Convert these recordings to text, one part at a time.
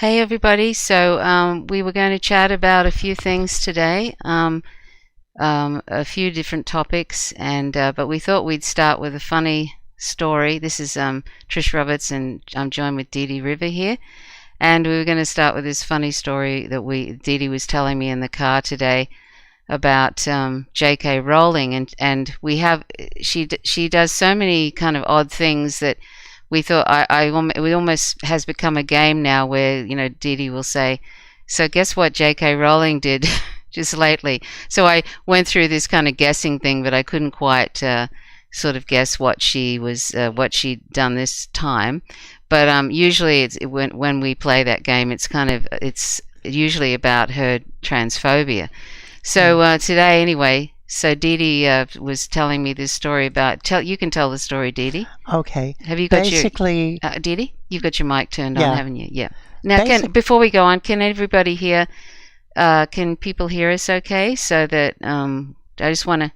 Hey everybody, so we were going to chat about a few things today, a few different topics, and but we thought we'd start with a funny story. This is Trish Roberts, and I'm joined with Dee Dee River here, and we were going to start with this funny story that Dee Dee was telling me in the car today about J.K. Rowling, and she does so many kind of odd things that we thought it almost has become a game now where, Dee Dee will say, so guess what J.K. Rowling did just lately. So I went through this kind of guessing thing, but I couldn't quite sort of guess what she'd done this time. But usually when we play that game, it's usually about her transphobia. So today, anyway, so Dee Dee was telling me this story about. You can tell the story, Dee Dee. Okay. Have you got basically your Dee Dee? You've got your mic turned Yeah. on, haven't you? Yeah. Now, before we go on, can everybody hear? Can people hear us? Okay, so that I just want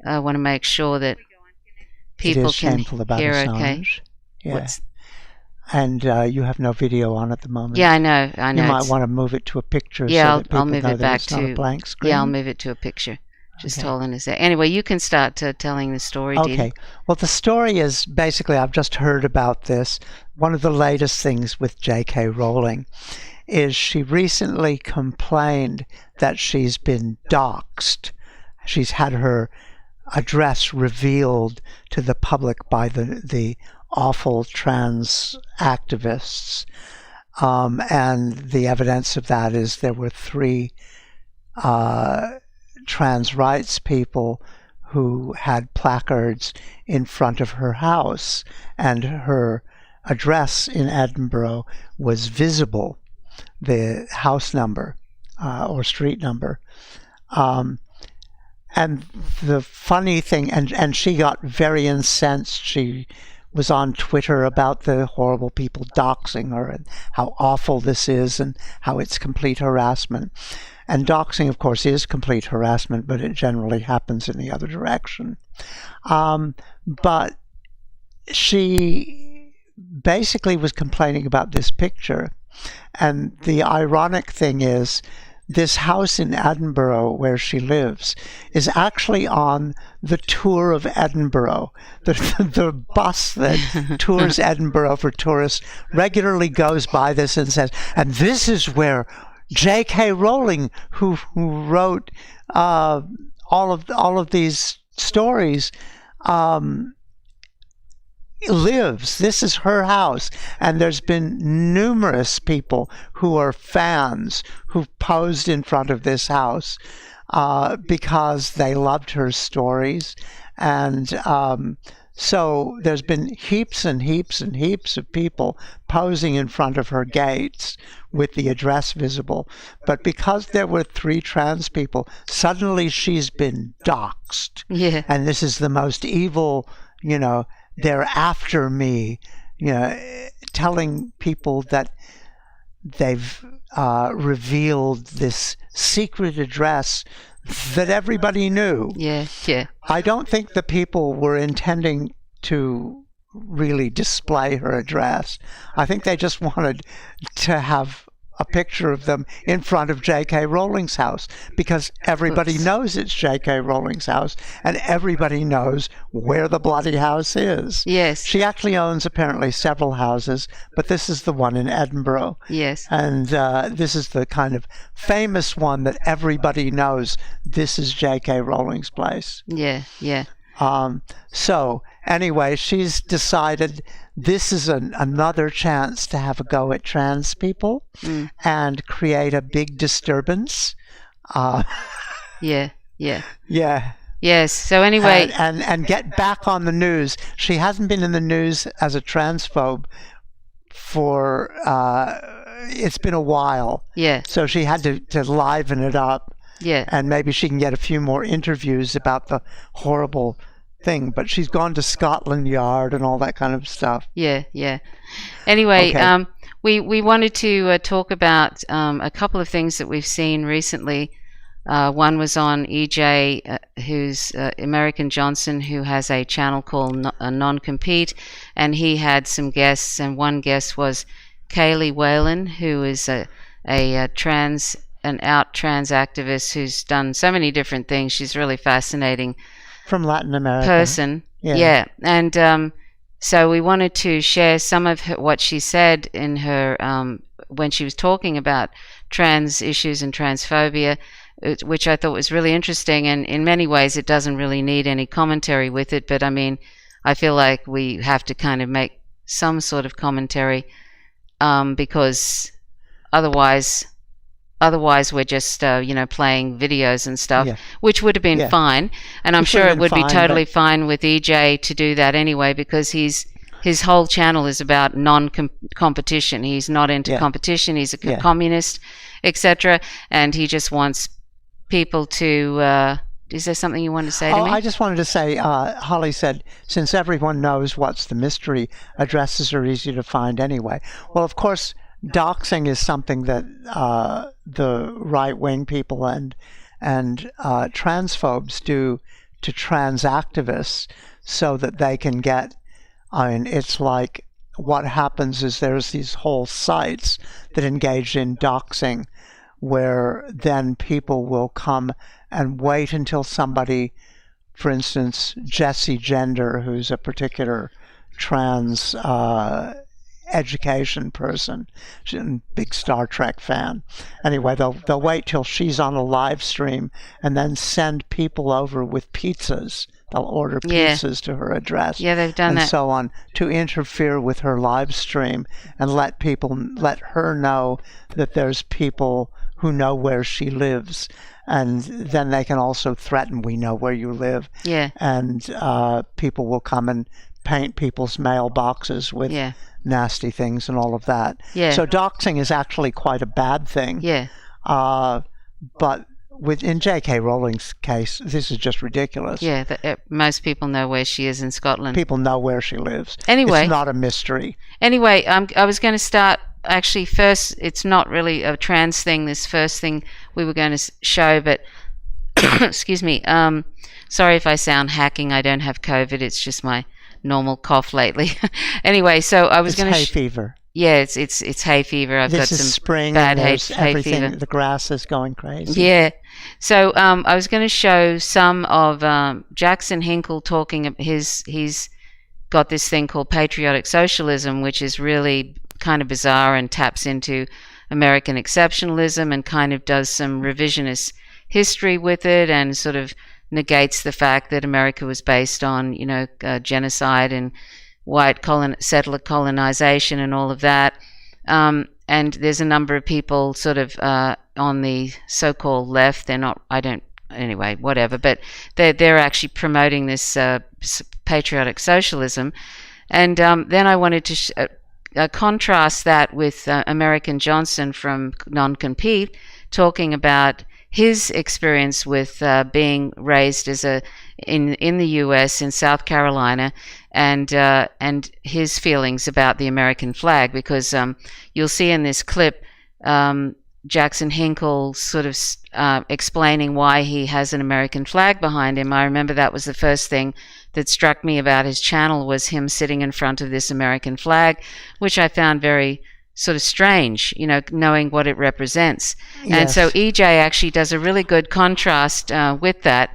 to make sure that people can hear. Okay. Yeah. And you have no video on at the moment. Yeah, I know. You might want to move it to a picture Yeah, so that people I'll move know it that back it's not a blank screen. Yeah, I'll move it to a picture. Just Okay. hold on a sec. Anyway, you can start telling the story, Dee Dee. Okay. Well, the story is basically, I've just heard about this. One of the latest things with J.K. Rowling is she recently complained that she's been doxxed. She's had her address revealed to the public by the awful trans activists. And the evidence of that is there were 3 trans rights people who had placards in front of her house, and her address in Edinburgh was visible, the house number or street number. And the funny thing, and she got very incensed. She was on Twitter about the horrible people doxing her and how awful this is and how it's complete harassment. And doxing, of course, is complete harassment, but it generally happens in the other direction. But she basically was complaining about this picture. And the ironic thing is, this house in Edinburgh where she lives is actually on the tour of Edinburgh. The bus that tours Edinburgh for tourists regularly goes by this and says, and this is where J.K. Rowling, who wrote all of these stories, lives. This is her house. And there's been numerous people who are fans who've posed in front of this house because they loved her stories. And so there's been heaps and heaps and heaps of people posing in front of her gates with the address visible. But because there were 3 trans people, suddenly she's been doxxed. Yeah. And this is the most evil, they're after me, telling people that they've revealed this secret address that everybody knew. Yeah, yeah. I don't think the people were intending to really display her address. I think they just wanted to have a picture of them in front of J.K. Rowling's house, because everybody knows it's J.K. Rowling's house, and everybody knows where the bloody house is. Yes. She actually owns apparently several houses, but this is the one in Edinburgh. Yes. And this is the kind of famous one that everybody knows. This is J.K. Rowling's place. Yeah, yeah. So anyway, she's decided this is another chance to have a go at trans people and create a big disturbance. Yeah, yeah. Yeah. Yes. So anyway, and get back on the news. She hasn't been in the news as a transphobe for it's been a while. Yeah. So she had to liven it up. Yeah. And maybe she can get a few more interviews about the horrible thing. But she's gone to Scotland Yard and all that kind of stuff. Yeah, yeah. Anyway, Okay. we wanted to talk about a couple of things that we've seen recently. One was on EJ, who's American Johnson, who has a channel called Non-Compete, and he had some guests, and one guest was Kaylee Whalen, who is an out trans activist who's done so many different things. She's really fascinating From Latin America. person. Yeah. And so we wanted to share some of what she said in her when she was talking about trans issues and transphobia, which I thought was really interesting. And in many ways, it doesn't really need any commentary with it. But I mean, I feel like we have to kind of make some sort of commentary because otherwise we're just playing videos and stuff, which would have been fine, and I'm sure it would be totally fine with EJ to do that anyway, because his whole channel is about non-competition. He's not into competition. He's a communist, etc., and he just wants people to is there something you want to say to me? I just wanted to say, Holly said, since everyone knows what's the mystery, addresses are easy to find anyway. Well, of course, doxing is something that the right-wing people and transphobes do to trans activists so that they can get, I mean, it's like what happens is there's these whole sites that engage in doxing where then people will come and wait until somebody, for instance, Jessie Gender, who's a particular trans education person. She's a big Star Trek fan. Anyway, they'll wait till she's on a live stream and then send people over with pizzas. They'll order pizzas to her address. Yeah, they've done and that. And so on, to interfere with her live stream and let her know that there's people who know where she lives. And then they can also threaten, we know where you live. Yeah. And people will come and paint people's mailboxes with nasty things and all of that. Yeah. So doxing is actually quite a bad thing. Yeah. But in J.K. Rowling's case, this is just ridiculous. Yeah, most people know where she is in Scotland. People know where she lives. Anyway. It's not a mystery. Anyway, I was going to start, actually, first, it's not really a trans thing, this first thing we were going to show, but, excuse me, sorry if I sound hacking, I don't have COVID, it's just my normal cough lately. Anyway, so I was going to... It's hay fever. Yeah, it's hay fever. I've got some spring bad and hay everything, fever. The grass is going crazy. Yeah. So I was going to show some of Jackson Hinkle talking. He's got this thing called Patriotic Socialism, which is really kind of bizarre and taps into American exceptionalism and kind of does some revisionist history with it and sort of negates the fact that America was based on, genocide and white settler colonization and all of that. And there's a number of people sort of on the so-called left. They're not, anyway, whatever, but they're actually promoting this patriotic socialism. And then I wanted to contrast that with American Johnson from Non-Compete, talking about his experience with being raised as in the U.S. in South Carolina, and his feelings about the American flag, because you'll see in this clip Jackson Hinkle sort of explaining why he has an American flag behind him. I remember that was the first thing that struck me about his channel, was him sitting in front of this American flag, which I found very sort of strange, knowing what it represents. Yes. And so EJ actually does a really good contrast with that.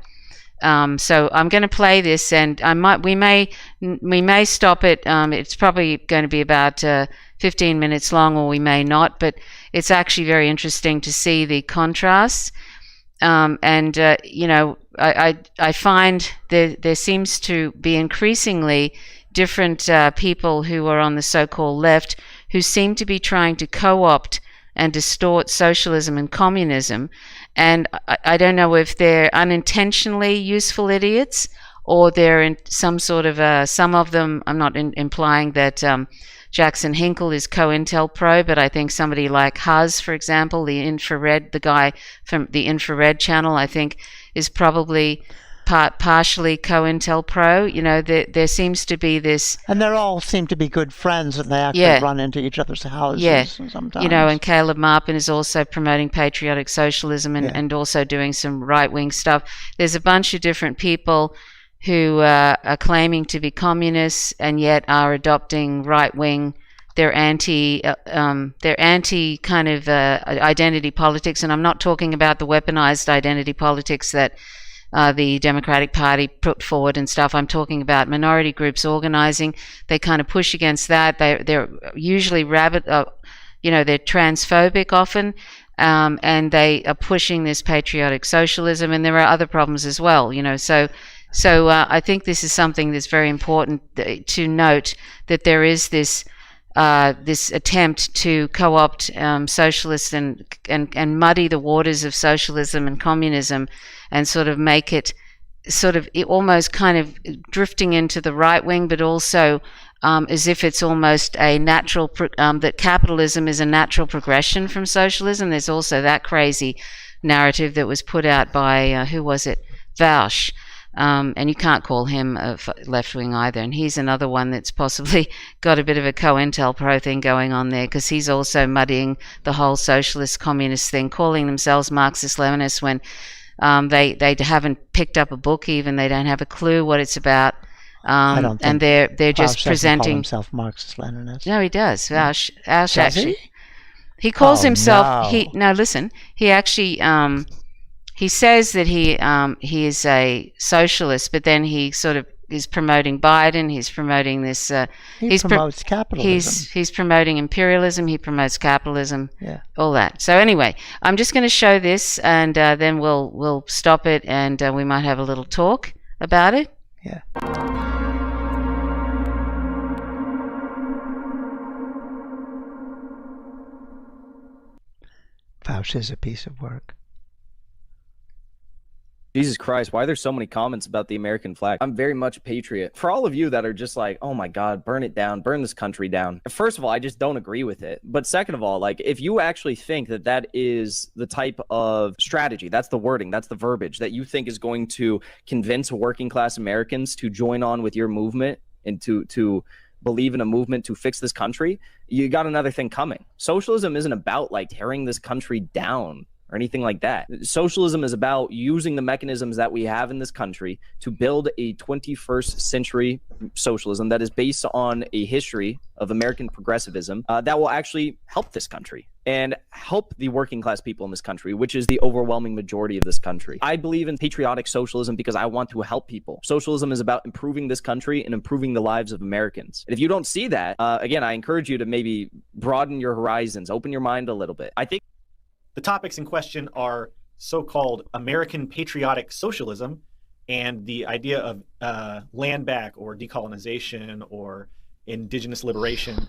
So I'm going to play this, and we may stop it. It's probably going to be about 15 minutes long, or we may not. But it's actually very interesting to see the contrasts. I find there seems to be increasingly different people who are on the so-called left who seem to be trying to co-opt and distort socialism and communism. And I don't know if they're unintentionally useful idiots, or they're in some sort of some of them. I'm not implying that Jackson Hinkle is COINTELPRO, but I think somebody like Huz, for example, the guy from the Infrared channel, I think is probably partially COINTELPRO. There seems to be this, and they all seem to be good friends, and they actually run into each other's houses sometimes. And Caleb Marpin is also promoting patriotic socialism and also doing some right-wing stuff. There's a bunch of different people who are claiming to be communists and yet are adopting right-wing. they're anti kind of identity politics, and I'm not talking about the weaponized identity politics that the Democratic Party put forward and stuff. I'm talking about minority groups organizing. They kind of push against that. They're usually they're transphobic often, and they are pushing this patriotic socialism. And there are other problems as well. So I think this is something that's very important to note, that there is this attempt to co-opt socialists and muddy the waters of socialism and communism, and sort of make it almost kind of drifting into the right wing, but also as if it's almost a natural that capitalism is a natural progression from socialism. There's also that crazy narrative that was put out by who was it, Vaush. And you can't call him a left wing either. And he's another one that's possibly got a bit of a COINTELPRO thing going on there, because he's also muddying the whole socialist communist thing, calling themselves Marxist Leninists when they haven't picked up a book even. They don't have a clue what it's about. I don't think and they're just presenting. Call himself Marxist Leninist. No, he does. Vaush actually. He? He calls himself. No. Listen. He actually. He says that he is a socialist, but then he sort of is promoting Biden. He's promoting this. He promotes capitalism. He's promoting imperialism. He promotes capitalism. Yeah. All that. So anyway, I'm just going to show this, and then we'll stop it, and we might have a little talk about it. Yeah. Vaush is a piece of work. Jesus Christ, why are there so many comments about the American flag? I'm very much a patriot. For all of you that are just like, oh my God, burn it down, burn this country down. First of all, I just don't agree with it. But second of all, like, if you actually think that that is the type of strategy, that's the wording, that's the verbiage that you think is going to convince working class Americans to join on with your movement and to believe in a movement to fix this country, you got another thing coming. Socialism isn't about like tearing this country down or anything like that. Socialism is about using the mechanisms that we have in this country to build a 21st century socialism that is based on a history of American progressivism that will actually help this country and help the working class people in this country, which is the overwhelming majority of this country. I believe in patriotic socialism because I want to help people. Socialism is about improving this country and improving the lives of Americans. And if you don't see that, again, I encourage you to maybe broaden your horizons, open your mind a little bit. I think the topics in question are so-called American patriotic socialism and the idea of land back or decolonization or indigenous liberation.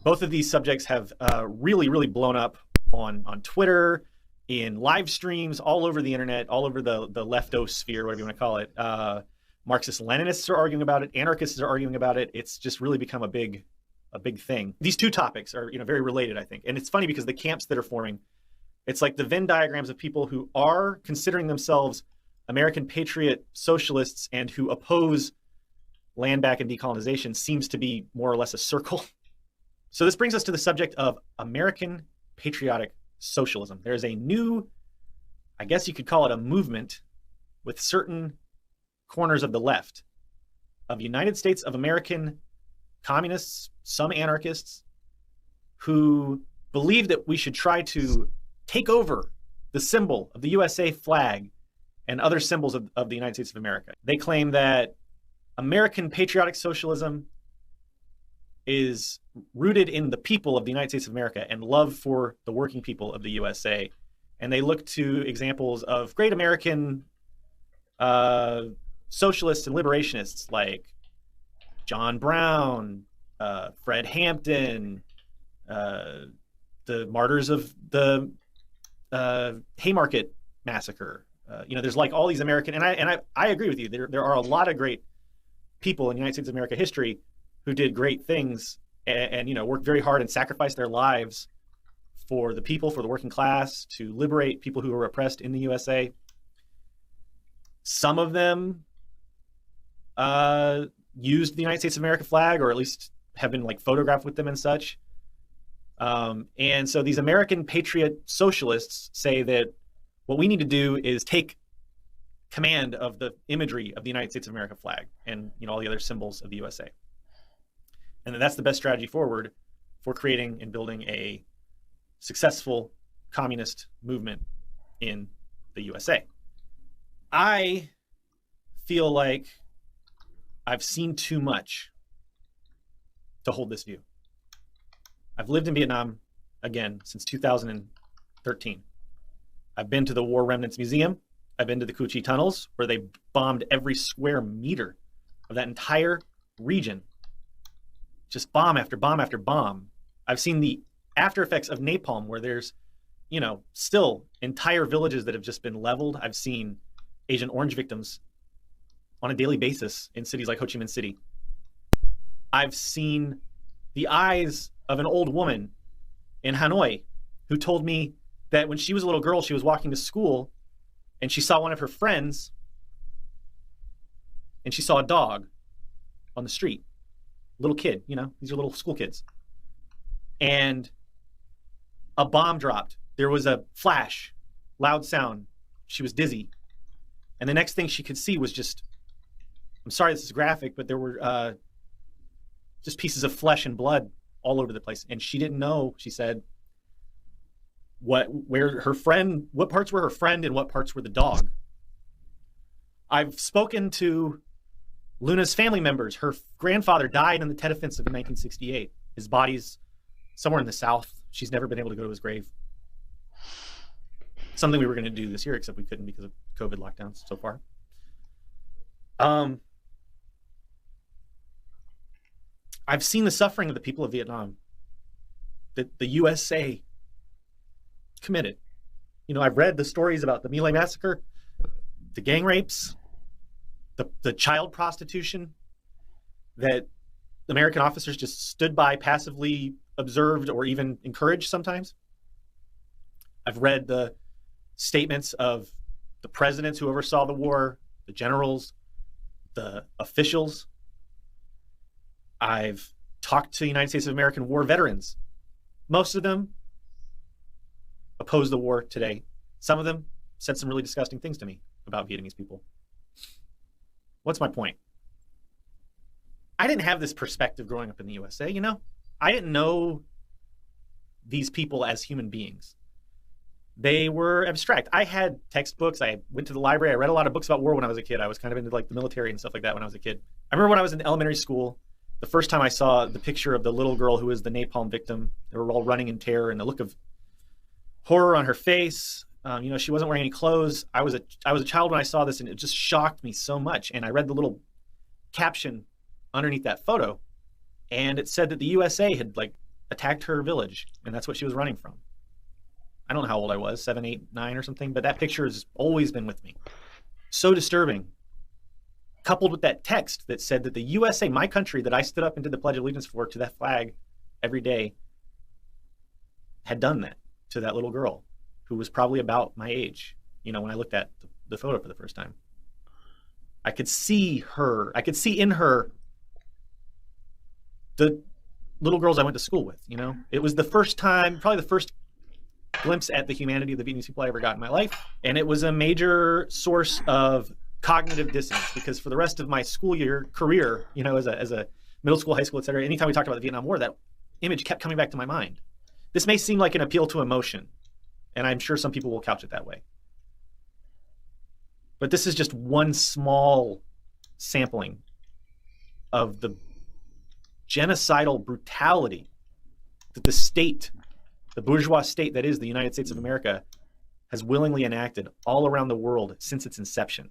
Both of these subjects have really blown up on Twitter, in live streams, all over the internet, all over the leftosphere, whatever you want to call it. Marxist-Leninists are arguing about it. Anarchists are arguing about it. It's just really become a big thing. These two topics are very related, I think. And it's funny because the camps that are forming, it's like the Venn diagrams of people who are considering themselves American patriot socialists and who oppose land back and decolonization seems to be more or less a circle. So this brings us to the subject of American patriotic socialism. There's a new, I guess you could call it a movement with certain corners of the left of United States of American communists, some anarchists, who believe that we should try to take over the symbol of the USA flag and other symbols of the United States of America. They claim that American patriotic socialism is rooted in the people of the United States of America and love for the working people of the USA. And they look to examples of great American socialists and liberationists like John Brown, Fred Hampton, the martyrs of the Haymarket massacre. There's like all these American, and I agree with you. There are a lot of great people in United States of America history who did great things and worked very hard and sacrificed their lives for the people, for the working class, to liberate people who were oppressed in the USA. Some of them used the United States of America flag, or at least have been like photographed with them and such. And so these American patriot socialists say that what we need to do is take command of the imagery of the United States of America flag and all the other symbols of the USA. And that's the best strategy forward. for creating and building a successful communist movement in the USA. I feel like I've seen too much to hold this view. I've lived in Vietnam, again, since 2013. I've been to the War Remnants Museum. I've been to the Cu Chi tunnels, where they bombed every square meter of that entire region. Just bomb after bomb after bomb. I've seen the after effects of napalm, where there's, still entire villages that have just been leveled. I've seen Agent Orange victims on a daily basis in cities like Ho Chi Minh City. I've seen the eyes of an old woman in Hanoi who told me that when she was a little girl, she was walking to school and she saw one of her friends and she saw a dog on the street. Little kid, these are little school kids. And a bomb dropped. There was a flash, loud sound. She was dizzy. And the next thing she could see was just, I'm sorry this is graphic, but there were just pieces of flesh and blood all over the place. And she didn't know, she said, what parts were her friend and what parts were the dog. I've spoken to Luna's family members. Her grandfather died in the Tet Offensive in 1968. His body's somewhere in the South. She's never been able to go to his grave. Something we were going to do this year, except we couldn't because of COVID lockdowns so far. I've seen the suffering of the people of Vietnam that the USA committed. I've read the stories about the My Lai massacre, the gang rapes, the child prostitution that American officers just stood by, passively observed, or even encouraged sometimes. I've read the statements of the presidents who oversaw the war, the generals, the officials. I've talked to United States of American war veterans. Most of them oppose the war today. Some of them said some really disgusting things to me about Vietnamese people. What's my point? I didn't have this perspective growing up in the USA, I didn't know these people as human beings. They were abstract. I had textbooks. I went to the library. I read a lot of books about war when I was a kid. I was kind of into the military and stuff like that when I was a kid. I remember when I was in elementary school, the first time I saw the picture of the little girl who was the napalm victim. They were all running in terror and the look of horror on her face. She wasn't wearing any clothes. I was a child when I saw this, and it just shocked me so much. And I read the little caption underneath that photo, and it said that the USA had attacked her village, and that's what she was running from. I don't know how old I was, 7, 8, 9 or something, but that picture has always been with me. So disturbing. Coupled with that text that said that the USA, my country that I stood up and did the Pledge of Allegiance for, to that flag every day, had done that to that little girl who was probably about my age, when I looked at the photo for the first time. I could see in her the little girls I went to school with, It was the first time, probably the first glimpse at the humanity of the Vietnamese people I ever got in my life. And it was a major source of cognitive dissonance, because for the rest of my school year career, as a middle school, high school, et cetera, anytime we talked about the Vietnam War, that image kept coming back to my mind. This may seem like an appeal to emotion, and I'm sure some people will couch it that way. But this is just one small sampling of the genocidal brutality that the state, the bourgeois state that is the United States of America, has willingly enacted all around the world since its inception.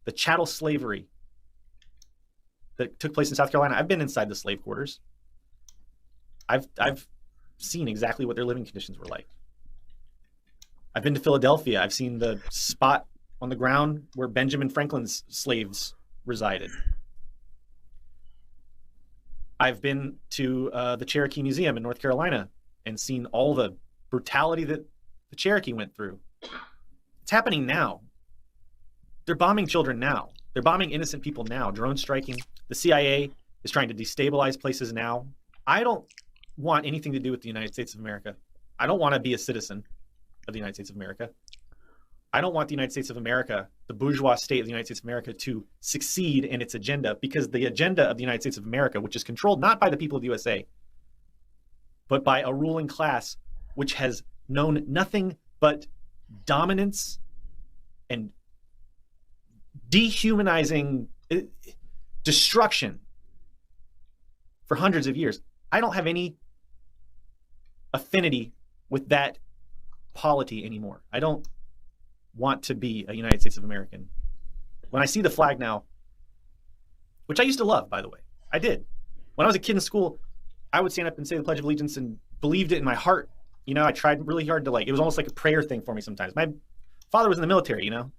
The chattel slavery that took place in South Carolina. I've been inside the slave quarters. I've seen exactly what their living conditions were like. I've been to Philadelphia. I've seen the spot on the ground where Benjamin Franklin's slaves resided. I've been to the Cherokee Museum in North Carolina and seen all the brutality that the Cherokee went through. It's happening now. They're bombing children now. They're bombing innocent people now, drone striking. The CIA is trying to destabilize places now. I don't want anything to do with the United States of America. I don't want to be a citizen of the United States of America. I don't want the United States of America, the bourgeois state of the United States of America, to succeed in its agenda, because the agenda of the United States of America, which is controlled not by the people of the USA, but by a ruling class which has known nothing but dominance and dehumanizing destruction for hundreds of years. I don't have any affinity with that polity anymore. I don't want to be a United States of American. When I see the flag now, which I used to love, by the way, I did. When I was a kid in school, I would stand up and say the Pledge of Allegiance and believed it in my heart. You know, I tried really hard to it was almost like a prayer thing for me sometimes. My father was in the military, you know,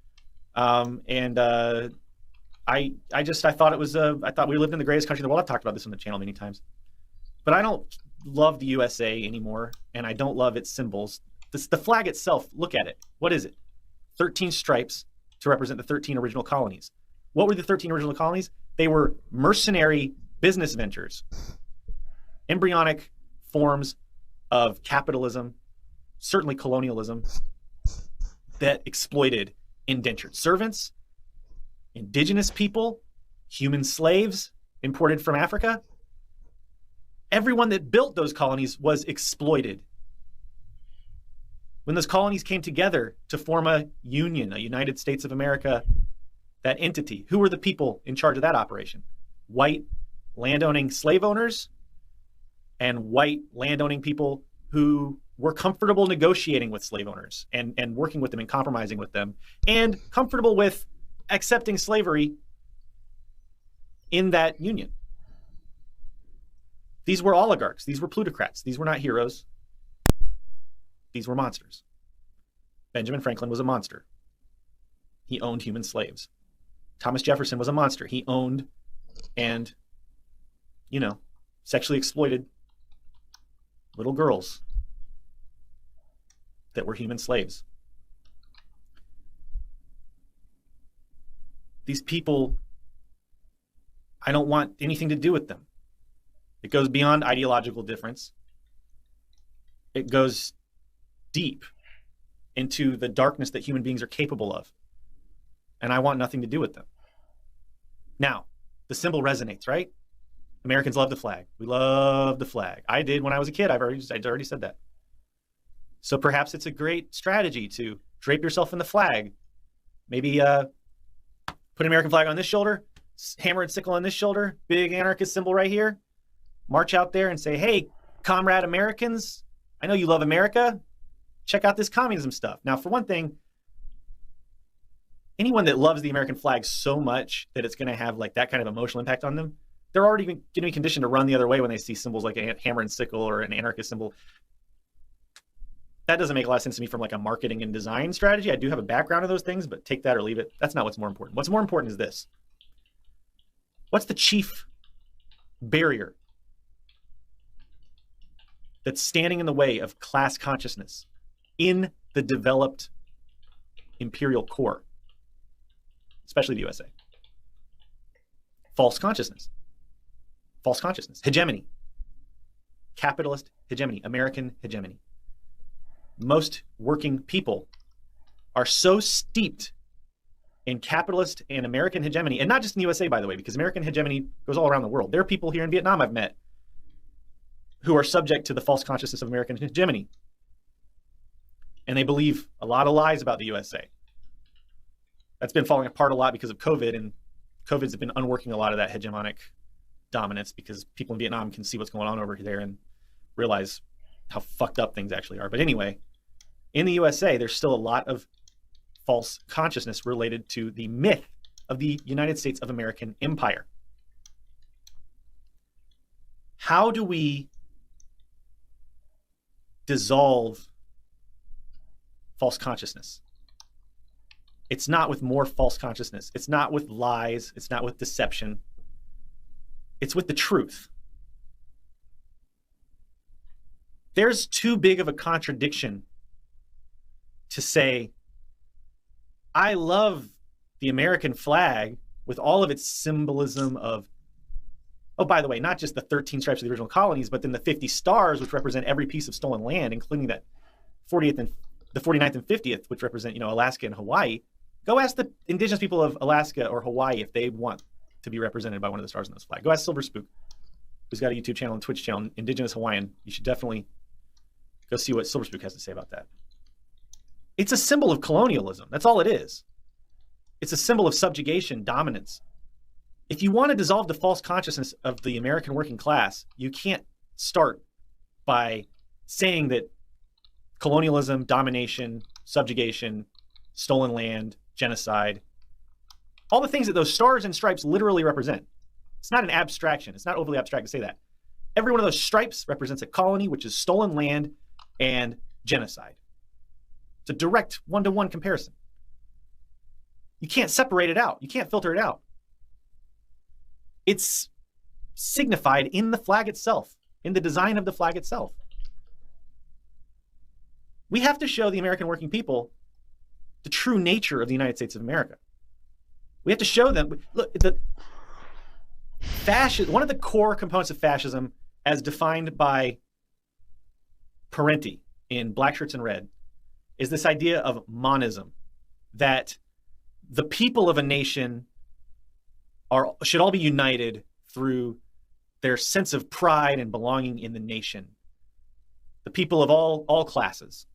I thought it was, I thought we lived in the greatest country in the world. I've talked about this on the channel many times, but I don't love the USA anymore, and I don't love its symbols. The flag itself, look at it. What is it? 13 stripes to represent the 13 original colonies. What were the 13 original colonies? They were mercenary business ventures, embryonic forms of capitalism, certainly colonialism, that exploited indentured servants, indigenous people, human slaves imported from Africa. Everyone that built those colonies was exploited. When those colonies came together to form a union, a United States of America, that entity, who were the people in charge of that operation? White landowning slave owners and white landowning people who were comfortable negotiating with slave owners and working with them and compromising with them, and comfortable with accepting slavery in that union. These were oligarchs. These were plutocrats. These were not heroes. These were monsters. Benjamin Franklin was a monster. He owned human slaves. Thomas Jefferson was a monster. He owned and, you know, sexually exploited little girls that were human slaves. These people, I don't want anything to do with them. It goes beyond ideological difference. It goes deep into the darkness that human beings are capable of. And I want nothing to do with them. Now, the symbol resonates, right? Americans love the flag. We love the flag. I did when I was a kid. I'd already said that. So perhaps it's a great strategy to drape yourself in the flag. Maybe put an American flag on this shoulder, hammer and sickle on this shoulder, big anarchist symbol right here. March out there and say, hey, comrade Americans, I know you love America. Check out this communism stuff. Now, for one thing, anyone that loves the American flag so much that it's going to have like that kind of emotional impact on them, they're already going to be conditioned to run the other way when they see symbols like a hammer and sickle or an anarchist symbol. That doesn't make a lot of sense to me from like a marketing and design strategy. I do have a background of those things, but take that or leave it. That's not what's more important. What's more important is this. What's the chief barrier that's standing in the way of class consciousness in the developed imperial core, especially the USA? False consciousness. False consciousness. Hegemony. Capitalist hegemony. American hegemony. Most working people are so steeped in capitalist and American hegemony, and not just in the USA, by the way, because American hegemony goes all around the world. There are people here in Vietnam I've met who are subject to the false consciousness of American hegemony. And they believe a lot of lies about the USA. That's been falling apart a lot because of COVID, and COVID's been unworking a lot of that hegemonic dominance because people in Vietnam can see what's going on over there and realize how fucked up things actually are. But anyway, in the USA, there's still a lot of false consciousness related to the myth of the United States of American Empire. How do we dissolve false consciousness? It's not with more false consciousness. It's not with lies. It's not with deception. It's with the truth. There's too big of a contradiction to say, I love the American flag with all of its symbolism of, oh, by the way, not just the 13 stripes of the original colonies, but then the 50 stars, which represent every piece of stolen land, including that 40th and the 49th and 50th, which represent, you know, Alaska and Hawaii. Go ask the indigenous people of Alaska or Hawaii if they want to be represented by one of the stars in this flag. Go ask Silver Spook. who's got a YouTube channel and Twitch channel, Indigenous Hawaiian, you should definitely go see what Silver Spook has to say about that. It's a symbol of colonialism. That's all it is. It's a symbol of subjugation, dominance. If you want to dissolve the false consciousness of the American working class, you can't start by saying that colonialism, domination, subjugation, stolen land, genocide, all the things that those stars and stripes literally represent. It's not an abstraction. It's not overly abstract to say that. Every one of those stripes represents a colony, which is stolen land and genocide. It's a direct one-to-one comparison. You can't separate it out. You can't filter it out. It's signified in the flag itself, in the design of the flag itself. We have to show the American working people the true nature of the United States of America. We have to show them, look, one of the core components of fascism, as defined by Parenti in Black Shirts and Red, is this idea of monism, that the people of a nation should all be united through their sense of pride and belonging in the nation. The people of all classes,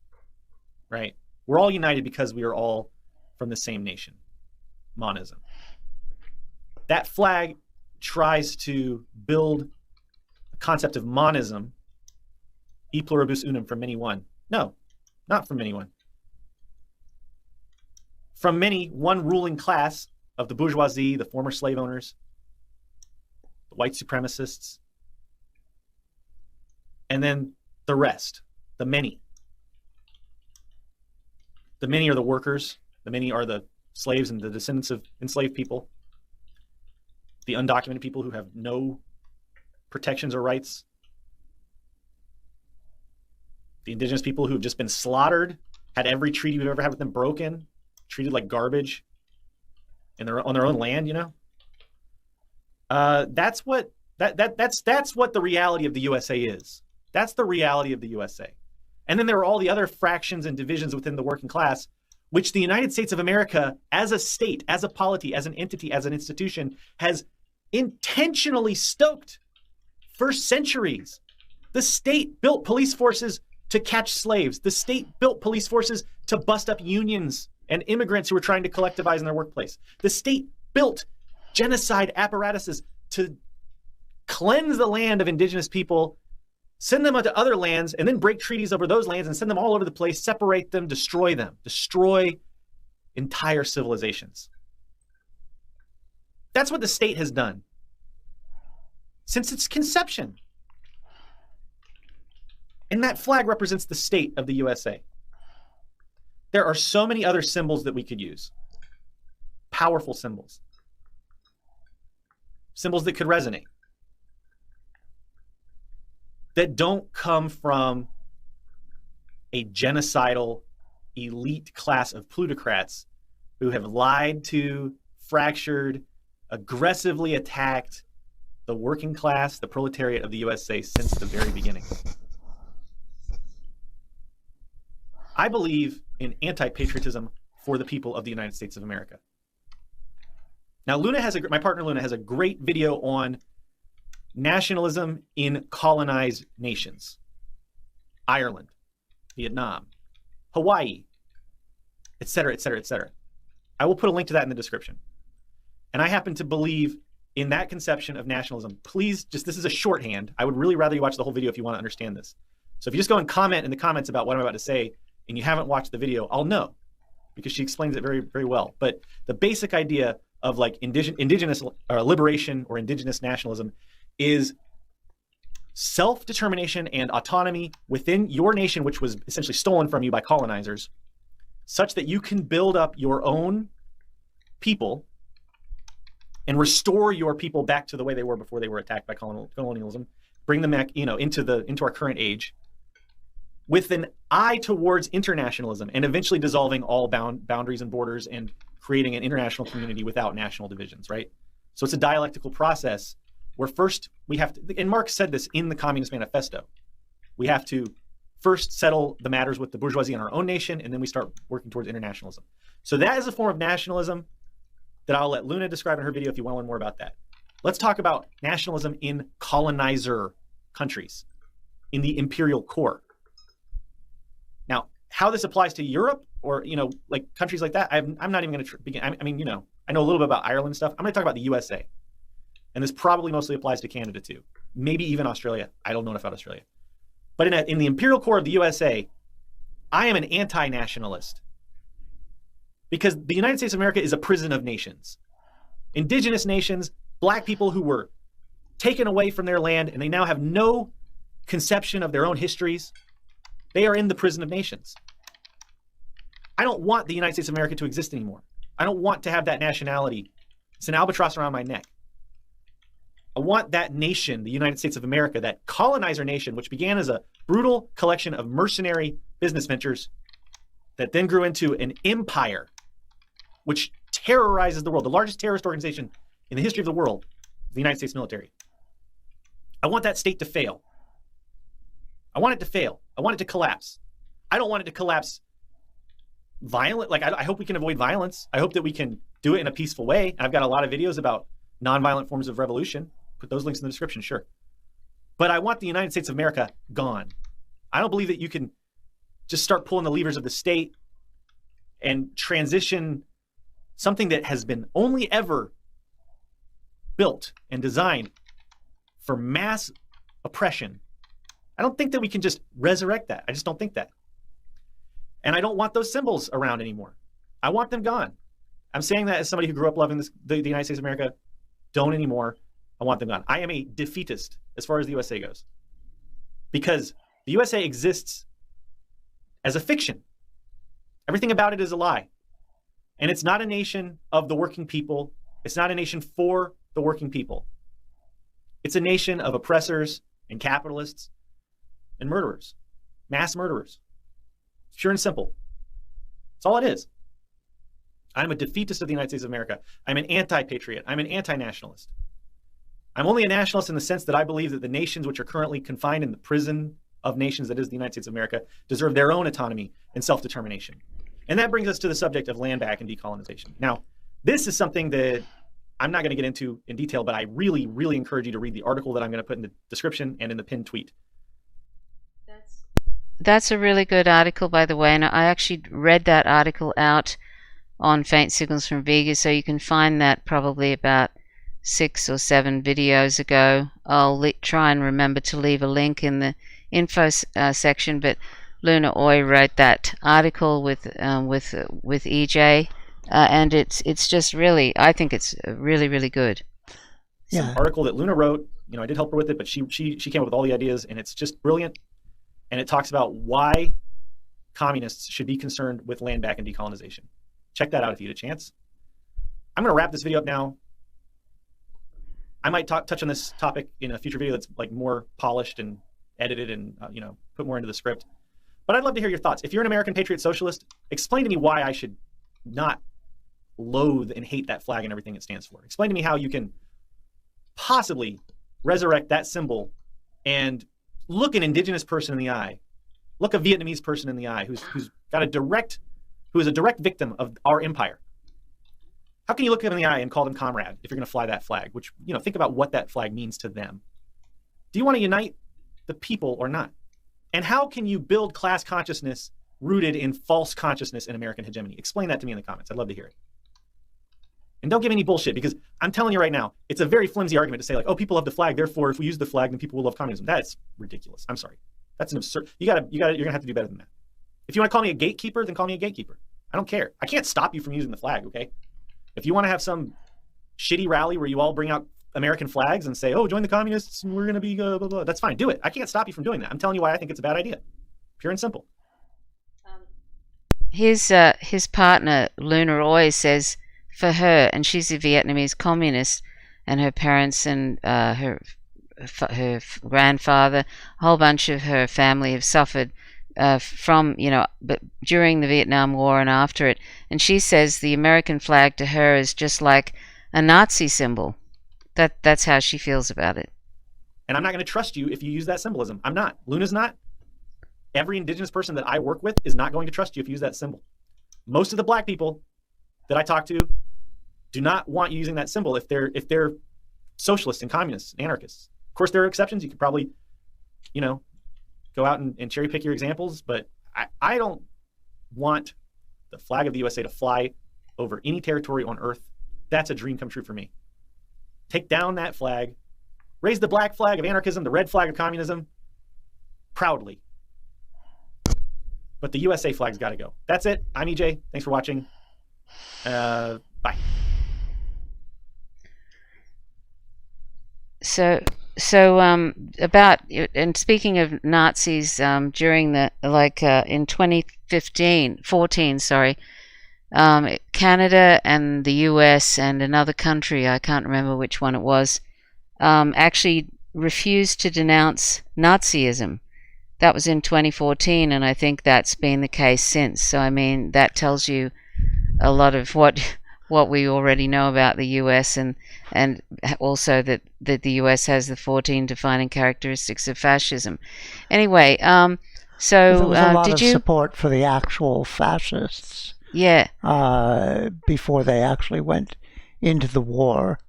right? We're all united because we are all from the same nation. Monism. That flag tries to build a concept of monism, e pluribus unum, from many one. No, not from many one. From many, one ruling class of the bourgeoisie, the former slave owners, the white supremacists, and then the rest, the many. The many are the workers, the many are the slaves and the descendants of enslaved people, the undocumented people who have no protections or rights, the indigenous people who have just been slaughtered, had every treaty we've ever had with them broken, treated like garbage on their own land, you know? That's what the reality of the USA is. That's the reality of the USA. And then there are all the other fractions and divisions within the working class, which the United States of America, as a state, as a polity, as an entity, as an institution, has intentionally stoked for centuries. The state built police forces to catch slaves. The state built police forces to bust up unions and immigrants who were trying to collectivize in their workplace. The state built genocide apparatuses to cleanse the land of indigenous people, send them onto other lands, and then break treaties over those lands and send them all over the place, separate them, destroy entire civilizations. That's what the state has done since its conception. And that flag represents the state of the USA. There are so many other symbols that we could use. Powerful symbols. Symbols that could resonate. That don't come from a genocidal elite class of plutocrats who have lied to, fractured, aggressively attacked the working class, the proletariat of the USA since the very beginning. I believe in anti-patriotism for the people of the United States of America. Now, my partner Luna has a great video on nationalism in colonized nations. Ireland, Vietnam, Hawaii, et cetera, et cetera, et cetera. I will put a link to that in the description. And I happen to believe in that conception of nationalism. Please, this is a shorthand. I would really rather you watch the whole video if you want to understand this. So if you just go and comment in the comments about what I'm about to say, and you haven't watched the video, I'll know, because she explains it very, very well. But the basic idea of like indigenous liberation or indigenous nationalism is self-determination and autonomy within your nation, which was essentially stolen from you by colonizers, such that you can build up your own people and restore your people back to the way they were before they were attacked by colonialism, bring them back, into our current age, with an eye towards internationalism and eventually dissolving all boundaries and borders and creating an international community without national divisions, right? So it's a dialectical process where first we have to, and Marx said this in the Communist Manifesto, we have to first settle the matters with the bourgeoisie in our own nation, and then we start working towards internationalism. So that is a form of nationalism that I'll let Luna describe in her video if you want to learn more about that. Let's talk about nationalism in colonizer countries, in the imperial core. Now, how this applies to Europe or, like countries like that, I'm not even going to begin. I mean, I know a little bit about Ireland stuff. I'm going to talk about the USA. And this probably mostly applies to Canada too. Maybe even Australia. I don't know enough about Australia. But in the imperial core of the USA, I am an anti-nationalist. Because the United States of America is a prison of nations. Indigenous nations, black people who were taken away from their land and they now have no conception of their own histories. They are in the prison of nations. I don't want the United States of America to exist anymore. I don't want to have that nationality. It's an albatross around my neck. I want that nation, the United States of America, that colonizer nation, which began as a brutal collection of mercenary business ventures that then grew into an empire, which terrorizes the world. The largest terrorist organization in the history of the world is the United States military. I want that state to fail. I want it to fail. I want it to collapse. I don't want it to collapse violent. Like, I hope we can avoid violence. I hope that we can do it in a peaceful way. I've got a lot of videos about nonviolent forms of revolution. Put those links in the description, sure. But I want the United States of America gone. I don't believe that you can just start pulling the levers of the state and transition something that has been only ever built and designed for mass oppression. I don't think that we can just resurrect that. I just don't think that. And I don't want those symbols around anymore. I want them gone. I'm saying that as somebody who grew up loving the United States of America. Don't anymore. I want them gone. I am a defeatist as far as the USA goes. Because the USA exists as a fiction. Everything about it is a lie. And it's not a nation of the working people. It's not a nation for the working people. It's a nation of oppressors and capitalists and murderers, mass murderers. Pure and simple. That's all it is. I'm a defeatist of the United States of America. I'm an anti-patriot. I'm an anti-nationalist. I'm only a nationalist in the sense that I believe that the nations which are currently confined in the prison of nations that is the United States of America deserve their own autonomy and self-determination. And that brings us to the subject of land back and decolonization. Now, this is something that I'm not going to get into in detail, but I really, really encourage you to read the article that I'm going to put in the description and in the pinned tweet. That's a really good article, by the way, and I actually read that article out on Faint Signals from Vega, so you can find that probably about 6 or 7 videos ago. I'll try and remember to leave a link in the info section, but Luna Oy wrote that article with EJ, and it's just really, I think it's really, really good. Yeah. Some article that Luna wrote, I did help her with it, but she came up with all the ideas, and it's just brilliant. And it talks about why communists should be concerned with land back and decolonization. Check that out if you get a chance. I'm going to wrap this video up now. I might touch on this topic in a future video that's like more polished and edited and put more into the script. But I'd love to hear your thoughts. If you're an American Patriot Socialist, explain to me why I should not loathe and hate that flag and everything it stands for. Explain to me how you can possibly resurrect that symbol and look an indigenous person in the eye, look a Vietnamese person in the eye who is a direct victim of our empire. How can you look them in the eye and call them comrade if you're going to fly that flag? Which, think about what that flag means to them. Do you want to unite the people or not? And how can you build class consciousness rooted in false consciousness in American hegemony? Explain that to me in the comments. I'd love to hear it. And don't give me any bullshit, because I'm telling you right now, it's a very flimsy argument to say like, oh, people love the flag, therefore if we use the flag, then people will love communism. That's ridiculous. I'm sorry. That's an absurd. You're gonna have to do better than that. If you want to call me a gatekeeper, then call me a gatekeeper. I don't care. I can't stop you from using the flag, okay? If you want to have some shitty rally where you all bring out American flags and say, oh, join the communists and we're gonna be blah, blah, blah, that's fine. Do it. I can't stop you from doing that. I'm telling you why I think it's a bad idea. Pure and simple. His partner, Luna Roy, says for her, and she's a Vietnamese communist, and her parents and her grandfather, a whole bunch of her family have suffered from, but during the Vietnam War and after it. And she says the American flag to her is just like a Nazi symbol. That's how she feels about it. And I'm not going to trust you if you use that symbolism. I'm not. Luna's not. Every indigenous person that I work with is not going to trust you if you use that symbol. Most of the black people that I talk to do not want you using that symbol if they're socialists and communists and anarchists. Of course, there are exceptions. You could probably, go out and cherry pick your examples, but I don't want the flag of the USA to fly over any territory on earth. That's a dream come true for me. Take down that flag, raise the black flag of anarchism, the red flag of communism, proudly. But the USA flag's got to go. That's it. I'm EJ. Thanks for watching. Bye. So about, and speaking of Nazis, during the in 14, Canada and the US and another country, I can't remember which one it was, actually refused to denounce Nazism. That was in 2014, and I think that's been the case since. So I mean, that tells you a lot of what we already know about the US, and also that the US has the 14 defining characteristics of fascism. Anyway, so there was a lot did of you support for the actual fascists? Yeah. Before they actually went into the war,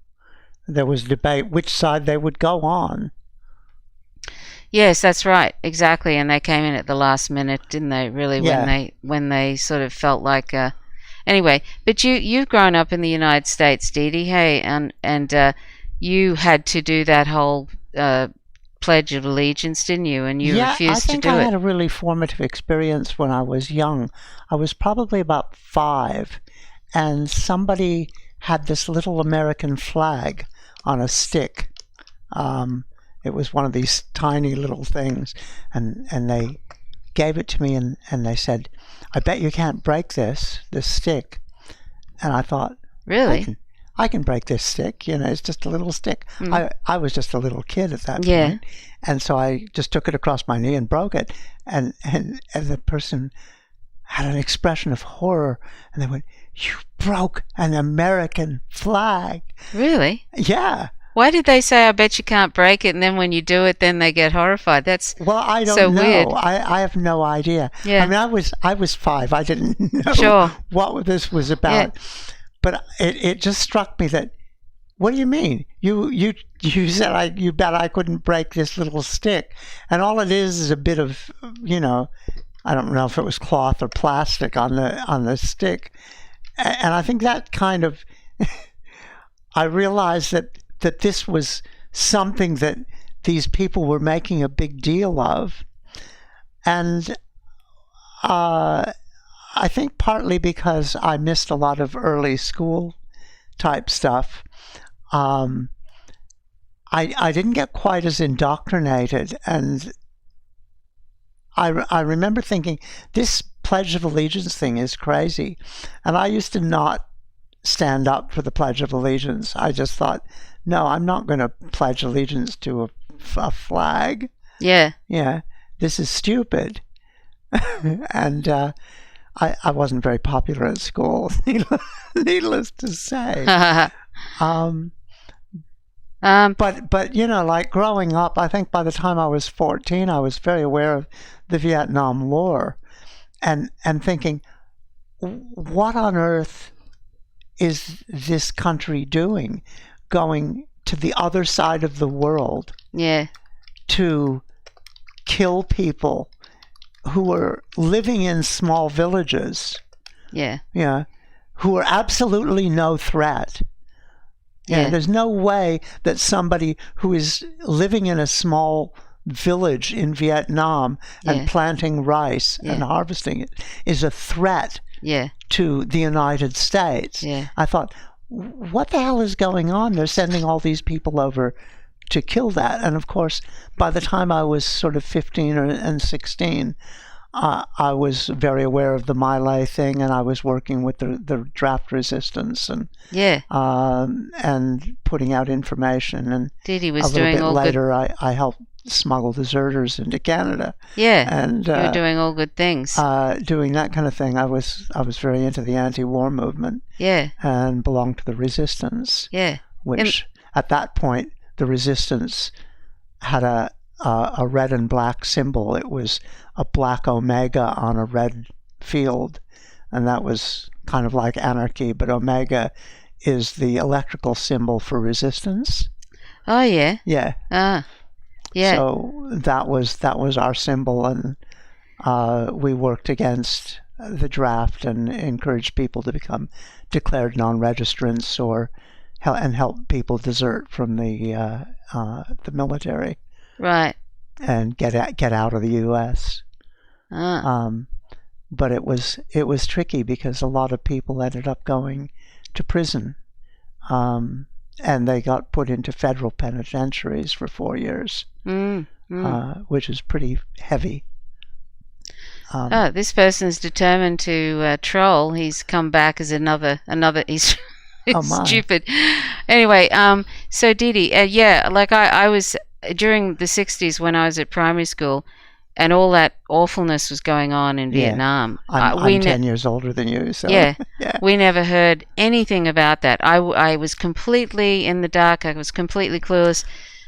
there was debate which side they would go on. Yes, that's right, exactly. And they came in at the last minute, didn't they? Really, Yeah. when they sort of felt like. Anyway, but you've grown up in the United States, Dee Dee, hey, and you had to do that whole Pledge of Allegiance, didn't you? And you refused to do I think I it. had a really formative experience when I was young. I was probably about 5, and somebody had this little American flag on a stick. It was one of these tiny little things, and they gave it to me, and they said, "I bet you can't break this stick." And I thought, Really? I can break this stick. It's just a little stick. I was just a little kid at that Yeah. point. And so I just took it across my knee and broke it. And the person had an expression of horror, and they went, "You broke an American flag." Really? Yeah. Why did they say, "I bet you can't break it," and then when you do it, then they get horrified? That's Well, I don't so know. weird. I have no idea. Yeah. I mean, I was 5. I didn't know Sure. what this was about. But it just struck me that, what do you mean? You said you bet I couldn't break this little stick, and all it is a bit of, I don't know if it was cloth or plastic on the stick, and I think that kind of I realized that this was something that these people were making a big deal of, and I think partly because I missed a lot of early school type stuff. I didn't get quite as indoctrinated, and I remember thinking, this Pledge of Allegiance thing is crazy, and I used to not stand up for the Pledge of Allegiance. I just thought, no, I'm not going to pledge allegiance to a flag. Yeah. Yeah, this is stupid. And I wasn't very popular at school, needless to say. But like growing up, I think by the time I was 14, I was very aware of the Vietnam War, and thinking, what on earth is this country doing, going to the other side of the world? Yeah. To kill people who were living in small villages. Yeah. Yeah. Who are absolutely no threat. Yeah. There's no way that somebody who is living in a small village in Vietnam and planting rice and harvesting it is a threat to the United States. Yeah. I thought, what the hell is going on? They're sending all these people over to kill that. And of course, by the time I was sort of 15 and 16, I was very aware of the My Lai thing, and I was working with the draft resistance and putting out information. And Dee Dee was a little doing bit all later, I helped smuggle deserters into Canada. Yeah, and you were doing all good things. Doing that kind of thing. I was very into the anti-war movement. Yeah, and belonged to the resistance. Yeah, which at that point, the resistance had a red and black symbol. It was a black omega on a red field, and that was kind of like anarchy, but omega is the electrical symbol for resistance. Oh, yeah. Yeah. Yeah. So that was our symbol, and we worked against the draft and encouraged people to become declared non-registrants and help people desert from the military. Right. And get out of the U.S. But it was tricky because a lot of people ended up going to prison, and they got put into federal penitentiaries for 4 years, which is pretty heavy. This person's determined to troll. He's come back as another. He's stupid. Anyway, so Didi, yeah, like I was during the 60s when I was at primary school, and all that awfulness was going on in Vietnam. I'm 10 years older than you, so yeah, we never heard anything about that. I was completely in the dark. I was completely clueless,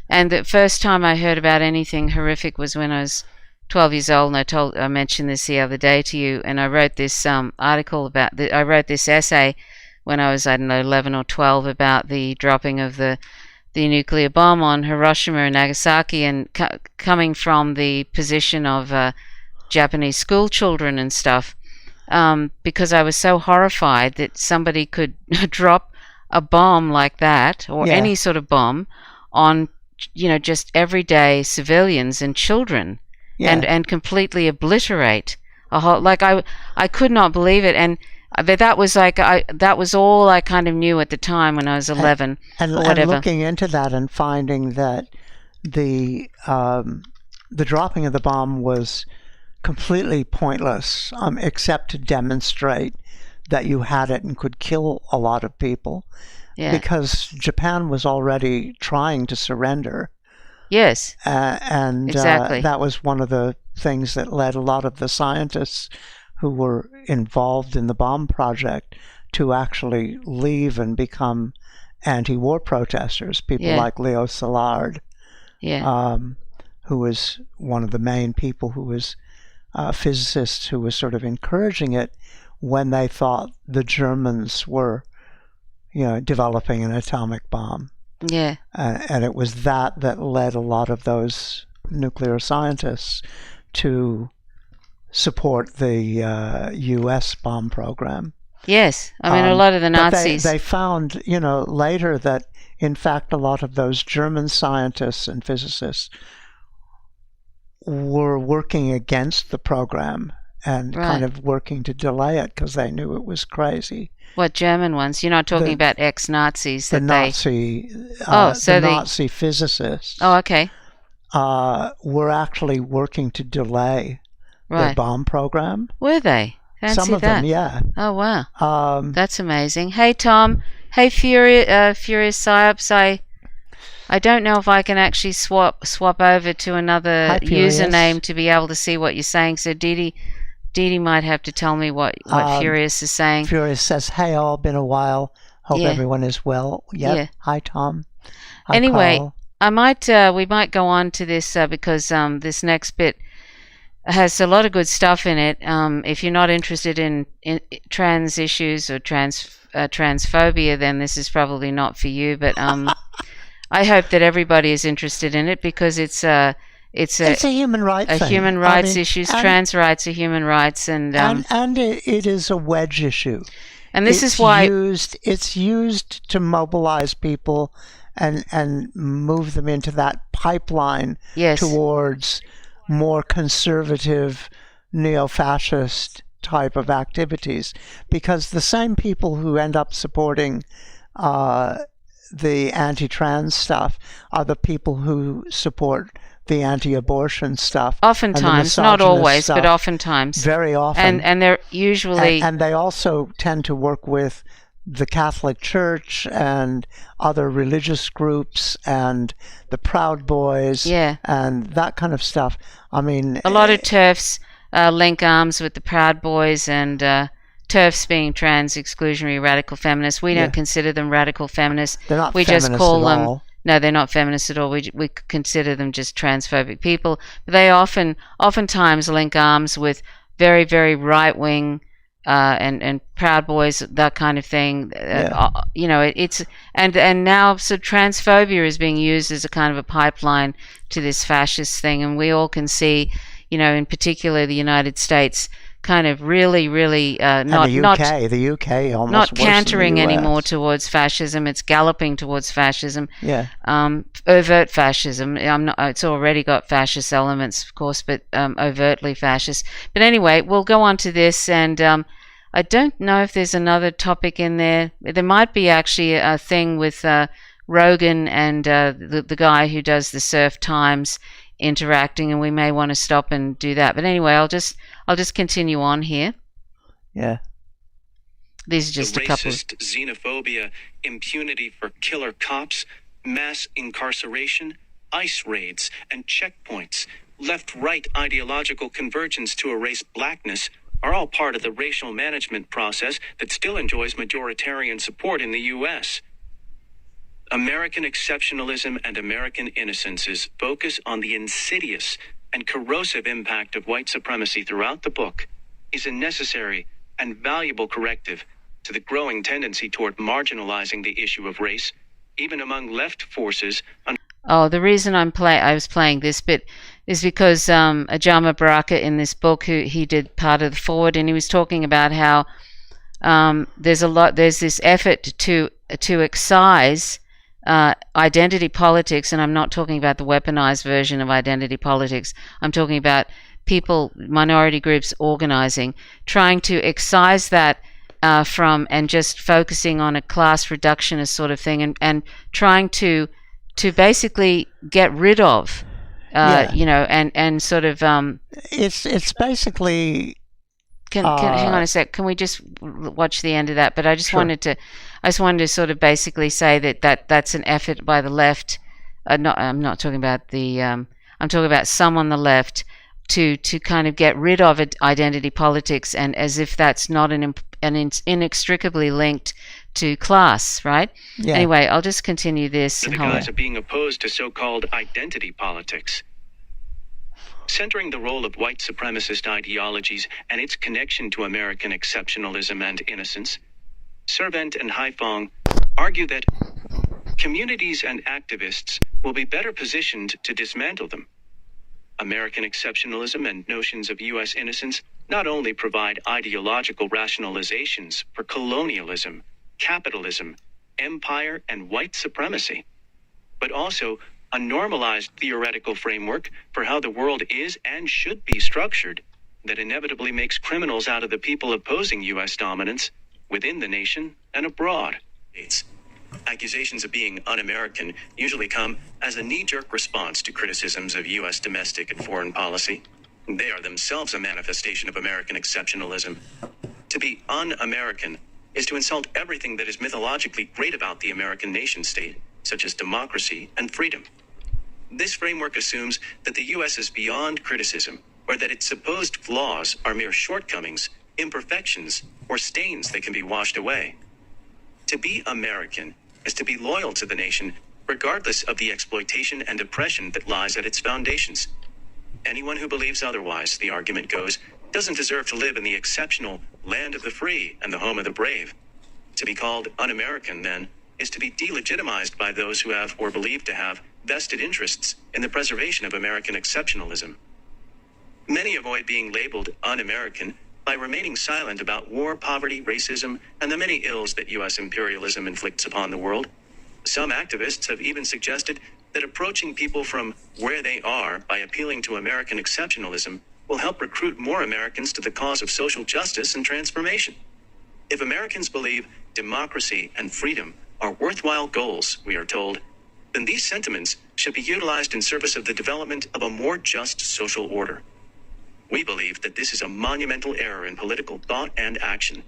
and the first time I heard about anything horrific was when I was 12 years old, and I mentioned this the other day to you, and I wrote this article about I wrote this essay when I was, I don't know, 11 or 12 about the dropping of the nuclear bomb on Hiroshima and Nagasaki, and coming from the position of Japanese school children and stuff, because I was so horrified that somebody could drop a bomb like that, or any sort of bomb, on just everyday civilians and children, and completely obliterate a whole. Like I could not believe it, but that was that was all I kind of knew at the time when I was 11 or whatever. And looking into that and finding that the dropping of the bomb was completely pointless, except to demonstrate that you had it and could kill a lot of people, because Japan was already trying to surrender. Yes, and exactly. That was one of the things that led a lot of the scientists who were involved in the bomb project to actually leave and become anti-war protesters. People like Leo Szilard, who was one of the main people, who was a physicist who was sort of encouraging it when they thought the Germans were, developing an atomic bomb. Yeah. And it was that led a lot of those nuclear scientists to support the U.S. bomb program. Yes, I mean, a lot of the Nazis. They found, later that, in fact, a lot of those German scientists and physicists were working against the program and kind of working to delay it because they knew it was crazy. What German ones? You're not talking about ex-Nazis? The Nazi physicists. Oh, okay. Were actually working to delay the bomb program. Were they? Fancy Some of that. them, yeah. Oh, wow. That's amazing. Hey, Tom. Hey, Furious Psyops. I don't know if I can actually swap over to another username to be able to see what you're saying. So Didi might have to tell me what Furious is saying. Furious says, "Hey, all, been a while. Hope everyone is well." Yep. Yeah. Hi, Tom. Hi, anyway, Carl. We might go on to this because this next bit has a lot of good stuff in it. If you're not interested in trans issues or transphobia, then this is probably not for you. But I hope that everybody is interested in it because it's a human rights thing. Human rights issues. Trans rights are human rights, and it is a wedge issue. And this is why it's used to mobilize people and move them into that pipeline towards more conservative, neo-fascist type of activities, because the same people who end up supporting the anti-trans stuff are the people who support the anti-abortion stuff. Oftentimes, not always, but oftentimes. Very often. And they're usually... And they also tend to work with the Catholic Church and other religious groups and the Proud Boys and that kind of stuff. I mean... A lot of TERFs link arms with the Proud Boys, and TERFs being trans exclusionary radical feminists. We don't consider them radical feminists. They're not feminists just call them... All. No, they're not feminists at all. We consider them just transphobic people. But they oftentimes link arms with very, very right-wing and Proud Boys, that kind of thing. Yeah. It's and now so transphobia is being used as a kind of a pipeline to this fascist thing, and we all can see, in particular the United States, kind of really, really not the UK almost not worse than cantering the US. anymore towards fascism. It's galloping towards fascism. Yeah. Overt fascism. It's already got fascist elements, of course, but overtly fascist. But anyway, we'll go on to this, and I don't know if there's another topic in there. There might be actually a thing with Rogan and the guy who does the Surf Times interacting, and we may want to stop and do that. But anyway, I'll just continue on here. Yeah. These are just a couple of... Racist, xenophobia, impunity for killer cops, mass incarceration, ICE raids, and checkpoints, left-right ideological convergence to erase blackness are all part of the racial management process that still enjoys majoritarian support in the U.S. American exceptionalism and American innocences focus on the insidious and corrosive impact of white supremacy throughout the book is a necessary and valuable corrective to the growing tendency toward marginalizing the issue of race, even among left forces. The reason I was playing this bit is because Ajama Baraka in this book, he did part of the forward, and he was talking about how there's this effort to excise identity politics, and I'm not talking about the weaponized version of identity politics. I'm talking about people, minority groups organizing, trying to excise that from and just focusing on a class reductionist sort of thing, and trying to basically get rid of, and sort of. It's basically. Hang on a sec. Can we just watch the end of that? But I just wanted to sort of basically say that's an effort by the left. I'm not talking about the. I'm talking about some on the left to kind of get rid of identity politics, and as if that's not inextricably linked to class, right? Yeah. Anyway, I'll just continue this. The guise of being opposed to so-called identity politics. Centering the role of white supremacist ideologies and its connection to American exceptionalism and innocence, Servant and Haifong argue that communities and activists will be better positioned to dismantle them. American exceptionalism and notions of U.S. innocence not only provide ideological rationalizations for colonialism, capitalism, empire, and white supremacy, but also a normalized theoretical framework for how the world is and should be structured that inevitably makes criminals out of the people opposing U.S. dominance within the nation and abroad. Accusations of being un-American usually come as a knee-jerk response to criticisms of U.S. domestic and foreign policy. They are themselves a manifestation of American exceptionalism. To be un-American is to insult everything that is mythologically great about the American nation-state, such as democracy and freedom. This framework assumes that the U.S. is beyond criticism, or that its supposed flaws are mere shortcomings, imperfections, or stains that can be washed away. To be American is to be loyal to the nation, regardless of the exploitation and oppression that lies at its foundations. Anyone who believes otherwise, the argument goes, doesn't deserve to live in the exceptional land of the free and the home of the brave. To be called un-American, then, is to be delegitimized by those who have, or believe to have, vested interests in the preservation of American exceptionalism. Many avoid being labeled un-American by remaining silent about war, poverty, racism, and the many ills that U.S. imperialism inflicts upon the world. Some activists have even suggested that approaching people from where they are by appealing to American exceptionalism will help recruit more Americans to the cause of social justice and transformation. If Americans believe democracy and freedom are worthwhile goals, we are told, then these sentiments should be utilized in service of the development of a more just social order. We believe that this is a monumental error in political thought and action.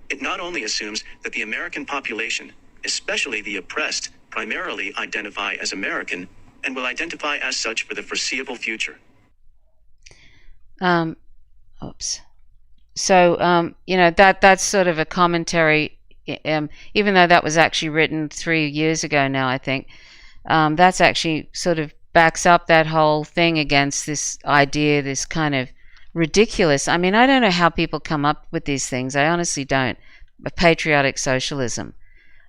It not only assumes that the American population, especially the oppressed, primarily identify as American and will identify as such for the foreseeable future. So, that's sort of a commentary, even though that was actually written 3 years ago now, I think. That's actually sort of backs up that whole thing against this idea, this kind of ridiculous. I mean, I don't know how people come up with these things. I honestly don't. Patriotic socialism.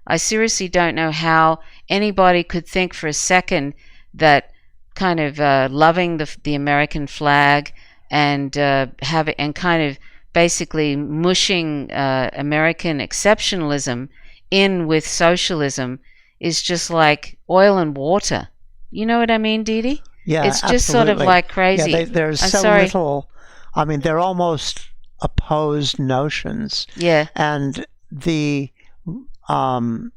I seriously don't know how anybody could think for a second that kind of loving the American flag and kind of basically mushing American exceptionalism in with socialism is just like oil and water. You know what I mean, Dee Dee? Yeah, it's just sort of absolutely. like crazy. Yeah, there's I'm so sorry. little. I mean, they're almost opposed notions. Yeah. And the kind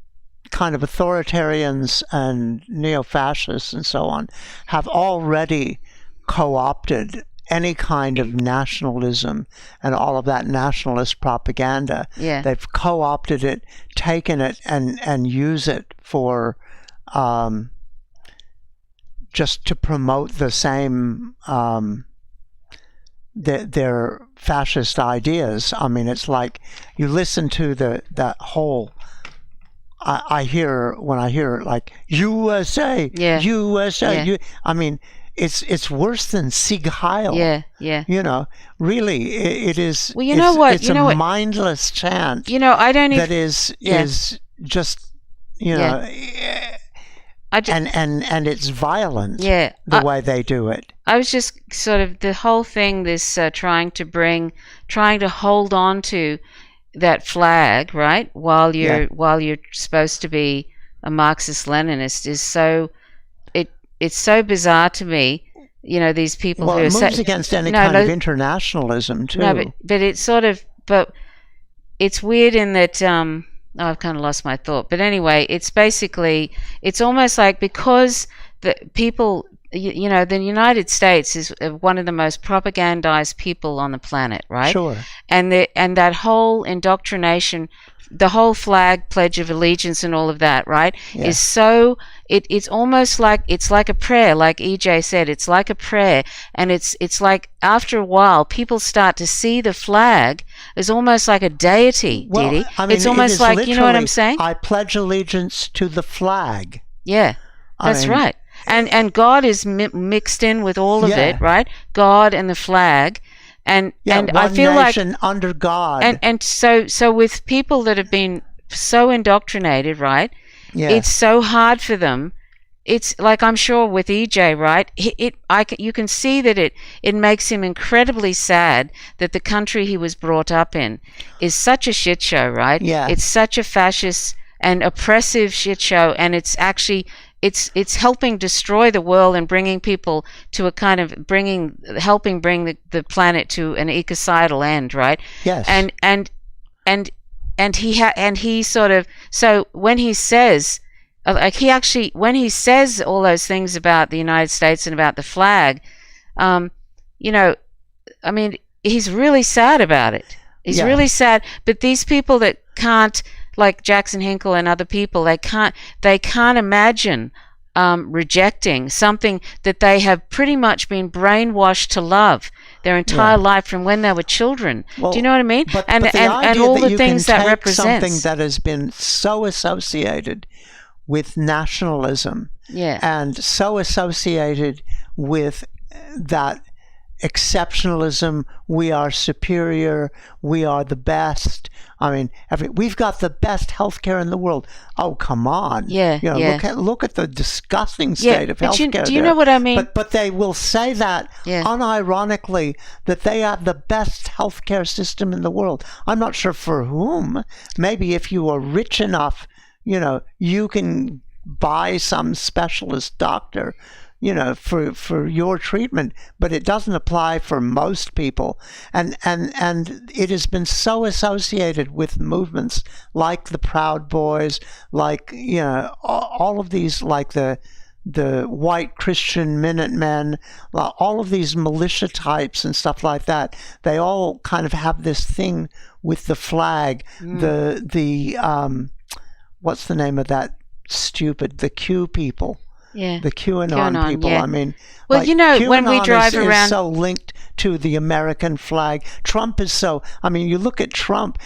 of authoritarians and neo-fascists and so on have already co-opted any kind of nationalism and all of that nationalist propaganda. Yeah. They've co-opted it, taken it, and use it for just to promote the same their fascist ideas. I mean, it's like you listen to that whole. I hear when I hear like USA, Yeah. USA. Yeah. I mean, it's worse than Sieg Heil. Yeah, yeah. You know, really, it is. Well, you know what? It's You know a what? mindless chant. You know, I don't even. That is just Yeah. and it's violent. Yeah. The way they do it. I was just sort of the whole thing. This trying to hold on to that flag, right? While you're supposed to be a Marxist-Leninist is so. It's so bizarre to me. You know, these people Well, who it are moves against any kind of internationalism too. No, but it's sort of, but it's weird in that, I've kind of lost my thought. But anyway, it's basically, it's almost like because the people, you know, the United States is one of the most propagandized people on the planet, right? Sure. And that whole indoctrination, the whole flag, Pledge of Allegiance and all of that, right, is so, it's almost like, it's like a prayer, like EJ said, it's like a prayer. And it's like after a while, people start to see the flag as almost like a deity, Well, Didi. I mean, It's almost like, you know what I'm saying? I pledge allegiance to the flag. Yeah, that's right. And God is mixed in with all of Yeah. it, right? God and the flag. And I feel like under God. And so with people that have been so indoctrinated, right? Yeah. It's so hard for them. It's like, I'm sure with EJ, right? You can see that it makes him incredibly sad that the country he was brought up in is such a shit show, right? Yeah. It's such a fascist and oppressive shit show, and it's actually it's helping destroy the world and bringing people to a kind of helping bring the planet to an ecocidal end, right? Yes. And he sort of, so when he says, when he says all those things about the United States and about the flag, you know, I mean, he's really sad about it. He's really sad. But these people that can't, like Jackson Hinkle and other people, they can't imagine rejecting something that they have pretty much been brainwashed to love their entire life from when they were children. Well, do you know what I mean? But and the idea all that the things you can that take represents something that has been so associated with nationalism and so associated with that exceptionalism, we are superior, we are the best. I mean, we've got the best healthcare in the world. Oh, come on. Look at the disgusting state of healthcare. Do you know what I mean? But they will say that unironically, that they have the best healthcare system in the world. I'm not sure for whom. Maybe if you are rich enough, you know, you can buy some specialist doctor, you know, for your treatment, but it doesn't apply for most people. And it has been so associated with movements like the Proud Boys, like, you know, all of these, like the white Christian Minutemen, all of these militia types and stuff like that. They all kind of have this thing with the flag. The what's the name of that stupid, the Q people? Yeah. The QAnon people. Yeah. I mean, well, like, you know, QAnon when we drive around, is so linked to the American flag. Trump is so. I mean, you look at Trump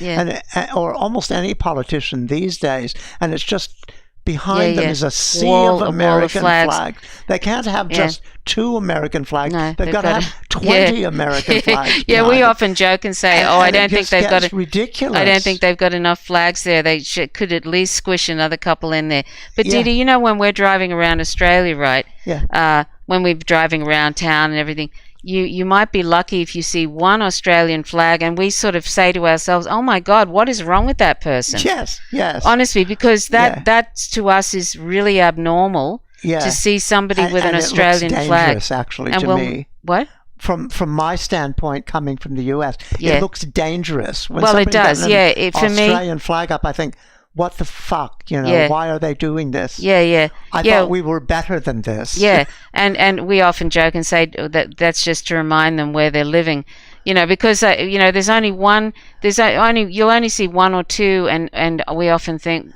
or almost any politician these days, and it's just Behind them is a sea of American flags. They can't have just 2 American flags. No, they've got to have 20 American flags. Yeah, we often joke and say, I don't think they've got ridiculous. I don't think they've got enough flags there. They could at least squish another couple in there. But Didi, you know, when we're driving around Australia, right? Yeah. When we're driving around town and everything, you might be lucky if you see one Australian flag, and we sort of say to ourselves, "Oh my God, what is wrong with that person?" Yes. Honestly, because that to us is really abnormal to see somebody with an Australian it looks flag. Dangerous, actually, to me. What? From my standpoint, coming from the U.S., it looks dangerous. When it does. For me, Australian flag up, I think, what the fuck? You know, why are they doing this? I thought we were better than this. And we often joke and say that's just to remind them where they're living, you know, because you know, you'll only see 1 or 2, and we often think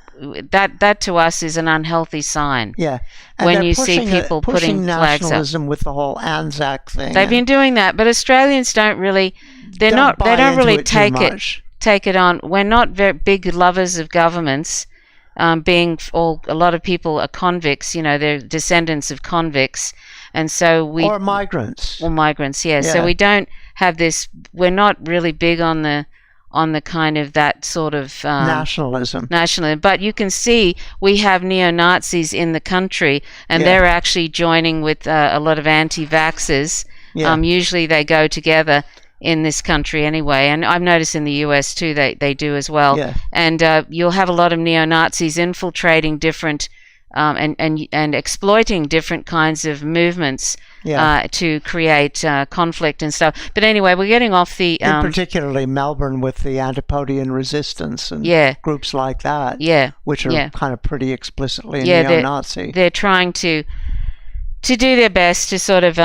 that to us is an unhealthy sign. Yeah, and when you see people putting flags up. Nationalism with the whole Anzac thing. They've been doing that, but Australians don't really. They don't really take it on. We're not very big lovers of governments, being a lot of people are convicts, you know, they're descendants of convicts, and so or migrants. So we don't have this. We're not really big on the kind of that sort of nationalism. But you can see we have neo-Nazis in the country, and they're actually joining with a lot of anti-vaxxers. Usually they go together in this country anyway, and I've noticed in the US too they do as well. And you'll have a lot of neo-Nazis infiltrating different and exploiting different kinds of movements to create conflict and stuff. But anyway, we're getting off the particularly Melbourne with the Antipodean resistance and groups like that, which are kind of pretty explicitly neo-Nazi. They're trying to do their best to sort of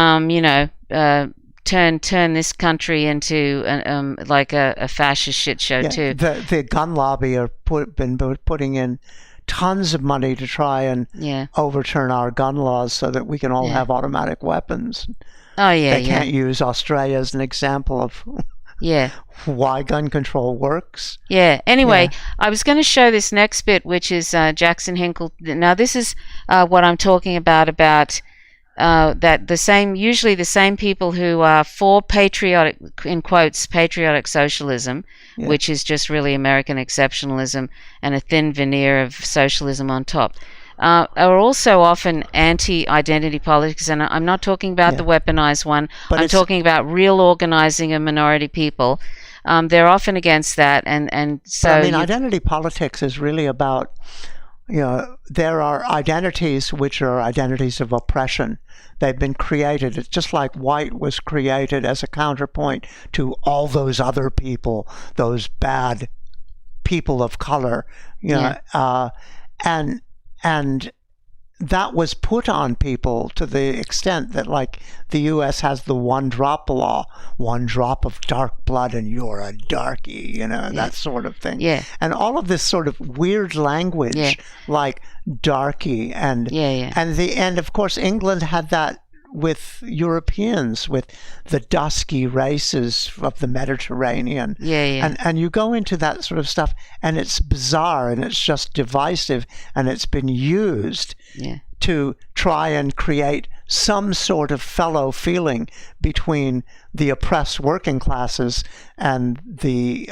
turn this country into like a fascist shit show too. The gun lobby are been putting in tons of money to try and overturn our gun laws so that we can all have automatic weapons. They can't use Australia as an example of why gun control works. Anyway, I was going to show this next bit, which is Jackson Hinkle. Now this is what I'm talking about that usually the same people who are for patriotic, in quotes, patriotic socialism, which is just really American exceptionalism and a thin veneer of socialism on top, are also often anti-identity politics. And I'm not talking about the weaponized one. But I'm talking about real organizing of minority people. They're often against that. And so identity politics is really about, there are identities which are identities of oppression. They've been created. It's just like white was created as a counterpoint to all those other people, those bad people of color, and that was put on people to the extent that, like, the U.S. has the 1-drop law, 1 drop of dark blood and you're a darky, that sort of thing. And all of this sort of weird language, like darky and of course England had that with Europeans, with the dusky races of the Mediterranean. And you go into that sort of stuff and it's bizarre and it's just divisive, and it's been used to try and create some sort of fellow feeling between the oppressed working classes and the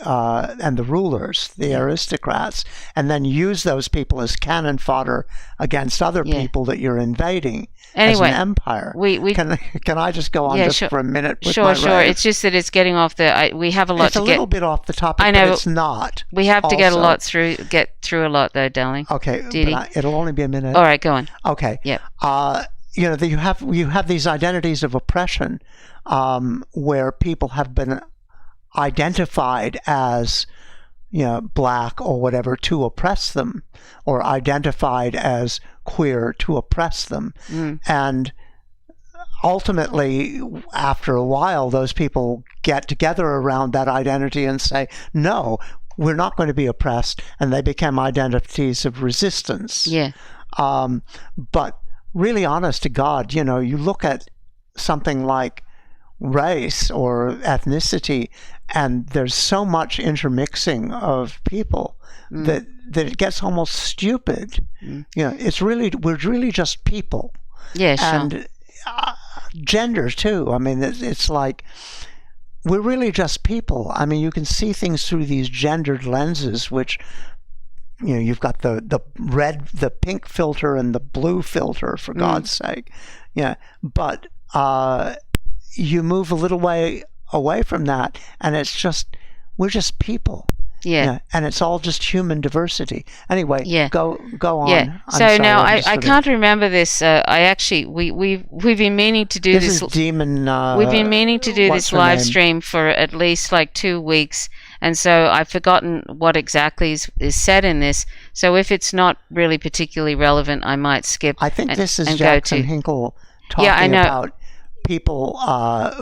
rulers, the aristocrats, and then use those people as cannon fodder against other people that you're invading as an empire. Can I just go on just for a minute? With sure. It's just that it's getting off we have a lot it's to get. It's a little bit off the topic, but it's not. We have to get through a lot though, darling. Okay, it'll only be a minute. All right, go on. Okay. Yep. You have these identities of oppression, where people have been identified as, black or whatever to oppress them, or identified as queer to oppress them. And ultimately, after a while, those people get together around that identity and say, no, we're not going to be oppressed, and they become identities of resistance. But really, honest to God, you look at something like race or ethnicity, and there's so much intermixing of people that it gets almost stupid. We're really just people. Yeah, sure. And gender too. I mean, it's like we're really just people. I mean, you can see things through these gendered lenses, which you've got the pink filter and the blue filter, for God's sake. Yeah, but you move a little way away from that, and we're just people. Yeah. And it's all just human diversity. Anyway, go on. Yeah. So now I can't remember this. We've been meaning to do this. This is Demon. We've been meaning to do this live stream for at least like 2 weeks, and so I've forgotten what exactly is said in this. So if it's not really particularly relevant, I might skip. I think this is Jackson Hinkle talking about people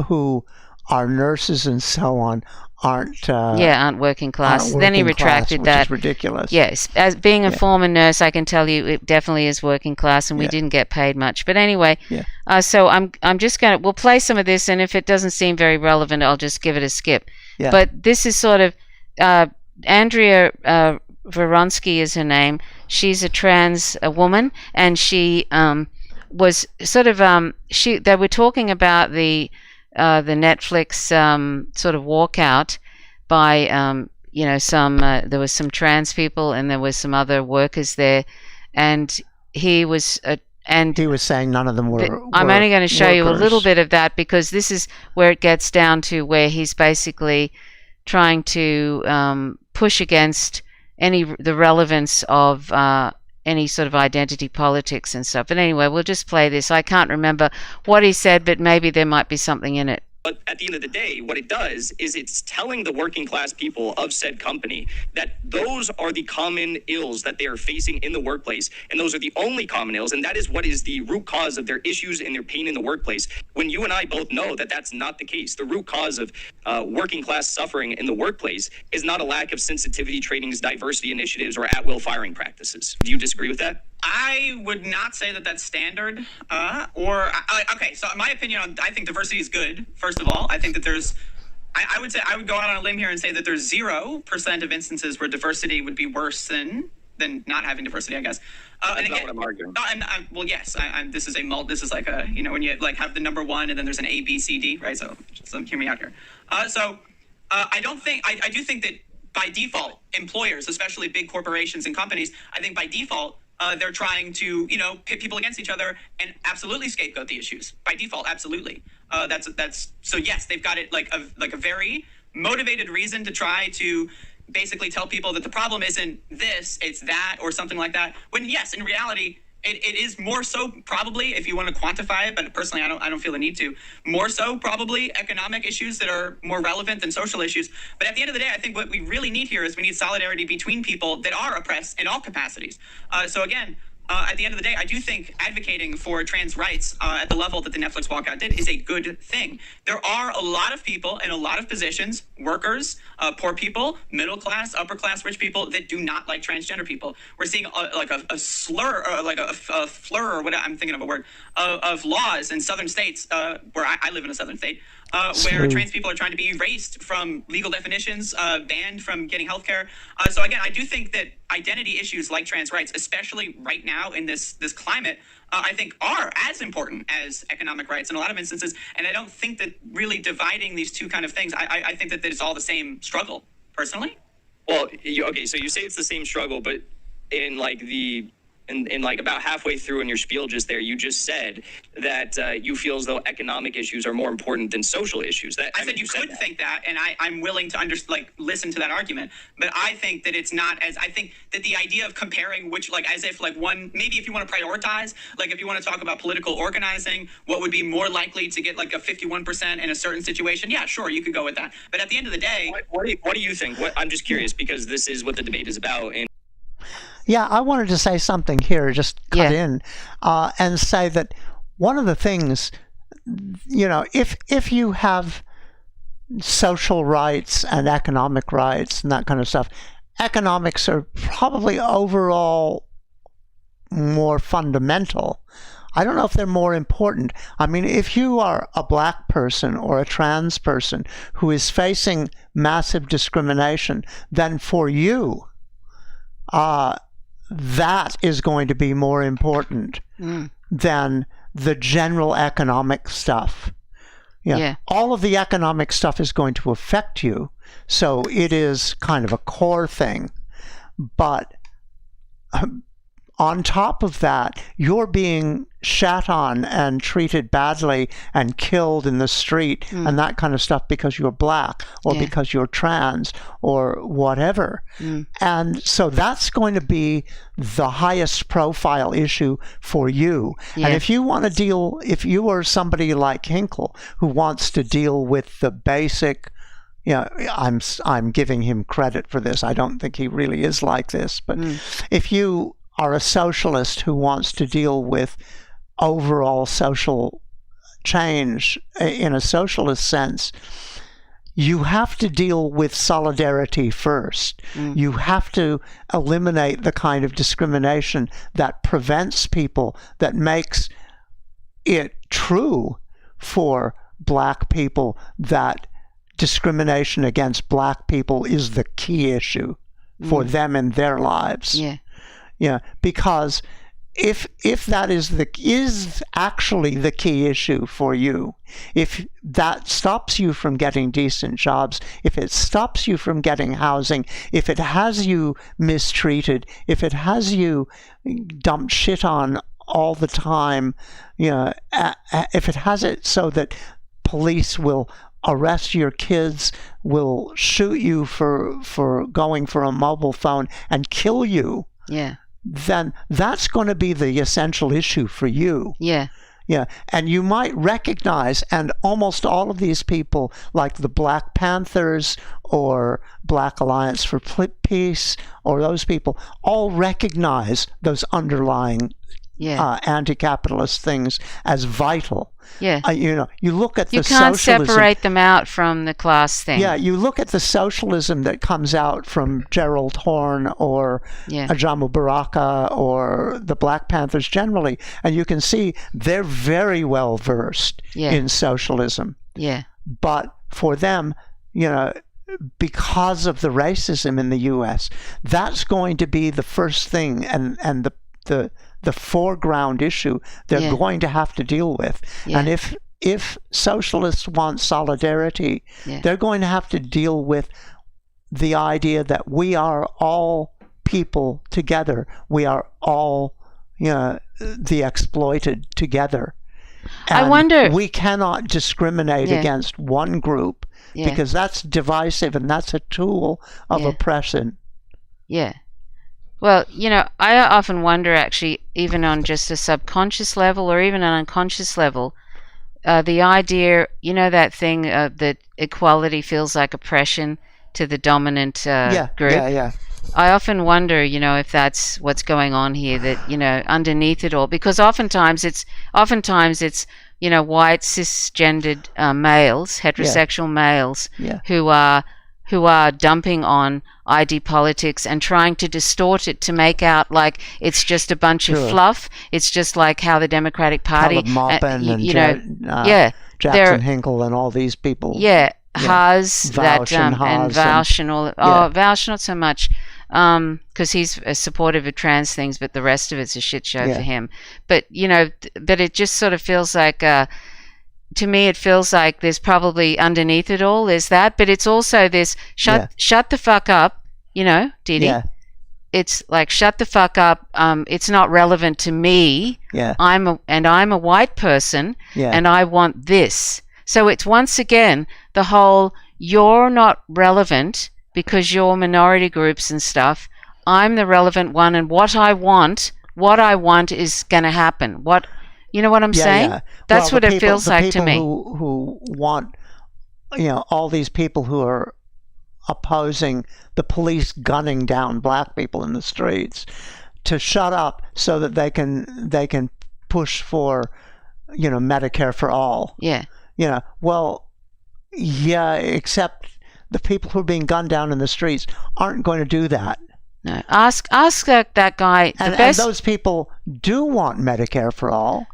who are nurses and so on aren't working class. Then he retracted that. Which is ridiculous. Yes, as being a former nurse, I can tell you it definitely is working class, and we didn't get paid much. But anyway, so I'm just we'll play some of this, and if it doesn't seem very relevant, I'll just give it a skip. Yeah. But this is sort of Andrea Voronsky is her name. She's a trans woman, and she was sort of they were talking about the Netflix sort of walkout by there was some trans people and there was some other workers there, and he was saying none of them were. I'm only going to show you a little bit of that, because this is where it gets down to where he's basically trying to push against the relevance of any sort of identity politics and stuff. But anyway, we'll just play this. I can't remember what he said, but maybe there might be something in it. But at the end of the day, what it does is it's telling the working class people of said company that those are the common ills that they are facing in the workplace. And those are the only common ills. And that is what is the root cause of their issues and their pain in the workplace. When you and I both know that that's not the case. The root cause of working class suffering in the workplace is not a lack of sensitivity trainings, diversity initiatives, or at-will firing practices. Do you disagree with that? I would not say that that's standard. Okay, so in my opinion, I think diversity is good, first of all. I think that I would go out on a limb here and say that there's 0% of instances where diversity would be worse than not having diversity, I guess. That's not what I'm arguing. Well, yes, this is like a, when you like have the number one and then there's an A, B, C, D, right? So just hear me out here. I do think that by default, employers, especially big corporations and companies, I think by default, they're trying to, pit people against each other and absolutely scapegoat the issues by default. Absolutely. So yes, they've got it like a very motivated reason to try to basically tell people that the problem isn't this, it's that, or something like that. When yes, in reality, it is more so probably, if you want to quantify it, but personally, I don't feel the need to, more so probably economic issues that are more relevant than social issues. But at the end of the day, I think what we really need here is we need solidarity between people that are oppressed in all capacities. So again, at the end of the day, I do think advocating for trans rights at the level that the Netflix walkout did is a good thing. There are a lot of people in a lot of positions, workers, poor people, middle class, upper class, rich people that do not like transgender people. We're seeing a slur, a flur, or what I'm thinking of a word, of laws in southern states, where I live in a southern state, where trans people are trying to be erased from legal definitions, banned from getting healthcare. So again, I do think that identity issues like trans rights, especially right now in this climate, I think are as important as economic rights in a lot of instances. And I don't think that really dividing these two kind of things, I think that it's all the same struggle, personally. Well, okay, so you say it's the same struggle, but in like and like about halfway through in your spiel just there, you just said that you feel as though economic issues are more important than social issues. I said you could think that, and I'm willing to listen to that argument. But I think that it's not as, I think that the idea of comparing which, like, as if like one, maybe if you want to prioritize, like if you want to talk about political organizing, what would be more likely to get like a 51% in a certain situation? Yeah, sure, you could go with that. But at the end of the day, what do you think? I'm just curious, because this is what the debate is about. And yeah, I wanted to say something here, just cut in, and say that one of the things, if you have social rights and economic rights and that kind of stuff, economics are probably overall more fundamental. I don't know if they're more important. I mean, if you are a black person or a trans person who is facing massive discrimination, then for you, that is going to be more important than the general economic stuff. Yeah. All of the economic stuff is going to affect you, so it is kind of a core thing. But on top of that, you're being shat on and treated badly and killed in the street and that kind of stuff because you're black or because you're trans or whatever. And so that's going to be the highest profile issue for you. And if you want to deal, if you are somebody like Hinkle who wants to deal with the basic, I'm giving him credit for this. I don't think he really is like this. But if you are a socialist who wants to deal with overall social change in a socialist sense, you have to deal with solidarity first. You have to eliminate the kind of discrimination that prevents people, that makes it true for black people that discrimination against black people is the key issue for them in their lives. Because if that is actually the key issue for you, if that stops you from getting decent jobs, if it stops you from getting housing, if it has you mistreated, if it has you dumped shit on all the time, if it has it so that police will arrest your kids, will shoot you for going for a mobile phone and kill you, then that's going to be the essential issue for you. And you might recognize, and almost all of these people, like the Black Panthers or Black Alliance for Peace, or those people, all recognize those underlying anti-capitalist things as vital. You look at you the can't socialism, separate them out from the class thing. you look at the socialism that comes out from Gerald Horne or Ajamu Baraka or the Black Panthers generally, and you can see they're very well versed in socialism. But for them, because of the racism in the U.S., that's going to be the first thing and the foreground issue they're going to have to deal with. And if socialists want solidarity, they're going to have to deal with the idea that we are all people together. We are all, the exploited together. And I wonder, we cannot discriminate against one group because that's divisive and that's a tool of oppression. Well, I often wonder, actually, even on just a subconscious level or even an unconscious level, the idea, that thing that equality feels like oppression to the dominant group. I often wonder, if that's what's going on here, that, underneath it all, because oftentimes it's white cisgendered males, heterosexual males, who are dumping on ID politics and trying to distort it to make out like it's just a bunch of fluff. It's just like how the Democratic Party, Maupin and Jackson Hinkle and all these people. Haas, Vaush and Vaush and all. Vaush not so much, because he's supportive of trans things, but the rest of it's a shit show for him. But but it just sort of feels like. To me, it feels like there's probably underneath it all, there's that, but it's also this shut the fuck up, Didi. It's like, shut the fuck up. It's not relevant to me. I'm a white person, and I want this. So it's once again the whole, you're not relevant because you're minority groups and stuff. I'm the relevant one, and what I want is going to happen. You know what I'm saying? That's what it feels like to me. Who want, all these people who are opposing the police gunning down black people in the streets to shut up so that they can push for, Medicare for all. Except the people who are being gunned down in the streets aren't going to do that. No, ask that guy. And those people do want Medicare for all.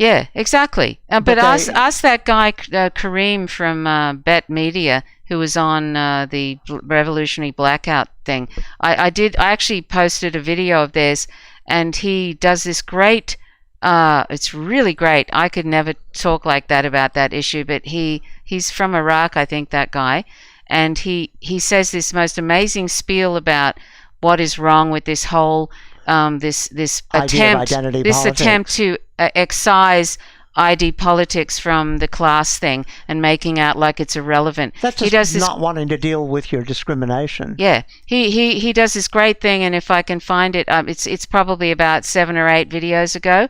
Yeah, exactly. But But ask that guy Kareem from Bet Media, who was on the Revolutionary Blackout thing. I actually posted a video of theirs, and he does this great. It's really great. I could never talk like that about that issue, but he's from Iraq, I think, that guy, and he says this most amazing spiel about what is wrong with this whole this attempt to excise ID politics from the class thing and making out like it's irrelevant. That's just he does this, not wanting to deal with your discrimination. Yeah, he does this great thing, and if I can find it, it's probably about 7 or 8 videos ago.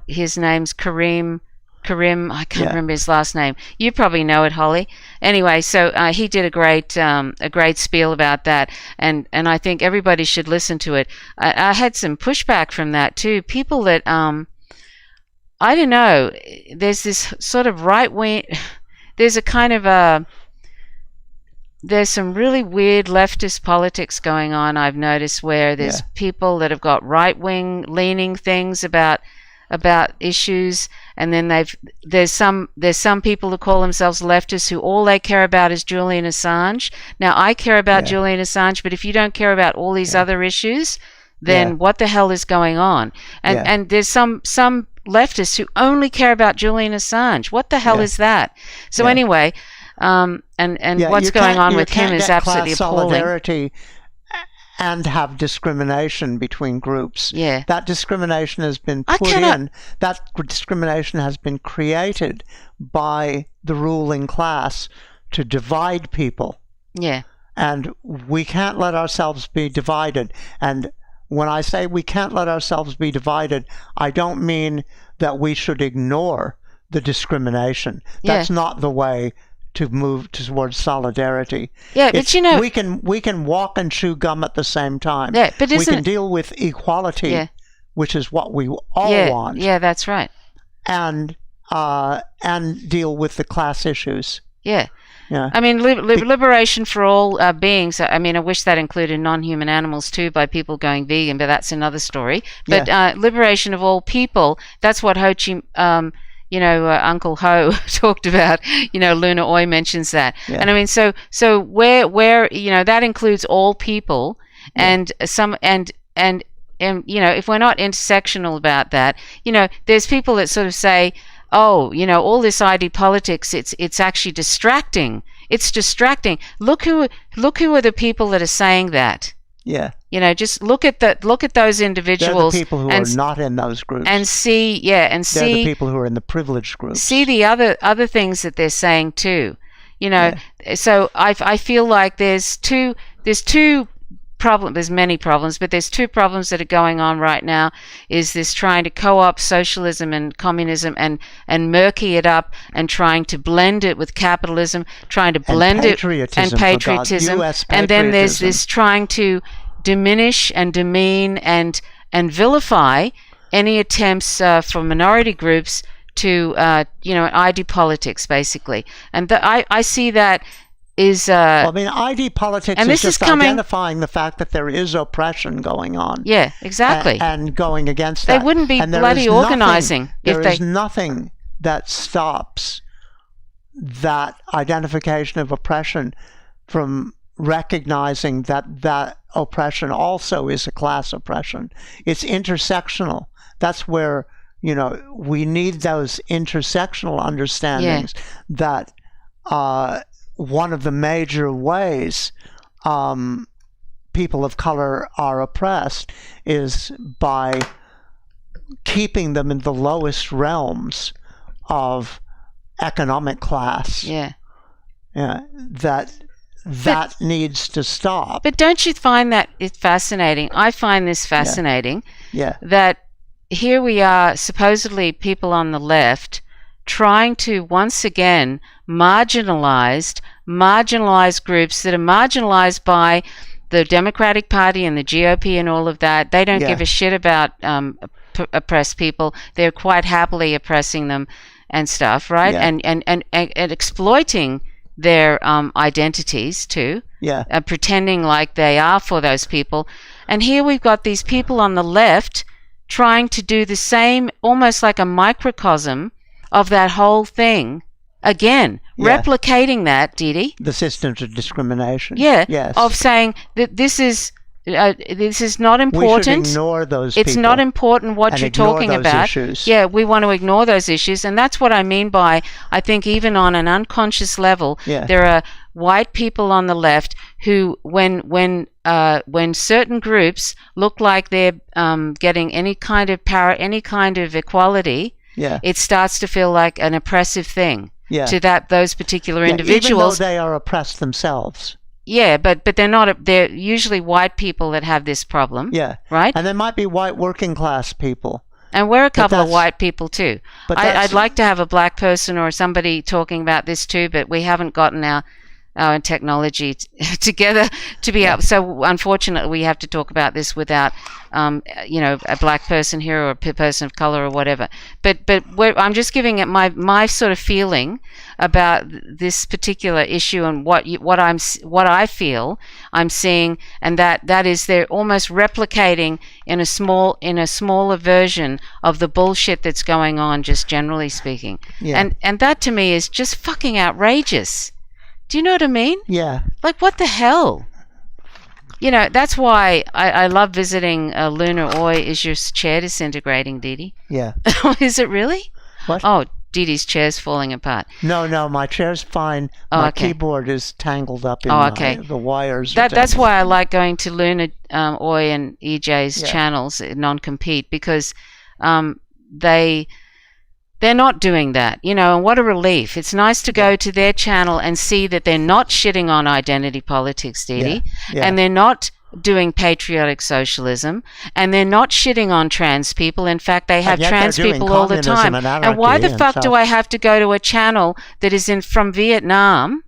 His name's Kareem. I can't remember his last name. You probably know it, Holly. Anyway, so he did a great spiel about that, and I think everybody should listen to it. I had some pushback from that too. People that I don't know. There's this sort of right wing. There's a kind of there's some really weird leftist politics going on. I've noticed where there's people that have got right wing leaning things about issues, and then there's some people who call themselves leftists who all they care about is Julian Assange. Now I care about Julian Assange, but if you don't care about all these other issues, then what the hell is going on? And there's some leftists who only care about Julian Assange. What the hell is that? So anyway, and what's going on with him is absolutely appalling. Solidarity and have discrimination between groups. Yeah. That discrimination has been put in. That discrimination has been created by the ruling class to divide people. Yeah. And we can't let ourselves be divided. And when I say we can't let ourselves be divided, I don't mean that we should ignore the discrimination. That's not the way to move towards solidarity. Yeah, but you know, we can walk and chew gum at the same time. Yeah, but we can deal with equality, which is what we all want. Yeah, that's right. And deal with the class issues. Yeah. Yeah. I mean, liberation for all beings. I mean, I wish that included non-human animals too, by people going vegan, but that's another story. But liberation of all people, that's what Ho Chi Uncle Ho talked about. Luna Oy mentions that. Yeah. And I mean, so where that includes all people, and if we're not intersectional about that, there's people that sort of say, oh, all this ID politics, it's actually distracting. It's distracting. Look who are the people that are saying that. Yeah. Just look at those individuals. They're the people who are not in those groups. And see. They're the people who are in the privileged groups. See the other things that they're saying too. So I feel like there's two problems. There's many problems, but there's 2 problems that are going on right now. Is this trying to co-opt socialism and communism and murky it up, and trying to blend it with capitalism, trying to blend it and patriotism, and then there's this trying to diminish and demean and vilify any attempts for minority groups to ID politics, basically. And I see that is ID politics is just identifying the fact that there is oppression going on. Yeah, exactly. And going against that. They wouldn't be bloody organizing if there is nothing that stops that identification of oppression from recognizing that oppression also is a class oppression. It's intersectional. That's where, we need those intersectional understandings that one of the major ways people of color are oppressed is by keeping them in the lowest realms of economic class. Yeah. That needs to stop. But don't you find that it's fascinating? I find this fascinating. Yeah. That here we are, supposedly people on the left, trying to once again marginalize groups that are marginalized by the Democratic Party and the GOP and all of that. They don't give a shit about oppressed people. They're quite happily oppressing them and stuff, right? Yeah. And exploiting their identities too. Yeah. Pretending like they are for those people. And here we've got these people on the left trying to do the same, almost like a microcosm of that whole thing again, replicating that, Didi. The systems of discrimination. Yeah. Yes. Of saying that this is not important. We should ignore those It's people not important what and you're ignore talking those about. issues. Yeah, we want to ignore those issues, and that's what I mean by, I think even on an unconscious level, there are white people on the left who, when certain groups look like they're getting any kind of power, any kind of equality, it starts to feel like an oppressive thing to those particular individuals. Even though they are oppressed themselves. Yeah, but they're not. They're usually white people that have this problem. Yeah. Right? And they might be white working class people. And we're a couple of white people too. But I'd like to have a black person or somebody talking about this too, but we haven't gotten our technology together to be able. So unfortunately, we have to talk about this without, a black person here or a person of color or whatever. But I'm just giving it my sort of feeling about this particular issue and what I feel I'm seeing, and that is they're almost replicating in a smaller version of the bullshit that's going on, just generally speaking. And that to me is just fucking outrageous. Do you know what I mean? Yeah. Like, what the hell? That's why I love visiting Lunar Oi. Is your chair disintegrating, Didi? Yeah. Is it really? What? Oh, Didi's chair's falling apart. No, my chair's fine. My keyboard is tangled up in the wires. That's why I like going to Lunar Oi and EJ's channels, non-compete, because they're not doing that, and what a relief. It's nice to go to their channel and see that they're not shitting on identity politics, Didi, and they're not doing patriotic socialism, and they're not shitting on trans people. In fact, they have trans people all the time. And why the fuck do I have to go to a channel that is from Vietnam,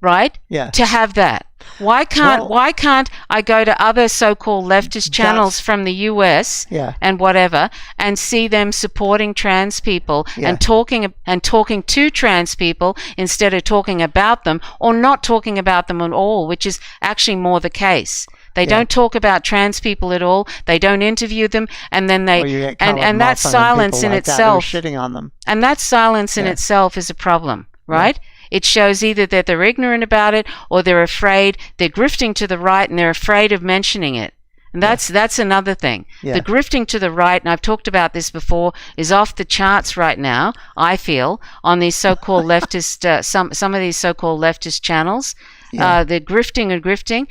right? Yeah. To have that? Why can't I go to other so-called leftist channels from the US and whatever and see them supporting trans people and talking to trans people instead of talking about them, or not talking about them at all, which is actually more the case. They don't talk about trans people at all. They don't interview them, and then they and that silence in itself, shitting on them. And that silence in itself is a problem, right? It shows either that they're ignorant about it, or they're afraid. They're grifting to the right, and they're afraid of mentioning it. And that's another thing. The grifting to the right, and I've talked about this before, is off the charts right now, I feel, on these so-called leftist, some of these so-called leftist channels. They're grifting and grifting.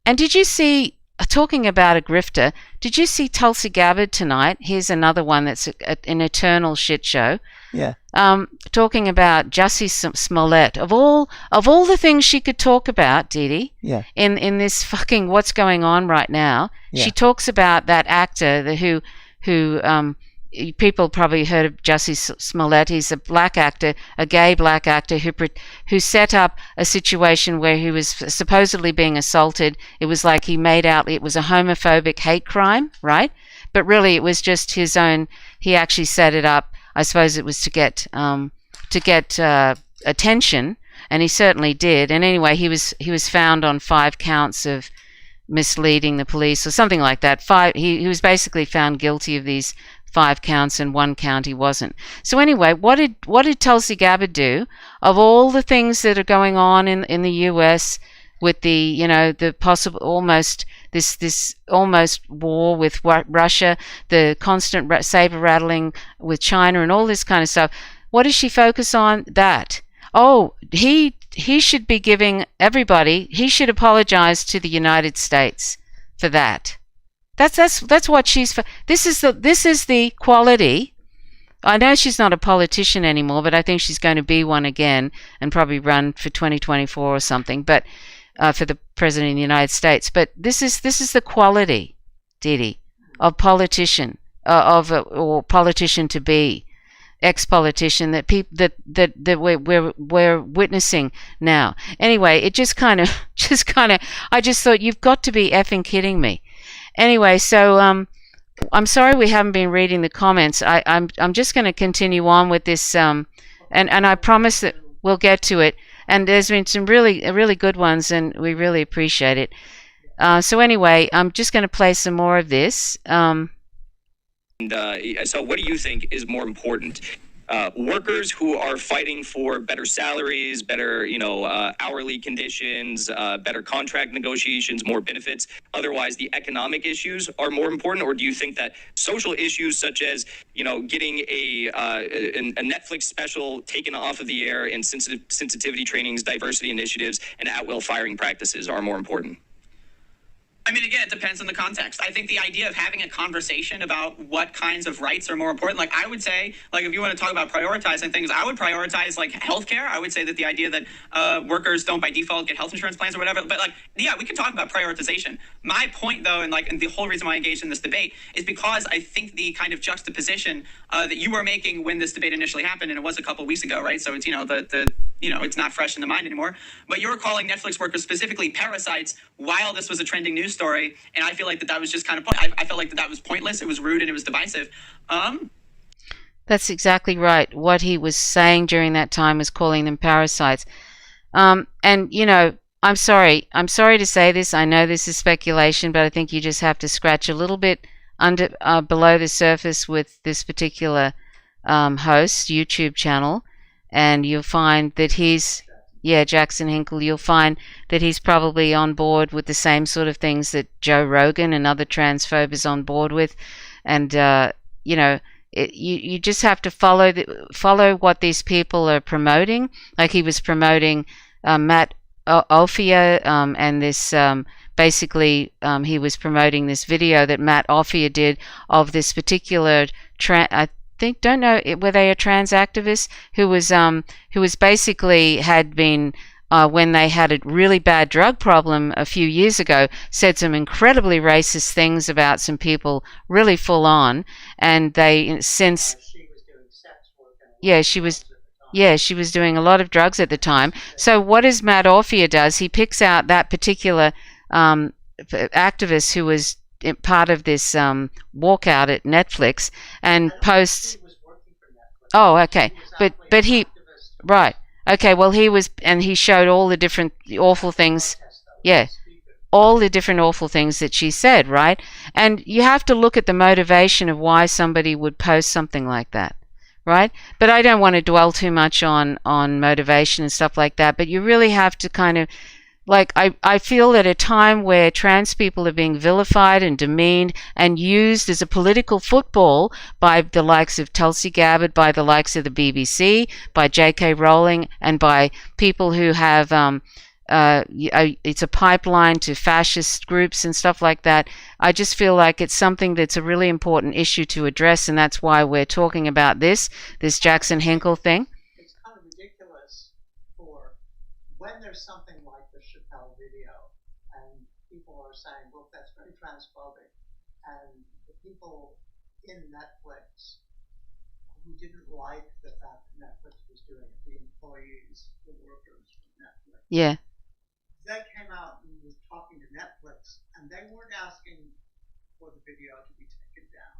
And did you see, talking about a grifter, did you see Tulsi Gabbard tonight? Here's another one that's an eternal shit show. Yeah. Talking about Jussie Smollett, of all the things she could talk about, Didi, in this fucking what's going on right now, she talks about that actor who people probably heard of Jussie Smollett. He's a black actor, a gay black actor who set up a situation where he was supposedly being assaulted. It was like he made out it was a homophobic hate crime, right? But really it was just his own. He actually set it up. I suppose it was to get attention, and he certainly did. And anyway, he was found on 5 counts of misleading the police or something like that. He was basically found guilty of these 5 counts, and 1 count he wasn't. So anyway, what did Tulsi Gabbard do? Of all the things that are going on in the US with the possible almost this almost war with Russia, the constant saber rattling with China and all this kind of stuff, what does she focus on? That he should be giving everybody, he should apologize to the United States for that. That's what she's for. This is the quality. I know she's not a politician anymore, but I think she's going to be one again and probably run for 2024 or something, but for the president of the United States. But this is the quality, Didi, of politician, or politician to be, ex-politician that we're witnessing now. Anyway, it just kind of I just thought, you've got to be effing kidding me. Anyway, so I'm sorry we haven't been reading the comments. I'm just going to continue on with this, and I promise that we'll get to it. And there's been some really good ones, and we really appreciate it. So anyway, I'm just going to play some more of this. So what do you think is more important? Workers who are fighting for better salaries, better, hourly conditions, better contract negotiations, more benefits. Otherwise, the economic issues are more important. Or do you think that social issues such as, getting a Netflix special taken off of the air and sensitivity trainings, diversity initiatives, and at-will firing practices are more important? I mean, again, it depends on the context. I think the idea of having a conversation about what kinds of rights are more important, like I would say, like if you want to talk about prioritizing things, I would prioritize like healthcare. I would say that the idea that workers don't by default get health insurance plans or whatever. But like, yeah, we can talk about prioritization. My point, though, and the whole reason why I engaged in this debate is because I think the kind of juxtaposition that you were making when this debate initially happened, and it was a couple of weeks ago, right? So it's it's not fresh in the mind anymore. But you were calling Netflix workers specifically parasites while this was a trending news story, and I feel like that was just kind of I felt like that was pointless. It was rude and it was divisive. That's exactly right. What he was saying during that time was calling them parasites. And I'm sorry to say this. I know this is speculation, but I think you just have to scratch a little bit under below the surface with this particular host YouTube channel, and you'll find that Jackson Hinkle, you'll find that he's probably on board with the same sort of things that Joe Rogan and other transphobes is on board with. And, you just have to follow what these people are promoting. Like he was promoting Matt Ophia, and this basically he was promoting this video that Matt Ophia did of this particular don't know were they a trans activist who was basically had been when they had a really bad drug problem a few years ago, said some incredibly racist things about some people, really full on, and they since she was doing a lot of drugs at the time. So what does Matt Ophia does? He picks out that particular activist who was part of this walkout at Netflix and posts. Oh, okay, but he right. Okay, well he was, and he showed all the awful things. Yeah, all the different awful things that she said, right? And you have to look at the motivation of why somebody would post something like that, right? But I don't want to dwell too much on motivation and stuff like that. But you really have to kind of, like, I feel at a time where trans people are being vilified and demeaned and used as a political football by the likes of Tulsi Gabbard, by the likes of the BBC, by J.K. Rowling, and by people who have, it's a pipeline to fascist groups and stuff like that. I just feel like it's something that's a really important issue to address, and that's why we're talking about this Jackson Hinkle thing. It's kind of ridiculous for when there's something like the Chappelle video and people are saying, look, that's very transphobic, and the people in Netflix who didn't like the fact that Netflix was doing it, the employees, the workers from Netflix, they came out and were talking to Netflix, and they weren't asking for the video to be taken down.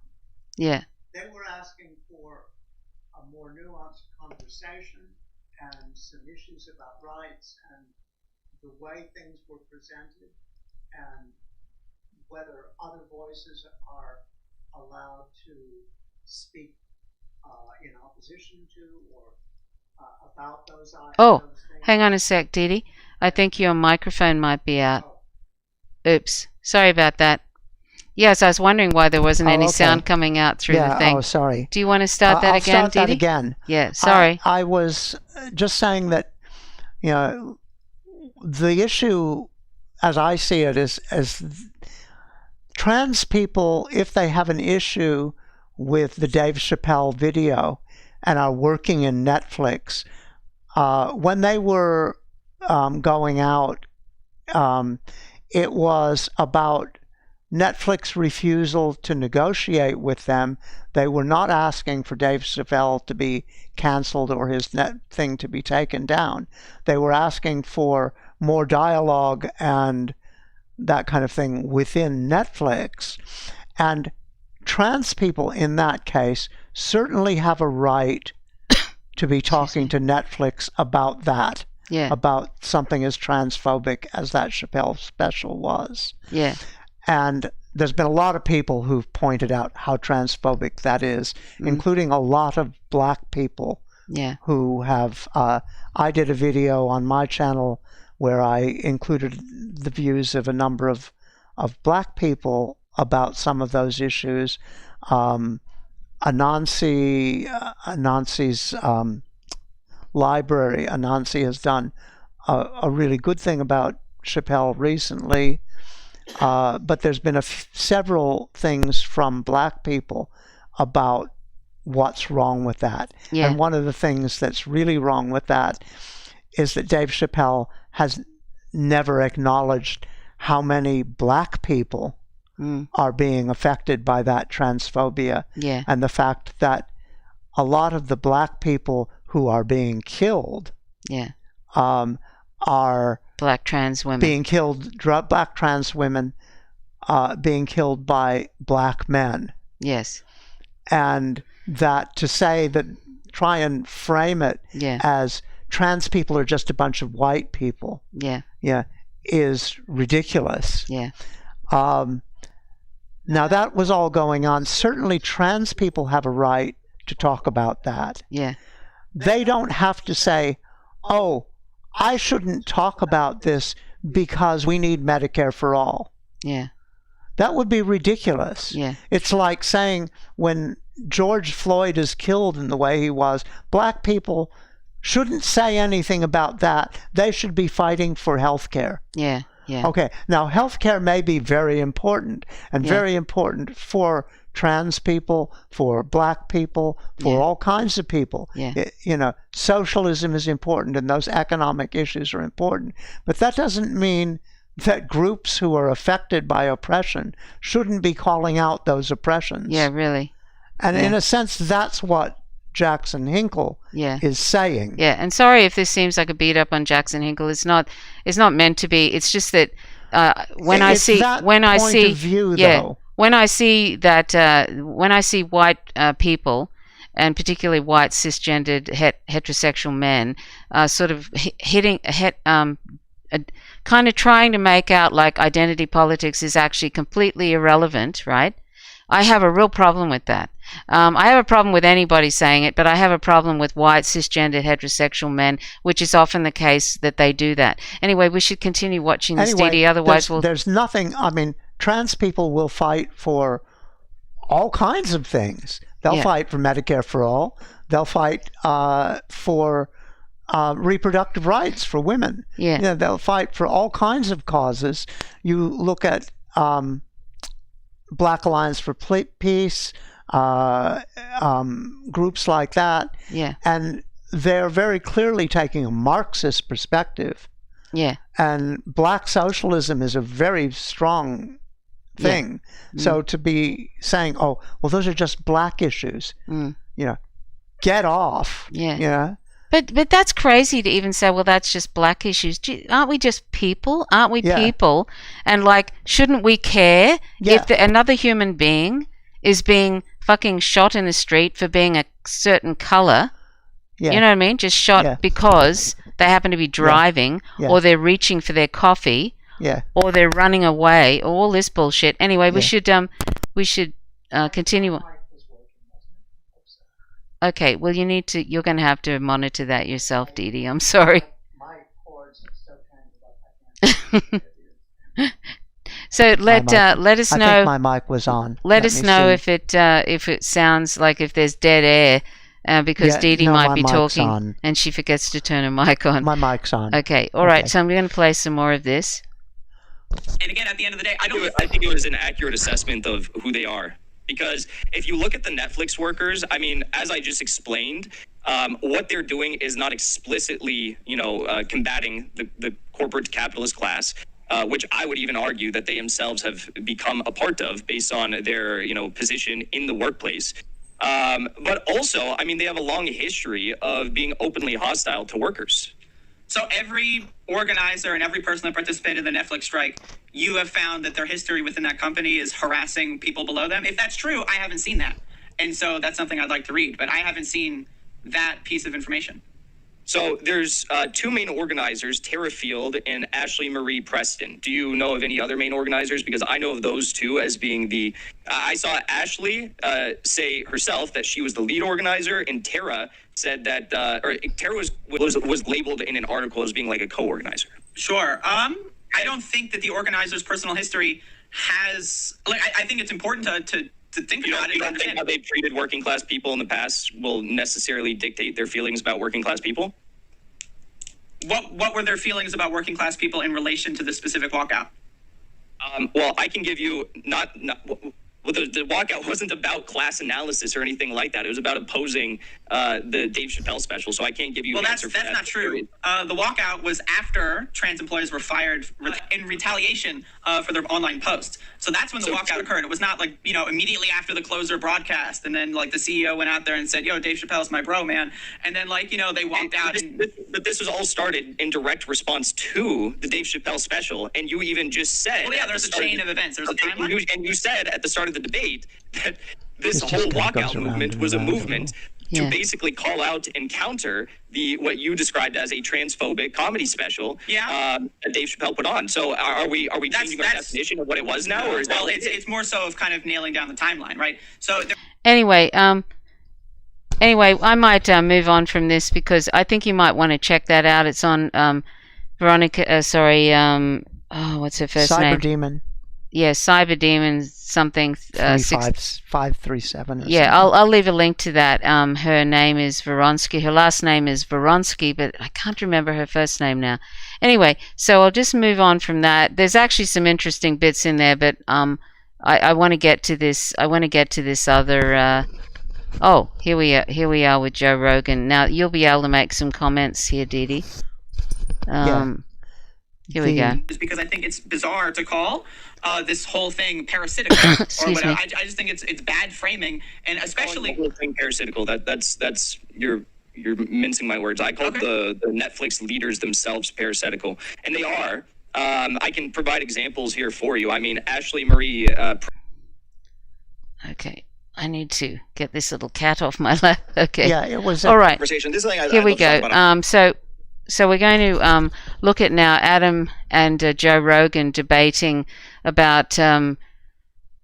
Yeah. They were asking for a more nuanced conversation and some issues about rights and the way things were presented and whether other voices are allowed to speak in opposition to or about those things. Oh, hang on a sec, Didi. I think your microphone might be out. Oops. Sorry about that. Yes, I was wondering why there wasn't any sound coming out through the thing. Oh, sorry. Do you want to start that again, I'll start Didi? that again. Yeah, sorry. I was just saying that, the issue, as I see it, is as trans people, if they have an issue with the Dave Chappelle video and are working in Netflix, when they were going out, it was about Netflix refusal to negotiate with them. They were not asking for Dave Chappelle to be canceled or his thing to be taken down. They were asking for more dialogue and that kind of thing within Netflix. And trans people in that case certainly have a right to be talking to Netflix about that. Yeah. About something as transphobic as that Chappelle special was. Yeah. And there's been a lot of people who've pointed out how transphobic that is, including a lot of black people who have. I did a video on my channel where I included the views of a number of black people about some of those issues. Anansi's library, Anansi has done a really good thing about Chappelle recently. But there's been several things from black people about what's wrong with that. And one of the things that's really wrong with that is that Dave Chappelle has never acknowledged how many black people are being affected by that transphobia. And the fact that a lot of the black people who are being killed are black trans women being killed, black trans women being killed by black men. And that to say that, try and frame it as trans people are just a bunch of white people is ridiculous. Now that was all going on. Certainly trans people have a right to talk about that. They don't have to say, oh, I shouldn't talk about this because we need Medicare for all. That would be ridiculous. It's like saying when George Floyd is killed in the way he was, black people shouldn't say anything about that. They should be fighting for health care. Okay, now health care may be very important, and very important for trans people, for black people, for all kinds of people. Socialism is important, and those economic issues are important. But that doesn't mean that groups who are affected by oppression shouldn't be calling out those oppressions. Really. And in a sense, that's what Jackson Hinkle is saying. And sorry if this seems like a beat up on Jackson Hinkle. It's not meant to be. It's just that when I see that white people, and particularly white cisgendered heterosexual men, sort of hitting kind of trying to make out like identity politics is actually completely irrelevant, right? I have a real problem with that. I have a problem with anybody saying it, but I have a problem with white cisgendered heterosexual men, which is often the case that they do that. Anyway, we should continue watching this, Didi. Otherwise, there's nothing. I mean, trans people will fight for all kinds of things. They'll fight for Medicare for all. They'll fight for reproductive rights for women. They'll fight for all kinds of causes. You look at Black Alliance for Peace, groups like that, and they're very clearly taking a Marxist perspective. And black socialism is a very strong thing. So to be saying, oh, well, those are just black issues, get off. But that's crazy to even say, well, that's just black issues. Aren't we just people? Aren't we people? And like, shouldn't we care if another human being is being fucking shot in the street for being a certain color? You know what I mean? Just shot because they happen to be driving, or they're reaching for their coffee, or they're running away, all this bullshit. Anyway, we should continue. Okay, well, you're going to have to monitor that yourself, Didi. I'm sorry. My cords are so tangled up. So let us know. I think my mic was on. Let us know if it sounds like if there's dead air, because Didi might be talking on. And she forgets to turn her mic on. My mic's on. Okay, all right. So I'm going to play some more of this. And again, at the end of the day, I think it was an accurate assessment of who they are. Because if you look at the Netflix workers, I mean, as I just explained, what they're doing is not explicitly, combating the corporate capitalist class, which I would even argue that they themselves have become a part of based on their, position in the workplace. But also, I mean, they have a long history of being openly hostile to workers. So every organizer and every person that participated in the Netflix strike, you have found that their history within that company is harassing people below them. If that's true, I haven't seen that. And so that's something I'd like to read, but I haven't seen that piece of information. So there's two main organizers, Tara Field and Ashley Marie Preston. Do you know of any other main organizers? Because I know of those two as being the. I saw Ashley say herself that she was the lead organizer, and Tara said that, or Tara was labeled in an article as being like a co-organizer. Sure. I don't think that the organizer's personal history has. Like, I think it's important to think about it. You don't think how they've treated working class people in the past will necessarily dictate their feelings about working class people? What were their feelings about working class people in relation to the specific walkout? Well, I can give you the walkout wasn't about class analysis or anything like that. It was about opposing the Dave Chappelle special. So I can't give you an answer for that. Well, that's not true. The walkout was after trans employees were fired in retaliation for their online posts. So that's when the walkout occurred. It was not like, immediately after the closer broadcast, and then like the CEO went out there and said, "Yo, Dave Chappelle's my bro, man." And then they walked out. But this was all started in direct response to the Dave Chappelle special, and you even just said. Well, yeah, there's a chain of events. There's a timeline. And you said at the start of the debate that this whole walkout movement was a movement to basically call out and counter what you described as a transphobic comedy special that Dave Chappelle put on. So are we changing our definition of what it was now, or is that? Well, it's more so of kind of nailing down the timeline, right? So anyway, I might move on from this because I think you might want to check that out. It's on Veronica. What's her first name? Cyber Demon. Yeah, Cyber Demon something. 537. Yeah, I'll leave a link to that. Her name is Voronsky. Her last name is Voronsky, but I can't remember her first name now. Anyway, so I'll just move on from that. There's actually some interesting bits in there, but I want to get to this. I want to get to this other. Here we are. Here we are with Joe Rogan. Now you'll be able to make some comments here, Didi. Here we go. Because I think it's bizarre to call this whole thing parasitical or whatever. I just think it's bad framing, and especially the whole thing parasitical. That's you're mincing my words. I called the Netflix leaders themselves parasitical, and they are. I can provide examples here for you. I mean, Ashley Marie. Okay. I need to get this little cat off my lap. Okay. Yeah, it was all right. Conversation. This is something Here we go. So we're going to look at now Adam and Joe Rogan debating about.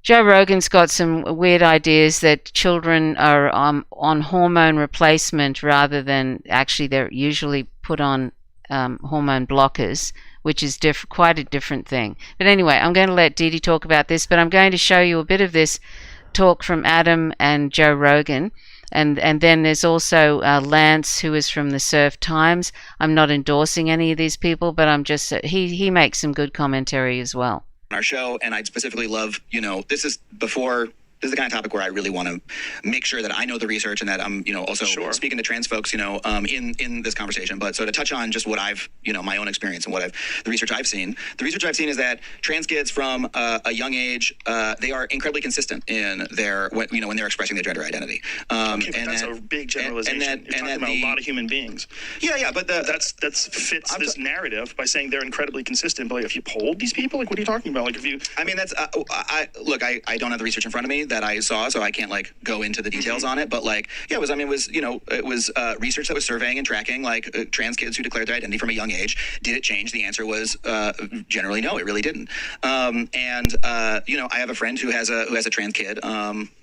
Joe Rogan's got some weird ideas that children are on hormone replacement rather than actually they're usually put on hormone blockers, which is quite a different thing. But anyway, I'm going to let Didi talk about this, but I'm going to show you a bit of this talk from Adam and Joe Rogan. And then there's also Lance, who is from the Surf Times. I'm not endorsing any of these people, but I'm just he makes some good commentary as well. Our show, and I'd specifically love, this is the kind of topic where I really want to make sure that I know the research and that I'm, also speaking to trans folks, in this conversation. But so to touch on just what I've, my own experience and the research I've seen is that trans kids from a young age, they are incredibly consistent in when they're expressing their gender identity. That's a big generalization. You're talking about a lot of human beings. Yeah, but that fits this narrative by saying they're incredibly consistent. But if you polled these people, what are you talking about? I mean, that's I don't have the research in front of me that I saw, so I can't go into the details on it. But it was research that was surveying and tracking trans kids who declared their identity from a young age. Did it change? The answer was generally no, it really didn't. I have a friend who has a trans kid.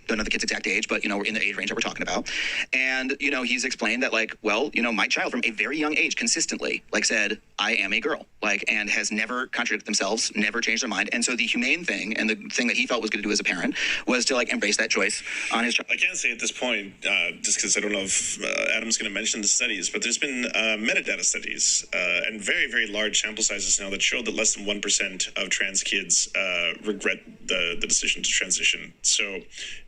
Don't know the kid's exact age, but we're in the age range that we're talking about. And he's explained that my child from a very young age consistently said, I am a girl, and has never contradicted themselves, never changed their mind. And so the humane thing and the thing that he felt was going to do as a parent was to embrace that choice on his child. I can't say at this point, just because I don't know if Adam's going to mention the studies, but there's been metadata studies and very, very large sample sizes now that show that less than 1% of trans kids regret the decision to transition. So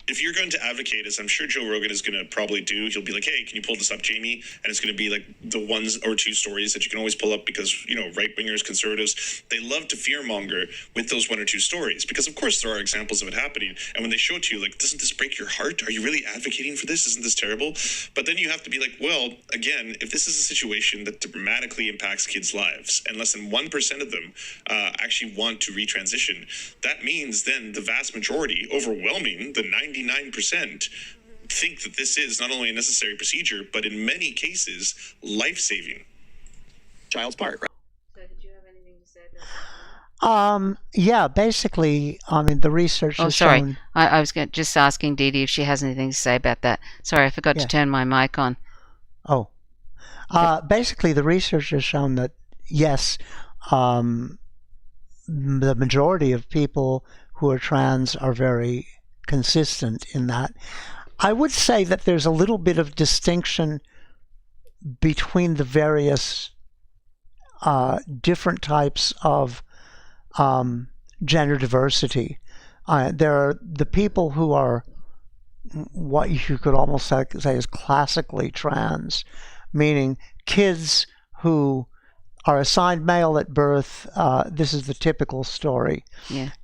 if you're going to advocate, as I'm sure Joe Rogan is going to probably do, he'll be like, hey, can you pull this up, Jamie? And it's going to be the one or two stories that you can always pull up because, right-wingers, conservatives, they love to fearmonger with those one or two stories because, of course, there are examples of it happening. And when they show it to you, doesn't this break your heart? Are you really advocating for this? Isn't this terrible? But then you have to be well, again, if this is a situation that dramatically impacts kids' lives and less than 1% of them actually want to retransition, that means then the vast majority, overwhelming, the 99%, think that this is not only a necessary procedure, but in many cases, life-saving. Child's part, right? So did you have anything to say about that? Yeah, basically, I mean, the research Oh, has sorry. shown... I was just asking Dee Dee if she has anything to say about that. Sorry, I forgot to turn my mic on. Oh. Basically, the research has shown that, yes, the majority of people who are trans are very consistent in that. I would say that there's a little bit of distinction between the various different types of gender diversity. There are the people who are what you could almost say is classically trans, meaning kids who are assigned male at birth, this is the typical story,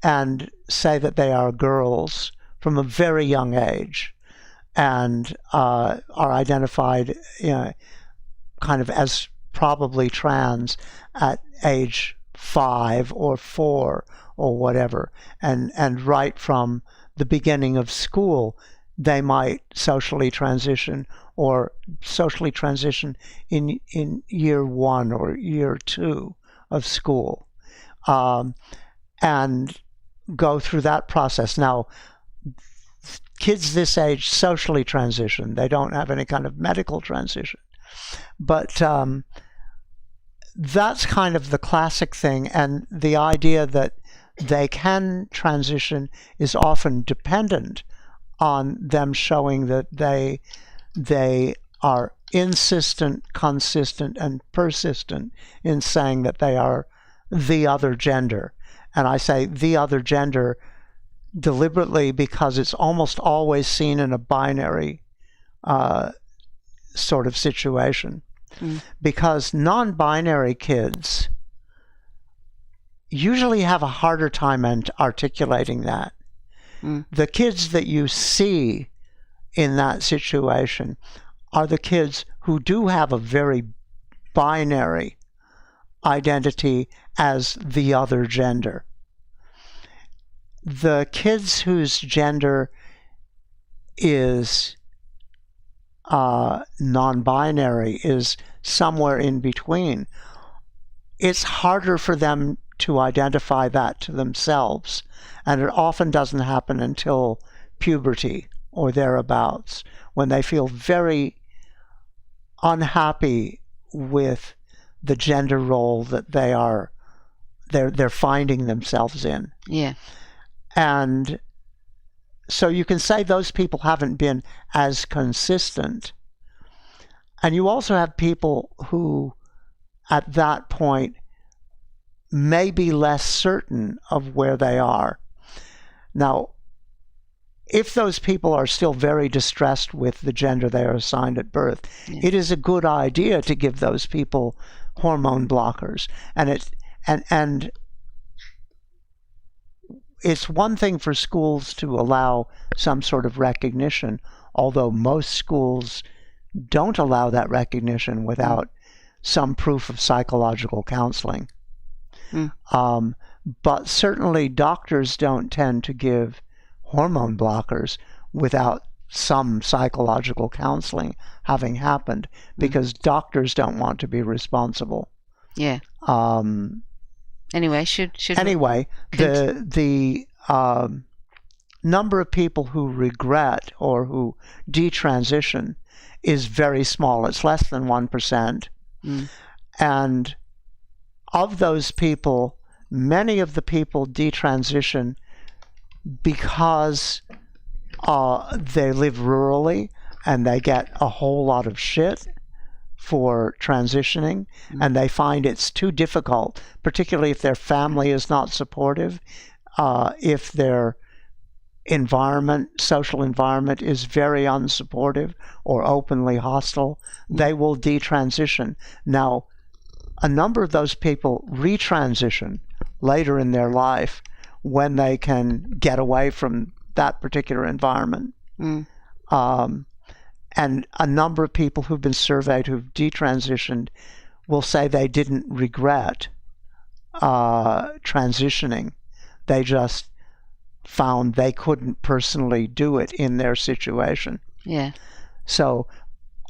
and say that they are girls from a very young age and are identified kind of as probably trans at age 5 or 4 or whatever, and right from the beginning of school they might socially transition in year 1 or year 2 of school, and go through that process. Now, kids this age socially transition. They don't have any kind of medical transition. But that's kind of the classic thing, and the idea that they can transition is often dependent on them showing that they are insistent, consistent, and persistent in saying that they are the other gender. And I say the other gender deliberately because it's almost always seen in a binary sort of situation. Because non-binary kids usually have a harder time articulating that. The kids that you see in that situation are the kids who do have a very binary identity as the other gender. The kids whose gender is non-binary, is somewhere in between, it's harder for them to identify that to themselves, and it often doesn't happen until puberty or thereabouts, when they feel very unhappy with the gender role that they're finding themselves in. Yeah. And so you can say those people haven't been as consistent. And you also have people who, at that point, may be less certain of where they are. Now, if those people are still very distressed with the gender they are assigned at birth, it is a good idea to give those people hormone blockers. And it's one thing for schools to allow some sort of recognition, although most schools don't allow that recognition without some proof of psychological counseling. But certainly doctors don't tend to give hormone blockers without some psychological counseling having happened, because doctors don't want to be responsible. Yeah. Anyway, the number of people who regret or who detransition is very small. It's less than 1%. And of those people, many of the people detransition because they live rurally and they get a whole lot of shit for transitioning, and they find it's too difficult, particularly if their family is not supportive, if their social environment is very unsupportive or openly hostile, they will detransition. Now, a number of those people retransition later in their life when they can get away from that particular environment. And a number of people who've been surveyed who've detransitioned will say they didn't regret transitioning. They just found they couldn't personally do it in their situation. Yeah. So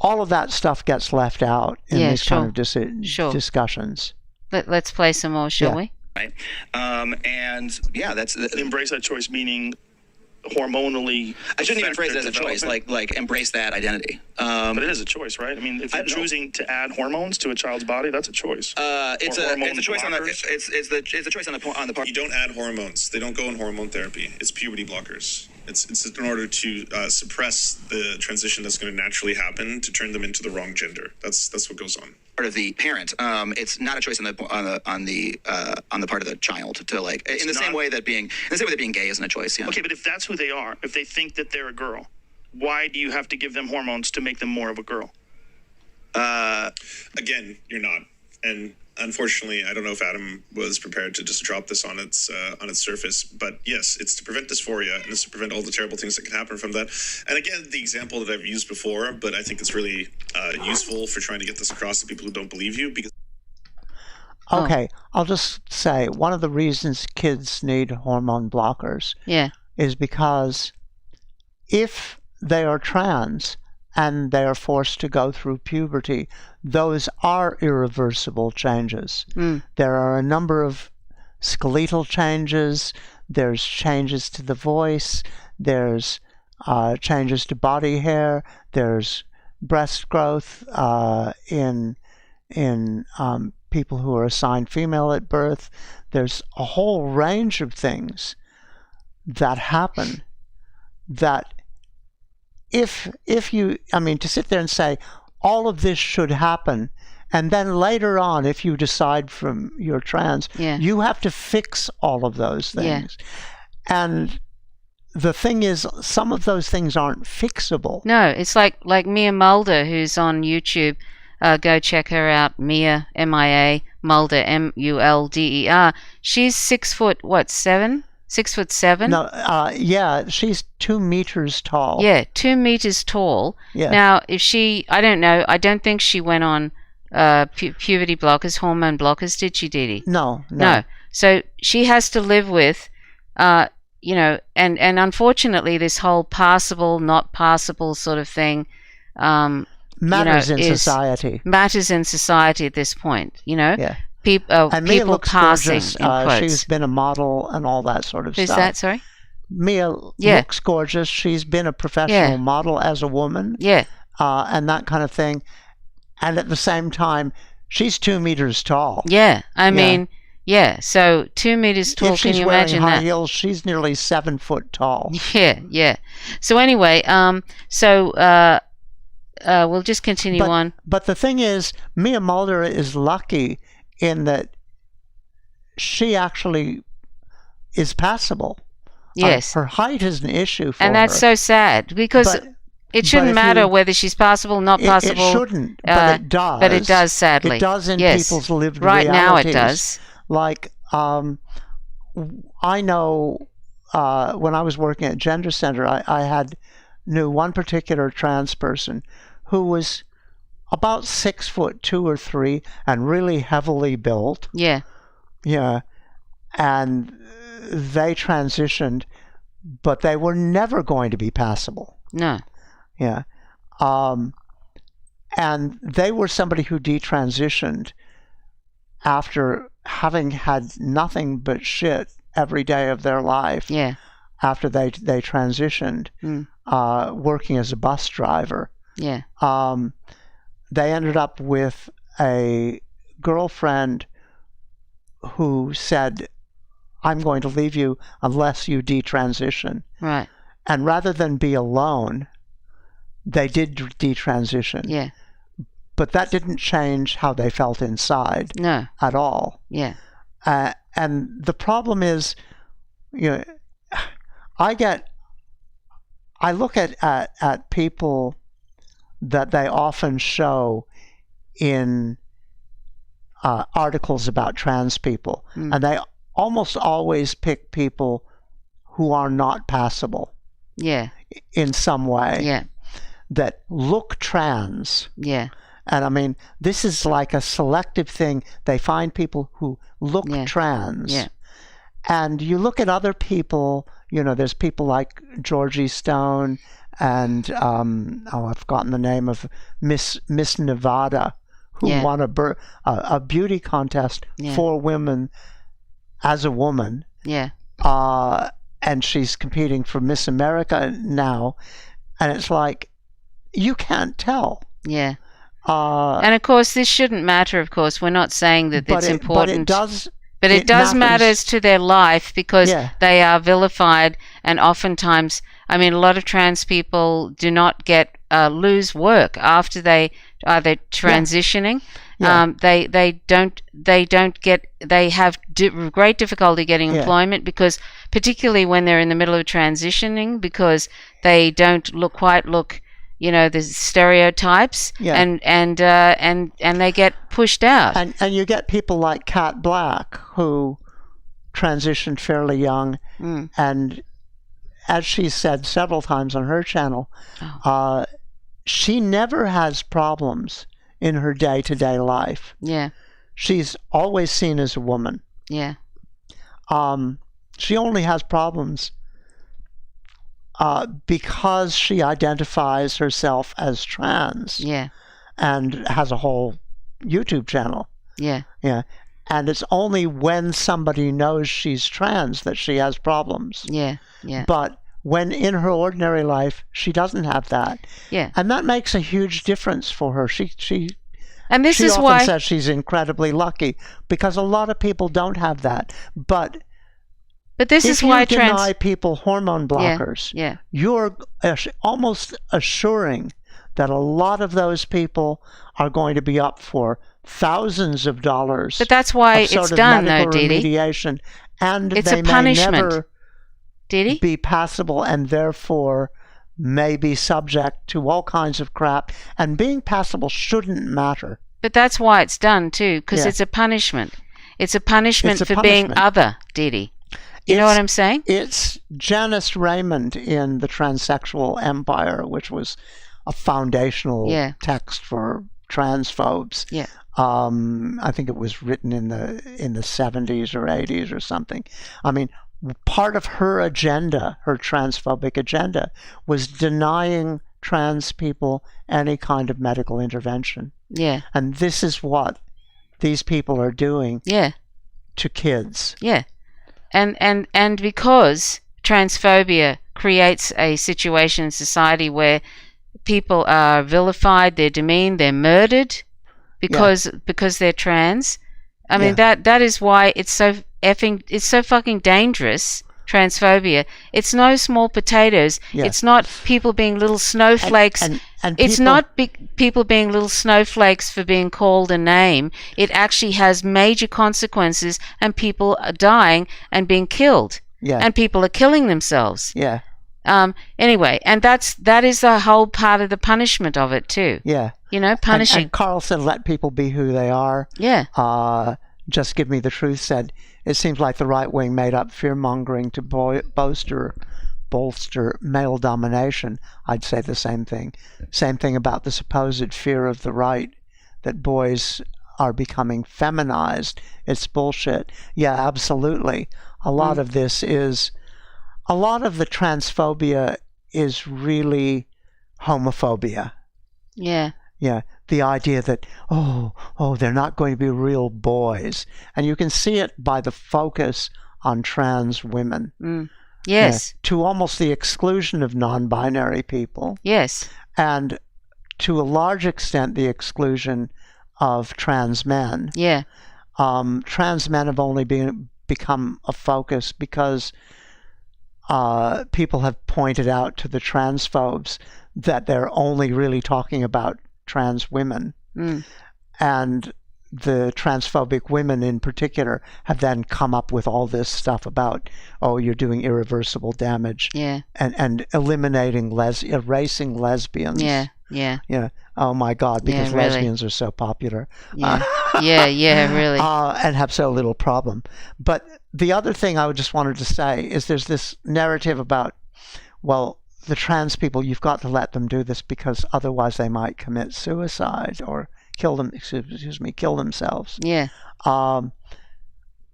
all of that stuff gets left out in these kind of discussions. Let's play some more, shall we? Right. And yeah, that's embrace that choice, meaning hormonally. I shouldn't even phrase it as a choice. Like embrace that identity. But it is a choice, right? I mean, if you're choosing to add hormones to a child's body, that's a choice. It's a choice on the choice on the part. You don't add hormones. They don't go in hormone therapy. It's puberty blockers. It's in order to suppress the transition that's going to naturally happen to turn them into the wrong gender. That's what goes on. Part of the parent. It's not a choice on the part of the child to like in the same way that being gay isn't a choice. Yeah. Okay, but if that's who they are, if they think that they're a girl, why do you have to give them hormones to make them more of a girl? Again, you're not. And unfortunately, I don't know if Adam was prepared to just drop this on its surface, but yes, it's to prevent dysphoria and it's to prevent all the terrible things that can happen from that. And again, the example that I've used before, but I think it's really useful for trying to get this across to people who don't believe you. Because okay, I'll just say one of the reasons kids need hormone blockers is because if they are trans and they are forced to go through puberty, those are irreversible changes. There are a number of skeletal changes, there's changes to the voice, there's changes to body hair, there's breast growth in people who are assigned female at birth. There's a whole range of things that happen that if you, to sit there and say, all of this should happen, and then later on, if you decide from you're trans, you have to fix all of those things. And the thing is, some of those things aren't fixable. No, it's like Mia Mulder, who's on YouTube. Go check her out, Mia, M-I-A, Mulder, M-U-L-D-E-R. She's 6'7"? 6'7"? No, she's 2 meters tall. Yeah, 2 meters tall. Yeah. Now, if she, I don't know, I don't think she went on puberty blockers, hormone blockers, did she, Dee Dee? No. So she has to live with, and unfortunately, this whole passable, not passable sort of thing, matters in society. Matters in society at this point, Yeah. And Mia people looks passing. gorgeous. She's been a model and all that sort of Who's stuff. that, sorry? Mia looks gorgeous. She's been a professional model as a woman. Yeah. And that kind of thing. And at the same time, she's 2 meters tall. Yeah. I mean, so 2 meters tall. If she's can you wearing imagine high that? heels, she's nearly 7 foot tall. Yeah. So anyway, we'll just continue on. But the thing is, Mia Mulder is lucky in that she actually is passable. Yes. Her height is an issue for her. And that's so sad because it shouldn't matter whether she's passable, not passable. It shouldn't, but it does. But it does, sadly. It does in people's lived right realities. Now it does. Like, I know when I was working at Gender Center, I knew one particular trans person who was about 6'2" or 3" and really heavily built. Yeah. Yeah. And they transitioned, but they were never going to be passable. No. Yeah. And they were somebody who detransitioned after having had nothing but shit every day of their life. Yeah. After they transitioned, working as a bus driver. Yeah. They ended up with a girlfriend who said, I'm going to leave you unless you detransition. Right. And rather than be alone, they did detransition. Yeah. But that didn't change how they felt inside. No. At all. Yeah. And the problem is, I look at people that they often show in articles about trans people, and they almost always pick people who are not passable. Yeah. In some way. Yeah. That look trans. Yeah. And I mean, this is like a selective thing. They find people who look trans. Yeah. And you look at other people, there's people like Georgie Stone and I've forgotten the name of Miss Nevada, who won a beauty contest for women as a woman. Yeah. And she's competing for Miss America now, and it's like, you can't tell. Yeah. And of course, this shouldn't matter. Of course, we're not saying that it's important. But it does matter to their life, because they are vilified, and oftentimes, I mean, a lot of trans people do not get lose work after they are transitioning. They have great difficulty getting employment, because particularly when they're in the middle of transitioning, because they don't quite look, the stereotypes, and they get pushed out. And you get people like Kat Black, who transitioned fairly young, and as she said several times on her channel, she never has problems in her day-to-day life. Yeah. She's always seen as a woman. Yeah. She only has problems because she identifies herself as trans. Yeah. And has a whole YouTube channel. Yeah. Yeah. And it's only when somebody knows she's trans that she has problems. Yeah. Yeah. But when in her ordinary life, she doesn't have that. Yeah. And that makes a huge difference for her. She and this she is often why says she's incredibly lucky, because a lot of people don't have that. But this is why if you deny people hormone blockers, you're almost assuring that a lot of those people are going to be up for thousands of dollars. But that's why it's done, though, Didi. Remediation, and it's they a punishment. may never Didi? Be passable, and therefore may be subject to all kinds of crap. And being passable shouldn't matter. But that's why it's done too, because it's a punishment. It's a punishment for being other, Didi. You know what I'm saying? It's Janice Raymond in The Transsexual Empire, which was a foundational text for transphobes. Yeah. I think it was written in the 70s or 80s or something. I mean, part of her agenda, her transphobic agenda, was denying trans people any kind of medical intervention. Yeah. And this is what these people are doing to kids. Yeah. And because transphobia creates a situation in society where people are vilified, they're demeaned, they're murdered because they're trans. I mean, that is why it's so fucking dangerous. Transphobia. It's no small potatoes. Yeah. It's not people being little snowflakes. And it's not people being little snowflakes for being called a name. It actually has major consequences, and people are dying and being killed. Yeah. And people are killing themselves. Yeah. Anyway, and that is the whole part of the punishment of it too. Yeah. Punishing. And Carl said, let people be who they are. Yeah. Just Give Me the Truth said, it seems like the right wing made up fear-mongering to bolster male domination. I'd say the same thing. Same thing about the supposed fear of the right, that boys are becoming feminized. It's bullshit. Yeah, absolutely. A lot of the transphobia is really homophobia. Yeah. Yeah, the idea that, they're not going to be real boys. And you can see it by the focus on trans women. Yes. To almost the exclusion of non-binary people. Yes. And to a large extent, the exclusion of trans men. Yeah. Trans men have only become a focus because people have pointed out to the transphobes that they're only really talking about trans women. And the transphobic women in particular have then come up with all this stuff about, you're doing irreversible damage. Yeah. And eliminating erasing lesbians. Yeah. Yeah. Yeah. Oh my God, because really. lesbians are so popular. Yeah. Yeah, really. And have so little problem. But the other thing I just wanted to say is there's this narrative about, the trans people, you've got to let them do this because otherwise they might commit suicide or kill themselves. Yeah. And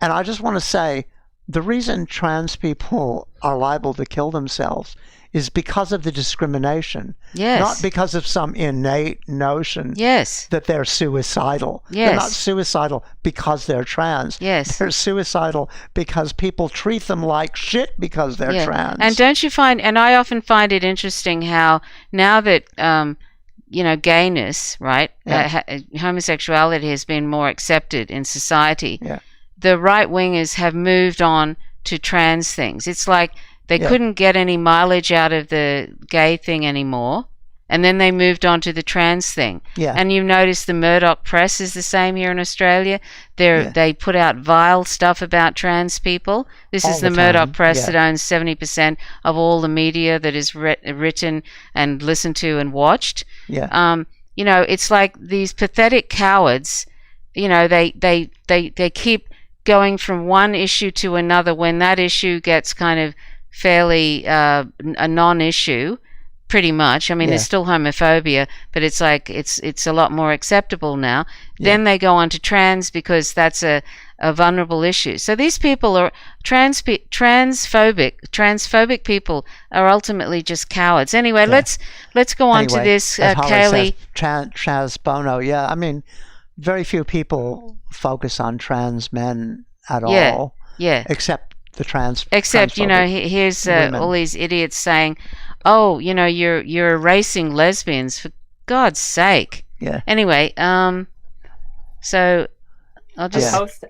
I just want to say, the reason trans people are liable to kill themselves is because of the discrimination, Yes. not because of some innate notion Yes. that they're suicidal. Yes. They're not suicidal because they're trans. Yes. They're suicidal because people treat them like shit because they're trans. And don't you find, and I often find it interesting how now that, gayness, right, homosexuality has been more accepted in society, the right-wingers have moved on to trans things. It's like they couldn't get any mileage out of the gay thing anymore, and then they moved on to the trans thing. And you've noticed the Murdoch press is the same here in Australia. They put out vile stuff about trans people. This is the Murdoch press that owns 70% of all the media that is written and listened to and watched. It's like these pathetic cowards. They keep going from one issue to another when that issue gets kind of fairly a non-issue, pretty much. I mean, there's still homophobia, but it's like it's a lot more acceptable now. Then they go on to trans because that's a vulnerable issue. So these people are transphobic people are ultimately just cowards. Anyway, let's go on to this, Kaylee. Trans bono. Yeah, I mean, very few people focus on trans men at all. Except the Except, here's all these idiots saying, "Oh, you're erasing lesbians, for God's sake." Anyway, so I'll just host.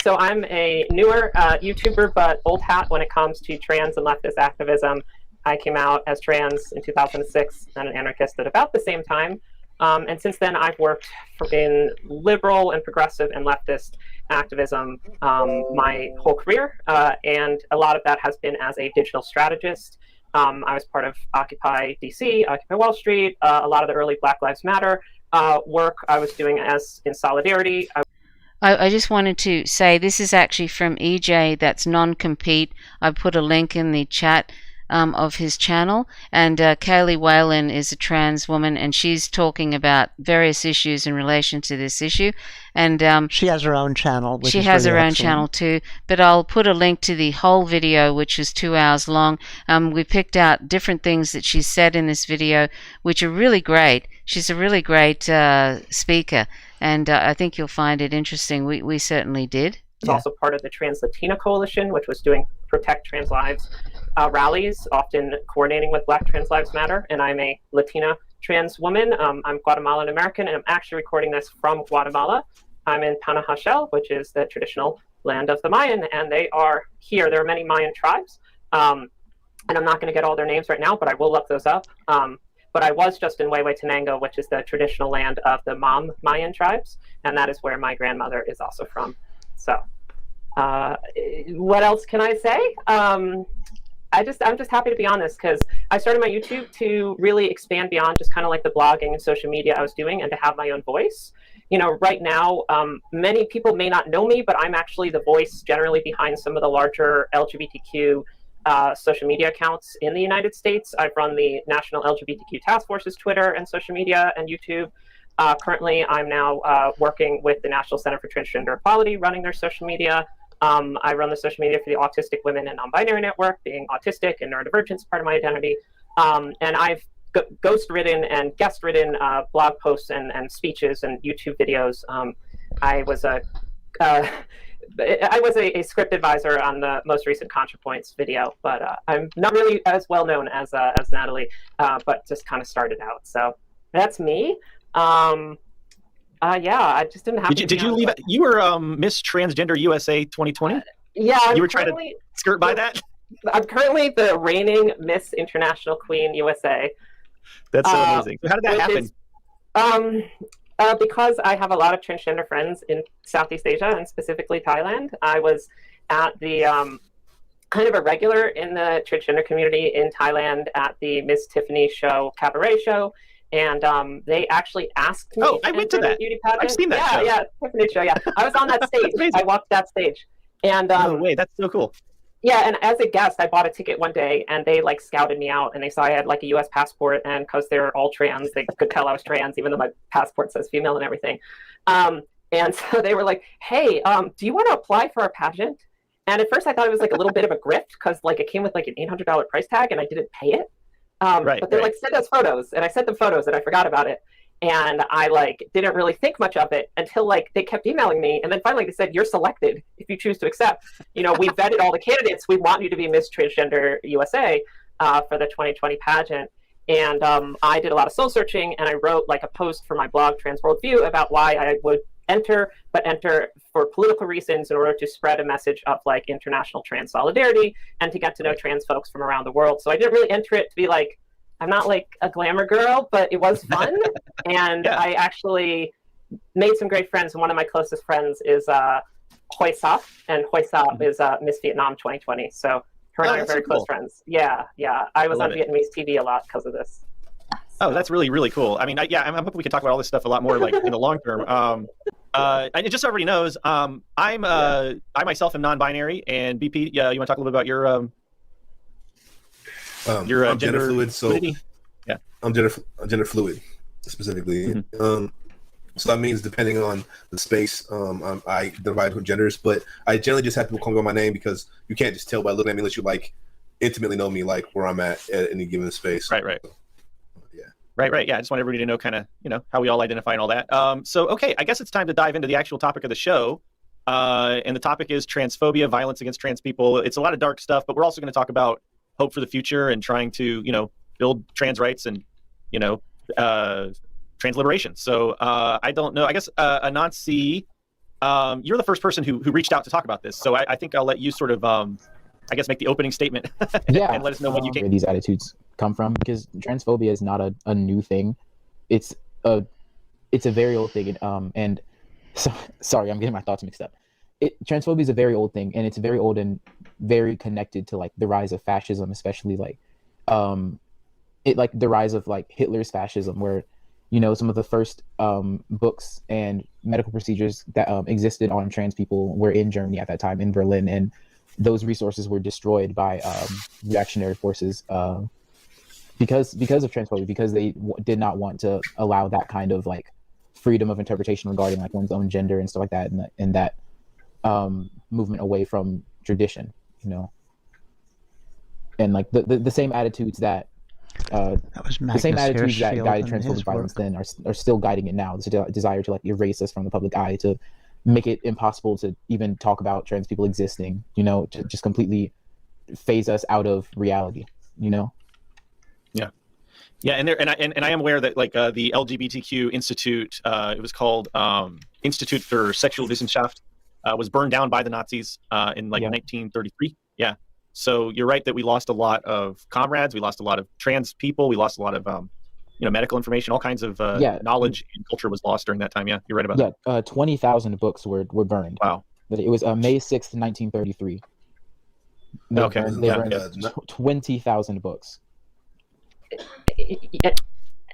So I'm a newer YouTuber, but old hat when it comes to trans and leftist activism. I came out as trans in 2006 and an anarchist at about the same time. And since then, I've worked in liberal and progressive and leftist activism my whole career. And a lot of that has been as a digital strategist. I was part of Occupy DC, Occupy Wall Street, a lot of the early Black Lives Matter work I was doing as in solidarity. I just wanted to say this is actually from EJ, that's non-compete. I put a link in the chat of his channel, and Kaylee Whalen is a trans woman, and she's talking about various issues in relation to this issue, and she has her own channel. She has her own channel too, but I'll put a link to the whole video, which is 2 hours long. We picked out different things that she said in this video, which are really great. She's a really great speaker, and I think you'll find it interesting. We certainly did. It's also part of the Trans Latina Coalition, which was doing Protect Trans Lives rallies, often coordinating with Black Trans Lives Matter. And I'm a Latina trans woman. I'm Guatemalan American, and I'm actually recording this from Guatemala. I'm in Panajachel, which is the traditional land of the Mayan, and they are here. There are many Mayan tribes, and I'm not going to get all their names right now, but I will look those up. But I was just in Huehuetenango, which is the traditional land of the Mam Mayan tribes, and that is where my grandmother is also from. So what else can I say? I'm just happy to be on this because I started my YouTube to really expand beyond just kind of like the blogging and social media I was doing and to have my own voice. Right now, many people may not know me, but I'm actually the voice generally behind some of the larger LGBTQ social media accounts in the United States. I've run the National LGBTQ Task Force's Twitter and social media and YouTube. Currently, I'm now working with the National Center for Transgender Equality, running their social media. I run the social media for the Autistic Women and Non-Binary Network, being autistic and neurodivergent is part of my identity. And I've ghost-written and guest-written blog posts and speeches and YouTube videos. I was a script advisor on the most recent ContraPoints video, but I'm not really as well known as Natalie, but just kind of started out. So that's me. I just didn't have. Did you leave? You were Miss Transgender USA 2020. Yeah, you were trying to skirt by that. I'm currently the reigning Miss International Queen USA. That's so amazing. So how did that happen? Because I have a lot of transgender friends in Southeast Asia and specifically Thailand. I was at the kind of a regular in the transgender community in Thailand at the Miss Tiffany show, cabaret show. And they actually asked me. Oh, I went to that. Beauty pageant. I've seen that show. Yeah, Tiffany show. Yeah, I was on that stage. I walked that stage. And no way, that's so cool. Yeah, and as a guest, I bought a ticket one day, and they like scouted me out, and they saw I had like a U.S. passport, and because they're all trans, they could tell I was trans, even though my passport says female and everything. And so they were like, "Hey, do you want to apply for our pageant?" And at first I thought it was like a little bit of a grift because like it came with like an $800 price tag and I didn't pay it. But they're like, send us photos. And I sent them photos and I forgot about it. And I like didn't really think much of it until like they kept emailing me. And then finally they said, you're selected if you choose to accept. You know, we vetted all the candidates. We want you to be Miss Transgender USA for the 2020 pageant. And I did a lot of soul searching and I wrote like a post for my blog, Trans Worldview, about why I would enter for political reasons in order to spread a message of like international trans solidarity and to get to know trans folks from around the world. So I didn't really enter it to be like, I'm not like a glamour girl, but it was fun. And I actually made some great friends. And one of my closest friends is Hoi Sa, and Hoi Sa is Miss Vietnam 2020. So her and I are very close friends. Yeah. I was on Vietnamese TV a lot because of this. Oh, that's really, really cool. I mean, I'm hoping we can talk about all this stuff a lot more like in the long term. And just so everybody knows, I myself am non-binary, and BP, you want to talk a little bit about your I'm gender fluid, so fluidity? Yeah, I'm gender fluid specifically. Mm-hmm. So that means depending on the space, I divide between genders, but I generally just have people call me by my name because you can't just tell by looking at me unless you like intimately know me, like where I'm at any given space. Right. So, yeah. Right. Yeah, I just want everybody to know kind of, how we all identify and all that. So, okay, I guess it's time to dive into the actual topic of the show. And the topic is transphobia, violence against trans people. It's a lot of dark stuff, but we're also going to talk about hope for the future and trying to, build trans rights and, trans liberation. So I don't know. I guess Anansi, you're the first person who reached out to talk about this. So I think I'll let you sort of, make the opening statement and let us know what you where these attitudes come from, because transphobia is not a new thing. It's a very old thing. And sorry, I'm getting my thoughts mixed up. Transphobia is a very old thing, and it's very old and very connected to like the rise of fascism, especially like the rise of like Hitler's fascism, where some of the first books and medical procedures that existed on trans people were in Germany at that time, in Berlin, and those resources were destroyed by reactionary forces because of transphobia, because they did not want to allow that kind of like freedom of interpretation regarding like one's own gender and stuff like that, and that movement away from tradition, and like the same attitudes that the same attitudes that guided transphobic violence then are still guiding it now. This desire to like erase us from the public eye, to make it impossible to even talk about trans people existing, to just completely phase us out of reality, Yeah, and I am aware that like the LGBTQ Institute, it was called Institute for Sexual Wissenschaft, was burned down by the Nazis in 1933. Yeah, so you're right that we lost a lot of comrades, we lost a lot of trans people, we lost a lot of medical information, all kinds of knowledge and culture was lost during that time. Yeah, you're right about that. 20,000 books were burned. Wow. But it was May 6th, 1933. They burned 20,000 books.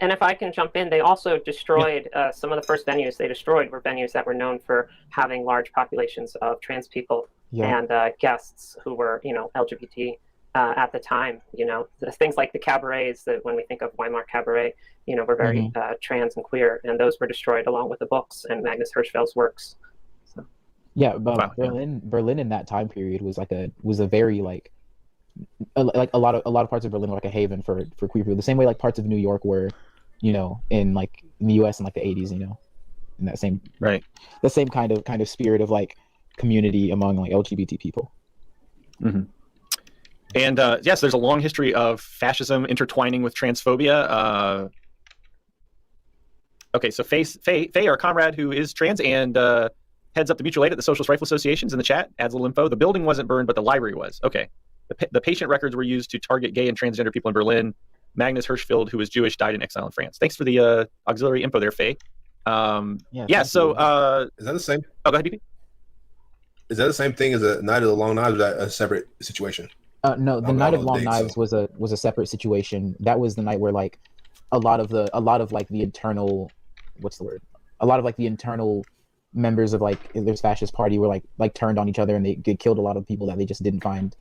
And if I can jump in, they also destroyed some of the first venues they destroyed were venues that were known for having large populations of trans people and guests who were, LGBT at the time. Things like the cabarets that when we think of Weimar Cabaret, were very trans and queer, and those were destroyed along with the books and Magnus Hirschfeld's works. So. Yeah, but Berlin in that time period was a very like a lot of parts of Berlin were like a haven for queer people, the same way like parts of New York were, in the US in like the 80s, in that same the same kind of spirit of like community among like LGBT people. Mm-hmm. And yes, there's a long history of fascism intertwining with transphobia. Okay, so Faye, our comrade who is trans and heads up the mutual aid at the Socialist Rifle Associations in the chat, adds a little info. The building wasn't burned, but the library was. Okay. The patient records were used to target gay and transgender people in Berlin. Magnus Hirschfeld, who was Jewish, died in exile in France. Thanks for the auxiliary info there, Faye. So is that the same? Oh, go ahead, BP. Is that the same thing as a Night of the Long Knives, or is that a separate situation? No, the Night of Long Knives was a separate situation. That was the night where like a lot of like the internal, a lot of like the internal members of like this fascist party were like turned on each other, and they killed a lot of people that they just didn't find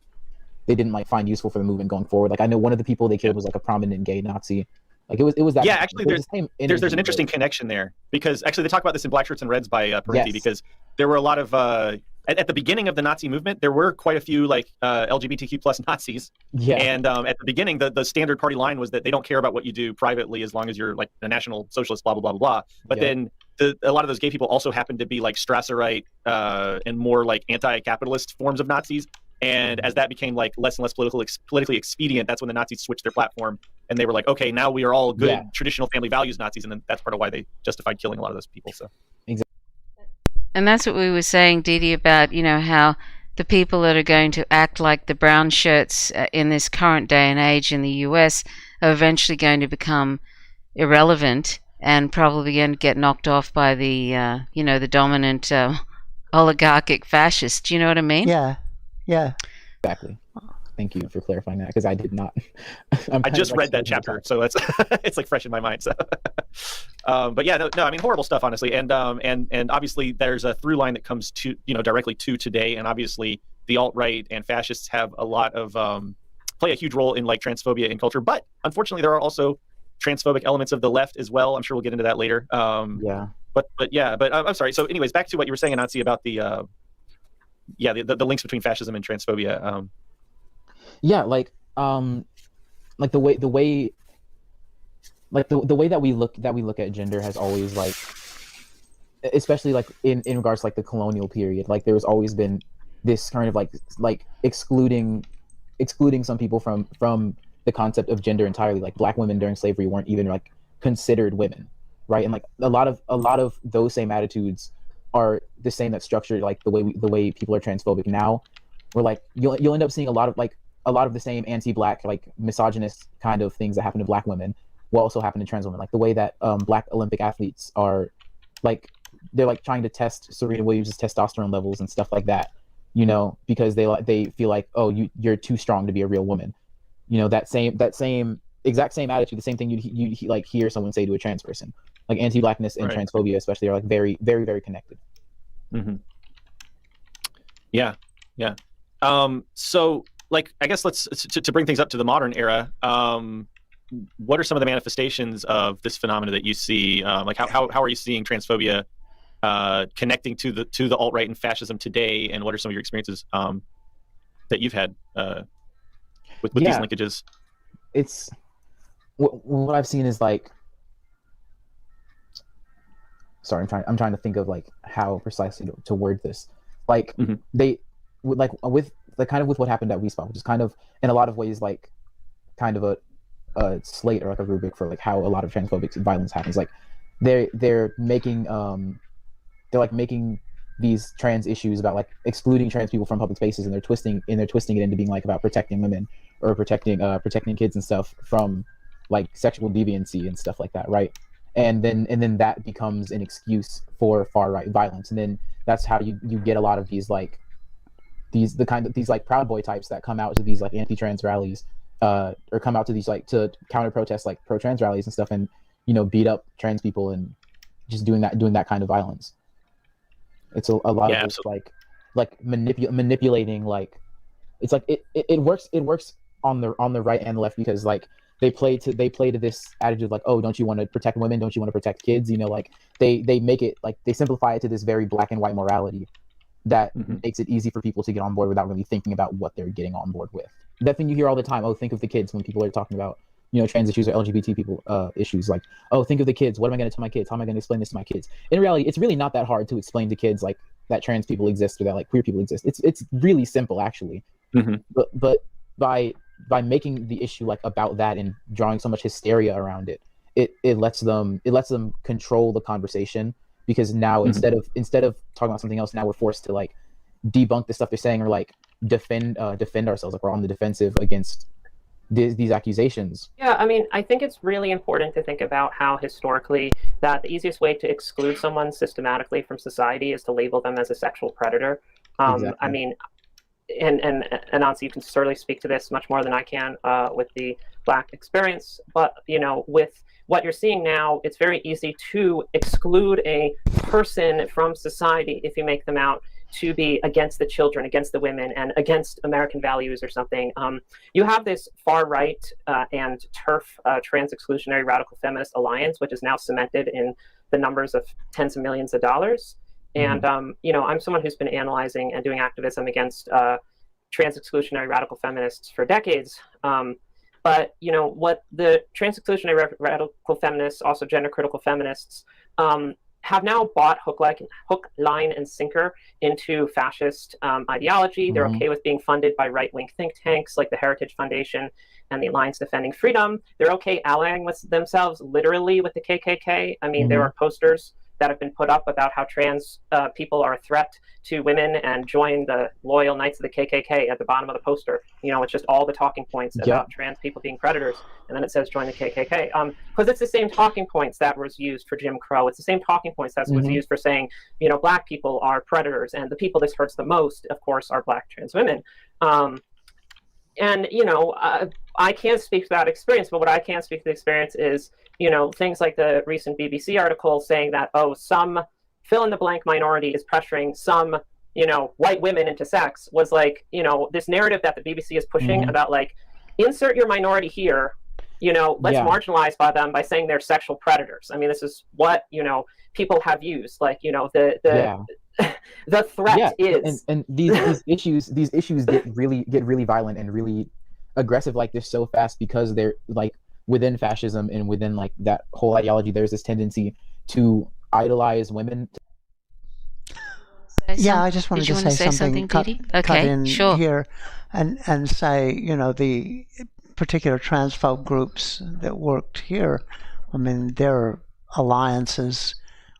find useful for the movement going forward. Like I know one of the people they killed was like a prominent gay Nazi. Like it was that. Yeah, actually, there's an interesting connection there, because actually they talk about this in Black Shirts and Reds by Parenti, because there were a lot of at the beginning of the Nazi movement, there were quite a few like LGBTQ plus Nazis. Yeah. And at the beginning, the standard party line was that they don't care about what you do privately as long as you're like a national socialist, blah, blah, blah, blah, blah. But then a lot of those gay people also happened to be like Strasserite and more like anti-capitalist forms of Nazis. And as that became like less and less politically expedient, that's when the Nazis switched their platform. And they were like, okay, now we are all good traditional family values Nazis. And then that's part of why they justified killing a lot of those people. So. And that's what we were saying, Didi, about, how the people that are going to act like the brown shirts in this current day and age in the US are eventually going to become irrelevant and probably going to get knocked off by the, the dominant oligarchic fascists. Do you know what I mean? Yeah. Exactly. Thank you for clarifying that, because I did not. I just read that chapter, so it's it's like fresh in my mind. So, but yeah, no, I mean, horrible stuff, honestly, and obviously there's a through line that comes to directly to today, and obviously the alt-right and fascists have a lot of play a huge role in like transphobia in culture, but unfortunately there are also transphobic elements of the left as well. I'm sure we'll get into that later. But I'm sorry. So, anyways, back to what you were saying, Anansi, about the links between fascism and transphobia. Like the way that we look at gender has always, like, especially like in regards to like the colonial period, like there's always been this kind of like excluding some people from the concept of gender entirely. Like Black women during slavery weren't even like considered women, right? And like a lot of those same attitudes are the same that structure like the way people are transphobic now. Where like you'll end up seeing a lot of the same anti-Black, like misogynist kind of things that happen to Black women will also happen to trans women. Like the way that Black Olympic athletes are, like, they're like trying to test Serena Williams' testosterone levels and stuff like that, because they feel like, oh, you're too strong to be a real woman. That same exact same attitude, the same thing you like hear someone say to a trans person. Like anti-Blackness and transphobia especially are like very, very, very connected. Mm-hmm. Yeah. So, like, I guess let's to bring things up to the modern era. What are some of the manifestations of this phenomena that you see? Like, how are you seeing transphobia connecting to the alt-right and fascism today? And what are some of your experiences that you've had with these linkages? It's what I've seen is like. Sorry, I'm trying to think of like how precisely to word this. Like they like with what happened at WeSpot, which is kind of in a lot of ways like kind of a slate or like a rubric for like how a lot of transphobic violence happens. Like they're making these trans issues about like excluding trans people from public spaces, and they're twisting it into being like about protecting women or protecting kids and stuff from like sexual deviancy and stuff like that, right? And then that becomes an excuse for far right violence, and then that's how you get a lot of these like these like Proud Boy types that come out to these like anti-trans rallies, or come out to these like to counter protest like pro-trans rallies and stuff, and beat up trans people and just doing that kind of violence. It's a lot of this like manipulating, like it's like it works on the right and left, because like they play to this attitude like, oh, don't you want to protect women? Don't you want to protect kids? Like they make it like they simplify it to this very black and white morality that makes it easy for people to get on board without really thinking about what they're getting on board with. That thing you hear all the time, oh, think of the kids, when people are talking about trans issues or LGBT people issues, like, oh, think of the kids. What am I going to tell my kids? How am I going to explain this to my kids? In reality, it's really not that hard to explain to kids like that trans people exist or that like queer people exist. It's really simple actually. But by making the issue like about that and drawing so much hysteria around it, it lets them control the conversation, because now instead of talking about something else, now we're forced to like debunk the stuff they're saying or like defend ourselves, like we're on the defensive against these accusations. Yeah, I mean, I think it's really important to think about how historically that the easiest way to exclude someone systematically from society is to label them as a sexual predator. Exactly. I mean, and Anansi, you can certainly speak to this much more than I can with the Black experience, but with what you're seeing now, it's very easy to exclude a person from society if you make them out to be against the children, against the women, and against American values or something. You have this far right and TERF, trans exclusionary radical feminist alliance, which is now cemented in the numbers of tens of millions of dollars. And I'm someone who's been analyzing and doing activism against trans exclusionary radical feminists for decades. But what the trans exclusionary radical feminists, also gender critical feminists, have now bought hook, line, and sinker into fascist ideology. They're okay with being funded by right-wing think tanks like the Heritage Foundation and the Alliance Defending Freedom. They're okay allying with themselves literally with the KKK. I mean, there are posters that have been put up about how trans people are a threat to women, and join the loyal Knights of the KKK at the bottom of the poster. It's just all the talking points about trans people being predators, and then it says join the KKK. Because it's the same talking points that was used for Jim Crow. It's the same talking points that was used for saying, black people are predators, and the people this hurts the most, of course, are black trans women. I can't speak to that experience, but what I can speak to the experience is, things like the recent BBC article saying that, some fill-in-the-blank minority is pressuring some, white women into sex, was like, this narrative that the BBC is pushing about, like, insert your minority here, let's marginalize by them by saying they're sexual predators. I mean, this is what, people have used, like, the threat is. And these issues get really violent and really aggressive like this so fast, because they're like within fascism and within like that whole ideology, there's this tendency to idolize women. I just wanted to say something cut in here and say, the particular transphobe groups that worked here, I mean, their alliances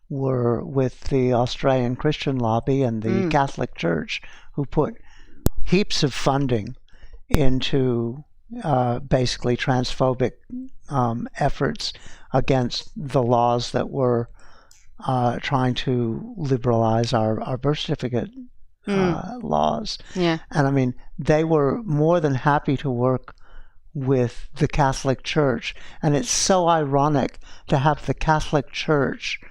were with the Australian Christian lobby and the Catholic Church, who put heaps of funding into basically transphobic efforts against the laws that were trying to liberalize our birth certificate laws. Yeah. And I mean, they were more than happy to work with the Catholic Church. And it's so ironic to have the Catholic Church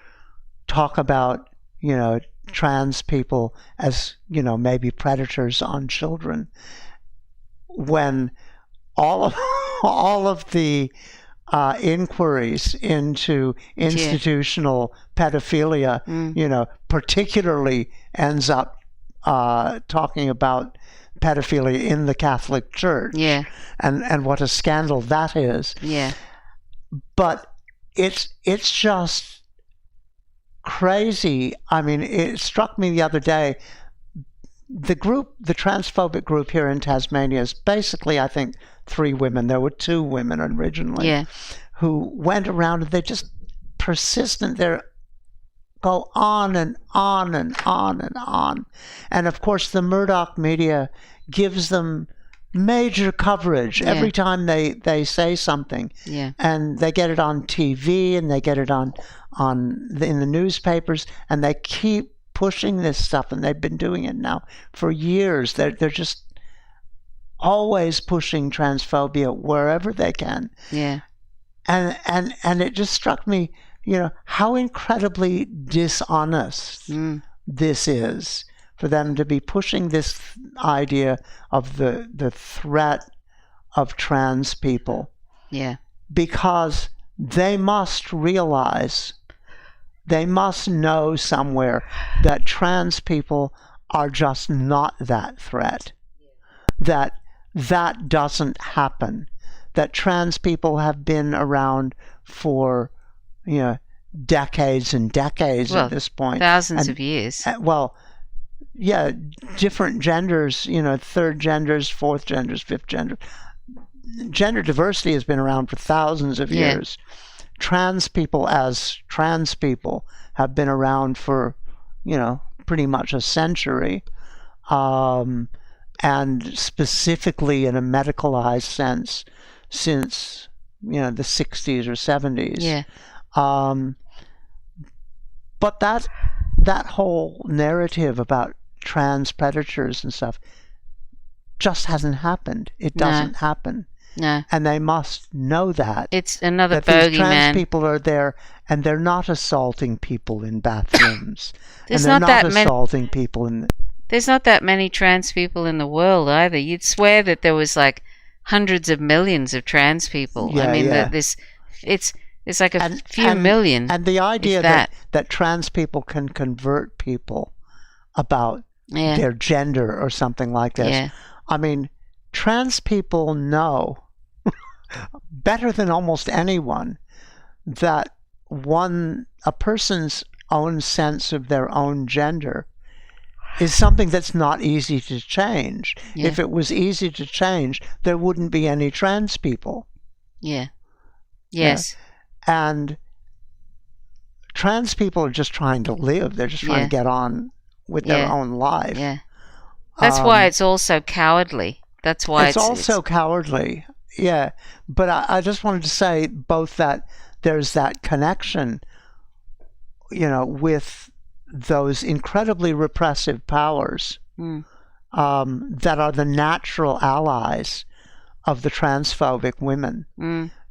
talk about, trans people as, maybe predators on children, when all of the inquiries into institutional pedophilia, particularly ends up talking about pedophilia in the Catholic Church. Yeah. And what a scandal that is. Yeah. But it's just crazy. I mean, it struck me the other day, the transphobic group here in Tasmania is basically, I think, 3 women. There were 2 women originally who went around, and they're just persistent. They go on and on and on and on. And of course, the Murdoch media gives them major coverage every time they say something. Yeah. And they get it on TV, and they get it in the newspapers, and they keep pushing this stuff, and they've been doing it now for years. They're just always pushing transphobia wherever they can. Yeah. And it just struck me, how incredibly dishonest this is for them to be pushing this idea of the threat of trans people. Yeah. Because they must realize, they must know somewhere that trans people are just not that threat. That doesn't happen. That trans people have been around for, decades and decades at this point. Thousands of years. Different genders, third genders, fourth genders, fifth genders. Gender diversity has been around for thousands of years. Trans people as trans people have been around for, pretty much a century. And specifically in a medicalized sense since, the 60s or 70s. Yeah. But that whole narrative about trans predators and stuff just hasn't happened. It doesn't happen. No. And they must know that. It's another that these trans bogeyman. people are there, and they're not assaulting people in bathrooms. There's and they're not that assaulting people in... There's not that many trans people in the world either. You'd swear that there was like hundreds of millions of trans people. Yeah, I mean, yeah. it's It's like a few million. And the idea that trans people can convert people about their gender or something like this. Yeah. I mean, trans people know better than almost anyone that a person's own sense of their own gender is something that's not easy to change. Yeah. If it was easy to change, there wouldn't be any trans people. Yeah. Yes. Yeah. And trans people are just trying to live. They're just trying to get on with their own life. Yeah. That's why it's also cowardly. That's why it's also cowardly. Yeah. But I just wanted to say both that there's that connection, with those incredibly repressive powers that are the natural allies of the transphobic women.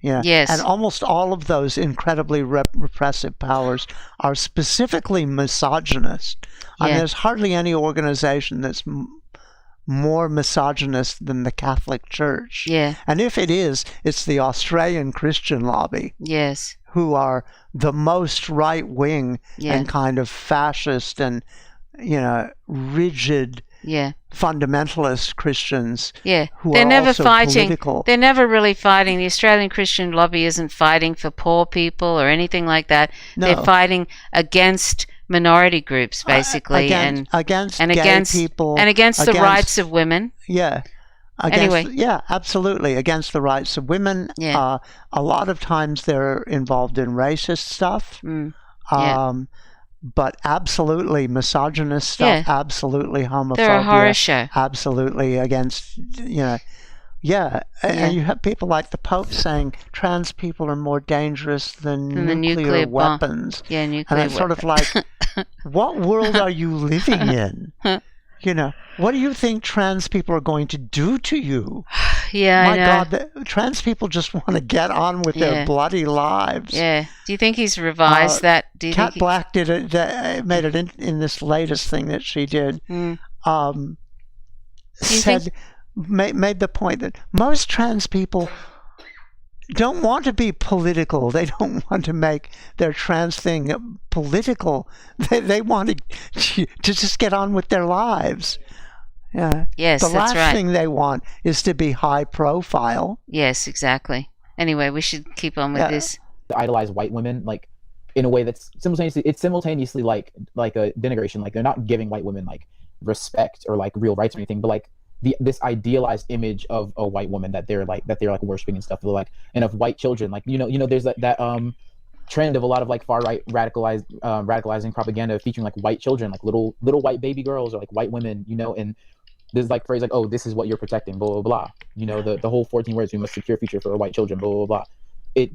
Yes. And almost all of those incredibly repressive powers are specifically misogynist. I mean, there's hardly any organization that's more misogynist than the Catholic Church. Yeah. And if it is, it's the Australian Christian lobby. Yes. Who are the most right-wing and kind of fascist and, rigid fundamentalist Christians. Yeah. Who They're are never also fighting. Political. They're never really fighting. The Australian Christian lobby isn't fighting for poor people or anything like that. No. They're fighting against minority groups, basically, against people, and against the rights of women. Yeah. Absolutely. Against the rights of women. Yeah. A lot of times they're involved in racist stuff. But absolutely misogynist stuff. Absolutely homophobia. They're a horror show. Absolutely against, And you have people like the Pope saying trans people are more dangerous than the nuclear weapons. Yeah, nuclear And it's sort of like, what world are you living in? What do you think trans people are going to do to you? Yeah, My God, trans people just want to get on with their bloody lives. Yeah. Do you think he's revised that? Kat Black did it. Made it in this latest thing that she did. Made the point that most trans people don't want to be political. They don't want to make their trans thing political. They want to just get on with their lives. Yeah. Yes, the that's last right. thing they want is to be high profile. Yes, exactly. Anyway, we should keep on with this. Idolize white women, like in a way that's simultaneously like a denigration. Like they're not giving white women like respect or like real rights or anything, but like this idealized image of a white woman that they're like worshiping and stuff. They're like, and of white children, like there's that trend of a lot of like far right radicalizing propaganda featuring like white children, like little white baby girls or like white women, and there's like phrase like, oh, this is what you're protecting, blah blah blah. The whole 14 words, we must secure future for white children, blah blah blah. It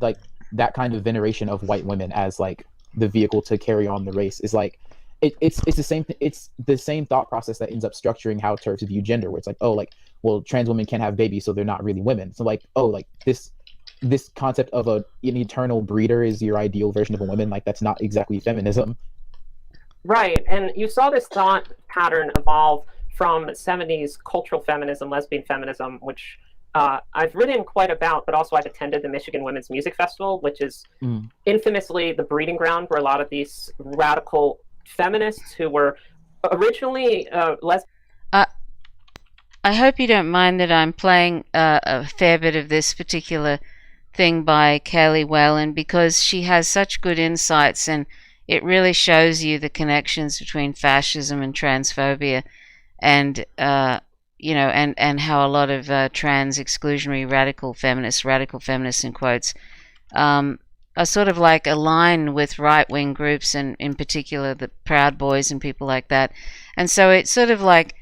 like that kind of veneration of white women as like the vehicle to carry on the race is like it's the same thought process that ends up structuring how Turks view gender, where it's like, oh, like, well, trans women can't have babies, so they're not really women. So like, oh, like this concept of an eternal breeder is your ideal version of a woman. Like that's not exactly feminism. Right, and you saw this thought pattern evolve from 70s cultural feminism, lesbian feminism, which I've written quite about, but also I've attended the Michigan Women's Music Festival, which is infamously the breeding ground for a lot of these radical feminists who were originally lesbian. I hope you don't mind that I'm playing a fair bit of this particular thing by Kaylee Whalen, because she has such good insights, and it really shows you the connections between fascism and transphobia, and and how a lot of trans exclusionary radical feminists in quotes, are sort of like aligned with right-wing groups, and in particular the Proud Boys and people like that. And so it's sort of like,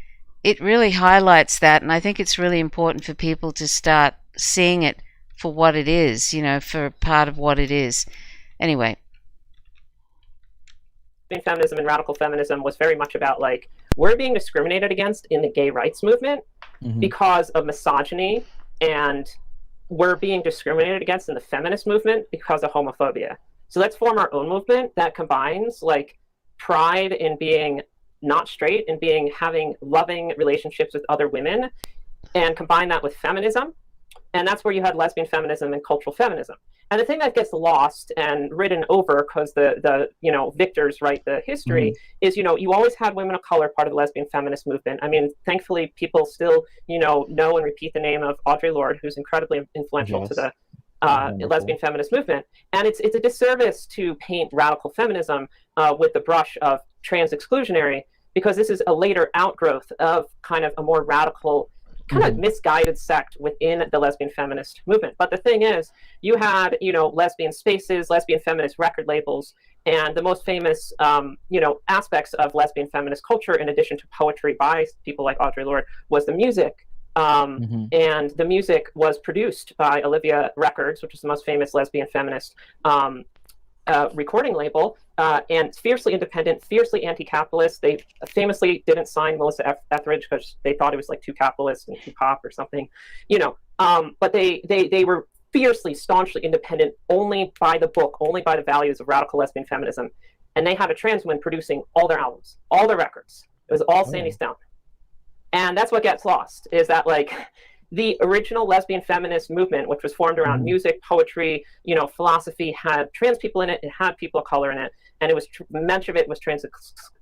it really highlights that, and I think it's really important for people to start seeing it for what it is, for part of what it is. Anyway. Feminism and radical feminism was very much about like, we're being discriminated against in the gay rights movement because of misogyny, and we're being discriminated against in the feminist movement because of homophobia. So let's form our own movement that combines like pride in being not straight and having loving relationships with other women, and combine that with feminism, And that's where you had lesbian feminism and cultural feminism. And the thing that gets lost and written over because the victors write the history is, you always had women of color part of the lesbian feminist movement. I mean, thankfully, people still, know and repeat the name of Audre Lorde, who's incredibly influential to the lesbian feminist movement. And it's a disservice to paint radical feminism with the brush of trans exclusionary, because this is a later outgrowth of kind of a more radical, kind of misguided sect within the lesbian feminist movement. But the thing is, you had, lesbian spaces, lesbian feminist record labels, and the most famous, aspects of lesbian feminist culture, in addition to poetry by people like Audre Lorde, was the music. And the music was produced by Olivia Records, which is the most famous lesbian feminist recording label, and fiercely independent, fiercely anti-capitalist. They famously didn't sign Melissa Etheridge because they thought it was like too capitalist and too pop or something, but they were fiercely, staunchly independent, only by the book, only by the values of radical lesbian feminism. And they had a trans woman producing all their albums, all their records. It was all Sandy Stone. And that's what gets lost, is that like the original lesbian feminist movement, which was formed around music, poetry, philosophy, had trans people in it, it had people of color in it, and it was much of it was trans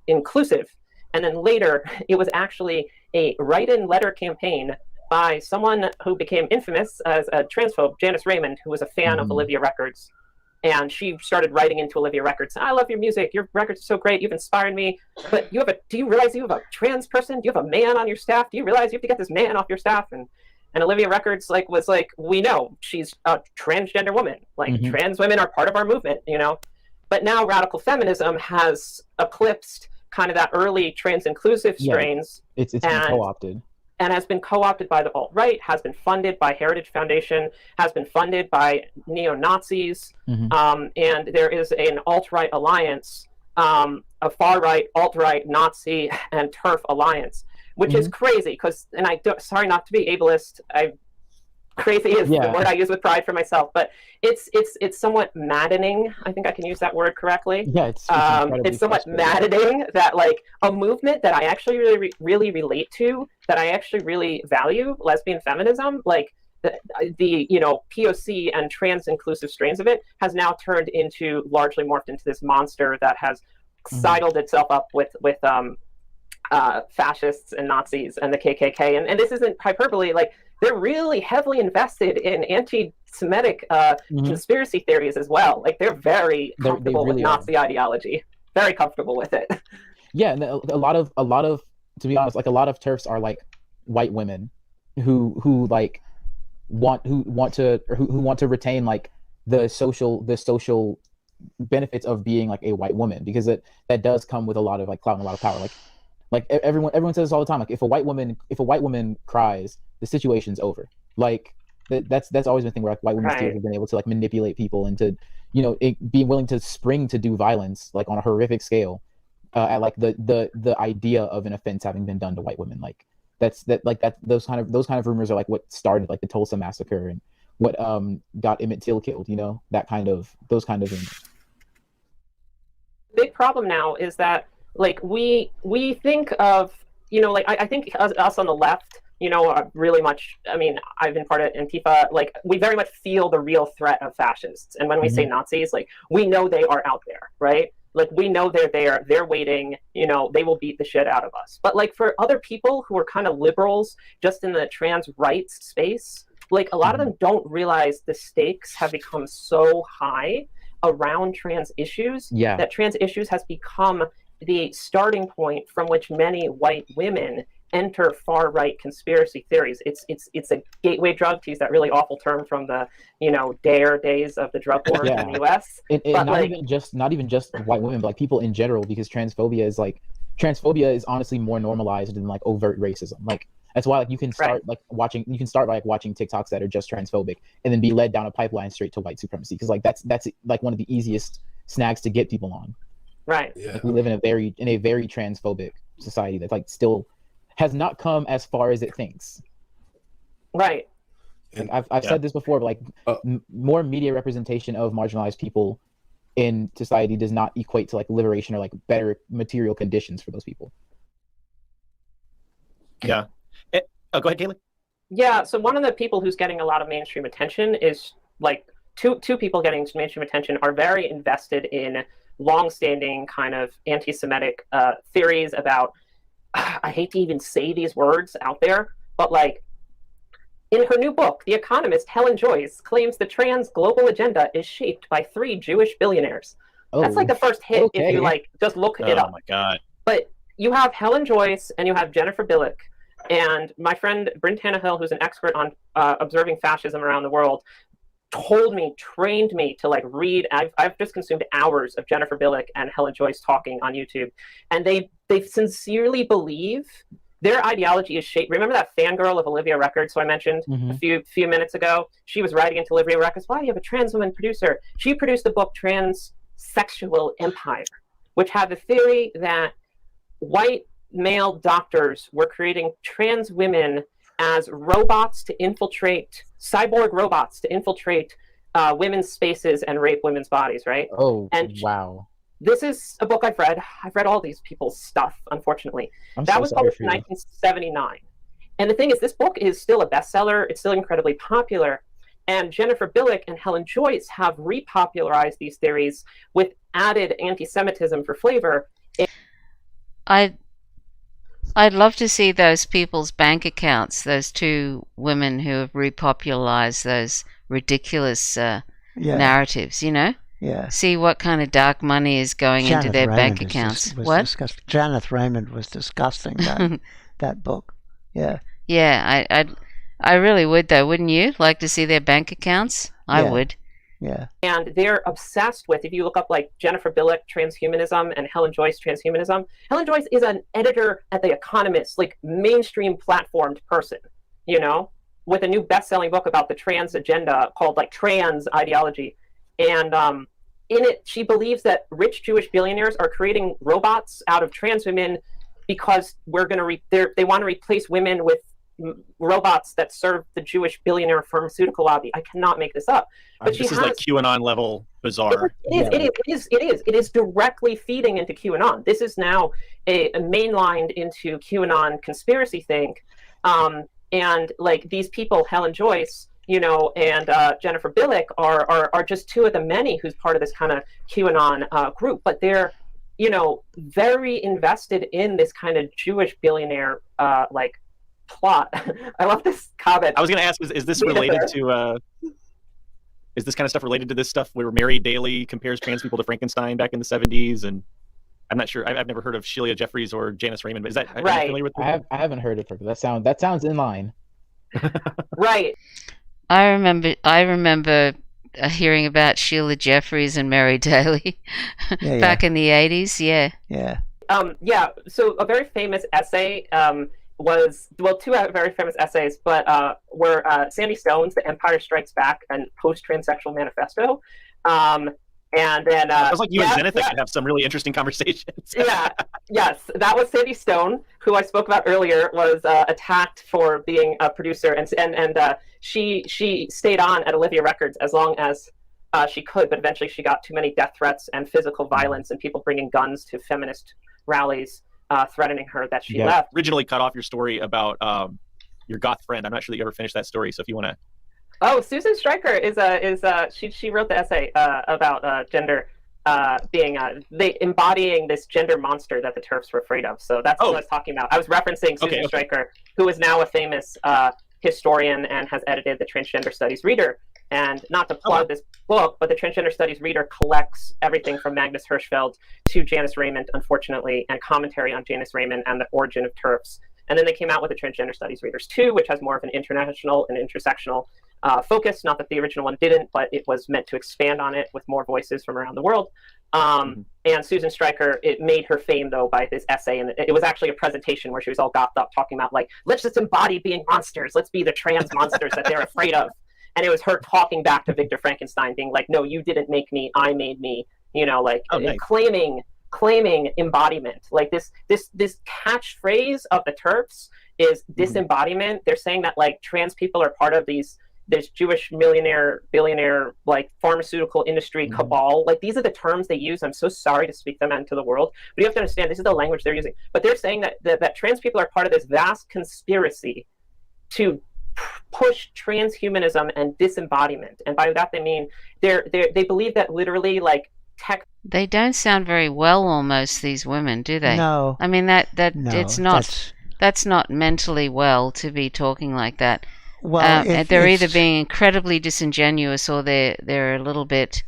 inclusive. And then later, it was actually a write-in letter campaign by someone who became infamous as a transphobe, Janice Raymond, who was a fan of Olivia Records. And she started writing into Olivia Records, I love your music, your records are so great, you've inspired me, but do you realize you have a trans person? Do you have a man on your staff? Do you realize you have to get this man off your staff? And Olivia Records was like, we know she's a transgender woman, trans women are part of our movement, But now radical feminism has eclipsed kind of that early trans inclusive strains. It's been co-opted. And has been co-opted by the alt-right, has been funded by Heritage Foundation, has been funded by neo-Nazis, and there is an alt-right alliance, a far-right, alt-right, Nazi, and TERF alliance, which is crazy, because, and sorry not to be ableist, crazy is the word I use with pride for myself, but it's somewhat maddening. I think I can use that word correctly. Yeah, it's somewhat maddening that like a movement that I actually really relate to, that I actually really value, lesbian feminism, like the POC and trans inclusive strains of it, has now turned into, largely morphed into this monster that has sidled itself up with fascists and Nazis and the KKK, and this isn't hyperbole. Like, they're really heavily invested in anti-Semitic conspiracy theories as well. Like, they're very comfortable with Nazi ideology, very comfortable with it. Yeah, and a lot of, to be honest, like a lot of TERFs are like white women who want to retain like the social benefits of being like a white woman, because that does come with a lot of like clout and a lot of power. Like everyone says this all the time. Like, if a white woman cries, the situation's over. Like that's always been a thing where like white women's tears have been able to like manipulate people into, being willing to spring to do violence like on a horrific scale, at like the idea of an offense having been done to white women. Like those kind of rumors are like what started like the Tulsa massacre and what got Emmett Till killed. Those kind of rumors. Big problem now is that like we think of, I think us on the left, really much, I mean, I've been part of Antifa, like we very much feel the real threat of fascists. And when we say Nazis, like we know they are out there, right? Like we know they're there, they're waiting, they will beat the shit out of us. But like for other people who are kind of liberals just in the trans rights space, like a lot of them don't realize the stakes have become so high around trans issues that trans issues has become the starting point from which many white women enter far-right conspiracy theories. It's a gateway drug, to use that really awful term from the DARE days of the drug war in the US. Not even just white women, but like people in general, because transphobia is honestly more normalized than like overt racism. Like that's why like you can start watching TikToks that are just transphobic and then be led down a pipeline straight to white supremacy, because like that's like one of the easiest snags to get people on. Right. Yeah. Like we live in a very transphobic society that like still has not come as far as it thinks. Right. And I've said this before, but like more media representation of marginalized people in society does not equate to like liberation or like better material conditions for those people. Yeah. Go ahead, Kaylee. Yeah, so one of the people who's getting a lot of mainstream attention is like two people getting mainstream attention are very invested in long-standing kind of anti-Semitic theories about, I hate to even say these words out there, but like in her new book, The Economist, Helen Joyce claims the trans global agenda is shaped by 3 Jewish billionaires. That's like the first hit if you like just look it up. Oh my God. But you have Helen Joyce and you have Jennifer Bilek. And my friend Bryn Tannehill, who's an expert on observing fascism around the world, trained me to like read. I've just consumed hours of Jennifer Bilek and Helen Joyce talking on YouTube. And they sincerely believe their ideology is shaped. Remember that fangirl of Olivia Records who I mentioned a few minutes ago? She was writing into Olivia Records, why do you have a trans woman producer? She produced the book Transsexual Empire, which had the theory that white male doctors were creating trans women as robots to infiltrate, cyborg robots to infiltrate womenens' spaces and rape women's bodies, right? Oh, and wow. This is a book I've read. I've read all these people's stuff, unfortunately. That was published in 1979. And the thing is, this book is still a bestseller. It's still incredibly popular. And Jennifer Bilek and Helen Joyce have repopularized these theories with added anti-Semitism for flavor. I'd love to see those people's bank accounts, those two women who have repopularized those ridiculous narratives, you know? Yeah. See what kind of dark money is going into their bank accounts. What? Janet Raymond was disgusting, that book. Yeah. Yeah, I really would, though, wouldn't you? Like to see their bank accounts? I would. Yeah. And they're obsessed with, if you look up like Jennifer Bilek transhumanism and Helen Joyce transhumanism, Helen Joyce is an editor at The Economist, like mainstream platformed person, you know, with a new best-selling book about the trans agenda called like Trans Ideology. And in it, she believes that rich Jewish billionaires are creating robots out of trans women because we're going to they want to replace women with robots that serve the Jewish billionaire pharmaceutical lobby. I cannot make this up. But this is like QAnon level bizarre. It is directly feeding into QAnon. This is now a mainlined into QAnon conspiracy think. And like these people, Helen Joyce, you know, and Jennifer Bilek are just two of the many who's part of this kind of QAnon group. But they're, you know, very invested in this kind of Jewish billionaire like plot. I love this comment. I was going to ask, is this related to is this kind of stuff related to this stuff where Mary Daly compares trans people to Frankenstein back in the 70s? And I'm not sure. I've never heard of Sheila Jeffries or Janice Raymond. But is that right? Are you familiar with I haven't heard of her. That sounds in line. Right. I remember hearing about Sheila Jeffries and Mary Daly back in the 80s. Yeah. Yeah. Yeah. So a very famous essay two very famous essays, but were Sandy Stone's "The Empire Strikes Back" and "Post-Transsexual Manifesto." And then I was like, you and Zenith could have some really interesting conversations. Yes, that was Sandy Stone, who I spoke about earlier, was attacked for being a producer, and she stayed on at Olivia Records as long as she could, but eventually she got too many death threats and physical violence and people bringing guns to feminist rallies threatening her that she left. Originally cut off your story about your goth friend. I'm not sure that you ever finished that story, so if you want to. Oh, Susan Stryker she wrote the essay about gender being embodying this gender monster that the TERFs were afraid of. So that's what I was talking about. I was referencing Susan Stryker, who is now a famous historian and has edited the Transgender Studies Reader. And not to plug this book, but the Transgender Studies Reader collects everything from Magnus Hirschfeld to Janice Raymond, unfortunately, and commentary on Janice Raymond and the origin of TERFs. And then they came out with the Transgender Studies Readers 2, which has more of an international and intersectional focus. Not that the original one didn't, but it was meant to expand on it with more voices from around the world. And Susan Stryker, it made her fame, though, by this essay. And it was actually a presentation where she was all gothed up talking about, like, let's just embody being monsters. Let's be the trans monsters that they're afraid of. And it was her talking back to Victor Frankenstein, being like, no, you didn't make me, I made me, you know, like claiming embodiment. Like this catchphrase of the TERFs is disembodiment. They're saying that like trans people are part of this Jewish billionaire, like pharmaceutical industry cabal. Like these are the terms they use. I'm so sorry to speak them into the world, but you have to understand this is the language they're using. But they're saying that trans people are part of this vast conspiracy to push transhumanism and disembodiment, and by that they mean they believe that literally like tech. They don't sound very well, almost, these women, do they? No. I mean that No, it's not. That's not mentally well to be talking like that. Well, they're either being incredibly disingenuous or they're a little bit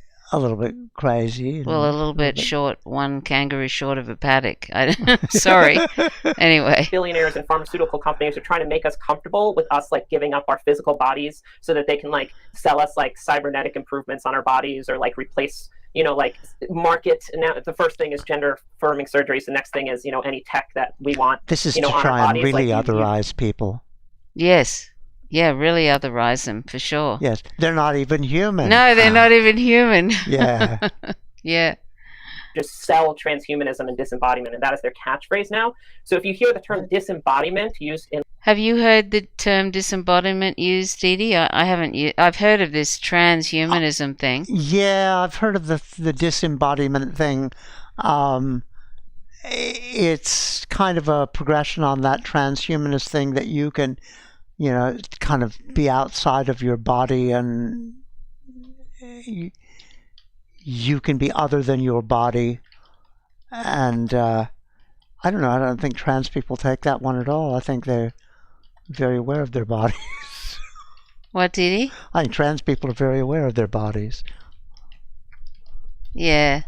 crazy. Well, a little bit short. One kangaroo short of a paddock. Sorry. Anyway, billionaires and pharmaceutical companies are trying to make us comfortable with us like giving up our physical bodies so that they can like sell us like cybernetic improvements on our bodies or like replace, you know, like market. And now the first thing is gender affirming surgeries. The next thing is, you know, any tech that we want. This is you know, to on try our and bodies. really like, otherize people. Yes. Yeah, really otherize them, for sure. Yes, they're not even human. No, they're not even human. Yeah. Yeah. Just sell transhumanism and disembodiment, and that is their catchphrase now. So if you hear the term disembodiment used in... Have you heard the term disembodiment used, Dee Dee? I haven't. I've heard of this transhumanism thing. Yeah, I've heard of the disembodiment thing. It's kind of a progression on that transhumanist thing that you can, you know, kind of be outside of your body and you can be other than your body. And I don't know, I don't think trans people take that one at all. I think they're very aware of their bodies. What, Dee Dee? I think trans people are very aware of their bodies. Yeah.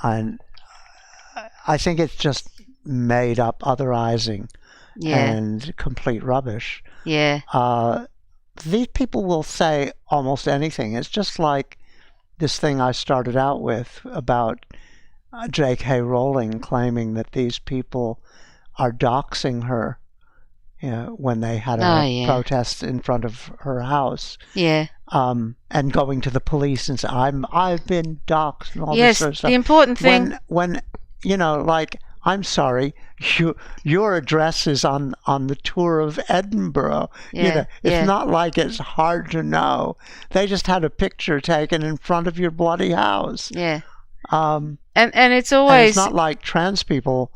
And I think it's just made up otherizing. Yeah. And complete rubbish. Yeah. These people will say almost anything. It's just like this thing I started out with about J.K. Rowling claiming that these people are doxing her, you know, when they had a protest in front of her house. Yeah. And going to the police and say, I've been doxed and all yes, this sort of stuff. The important thing... When you know, like... I'm sorry, your address is on the tour of Edinburgh. Yeah, you know, it's not like it's hard to know. They just had a picture taken in front of your bloody house. Yeah. And it's always... And it's not like trans people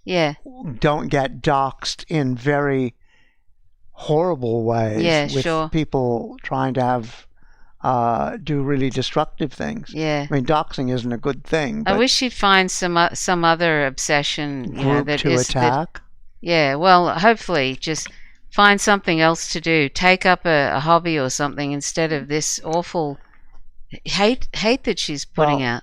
don't get doxed in very horrible ways with people trying to have... do really destructive things. Yeah. I mean, doxing isn't a good thing. I wish you'd find some other obsession group to attack. Yeah, well, hopefully just find something else to do. Take up a hobby or something instead of this awful hate that she's putting out.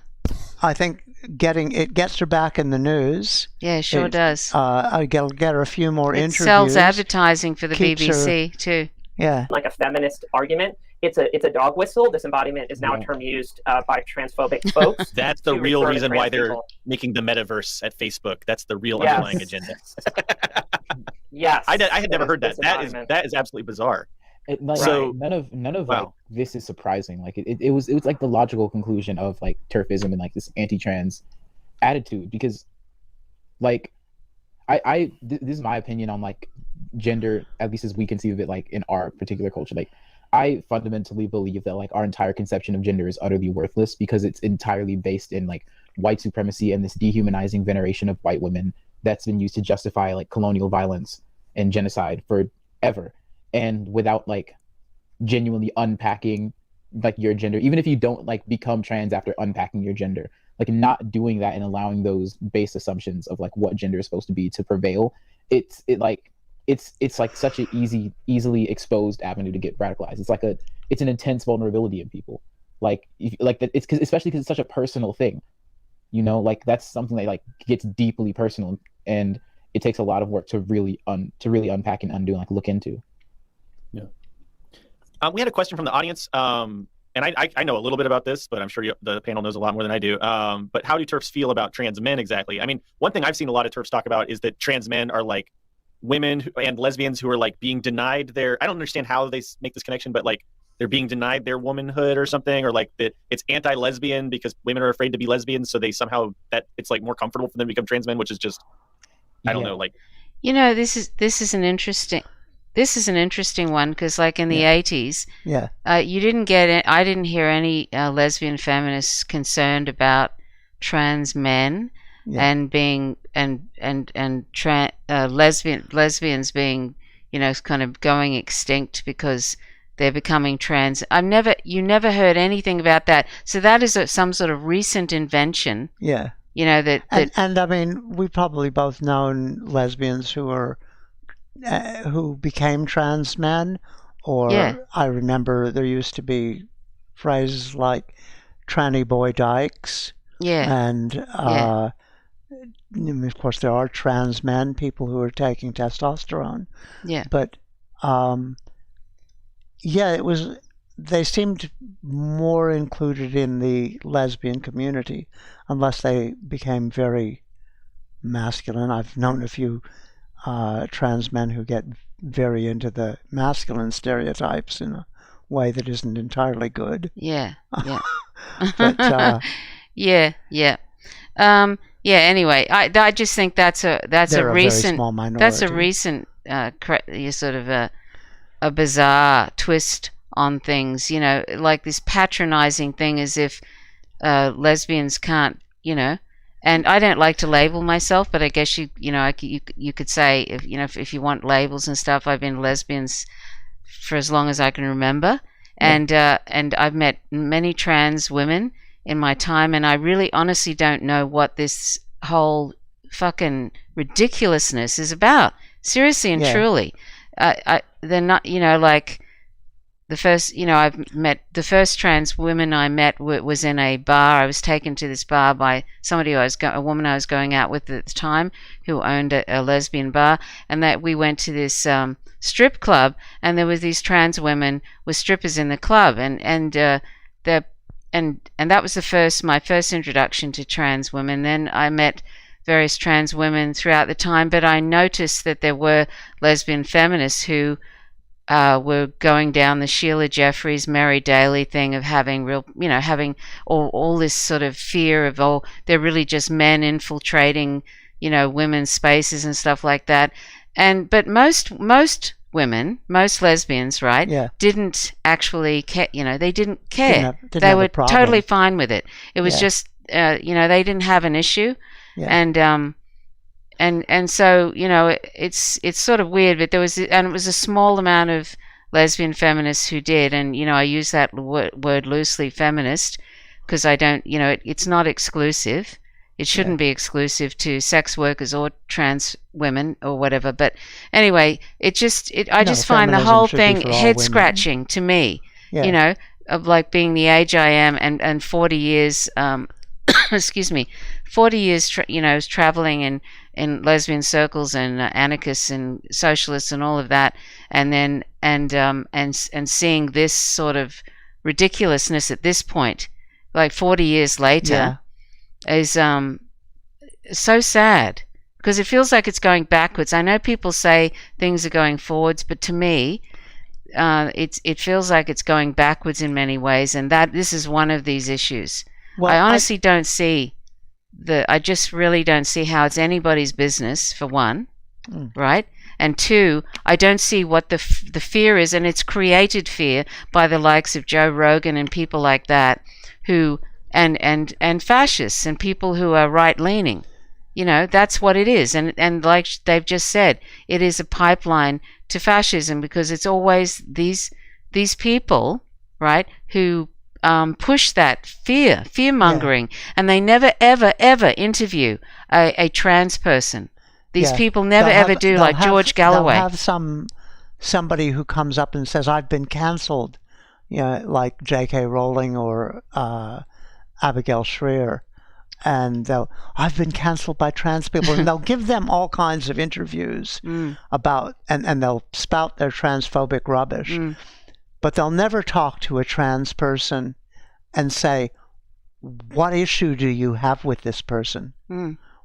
I think it gets her back in the news. Yeah, sure does. I'll get her a few more interviews. It sells advertising for the BBC too. Yeah. Like a feminist argument. It's a dog whistle. Disembodiment is now a term used by transphobic folks. That's the real reason why they're making the metaverse at Facebook. That's the real underlying agenda. Yes. I had never heard that. That is absolutely bizarre. None of like this is surprising. Like it was like the logical conclusion of like turfism and like this anti-trans attitude, because like this is my opinion on like gender, at least as we conceive of it, like in our particular culture. Like I fundamentally believe that like our entire conception of gender is utterly worthless because it's entirely based in like white supremacy and this dehumanizing veneration of white women that's been used to justify like colonial violence and genocide forever. And without like genuinely unpacking like your gender, even if you don't like become trans after unpacking your gender, like not doing that and allowing those base assumptions of like what gender is supposed to be to prevail, it's like such an easily exposed avenue to get radicalized. It's an intense vulnerability in people. Like it's especially because it's such a personal thing, you know, like that's something that like gets deeply personal, and it takes a lot of work to really unpack and undo and like look into. Yeah. We had a question from the audience, and I know a little bit about this, but I'm sure the panel knows a lot more than I do. But how do TERFs feel about trans men exactly? I mean, one thing I've seen a lot of TERFs talk about is that trans men are like women and lesbians who are like being denied their, I don't understand how they make this connection, but like they're being denied their womanhood or something, or like that it's anti-lesbian because women are afraid to be lesbians, so they somehow that it's like more comfortable for them to become trans men, which is just, I don't know, like, you know, this is an interesting one, because like in the 80s, you didn't get it. I didn't hear any lesbian feminists concerned about trans men and being lesbians being, kind of going extinct because they're becoming trans. You never heard anything about that. So that is some sort of recent invention. Yeah. And I mean, we probably both known lesbians who are who became trans men, or I remember there used to be phrases like tranny boy dykes. Yeah. And of course there are trans men, people who are taking testosterone. Yeah. But they seemed more included in the lesbian community unless they became very masculine. I've known a few trans men who get very into the masculine stereotypes in a way that isn't entirely good. Yeah. But anyway, I just think that's a recent, very small minority. That's a recent sort of a bizarre twist on things, like this patronizing thing as if lesbians can't, and I don't like to label myself, but I guess you could say, if you want labels and stuff, I've been lesbians for as long as I can remember. And I've met many trans women in my time, and I really honestly don't know what this whole fucking ridiculousness is about. Seriously and truly. They're not, like the first, I've met the first trans women I met was in a bar. I was taken to this bar by somebody a woman I was going out with at the time, who owned a lesbian bar, and that we went to this strip club, and there was these trans women with strippers in the club, and that was my first introduction to trans women. Then I met various trans women throughout the time, but I noticed that there were lesbian feminists who were going down the Sheila Jeffries, Mary Daly thing of having having all this sort of fear of, they're really just men infiltrating, women's spaces and stuff like that. But most women, most lesbians, right, didn't actually care. They didn't care. They were totally fine with it. It was just, they didn't have an issue. Yeah. And so, it's sort of weird, but it was a small amount of lesbian feminists who did, and, I use that word loosely, feminist, because I don't, it's not exclusive. It shouldn't be exclusive to sex workers or trans women or whatever. But anyway, I just find the whole thing head scratching to me, of like being the age I am and 40 years, excuse me, 40 years, traveling in lesbian circles and anarchists and socialists and all of that, and then and seeing this sort of ridiculousness at this point, like 40 years later, is so sad, because it feels like it's going backwards. I know people say things are going forwards, but to me, it feels like it's going backwards in many ways, and that this is one of these issues. Well, I honestly don't see I just really don't see how it's anybody's business, for one, right? And two, I don't see what the fear is, and it's created fear by the likes of Joe Rogan and people like that, who and fascists and people who are right-leaning. That's what it is, and like they've just said, it is a pipeline to fascism, because it's always these people, right, who push that fear-mongering, and they never, ever, ever interview a trans person. These people never, ever do, like George Galloway. They'll have somebody who comes up and says, I've been cancelled, like J.K. Rowling or Abigail Shrier, and I've been cancelled by trans people, and they'll give them all kinds of interviews about, and they'll spout their transphobic rubbish. But they'll never talk to a trans person and say, what issue do you have with this person?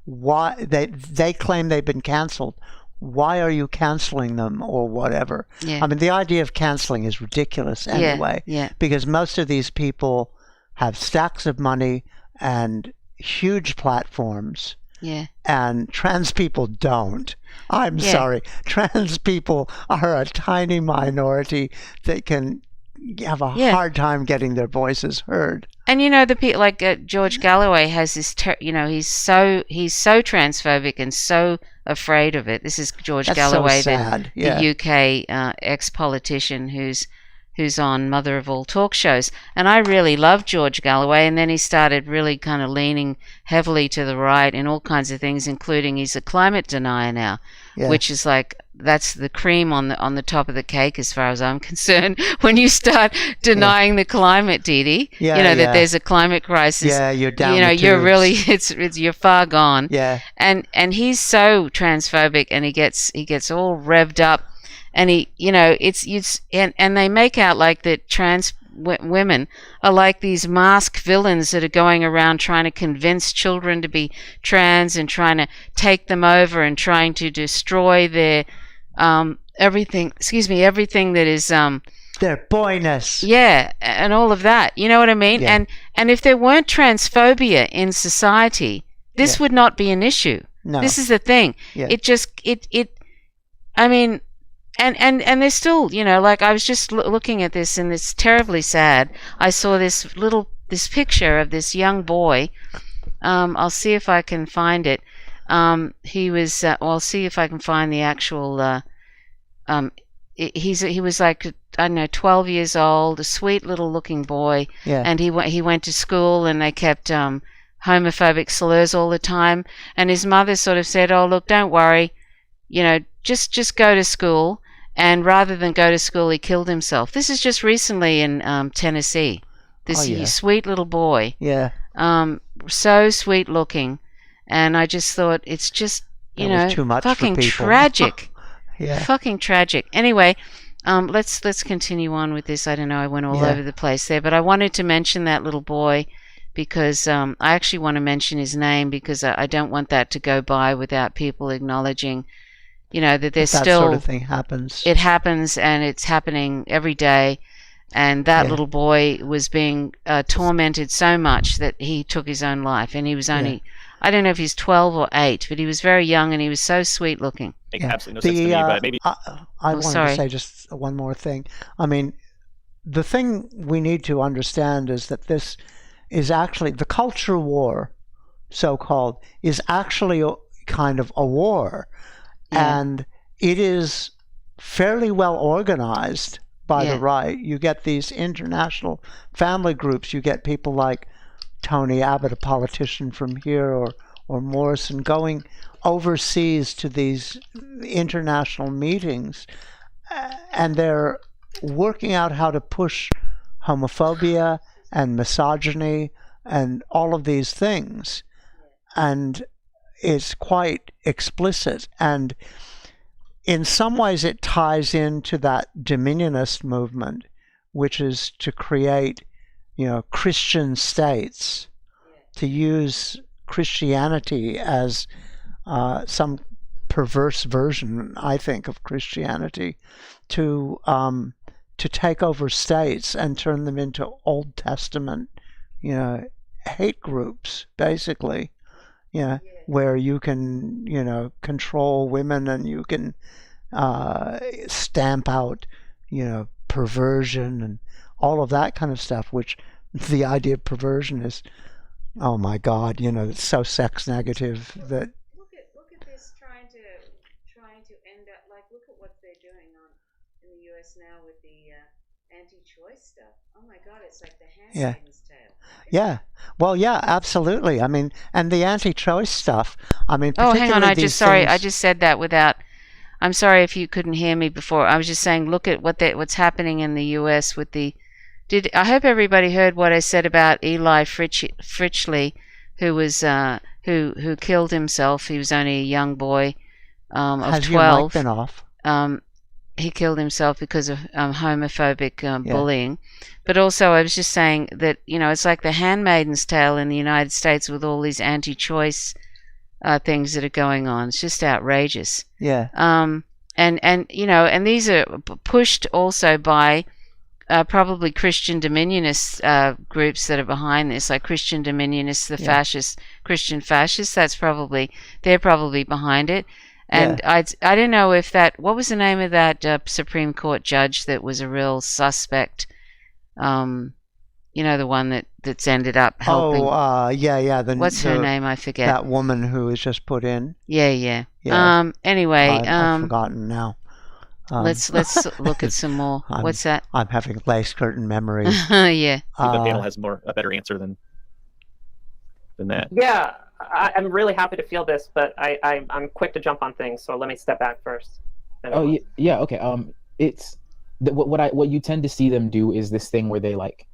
Why they claim they've been canceled. Why are you canceling them, or whatever? I mean, the idea of canceling is ridiculous anyway, because most of these people have stacks of money and huge platforms. And trans people don't. I'm sorry. Trans people are a tiny minority that can have a hard time getting their voices heard. And the people like George Galloway has this, he's so transphobic and so afraid of it. This is George That's Galloway, so sad. Yeah. the UK ex-politician who's on Mother of All talk shows. And I really loved George Galloway, and then he started really kind of leaning heavily to the right in all kinds of things, including he's a climate denier now, which is like, that's the cream on the top of the cake as far as I'm concerned. When you start denying the climate, Dee, that there's a climate crisis. Yeah, you're down. You're really you're far gone. Yeah. And he's so transphobic, and he gets all revved up, and and they make out like that trans women are like these masked villains that are going around trying to convince children to be trans and trying to take them over and trying to destroy their everything that is their boyness. Yeah, and all of that. You know what I mean? Yeah. And if there weren't transphobia in society, this would not be an issue. No. This is the thing. Yeah. I mean, and there's still, like I was just looking at this, and it's terribly sad. I saw this picture of this young boy. I'll see if I can find it. He was. I'll see if I can find the actual. He was like, I don't know, 12 years old, a sweet little looking boy. Yeah. And he went to school, and they kept homophobic slurs all the time. And his mother sort of said, "Oh, look, don't worry, just go to school." And rather than go to school, he killed himself. This is just recently in Tennessee. This sweet little boy. Yeah. So sweet looking. And I just thought, it's just, too much fucking for people. tragic. Yeah. Fucking tragic. Anyway, let's continue on with this. I don't know, I went all over the place there, but I wanted to mention that little boy because I actually want to mention his name because I don't want that to go by without people acknowledging, that there's that still sort of thing happens. It happens, and it's happening every day. And that little boy was being tormented so much that he took his own life. And he was only, I don't know if he's 12 or 8, but he was very young, and he was so sweet looking. Makes absolutely no sense to me, but maybe. I wanted to say just one more thing. I mean, the thing we need to understand is that this is actually, the culture war, so-called, is actually kind of a war. Yeah. And it is fairly well organized by the right. You get these international family groups. You get people like Tony Abbott, a politician from here, or Morrison, going overseas to these international meetings, and they're working out how to push homophobia and misogyny and all of these things. And it's quite explicit, and in some ways it ties into that dominionist movement, which is to create, Christian states, to use Christianity as some perverse version, I think, of Christianity, to take over states and turn them into Old Testament, hate groups, basically. Where you can, control women, and you can stamp out, perversion and all of that kind of stuff, which the idea of perversion is, oh my God, it's so sex negative that. Look at this trying to end up, like, look at what they're doing in the US now with the anti-choice stuff. Oh my God, it's like the Handmaid's Tale. Yeah. Well, yeah, absolutely. I mean, and the anti-choice stuff. I mean, oh, hang on. I just said that without. I'm sorry if you couldn't hear me before. I was just saying, look at what's happening in the U.S. with the. I hope everybody heard what I said about Eli Fritchley, who was who killed himself. He was only a young boy of 12. Has your mic been off? He killed himself because of homophobic bullying. But also, I was just saying that, it's like the Handmaid's Tale in the United States with all these anti-choice things that are going on. It's just outrageous. Yeah. And these are pushed also by probably Christian dominionist groups that are behind this, like Christian Dominionists, the fascists, Christian fascists. They're probably behind it. And I don't know if what was the name of that Supreme Court judge that was a real suspect? The one that's ended up helping. Oh, yeah. What's her name? I forget. That woman who was just put in. Yeah. Yeah. Anyway, I've forgotten now. let's look at some more. What's that? I'm having lace curtain memories. Yeah. I think the panel has a better answer than that. Yeah, I'm really happy to feel this, but I'm quick to jump on things, so let me step back first. Oh yeah, okay. It's what you tend to see them do is this thing where they like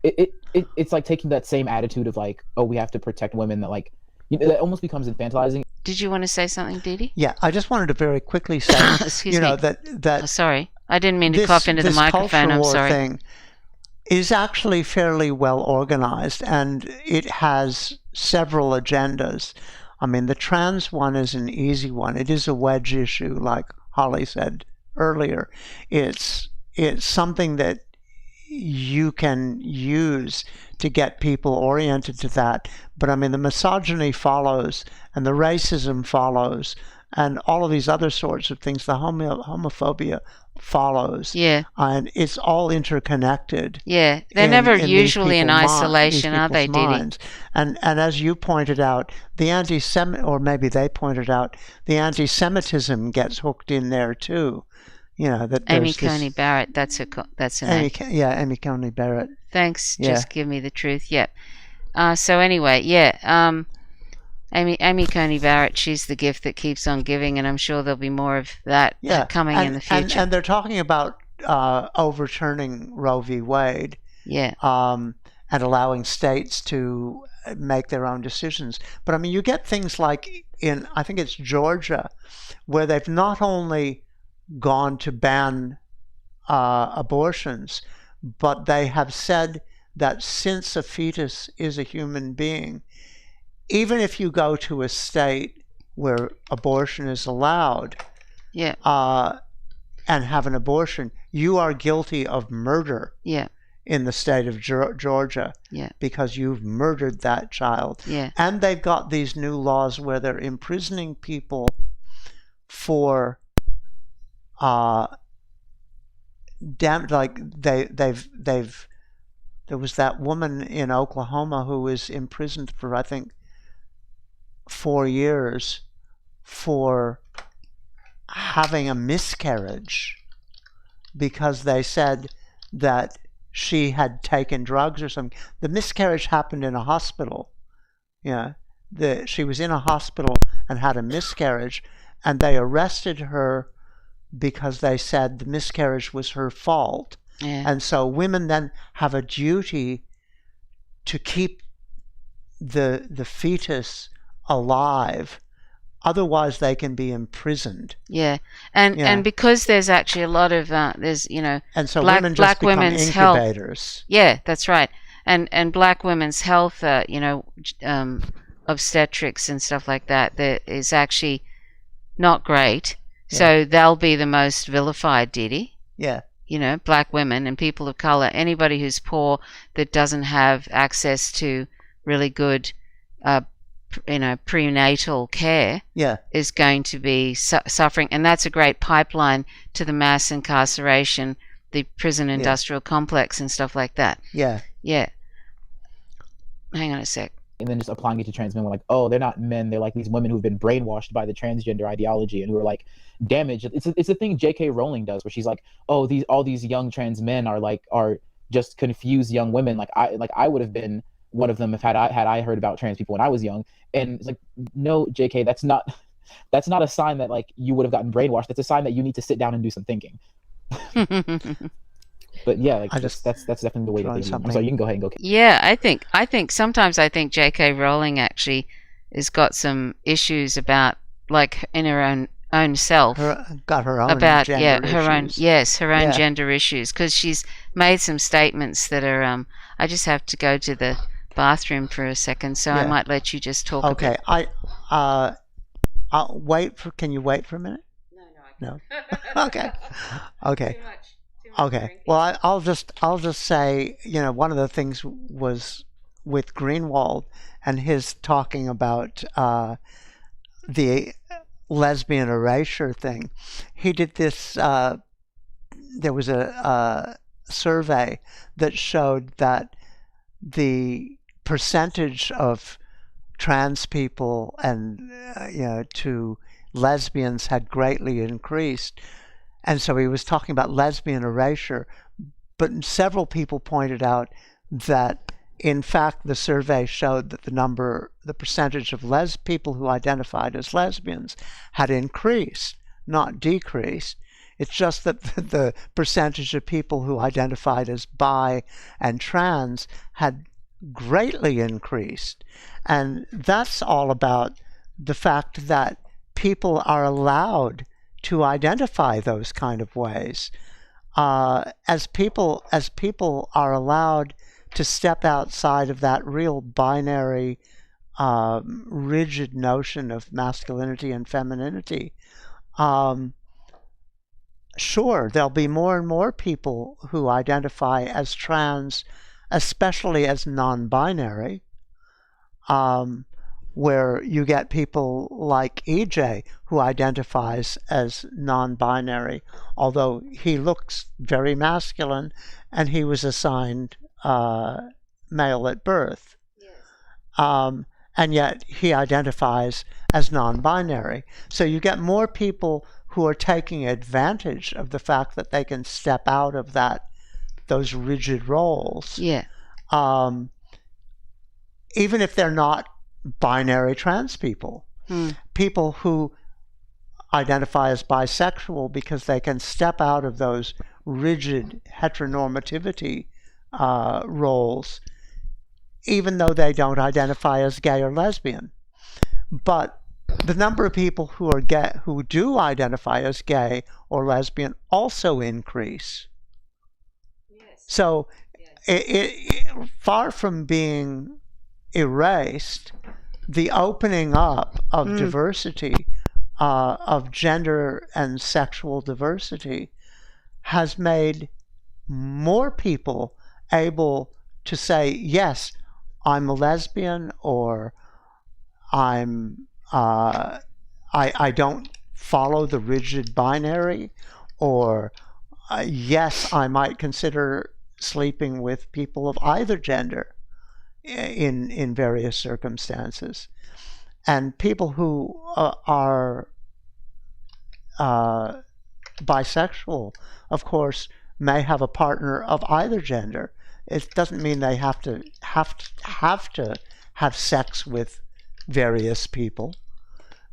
it's like taking that same attitude of like, oh, we have to protect women, that like, you know, that almost becomes infantilizing. Did you want to say something, Didi? Yeah, I just wanted to very quickly say, Excuse me. that sorry, I didn't mean to cough into the microphone. I'm sorry. Thing is actually fairly well organized, and it has several agendas. I mean, the trans one is an easy one. It is a wedge issue, like Holly said earlier. It's something that you can use to get people oriented to that. But I mean, the misogyny follows, and the racism follows, and all of these other sorts of things, the homophobia follows. Yeah. And it's all interconnected. Yeah. They're never usually in isolation, are they, Didi? And as you pointed out, the or maybe they pointed out, the anti-Semitism gets hooked in there too. You know, that Amy Coney Barrett, that's a name. Amy Coney Barrett. Thanks. Yeah. Just give me the truth. Yeah. So anyway, yeah. Amy Coney Barrett, she's the gift that keeps on giving, and I'm sure there'll be more of that coming in the future. And they're talking about overturning Roe v. Wade. Yeah. And allowing states to make their own decisions. But I mean, you get things like in, I think it's Georgia, where they've not only gone to ban abortions, but they have said that since a fetus is a human being, even if you go to a state where abortion is allowed, and have an abortion, you are guilty of murder. Yeah. In the state of Georgia, because you've murdered that child. Yeah. And they've got these new laws where they're imprisoning people for there was that woman in Oklahoma who was imprisoned for, I think, 4 years for having a miscarriage because they said that she had taken drugs or something. The miscarriage happened in a hospital. Yeah, she was in a hospital and had a miscarriage, and they arrested her because they said the miscarriage was her fault. Yeah. And so women then have a duty to keep the fetus alive. Otherwise, they can be imprisoned. Yeah, and because there's actually a lot of there's and so black women just become women's incubators. Health. Yeah, that's right. And black women's health, obstetrics and stuff like that is actually not great. Yeah. So they'll be the most vilified, Didi. Yeah. Black women and people of color, anybody who's poor that doesn't have access to really good prenatal care is going to be suffering, and that's a great pipeline to the mass incarceration, the prison industrial complex and stuff like that. Yeah. Hang on a sec. And then just applying it to trans men, we're like, oh, they're not men, they're like these women who've been brainwashed by the transgender ideology and who are like damaged. It's a thing J.K. Rowling does, where she's like, oh, all these young trans men are just confused young women. I would have been one of them if had I heard about trans people when I was young. And it's like, no, JK, that's not a sign that like you would have gotten brainwashed. That's a sign that you need to sit down and do some thinking. But yeah, like that's definitely the way that they do. I'm sorry, you can go ahead and go. Yeah, I think sometimes J.K. Rowling actually has got some issues about, like, in her own self, got her own about gender her own gender issues, because she's made some statements that are I just have to go to the bathroom for a second, so I might let you just talk. Okay, a bit. I'll wait for. Can you wait for a minute? No. Okay. Too much Okay. drinking. Well, I'll just say, one of the things was with Greenwald and his talking about the lesbian erasure thing. He did this. There was a survey that showed that the percentage of trans people and to lesbians had greatly increased. And so he was talking about lesbian erasure. But several people pointed out that, in fact, the survey showed that the percentage of people who identified as lesbians had increased, not decreased. It's just that the percentage of people who identified as bi and trans had greatly increased. And that's all about the fact that people are allowed to identify those kind of ways. As people are allowed to step outside of that real binary, rigid notion of masculinity and femininity, sure, there'll be more and more people who identify as trans, especially as non-binary, where you get people like EJ who identifies as non-binary, although he looks very masculine and he was assigned male at birth. Yes. And yet he identifies as non-binary. So you get more people who are taking advantage of the fact that they can step out of those rigid roles. Yeah. Even if they're not binary trans people. People who identify as bisexual because they can step out of those rigid heteronormativity roles, even though they don't identify as gay or lesbian. But the number of people who do identify as gay or lesbian also increase. Yes. So it far from being erased, the opening up of diversity, of gender and sexual diversity, has made more people able to say, yes, I'm a lesbian, or I don't follow the rigid binary, or yes, I might consider sleeping with people of either gender in various circumstances. And people who are bisexual, of course, may have a partner of either gender. It doesn't mean they have to have sex with various people.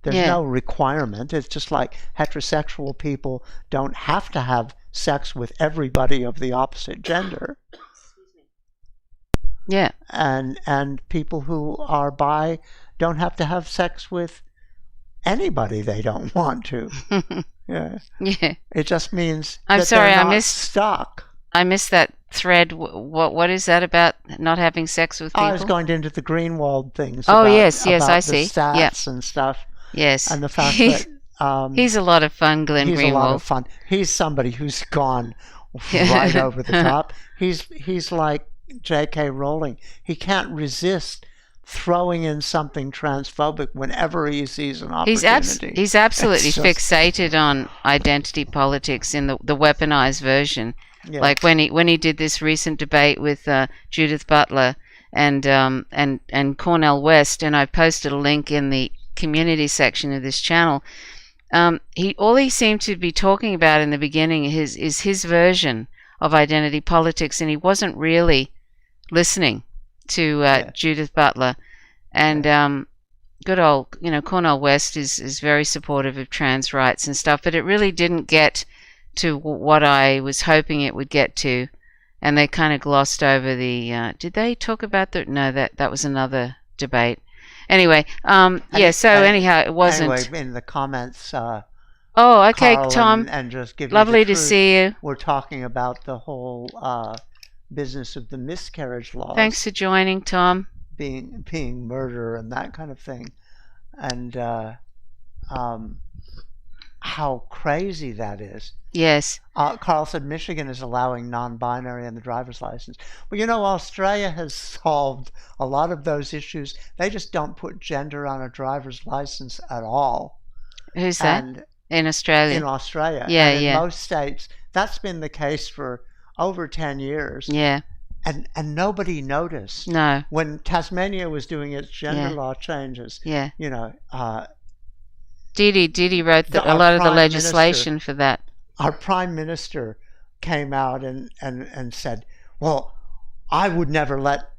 There's no requirement. It's just like heterosexual people don't have to have sex with everybody of the opposite gender. Yeah. And people who are bi don't have to have sex with anybody they don't want to. Yeah. Yeah. It just means I'm that sorry, they're I not missed stuck. I missed that thread. What is that about not having sex with people? I was going into the Greenwald things. Oh, about, yes, about I the see. Stats and stuff. Yes. And the fact that he's a lot of fun, Glenn Greenwald. He's a lot of fun. He's somebody who's gone right over the top. He's like J.K. Rowling. He can't resist throwing in something transphobic whenever he sees an opportunity. He's absolutely fixated on identity politics in the weaponized version. Yeah. Like when he did this recent debate with Judith Butler and Cornel West, and I posted a link in the community section of this channel. All he seemed to be talking about in the beginning is his version of identity politics, and he wasn't really listening to Judith Butler. And good old, Cornel West is very supportive of trans rights and stuff, but it really didn't get to what I was hoping it would get to, and they kind of glossed over the. Did they talk about the? No, that was another debate. Anyway, anyhow, it wasn't. Anyway, in the comments. Oh, okay, Carl Tom. And just give lovely you the to truth, see you. We're talking about the whole business of the miscarriage laws. Thanks for joining, Tom. Being murder and that kind of thing, and how crazy that is. Yes. Carl said Michigan is allowing non-binary in the driver's license. Well, Australia has solved a lot of those issues. They just don't put gender on a driver's license at all. Who's that? In Australia? In Australia. Yeah, and in most states, that's been the case for over 10 years. Yeah. And nobody noticed. No. When Tasmania was doing its gender law changes, Didi wrote a lot of the legislation for that. Our prime minister came out and said, well, I would never let,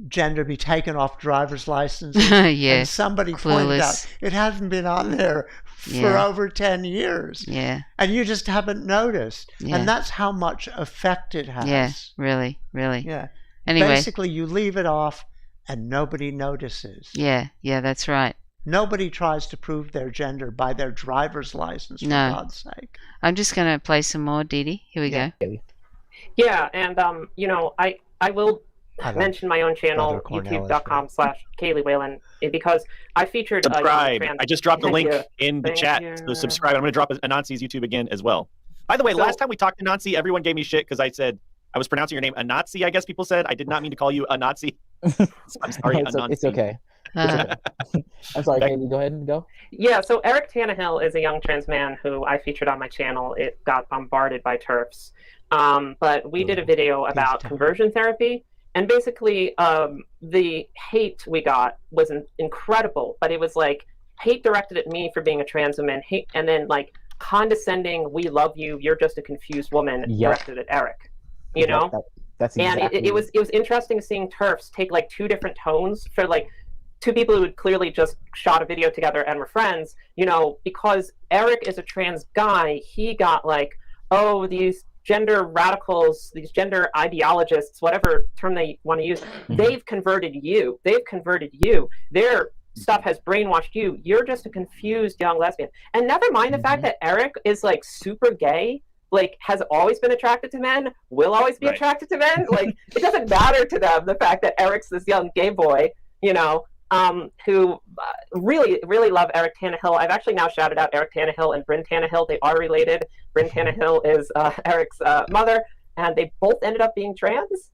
gender be taken off driver's licenses. Yes, and somebody pointed out it hasn't been on there for over 10 years. Yeah. And you just haven't noticed. Yeah. And that's how much effect it has. Yeah, really. Yeah. Anyway. Basically, you leave it off and nobody notices. Yeah, that's right. Nobody tries to prove their gender by their driver's license, for God's sake. I'm just going to play some more, Didi. Here we go. Yeah, and, I will mention my own channel, youtube.com/Kaylee Whalen, because I featured... Subscribe. I just dropped a link in the chat. So subscribe. I'm going to drop Anansi's YouTube again as well. By the way, last time we talked to Anansi, everyone gave me shit because I said... I was pronouncing your name Anansi, I guess people said. I did not mean to call you a Nazi. I'm sorry, Anansi. It's okay. I'm sorry, Kaylee, go ahead and go. Yeah, so Eric Tannehill is a young trans man who I featured on my channel. It got bombarded by TERFs. But we did a video about conversion therapy. And basically, the hate we got was incredible. But it was like hate directed at me for being a trans woman. Hate, and then like condescending, we love you, you're just a confused woman, directed at Eric. That's exactly. And it was interesting seeing TERFs take like two different tones for like two people who had clearly just shot a video together and were friends, because Eric is a trans guy, he got like, oh, these gender radicals, these gender ideologists, whatever term they want to use, they've converted you. Their stuff has brainwashed you. You're just a confused young lesbian. And never mind the fact that Eric is like super gay, like has always been attracted to men, will always be attracted to men. Like it doesn't matter to them, the fact that Eric's this young gay boy, who really, really love Eric Tannehill. I've actually now shouted out Eric Tannehill and Bryn Tannehill. They are related. Bryn Tannehill is Eric's mother, and they both ended up being trans,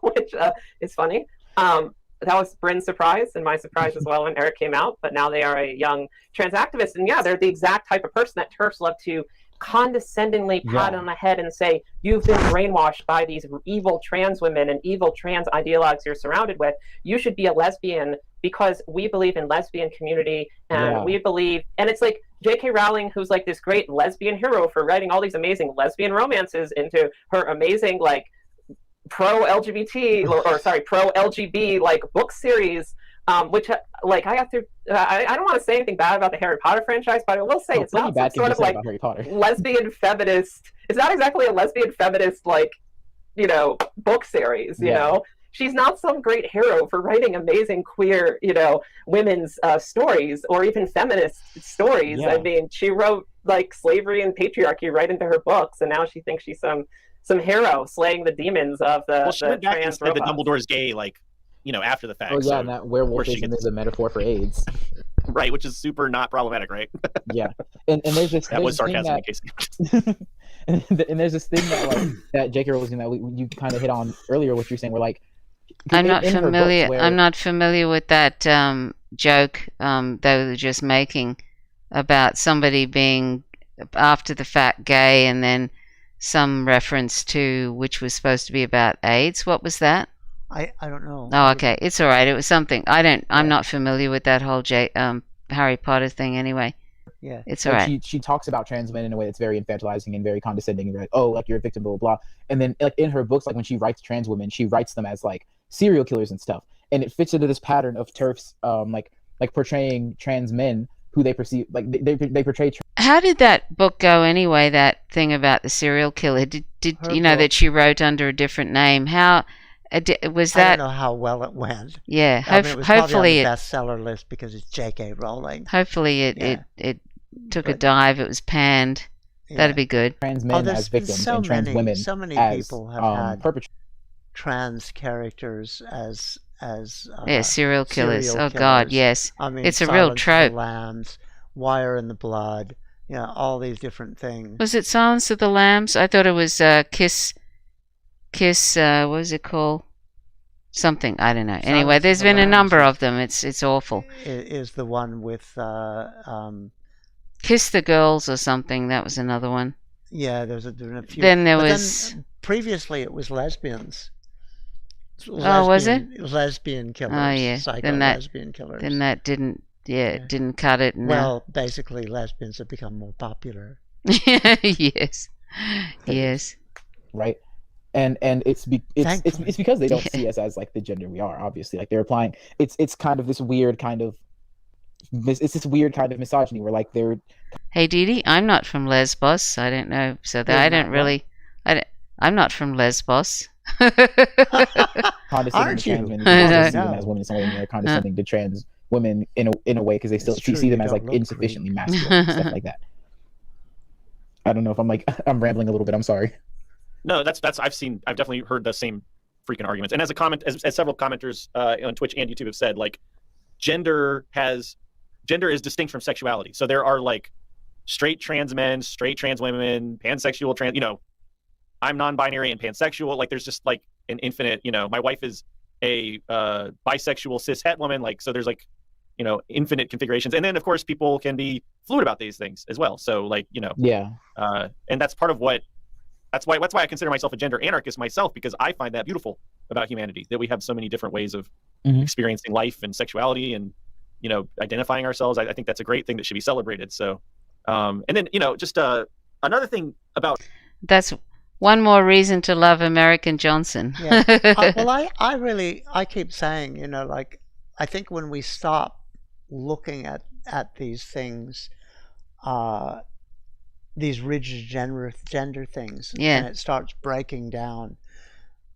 which is funny. That was Bryn's surprise and my surprise as well when Eric came out, but now they are a young trans activist. And yeah, they're the exact type of person that TERFs love to condescendingly pat on the head and say, you've been brainwashed by these evil trans women and evil trans ideologues you're surrounded with. You should be a lesbian because we believe in lesbian community and we believe, and it's like J.K. Rowling, who's like this great lesbian hero for writing all these amazing lesbian romances into her amazing like pro-LGBT pro-LGB like book series, which like I got through. I don't want to say anything bad about the Harry Potter franchise, but I will say it's not some sort of like lesbian feminist. It's not exactly a lesbian feminist like book series. You know, she's not some great hero for writing amazing queer women's stories or even feminist stories. I mean, she wrote like slavery and patriarchy right into her books, and now she thinks she's some hero slaying the demons of the. Well, she went back and said that Dumbledore's gay, like. After the fact. Oh yeah, and that werewolfism is a metaphor for AIDS. Right, which is super not problematic, right? Yeah, and there's this. That was sarcasm in case. and there's this thing that like that J.K. Rowling that you kind of hit on earlier, what you're saying, where like. I'm not familiar with that joke they were just making about somebody being after the fact gay, and then some reference to which was supposed to be about AIDS. What was that? I don't know. Oh, okay. It's all right. It was something. I'm not familiar with that whole Harry Potter thing anyway. Yeah. It's all right. She talks about trans men in a way that's very infantilizing and very condescending. And like, oh, like you're a victim, blah, blah, blah. And then like in her books, like when she writes trans women, she writes them as like serial killers and stuff. And it fits into this pattern of TERFs like portraying trans men who they perceive, like they portray. How did that book go anyway, that thing about the serial killer? Did you know that she wrote under a different name? How... was that? I don't know how well it went. Yeah, it was hopefully on the bestseller list because it's J.K. Rowling. Hopefully it took a dive. It was panned. That'd be good. Trans men as victims and trans women. So many people have had trans characters as serial killers. Oh God, yes. I mean, it's a real trope. The Lambs, Wire in the Blood. All these different things. Was it Silence of the Lambs? I thought it was Kiss, what was it called? Something, I don't know. Anyway, there's been a number of them. It's awful. Is the one with Kiss the Girls or something? That was another one. Yeah, there's been a few. Then there was. Previously, it was lesbians. Was it? Lesbian killers. Oh yeah. Lesbian killers. Then that didn't it didn't cut it. No. Well, basically, lesbians have become more popular. Yes. Yes. Right. And it's because they don't see us as like the gender we are. Obviously, like they're applying. It's kind of this weird kind of misogyny where like they're. Hey, Dee Dee, I'm not from Lesbos. I don't know, so that I don't really. I'm not from Lesbos. Condescending to trans women, they see them as women. Some of them are condescending to trans women in a way because they still see them as like insufficiently masculine and stuff like that. I don't know if I'm rambling a little bit. I'm sorry. No, that's I've definitely heard the same freaking arguments. And as several commenters on Twitch and YouTube have said, like gender is distinct from sexuality. So there are like straight trans men, straight trans women, pansexual trans, I'm non-binary and pansexual. Like there's just like an infinite, my wife is a bisexual cis het woman. Like, so there's like, infinite configurations. And then of course people can be fluid about these things as well. So like, and that's part of that's why I consider myself a gender anarchist myself, because I find that beautiful about humanity, that we have so many different ways of experiencing life and sexuality and, identifying ourselves. I think that's a great thing that should be celebrated. So, and then, just another thing about. That's one more reason to love American Johnson. Yeah. I keep saying, like, I think when we stop looking at these things, these rigid gender things, and it starts breaking down,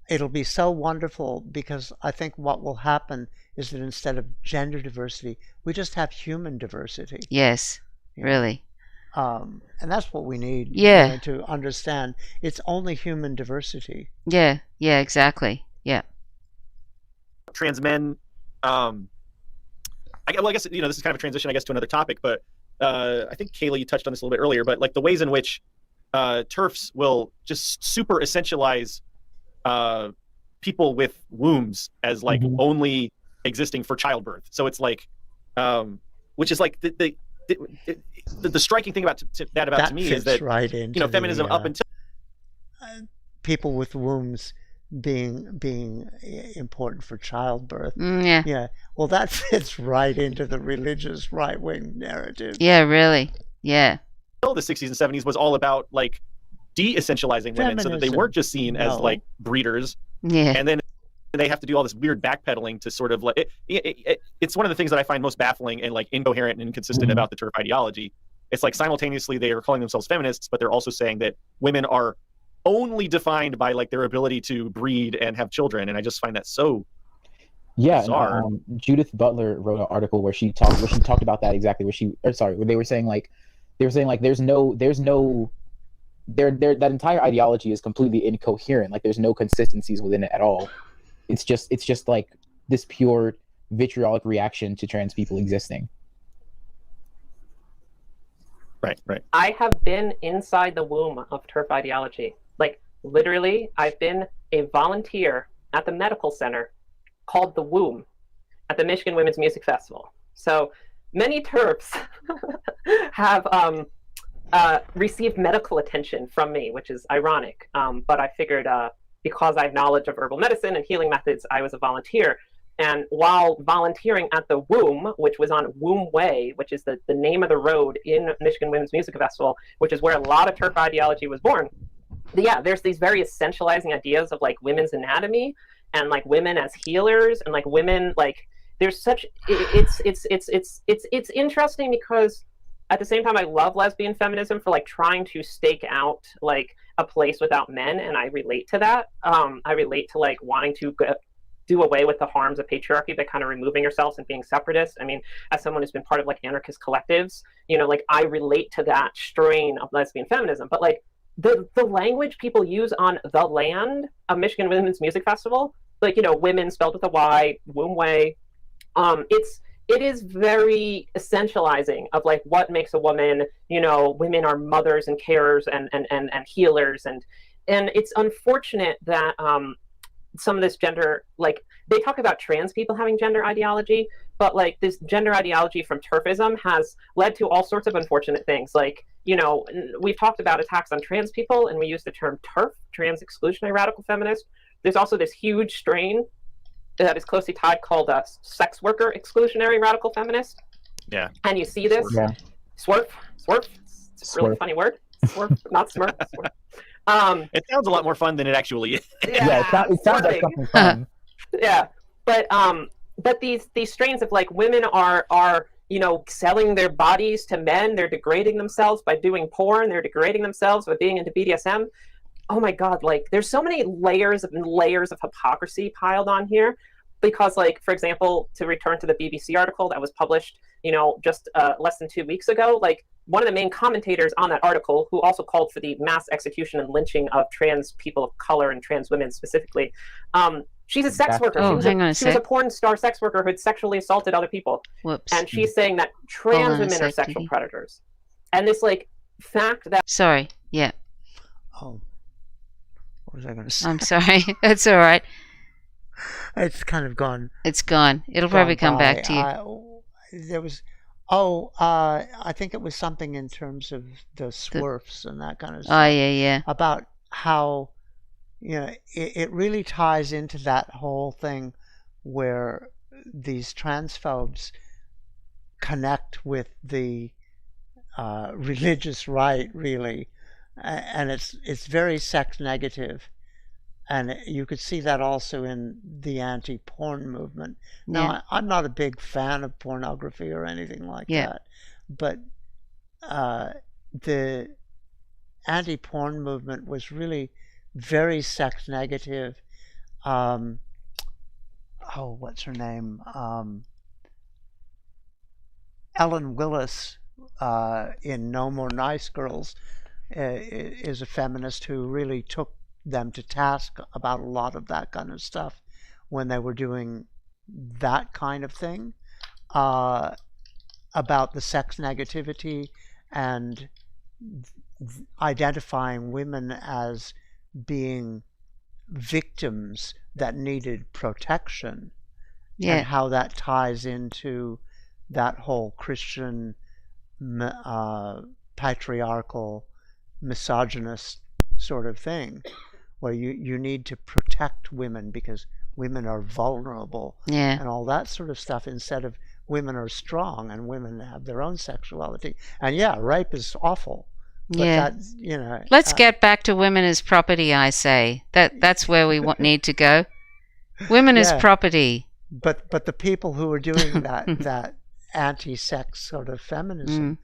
it'll be so wonderful, because I think what will happen is that instead of gender diversity, we just have human diversity. Yes, really. And that's what we need to understand. It's only human diversity. Yeah, exactly. Yeah. Trans men, I guess, this is kind of a transition, I guess, to another topic, but I think, Kayla, you touched on this a little bit earlier, but like the ways in which TERFs will just super essentialize people with wombs as like only existing for childbirth. So it's like, which is like the striking thing about that to me is that right into feminism up until people with wombs being important for childbirth. Yeah. Well, that fits right into the religious right-wing narrative. Yeah, really. Yeah. The 60s and 70s was all about like de-essentializing women so that they weren't just seen as like breeders. Yeah. And then they have to do all this weird backpedaling to sort of like it's one of the things that I find most baffling and like incoherent and inconsistent about the TERF ideology. It's like simultaneously they are calling themselves feminists, but they're also saying that women are only defined by like their ability to breed and have children, and I just find that so bizarre. Judith Butler wrote an article where she talked about that exactly. Where they were saying like there's no that entire ideology is completely incoherent. Like there's no consistencies within it at all. It's just like this pure vitriolic reaction to trans people existing. Right. I have been inside the womb of TERF ideology. Like literally, I've been a volunteer at the medical center called The Womb at the Michigan Women's Music Festival. So many TERFs have received medical attention from me, which is ironic. But I figured because I have knowledge of herbal medicine and healing methods, I was a volunteer. And while volunteering at the Womb, which was on Womb Way, which is the name of the road in Michigan Women's Music Festival, which is where a lot of TERF ideology was born. Yeah, there's these very essentializing ideas of like women's anatomy and like women as healers and like women like there's such it's interesting because at the same time I love lesbian feminism for like trying to stake out like a place without men, and I relate to that. I relate to like wanting to do away with the harms of patriarchy by kind of removing yourselves and being separatist. I mean, as someone who's been part of like anarchist collectives, like I relate to that strain of lesbian feminism. But like the language people use on the land of Michigan Women's Music Festival, like, women spelled with a Y, Womb Way, it is very essentializing of like what makes a woman. Women are mothers and carers and healers, and it's unfortunate that some of this gender, like they talk about trans people having gender ideology, but like this gender ideology from TERFism has led to all sorts of unfortunate things. Like, we've talked about attacks on trans people, and we use the term TERF, trans exclusionary radical feminist. There's also this huge strain that is closely tied called sex worker exclusionary radical feminist. Yeah. And you see this swerf. It's a really funny word. Swerf, not smurf. Swerf. It sounds a lot more fun than it actually is. It sounds like something fun. Yeah, but these strains of like women are selling their bodies to men. They're degrading themselves by doing porn. They're degrading themselves by being into BDSM. Oh my God! Like, there's so many layers and layers of hypocrisy piled on here. Because, like, for example, to return to the BBC article that was published, just less than 2 weeks ago, like, one of the main commentators on that article, who also called for the mass execution and lynching of trans people of color and trans women specifically, she's a sex worker. She was a porn star sex worker who had sexually assaulted other people. Whoops. And she's saying that trans women are sexual predators. And this, like, fact that... Sorry, yeah. Oh. What was I going to say? I'm sorry. That's all right. It's kind of gone. It's gone. It'll probably come back to you. There was, I think it was something in terms of the swerfs and that kind of stuff. Oh, yeah. About how, it really ties into that whole thing where these transphobes connect with the religious right, really, and it's very sex negative. And you could see that also in the anti-porn movement. Now, I'm not a big fan of pornography or anything like that, but the anti-porn movement was really very sex negative. What's her name? Ellen Willis in No More Nice Girls is a feminist who really took them to task about a lot of that kind of stuff when they were doing that kind of thing, about the sex negativity and identifying women as being victims that needed protection, and how that ties into that whole Christian patriarchal misogynist sort of thing, where you need to protect women because women are vulnerable and all that sort of stuff, instead of women are strong and women have their own sexuality. And rape is awful. But let's get back to women as property. I say that's where we need to go. Women as property. But the people who are doing that anti-sex sort of feminism,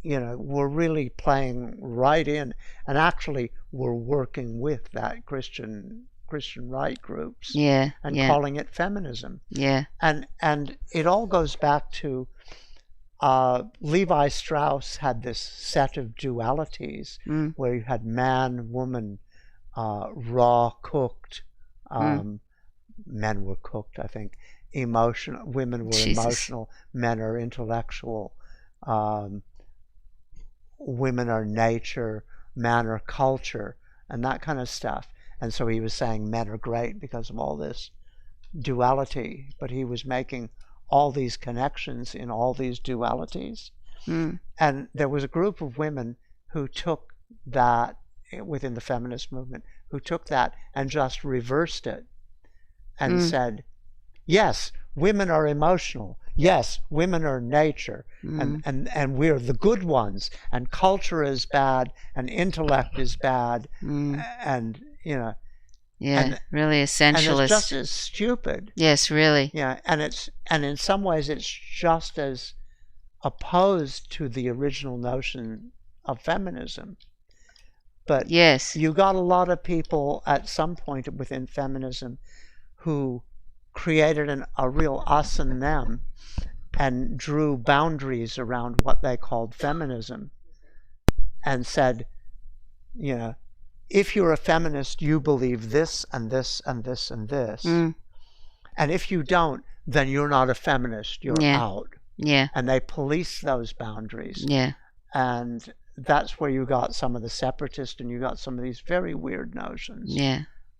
we're really playing right in, and actually we're working with that Christian right groups, and calling it feminism. And it all goes back to Levi Strauss had this set of dualities where you had man, woman, raw, cooked. Men were cooked, I think. Emotional. Women were emotional. Men are intellectual. Women are nature, man are culture, and that kind of stuff. And so he was saying men are great because of all this duality, but he was making all these connections in all these dualities. And there was a group of women who took that within the feminist movement, who took that and just reversed it and said, yes, women are emotional. Yes, women are nature, and we're the good ones, and culture is bad, and intellect is bad, and really essentialist. And it's just as stupid. Yes, really. And in some ways it's just as opposed to the original notion of feminism. But you got a lot of people at some point within feminism who created a real us and them, and drew boundaries around what they called feminism, and said, if you're a feminist, you believe this and this and this and this, and if you don't, then you're not a feminist, you're out. And they police those boundaries. And that's where you got some of the separatists, and you got some of these very weird notions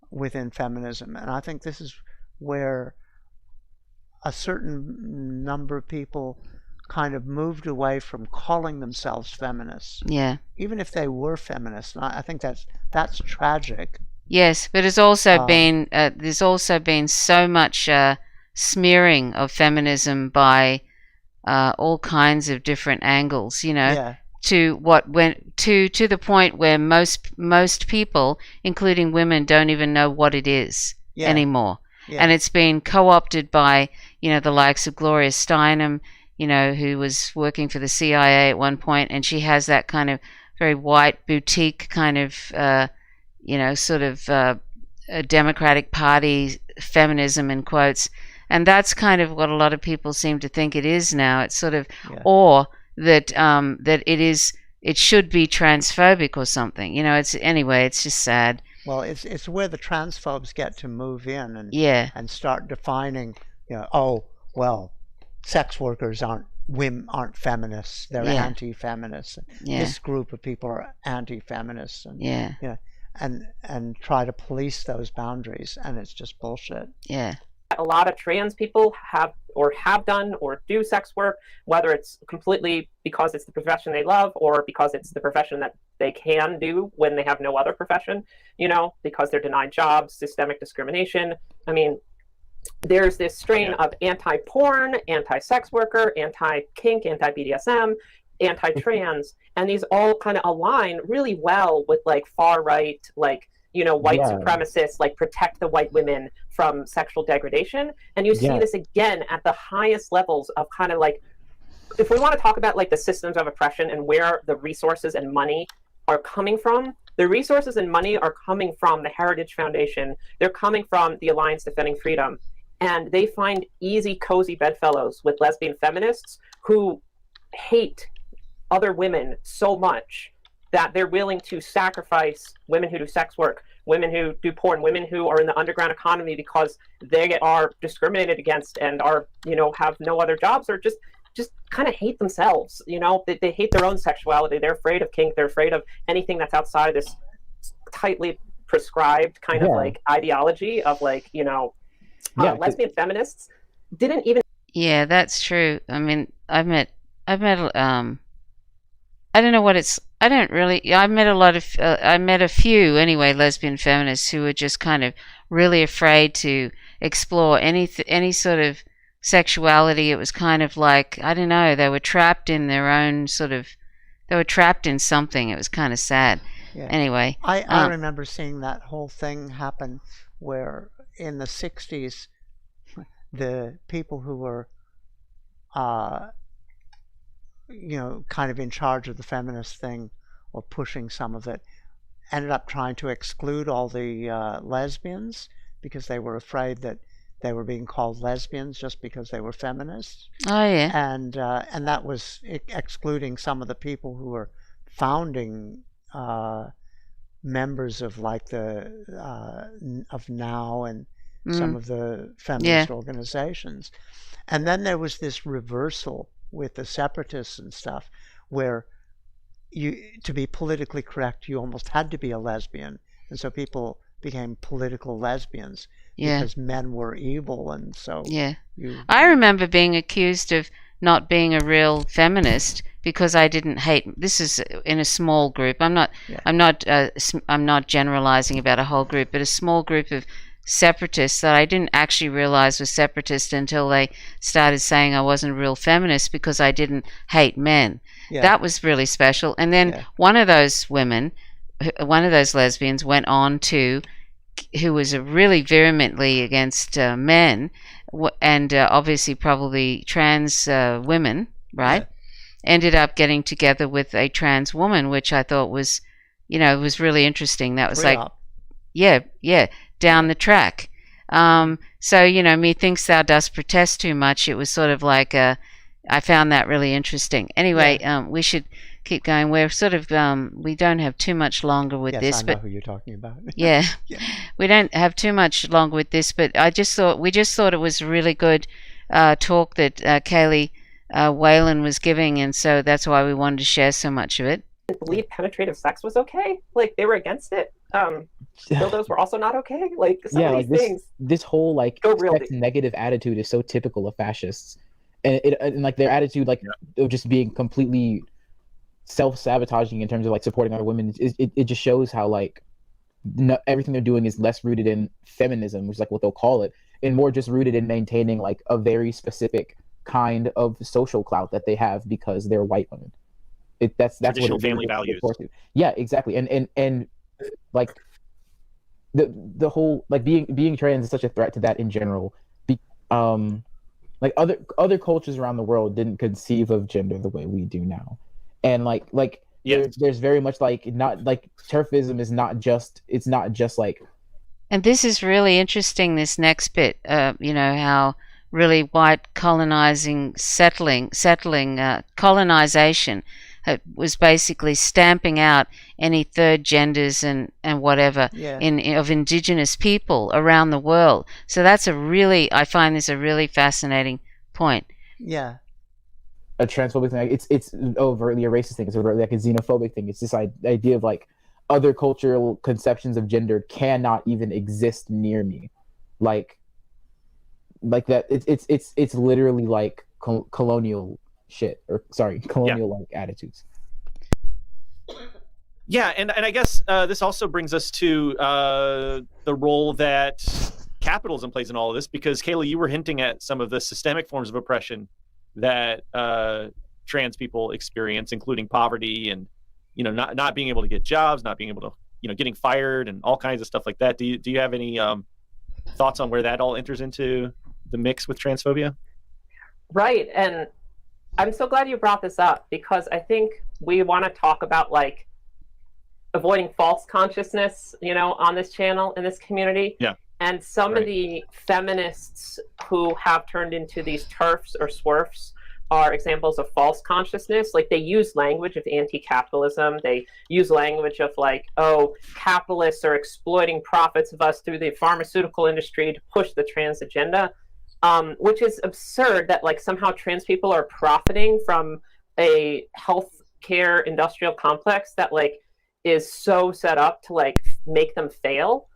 within feminism. And I think this is where a certain number of people kind of moved away from calling themselves feminists. Even if they were feminists. And I think that's tragic. Yes, but it's also been there's also been so much smearing of feminism by all kinds of different angles, Yeah. to what went to the point where most people, including women, don't even know what it is anymore. Yeah. And it's been co-opted by, the likes of Gloria Steinem, who was working for the CIA at one point, and she has that kind of very white boutique kind of, sort of a Democratic Party feminism in quotes. And that's kind of what a lot of people seem to think it is now. It's sort of, or that that it should be transphobic or something. It's just sad. Well, it's where the transphobes get to move in and start defining, sex workers aren't feminists. They're anti-feminists. This group of people are anti-feminists, and try to police those boundaries, and it's just bullshit. Yeah. A lot of trans people have done or do sex work, whether it's completely because it's the profession they love or because it's the profession that they can do when they have no other profession, because they're denied jobs, systemic discrimination. I mean, there's this strain of anti-porn, anti-sex worker, anti-kink, anti-BDSM, anti-trans, and these all kind of align really well with like far-right, like, white supremacists, like protect the white women from sexual degradation. And you see this again at the highest levels of kind of like, if we want to talk about like the systems of oppression and where the resources and money are coming from, the resources and money are coming from the Heritage Foundation. They're coming from the Alliance Defending Freedom. And they find easy, cozy bedfellows with lesbian feminists who hate other women so much that they're willing to sacrifice women who do sex work, women who do porn, women who are in the underground economy because they are discriminated against and are, have no other jobs, or just kind of hate themselves. They hate their own sexuality. They're afraid of kink. They're afraid of anything that's outside of this tightly prescribed kind of like ideology of like, lesbian feminists didn't even. Yeah, that's true. I mean, I met I don't know what it's. I don't really. I met a few anyway, lesbian feminists who were just kind of really afraid to explore any sort of sexuality. It was kind of like, I don't know, they were trapped in their own sort of. They were trapped in something. It was kind of sad. Yeah. Anyway, I remember seeing that whole thing happen where in the 60s, the people who were kind of in charge of the feminist thing or pushing some of it, ended up trying to exclude all the lesbians because they were afraid that they were being called lesbians just because they were feminists. Oh yeah. And that was excluding some of the people who were founding members of like the of NOW and some of the feminist organizations. And then there was this reversal with the separatists and stuff, where to be politically correct, you almost had to be a lesbian, and so people became political lesbians because men were evil, and so I remember being accused of not being a real feminist because I didn't hate. This is in a small group. I'm not generalizing about a whole group, but a small group of separatists that I didn't actually realize were separatists until they started saying I wasn't a real feminist because I didn't hate men. That was really special. And then one of those women, one of those lesbians, went on to, who was really vehemently against men, and obviously probably trans women, right? Ended up getting together with a trans woman, which I thought was, was really interesting. That was down the track. So, methinks thou dost protest too much. It was sort of like, I found that really interesting. Anyway, we should keep going. We're sort of, we don't have too much longer with this. I know who you're talking about. We don't have too much longer with this, but we just thought it was a really good talk that Kaylee Whalen was giving, and so that's why we wanted to share so much of it. Believe penetrative sex was okay. Like, they were against it. Dildos were also not okay. Like, some of these things. This whole like sex negative attitude is so typical of fascists, and like their attitude, like of just being completely self-sabotaging in terms of like supporting other women. It just shows how like everything they're doing is less rooted in feminism, which is like what they'll call it, and more just rooted in maintaining like a very specific kind of social clout that they have because they're white women. That's Traditional what it family really values. goes to. Yeah, exactly. And like the whole like being trans is such a threat to that in general. Like other cultures around the world didn't conceive of gender the way we do now, and Yes. there's very much like not like turfism is not just like. And this is really interesting, this next bit, how really white colonization was basically stamping out any third genders and whatever of indigenous people around the world. So that's I find this a really fascinating point. Yeah. A transphobic thing, it's overtly a racist thing, it's overtly like a xenophobic thing. It's this idea of like other cultural conceptions of gender cannot even exist near me, like that. It's literally like colonial shit, or sorry, colonial like attitudes. Yeah, and I guess this also brings us to the role that capitalism plays in all of this, because Kayla, you were hinting at some of the systemic forms of oppression that trans people experience, including poverty and not being able to get jobs, not being able to getting fired, and all kinds of stuff like that. Do you have any thoughts on where that all enters into the mix with transphobia? Right, and I'm so glad you brought this up, because I think we want to talk about like avoiding false consciousness, on this channel, in this community. Yeah. And some of the feminists who have turned into these TERFs or SWERFs are examples of false consciousness. Like, they use language of anti-capitalism. They use language of like, oh, capitalists are exploiting profits of us through the pharmaceutical industry to push the trans agenda, which is absurd, that like somehow trans people are profiting from a healthcare industrial complex that like is so set up to like make them fail.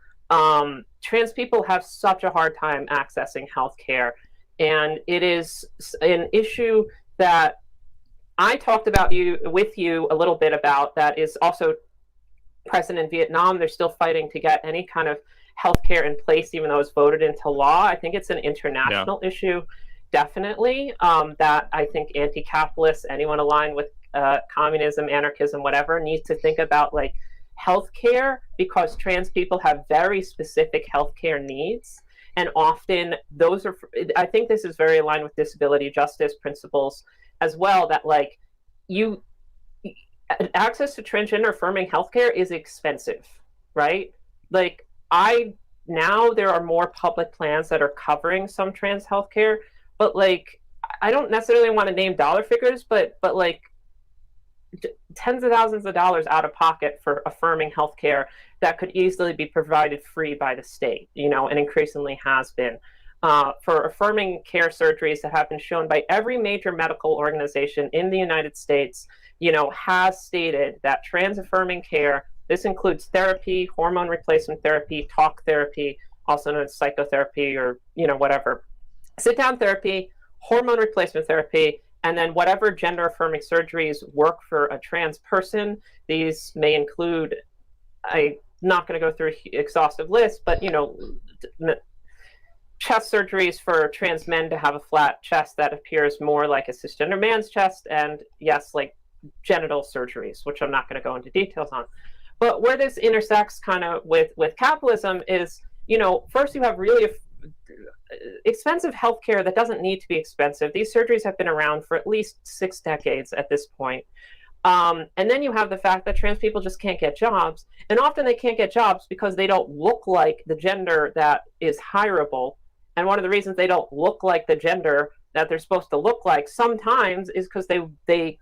Trans people have such a hard time accessing healthcare, and it is an issue that I talked with you a little bit about, that is also present in Vietnam. They're still fighting to get any kind of healthcare in place, even though it's voted into law. I think it's an international issue, definitely, that I think anti-capitalists, anyone aligned with communism, anarchism, whatever, needs to think about like healthcare, because trans people have very specific healthcare needs, and often those are, I think this is very aligned with disability justice principles as well, that like access to transgender affirming healthcare is expensive, right? Like, now there are more public plans that are covering some trans healthcare, but like I don't necessarily want to name dollar figures, but like tens of thousands of dollars out of pocket for affirming healthcare that could easily be provided free by the state, and increasingly has been. For affirming care surgeries that have been shown by every major medical organization in the United States, has stated that trans affirming care, this includes therapy, hormone replacement therapy, talk therapy, also known as psychotherapy, or, whatever, sit-down therapy, hormone replacement therapy, and then whatever gender affirming surgeries work for a trans person. These may include, I'm not going to go through an exhaustive list, but, chest surgeries for trans men to have a flat chest that appears more like a cisgender man's chest, and yes, like genital surgeries, which I'm not going to go into details on. But where this intersects kind of with capitalism is, first you have really expensive healthcare that doesn't need to be expensive. These surgeries have been around for at least 6 decades at this point. And then you have the fact that trans people just can't get jobs. And often they can't get jobs because they don't look like the gender that is hireable. And one of the reasons they don't look like the gender that they're supposed to look like sometimes is because they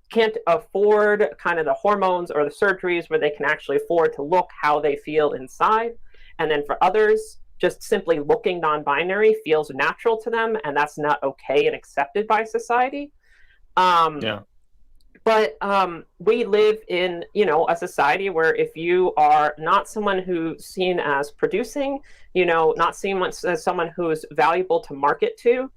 can't afford kind of the hormones or the surgeries where they can actually afford to look how they feel inside. And then for others, just simply looking non-binary feels natural to them, and that's not okay and accepted by society. But we live in, a society where if you are not someone who's seen as producing, not seen as someone who's valuable to market to,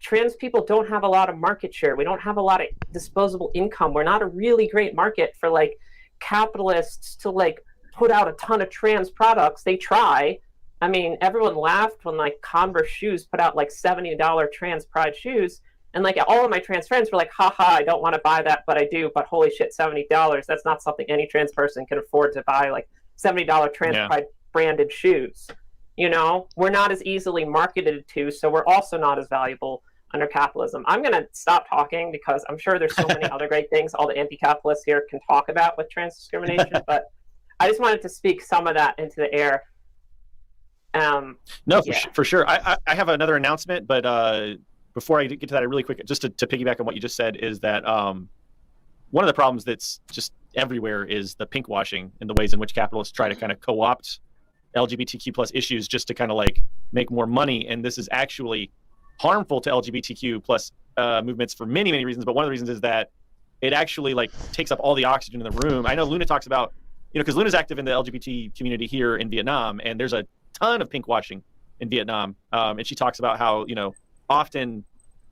trans people don't have a lot of market share. We don't have a lot of disposable income. We're not a really great market for like capitalists to like put out a ton of trans products. They try, I mean, everyone laughed when like Converse shoes put out like $70 trans pride shoes. And like all of my trans friends were like, haha, I don't want to buy that, but I do. But holy shit, $70. That's not something any trans person can afford to buy, like $70 trans pride branded shoes. You know, we're not as easily marketed to, so we're also not as valuable under capitalism. I'm going to stop talking because I'm sure there's so many other great things all the anti-capitalists here can talk about with trans discrimination, but I just wanted to speak some of that into the air. No, for sure. I have another announcement, but before I get to that, really quick, just to piggyback on what you just said, is that one of the problems that's just everywhere is the pink washing and the ways in which capitalists try to kind of co-opt LGBTQ plus issues just to kind of like make more money. And this is actually harmful to LGBTQ plus movements for many, many reasons. But one of the reasons is that it actually like takes up all the oxygen in the room. I know Luna talks about, because Luna's active in the LGBT community here in Vietnam, and there's a ton of pink washing in Vietnam. And she talks about how, often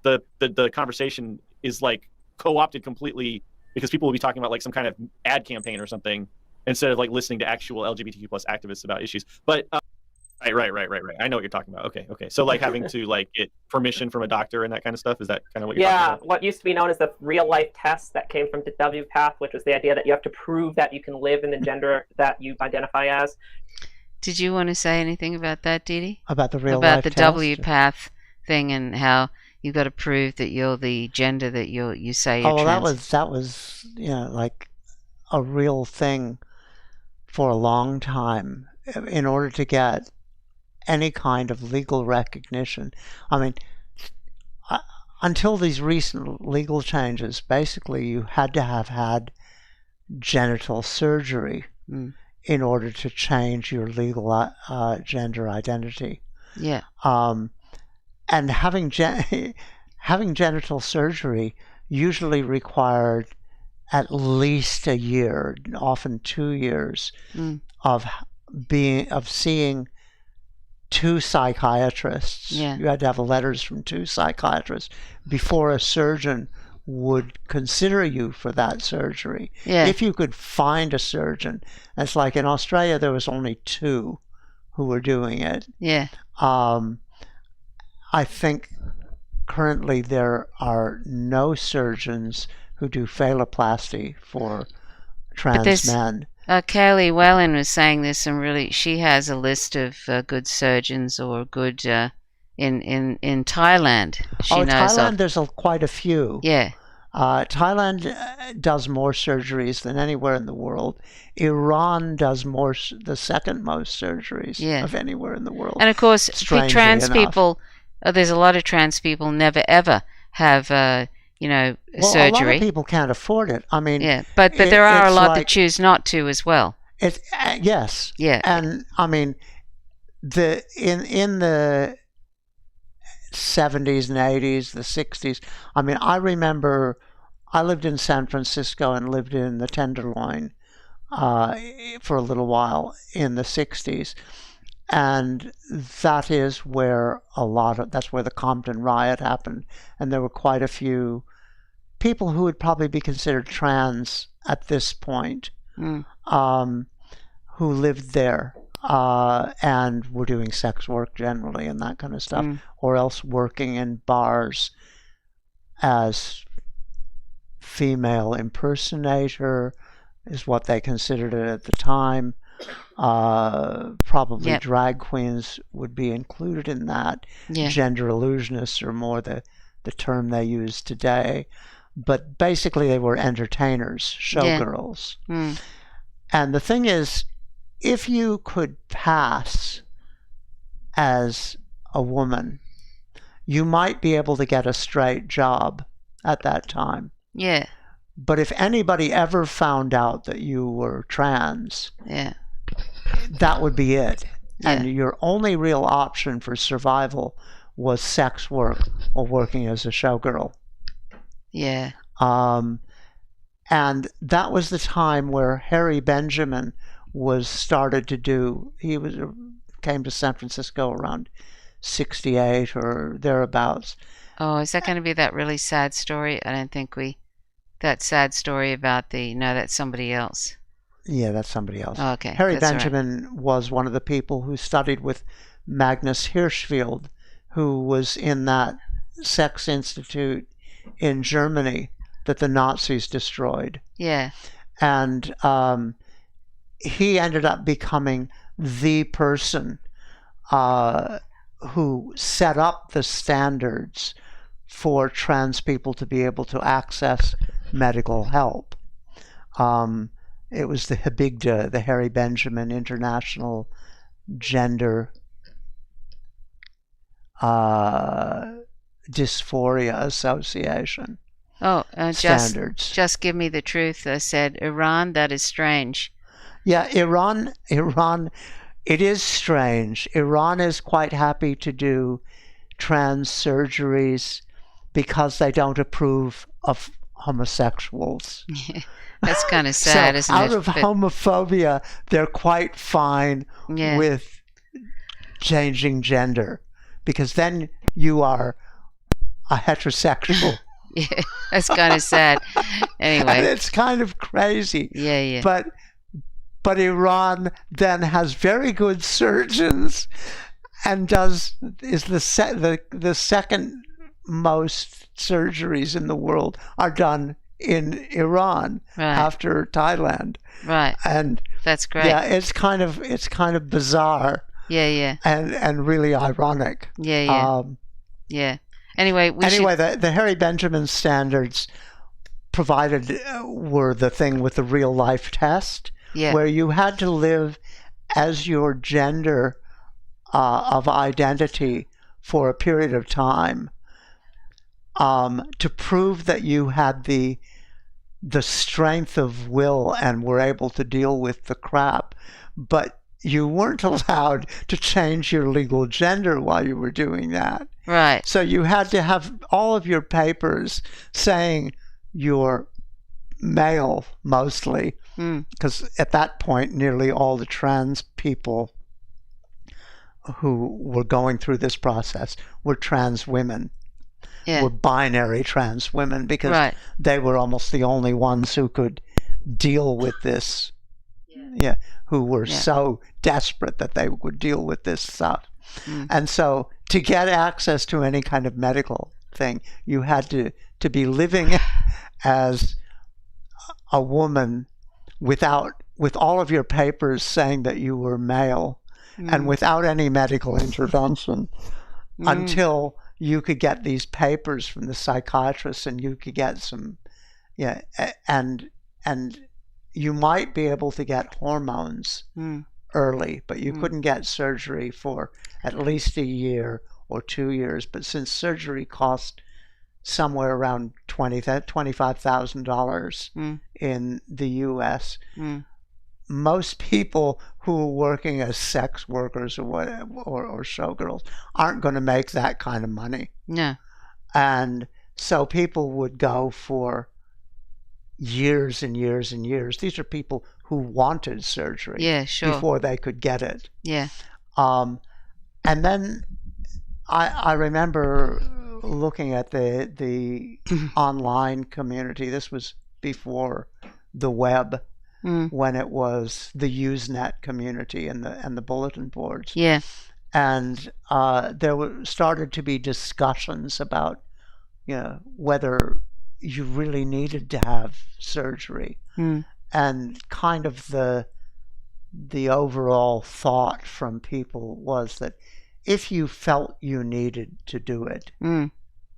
the conversation is like co-opted completely because people will be talking about like some kind of ad campaign or something instead of like listening to actual LGBTQ plus activists about issues. But right. I know what you're talking about. Okay. So like having to like get permission from a doctor and that kind of stuff. Is that kind of what you're talking about? What used to be known as the real life test that came from the WPATH, which was the idea that you have to prove that you can live in the gender that you identify as. Did you want to say anything about that, Dee Dee? About the real life test? About the WPATH thing and how you got to prove that you're the gender that you say you're trans. That was like a real thing for a long time in order to get any kind of legal recognition. I mean, until these recent legal changes, basically you had to have had genital surgery in order to change your legal gender identity. Yeah. And having genital surgery usually required at least a year, often 2 years, of seeing two psychiatrists. Yeah. You had to have letters from two psychiatrists before a surgeon would consider you for that surgery. Yeah. If you could find a surgeon. It's like in Australia there was only 2 who were doing it. Yeah. I think currently there are no surgeons who do phalloplasty for trans men. Kaylee Whalen was saying there's some really, she has a list of good surgeons or good in Thailand. She knows Thailand, of. there's quite a few. Yeah. Thailand does more surgeries than anywhere in the world. Iran does the second most surgeries of anywhere in the world. And of course, trans people, there's a lot of trans people never ever have surgery. A lot of people can't afford it. I mean, but there are a lot that choose not to as well. Yes. Yeah. And I mean, in the 70s and 80s, the 60s. I mean, I remember I lived in San Francisco and lived in the Tenderloin for a little while in the 60s. And that is where that's where the Compton riot happened. And there were quite a few people who would probably be considered trans at this point who lived there and were doing sex work generally and that kind of stuff, or else working in bars as female impersonator is what they considered it at the time. Probably drag queens would be included in that. Gender illusionists are more the term they use today. But basically they were entertainers, showgirls. And the thing is, if you could pass as a woman, you might be able to get a straight job at that time. Yeah. But if anybody ever found out that you were trans, that would be it. And your only real option for survival was sex work or working as a showgirl. Yeah. And that was the time where Harry Benjamin was started to do. He came to San Francisco around 68 or thereabouts. Oh, is that going to be that really sad story? I don't think that sad story about that's somebody else. Yeah, that's somebody else. Okay, Harry that's all right. Benjamin was one of the people who studied with Magnus Hirschfeld, who was in that sex institute in Germany that the Nazis destroyed. Yeah. And he ended up becoming the person who set up the standards for trans people to be able to access medical help. It was the HBIGDA, the Harry Benjamin International Gender Dysphoria Association. Oh, standards. Just give me the truth. Said Iran. That is strange. Yeah, Iran. It is strange. Iran is quite happy to do trans surgeries because they don't approve of homosexuals. That's kind of sad, so isn't it? out of homophobia, they're quite fine with changing gender, because then you are a heterosexual. Yeah, that's kind of sad. Anyway. And it's kind of crazy. Yeah. But Iran then has very good surgeons and is the second most surgeries in the world are done in Iran after Thailand. Right. And that's great. Yeah, it's kind of bizarre. Yeah. And really ironic. Yeah. Yeah. Anyway, the Harry Benjamin standards provided were the thing with the real life test, where you had to live as your gender of identity for a period of time to prove that you had the strength of will and were able to deal with the crap, but you weren't allowed to change your legal gender while you were doing that. Right. So you had to have all of your papers saying you're male mostly, because at that point nearly all the trans people who were going through this process were trans women. Were binary trans women, because they were almost the only ones who could deal with this. Who were so desperate that they would deal with this stuff. And so to get access to any kind of medical thing, you had to be living as a woman with all of your papers saying that you were male and without any medical intervention until you could get these papers from the psychiatrist and you could get some, and you might be able to get hormones early, but you couldn't get surgery for at least a year or 2 years. But since surgery cost somewhere around $25,000 in the U.S., most people who are working as sex workers or showgirls aren't going to make that kind of money. No. And so people would go for years and years and years. These are people who wanted surgery before they could get it. Yeah. And then I remember looking at the online community. This was before the web, when it was the Usenet community and the bulletin boards. Yeah. And there started to be discussions about, whether you really needed to have surgery. And kind of the overall thought from people was that if you felt you needed to do it,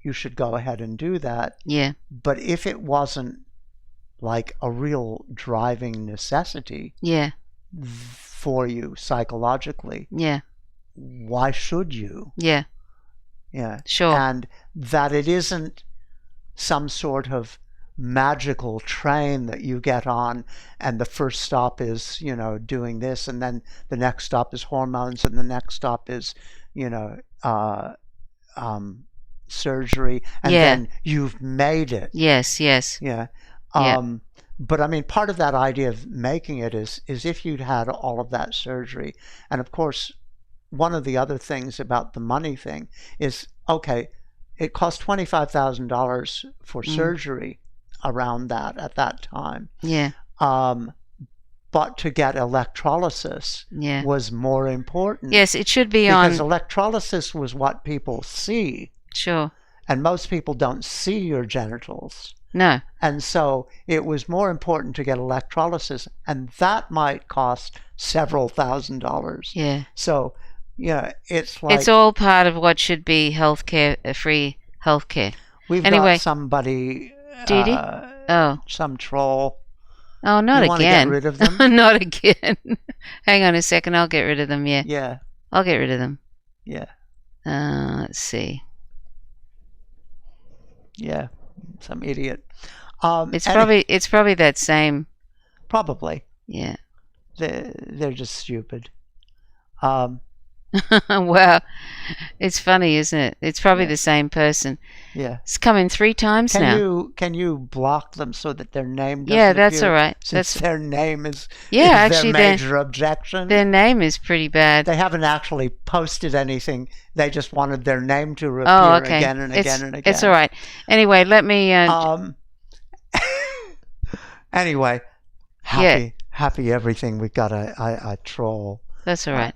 you should go ahead and do that. Yeah. But if it wasn't like a real driving necessity for you psychologically, why should you? Yeah. Sure. And that it isn't some sort of magical train that you get on and the first stop is, doing this, and then the next stop is hormones, and the next stop is, surgery, and then you've made it. Yes. Yeah. But I mean, part of that idea of making it is if you'd had all of that surgery. And of course, one of the other things about the money thing is, okay, it cost $25,000 for surgery around that at that time. Yeah. but to get electrolysis was more important. Yes, it should be because electrolysis was what people see. Sure. And most people don't see your genitals. No. And so it was more important to get electrolysis, and that might cost several $1,000s. Yeah. So, it's like... It's all part of what should be healthcare, free healthcare. We've got somebody... Didi? Some troll. Oh, not you again. Want to get rid of them? Not again. Hang on a second. I'll get rid of them. Yeah. Yeah. I'll get rid of them. Yeah. Let's see. Yeah. Some idiot. It's probably that same. Probably. Yeah. They're just stupid. Well, it's funny, isn't it? It's probably the same person. Yeah. It's come in 3 times now. Can you block them so that their name doesn't Yeah, that's appear, all right. Since their name is actually their major objection. Their name is pretty bad. They haven't actually posted anything. They just wanted their name to appear again and again and again. It's all right. Anyway, let me anyway, happy everything. We got a troll. That's all right.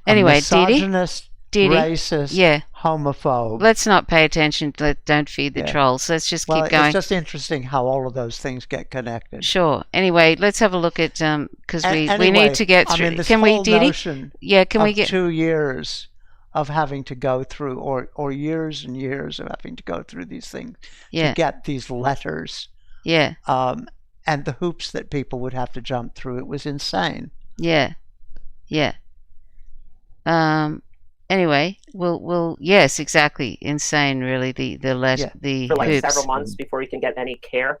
Anyway, misogynist, Didi, racist, homophobe. Let's not pay attention. Don't feed the trolls. Let's just keep going. It's just interesting how all of those things get connected. Sure. Anyway, let's have a look at because we need to get through. Can we, Didi? Can we get 2 years of having to go through, or years and years of having to go through these things to get these letters. Yeah. And the hoops that people would have to jump through. It was insane. Yeah. Yeah. Anyway, we'll yes, exactly. Insane, really. The for like hoops. several months before you can get any care.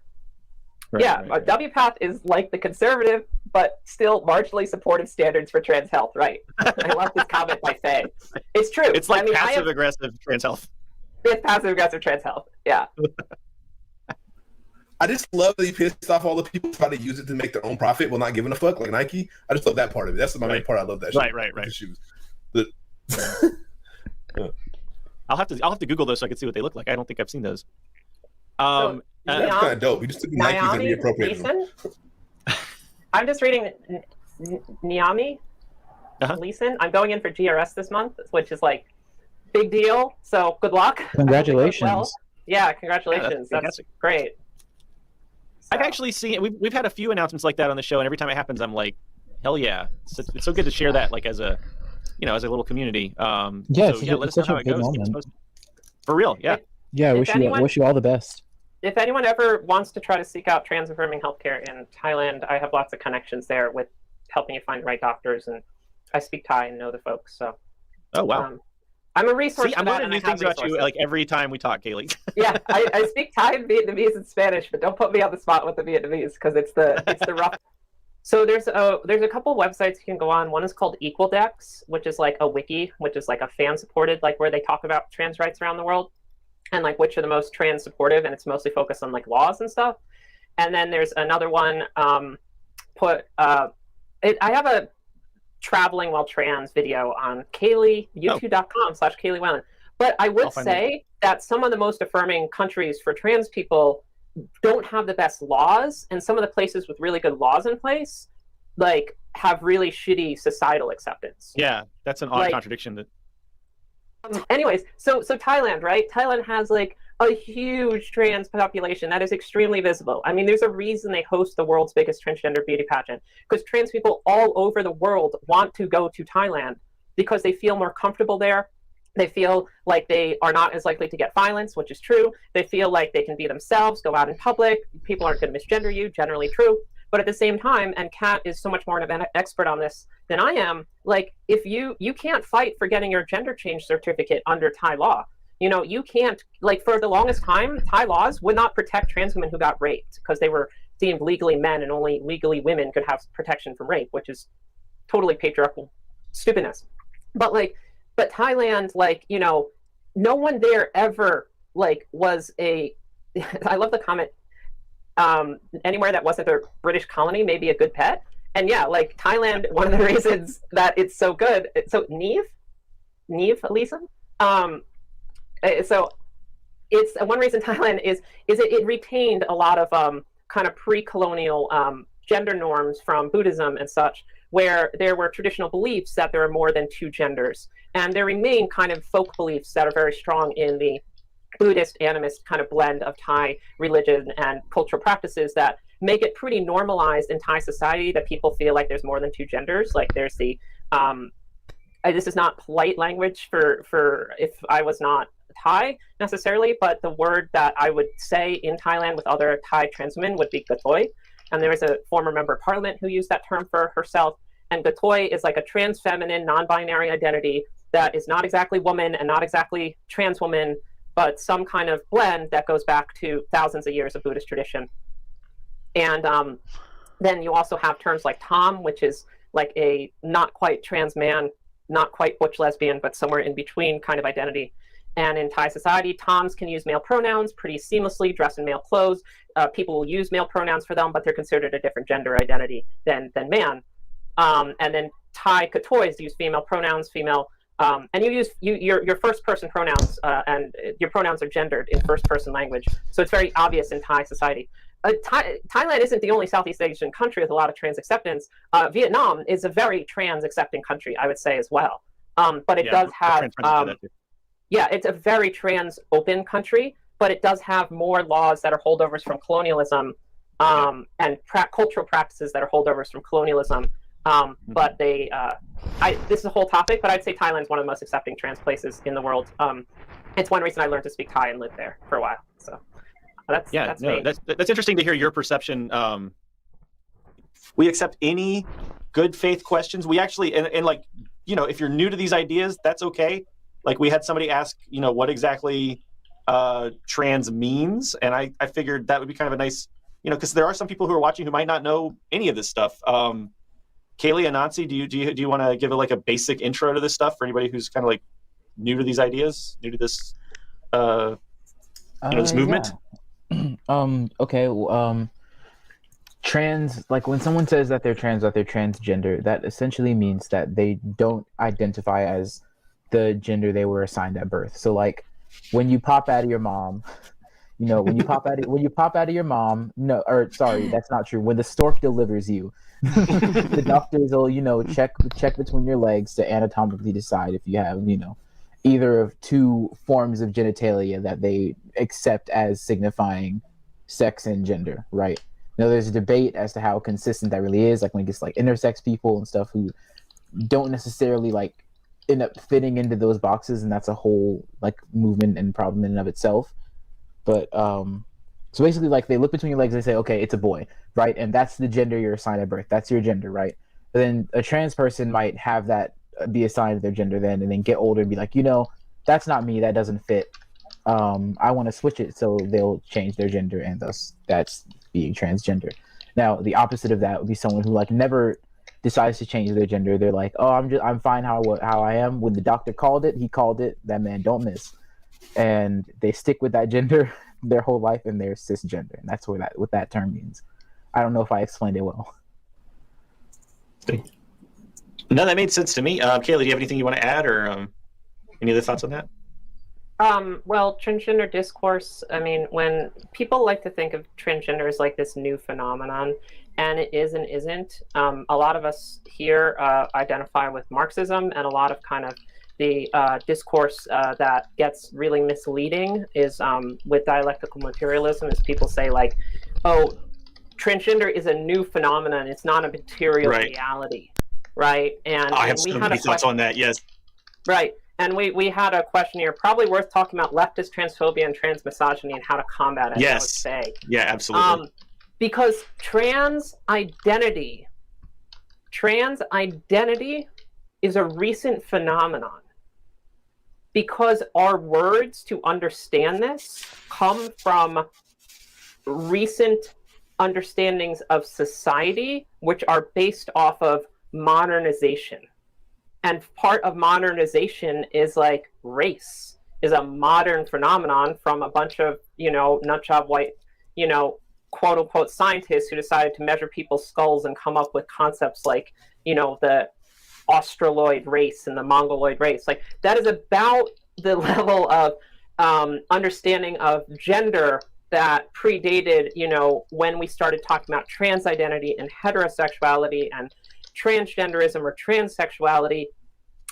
Right, yeah, right. WPATH is like the conservative, but still marginally supportive standards for trans health. Right. I love this comment by Faye. It's true. It's like passive aggressive trans health. It's passive aggressive trans health. Yeah. I just love that he pissed off all the people trying to use it to make their own profit while not giving a fuck, like Nike. I just love that part of it. That's my main part. I love that. Right. The shoes. I'll have to Google those so I can see what they look like. I don't think I've seen those. So, that's kind of dope. You just took Nikes and reappropriated them. I'm just reading Niami Leeson. I'm going in for GRS this month, which is like big deal. So good luck. Congratulations. Well. Yeah, congratulations. That's great. I've actually seen we've had a few announcements like that on the show, and every time it happens, I'm like, hell yeah! It's so good to share that, like as a little community. Let us know how it goes. For real, yeah. Yeah, wish you all the best. If anyone ever wants to try to seek out trans-affirming healthcare in Thailand, I have lots of connections there with helping you find the right doctors, and I speak Thai and know the folks. So. Oh wow. I'm a resource. I'm learning new things about you like every time we talk, Kaylee. Yeah, I speak Thai and Vietnamese and Spanish, but don't put me on the spot with the Vietnamese because it's the rough. So there's a couple websites you can go on. One is called EqualDex, which is like a wiki, which is like a fan supported, like where they talk about trans rights around the world, and like which are the most trans supportive, and it's mostly focused on like laws and stuff. And then there's another one. I have a traveling while trans video on youtube.com/Kaylee Whalen. But I would say that some of the most affirming countries for trans people don't have the best laws, and some of the places with really good laws in place like have really shitty societal acceptance. Yeah, that's an odd contradiction. That anyways, so Thailand, right? Thailand has like a huge trans population that is extremely visible. I mean, there's a reason they host the world's biggest transgender beauty pageant, because trans people all over the world want to go to Thailand because they feel more comfortable there. They feel like they are not as likely to get violence, which is true. They feel like they can be themselves, go out in public. People aren't going to misgender you, generally true. But at the same time, and Kat is so much more of an expert on this than I am, like if you can't fight for getting your gender change certificate under Thai law. You can't, like for the longest time, Thai laws would not protect trans women who got raped because they were deemed legally men and only legally women could have protection from rape, which is totally patriarchal stupidness. But Thailand, no one there ever was a, I love the comment, anywhere that wasn't a British colony may be a good pet. And yeah, Thailand, one of the reasons that it's so good, so Neve, Lisa? So it's one reason Thailand is it retained a lot of kind of pre-colonial gender norms from Buddhism and such, where there were traditional beliefs that there are more than two genders. And there remain kind of folk beliefs that are very strong in the Buddhist animist kind of blend of Thai religion and cultural practices that make it pretty normalized in Thai society that people feel like there's more than two genders. Like there's the, this is not polite language for if I was not Thai necessarily, but the word that I would say in Thailand with other Thai trans women would be gatoi. And there is a former member of parliament who used that term for herself. And gatoi is like a trans feminine, non-binary identity that is not exactly woman and not exactly trans woman, but some kind of blend that goes back to thousands of years of Buddhist tradition. And then you also have terms like Tom, which is like a not quite trans man, not quite butch lesbian, but somewhere in between kind of identity. And in Thai society, Toms can use male pronouns pretty seamlessly, dress in male clothes. People will use male pronouns for them, but they're considered a different gender identity than man. And then Thai Katois use female pronouns, female, and you use your first person pronouns, and your pronouns are gendered in first person language. So it's very obvious in Thai society. Thailand isn't the only Southeast Asian country with a lot of trans acceptance. Vietnam is a very trans accepting country, I would say, as well. But it does have, it's a very trans open country, but it does have more laws that are holdovers from colonialism, and cultural practices that are holdovers from colonialism. But they, this is a whole topic, but I'd say Thailand's one of the most accepting trans places in the world. It's one reason I learned to speak Thai and lived there for a while. So that's interesting to hear your perception. We accept any good faith questions. We actually, and like, you know, if you're new to these ideas, that's okay. Like we had somebody ask, you know, what exactly trans means, and I figured that would be kind of a nice, you know, because there are some people who are watching who might not know any of this stuff. Kaylee and Nancy, do you want to give a basic intro to this stuff for anybody who's kind of like new to these ideas, new to this, this movement? Yeah. Okay. Well, trans, like when someone says that they're trans, that they're transgender, that essentially means that they don't identify as the gender they were assigned at birth. So like when you pop out of your mom, you know, when you pop out of your mom, no, or sorry, that's not true. When the stork delivers you, the doctors will, you know, check between your legs to anatomically decide if you have, you know, either of two forms of genitalia that they accept as signifying sex and gender, right? Now there's a debate as to how consistent that really is, like when it gets like intersex people and stuff who don't necessarily like end up fitting into those boxes, and that's a whole like movement and problem in and of itself. But so basically, like they look between your legs and they say, okay, it's a boy, right? And that's the gender you're assigned at birth. That's your gender, right? But then a trans person might have that be assigned their gender then, and then get older and be like, you know, that's not me. That doesn't fit. I want to switch it, so they'll change their gender, and thus that's being transgender. Now, the opposite of that would be someone who like never decides to change their gender. They're like, oh, I'm fine how I am. When the doctor called it, he called it. That man don't miss. And they stick with that gender their whole life, and they're cisgender, and that's what that term means. I don't know if I explained it well. No, that made sense to me. Kayla, do you have anything you want to add, or any other thoughts on that? Well, transgender discourse, I mean, when people like to think of transgender as like this new phenomenon, and it is and isn't, a lot of us here identify with Marxism, and a lot of kind of the discourse that gets really misleading is with dialectical materialism, is people say like, oh, transgender is a new phenomenon, it's not a material reality, right? And I have so many thoughts on that, yes. Right. And we had a question here, probably worth talking about leftist transphobia and trans misogyny and how to combat it. Yes. I would say. Yeah, absolutely. Because trans identity is a recent phenomenon. Because our words to understand this come from recent understandings of society, which are based off of modernization. And part of modernization is like race is a modern phenomenon from a bunch of, you know, nutjob white, you know, quote unquote scientists who decided to measure people's skulls and come up with concepts like, you know, the Australoid race and the Mongoloid race. Like that is about the level of understanding of gender that predated, when we started talking about trans identity and heterosexuality and transgenderism or transsexuality.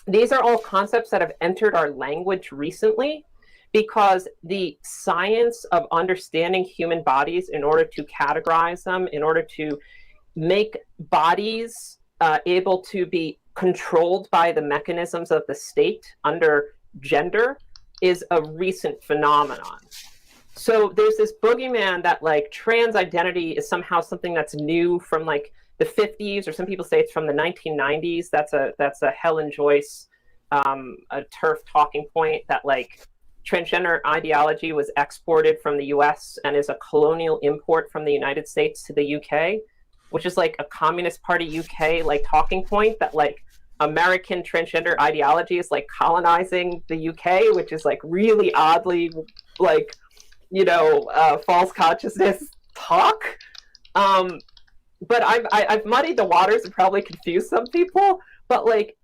These are all concepts that have entered our language recently because the science of understanding human bodies in order to categorize them, in order to make bodies able to be controlled by the mechanisms of the state under gender is a recent phenomenon. So there's this boogeyman that like trans identity is somehow something that's new from like the 50s, or some people say it's from the 1990s. That's a Helen Joyce, a TERF talking point, that like transgender ideology was exported from the US and is a colonial import from the United States to the UK, which is like a Communist Party UK like talking point that like American transgender ideology is like colonizing the UK, which is like really oddly like, false consciousness talk. But I've muddied the waters and probably confused some people. But like,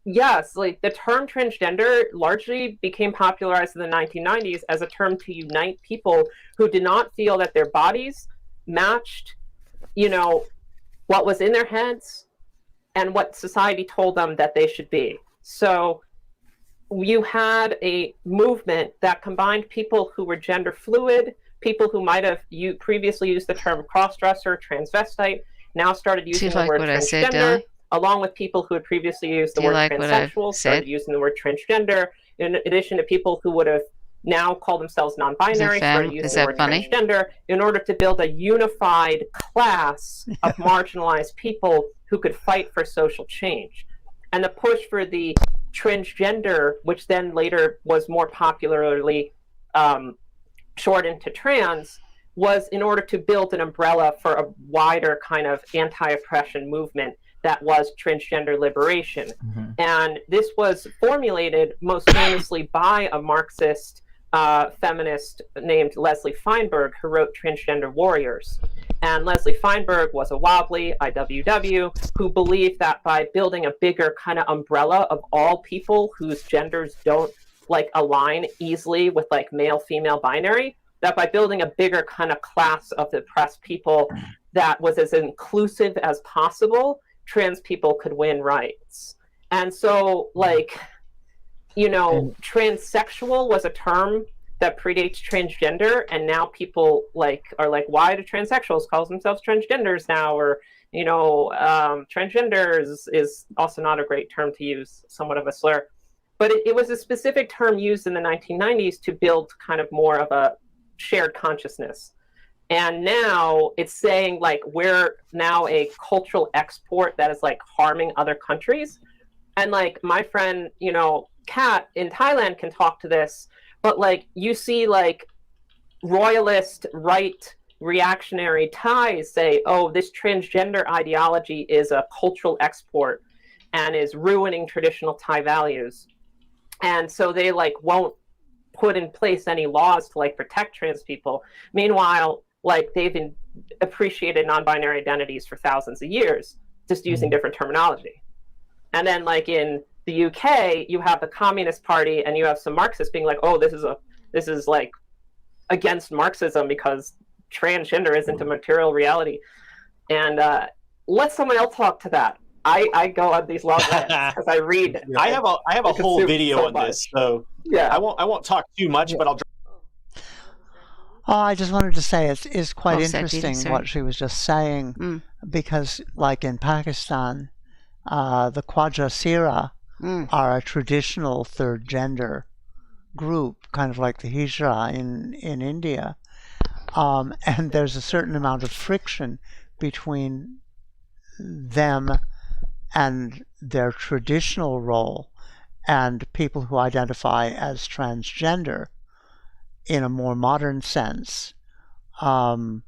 yes, like the term transgender largely became popularized in the 1990s as a term to unite people who did not feel that their bodies matched, what was in their heads and what society told them that they should be. So you had a movement that combined people who were gender fluid, people who might have previously used the term crossdresser, transvestite, now started using the word transgender, along with people who had previously used the word transsexual, started using the word transgender, in addition to people who would have now call themselves non-binary, started using the word transgender, in order to build a unified class of marginalized people who could fight for social change. And the push for the transgender, which then later was more popularly shortened to trans, was in order to build an umbrella for a wider kind of anti-oppression movement that was transgender liberation. Mm-hmm. And this was formulated most famously by a Marxist feminist named Leslie Feinberg, who wrote Transgender Warriors. And Leslie Feinberg was a wobbly IWW who believed that by building a bigger kind of umbrella of all people whose genders don't like align easily with like male female binary, that by building a bigger kind of class of oppressed people that was as inclusive as possible, trans people could win rights. And so like, transsexual was a term that predates transgender, and now people are like, why do transsexuals call themselves transgenders now? Or transgenders is also not a great term to use, somewhat of a slur, but it was a specific term used in the 1990s to build kind of more of a shared consciousness. And now it's saying like we're now a cultural export that is like harming other countries. And like my friend, Kat in Thailand can talk to this, but like you see like royalist right reactionary Thais say, oh, this transgender ideology is a cultural export and is ruining traditional Thai values. And so they like won't put in place any laws to like protect trans people. Meanwhile, like they've appreciated non-binary identities for thousands of years, just using different terminology. And then like in the UK, you have the Communist Party and you have some Marxists being like, oh, this is like against Marxism because transgender isn't a material reality. And let someone else talk to that. I go on these long rants because I read. I have a whole video on this, so yeah, I won't talk too much, but I'll. Oh, I just wanted to say it's quite interesting what she was just saying, because like in Pakistan, the Khwaja Sira are a traditional third gender group, kind of like the Hijra in India. And there's a certain amount of friction between them and their traditional role and people who identify as transgender in a more modern sense. And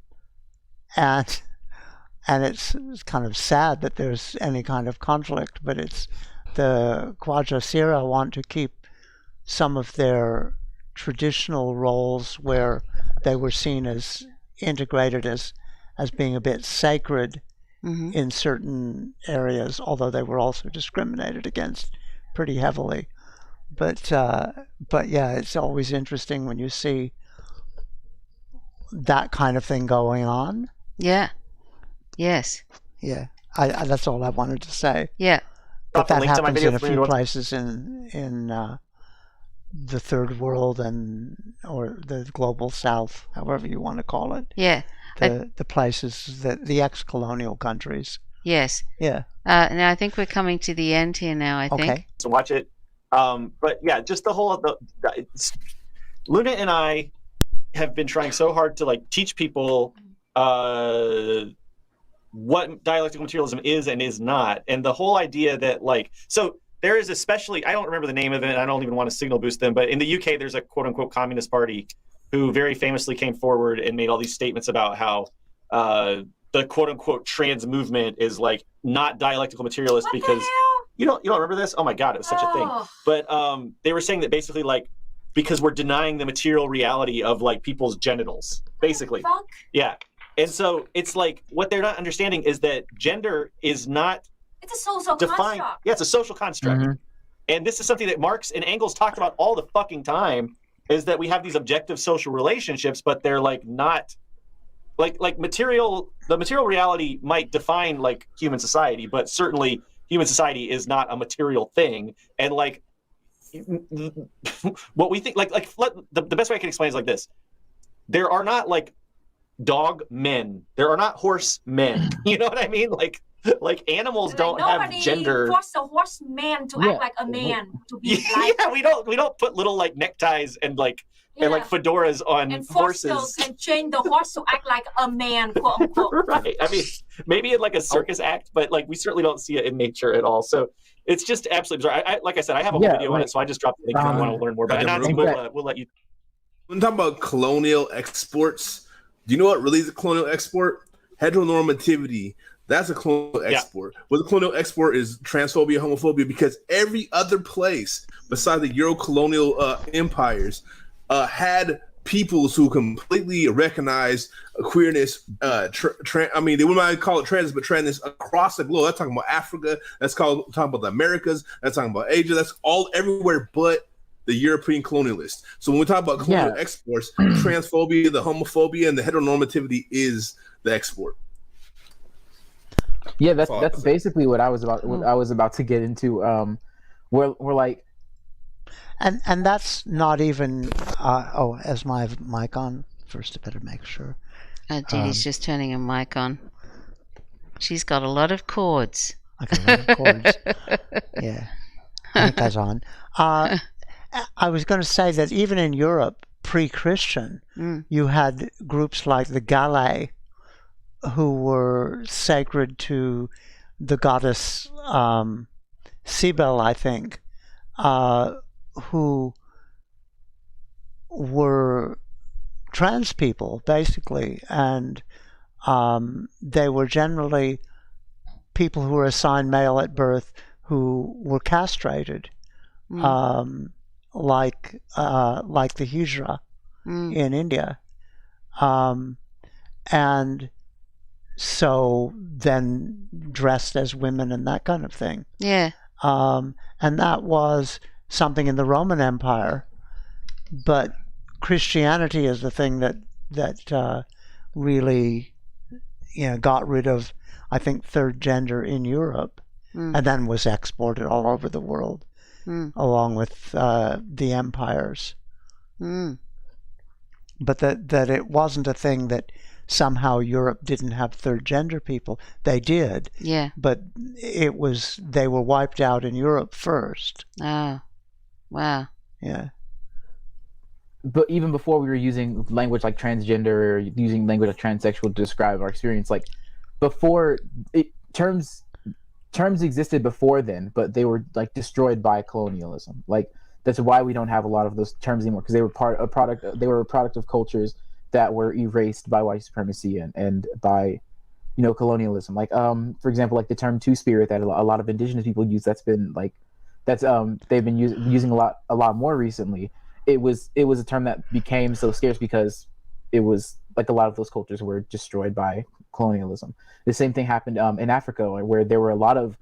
it's kind of sad that there's any kind of conflict, but it's the Khwaja Sira want to keep some of their traditional roles where they were seen as integrated as being a bit sacred in certain areas, although they were also discriminated against pretty heavily. But yeah, it's always interesting when you see that kind of thing going on. Yeah. Yes. Yeah. I that's all I wanted to say. Yeah. But that link to my happens video in a for few anyone. places in the third world or the global south, however you want to call it. Yeah. The places that the ex-colonial countries. Yes. Yeah. Now I think we're coming to the end here now, I think. Okay. So watch it. But yeah, just the whole Luna and I have been trying so hard to like teach people what dialectical materialism is and is not, and the whole idea that like, so there is especially, I don't remember the name of it, and I don't even want to signal boost them, but in the UK there's a quote unquote communist party who very famously came forward and made all these statements about how the quote unquote trans movement is like not dialectical materialist because you don't remember this? Oh my god, it was such a thing. But they were saying that basically like because we're denying the material reality of like people's genitals, basically. Yeah. And so it's like what they're not understanding is that gender is not it's a social defined. construct. Yeah, it's a social construct. Mm-hmm. And this is something that Marx and Engels talked about all the fucking time, is that we have these objective social relationships, but they're like not like material. The material reality might define like human society, but certainly human society is not a material thing. And like what we think, the best way I can explain is like this: there are not like dog men, there are not horse men. You know what I mean? Like animals don't have gender. Nobody forced a horse man to act like a man to be like. Yeah, we don't put little like neckties and like and like fedoras on and horses and train the horse to act like a man, quote unquote. Right. I mean, maybe in like a circus act, but like we certainly don't see it in nature at all. So it's just absolutely bizarre. I like I said, I have a whole video on it, so I just dropped the link if you want to learn more. But we'll let you. When we talk about colonial exports, do you know what really is a colonial export? Heteronormativity. That's a colonial export. What the colonial export is transphobia, homophobia, because every other place besides the Euro-colonial empires had peoples who completely recognized queerness. I mean, they wouldn't call it trans, but transness across the globe. That's talking about Africa. That's talking about the Americas. That's talking about Asia. That's all everywhere but the European colonialists. So when we talk about colonial exports, transphobia, the homophobia, and the heteronormativity is the export. Yeah, that's basically what I was about to get into. We're like, and that's not even. Is my mic on? First, I better make sure. Dee just turning her mic on. She's got a lot of cords. I got a lot of cords. Yeah, I think that's on. I was going to say that even in Europe, pre-Christian, you had groups like the Galais, who were sacred to the goddess Cybele, I think, who were trans people, basically, and they were generally people who were assigned male at birth who were castrated, like the Hijra in India, and so then dressed as women and that kind of thing. Yeah. And that was something in the Roman Empire, but Christianity is the thing that really, got rid of, I think, third gender in Europe, and then was exported all over the world, along with the empires. But that it wasn't a thing that somehow Europe didn't have third gender people. They did. Yeah. But they were wiped out in Europe first. Oh. Wow. Yeah. But even before we were using language like transgender or using language like transsexual to describe our experience, like before terms existed before then, but they were like destroyed by colonialism. Like that's why we don't have a lot of those terms anymore, because they were a product of cultures that were erased by white supremacy and by colonialism. Like for example, like the term two-spirit that a lot of indigenous people use, they've been using a lot more recently. It was a term that became so scarce because it was like a lot of those cultures were destroyed by colonialism. The same thing happened in Africa, where there were a lot of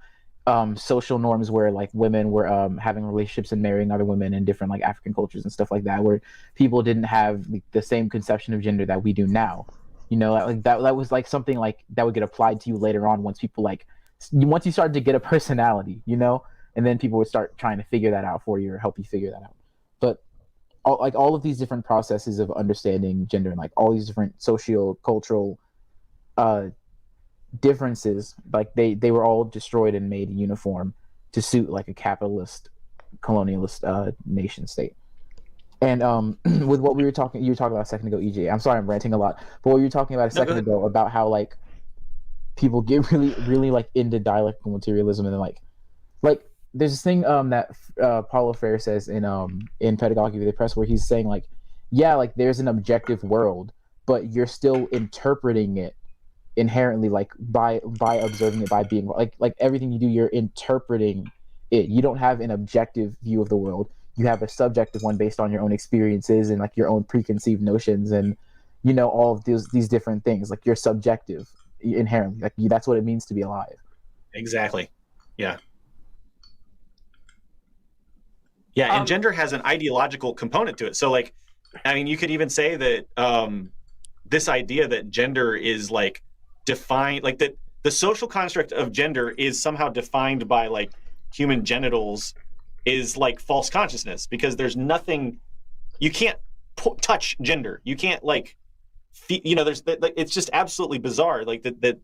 social norms where like women were having relationships and marrying other women in different like African cultures and stuff like that, where people didn't have like, the same conception of gender that we do now. Like that was like something like that would get applied to you later on once you started to get a personality, and then people would start trying to figure that out for you or help you figure that out. But all of these different processes of understanding gender and like all these different socio-cultural differences, like they were all destroyed and made uniform to suit like a capitalist colonialist nation state. And with what you were talking about a second ago, EJ, I'm sorry I'm ranting a lot, but what you were talking about a second ago about how like people get really really like into dialectical materialism, and then like there's this thing that Paulo Freire says in Pedagogy of the Oppressed, where he's saying like, yeah, like there's an objective world, but you're still interpreting it inherently, like by observing it, by being like everything you do, you're interpreting it. You don't have an objective view of the world. You have a subjective one based on your own experiences and like your own preconceived notions and all of these different things. Like you're subjective inherently. Like that's what it means to be alive. Exactly. Yeah. Yeah, and gender has an ideological component to it. So like, I mean, you could even say that this idea that gender is like defined, like that the social construct of gender is somehow defined by like human genitals is like false consciousness, because there's nothing, you can't touch gender. You can't like, there's like, it's just absolutely bizarre. Like that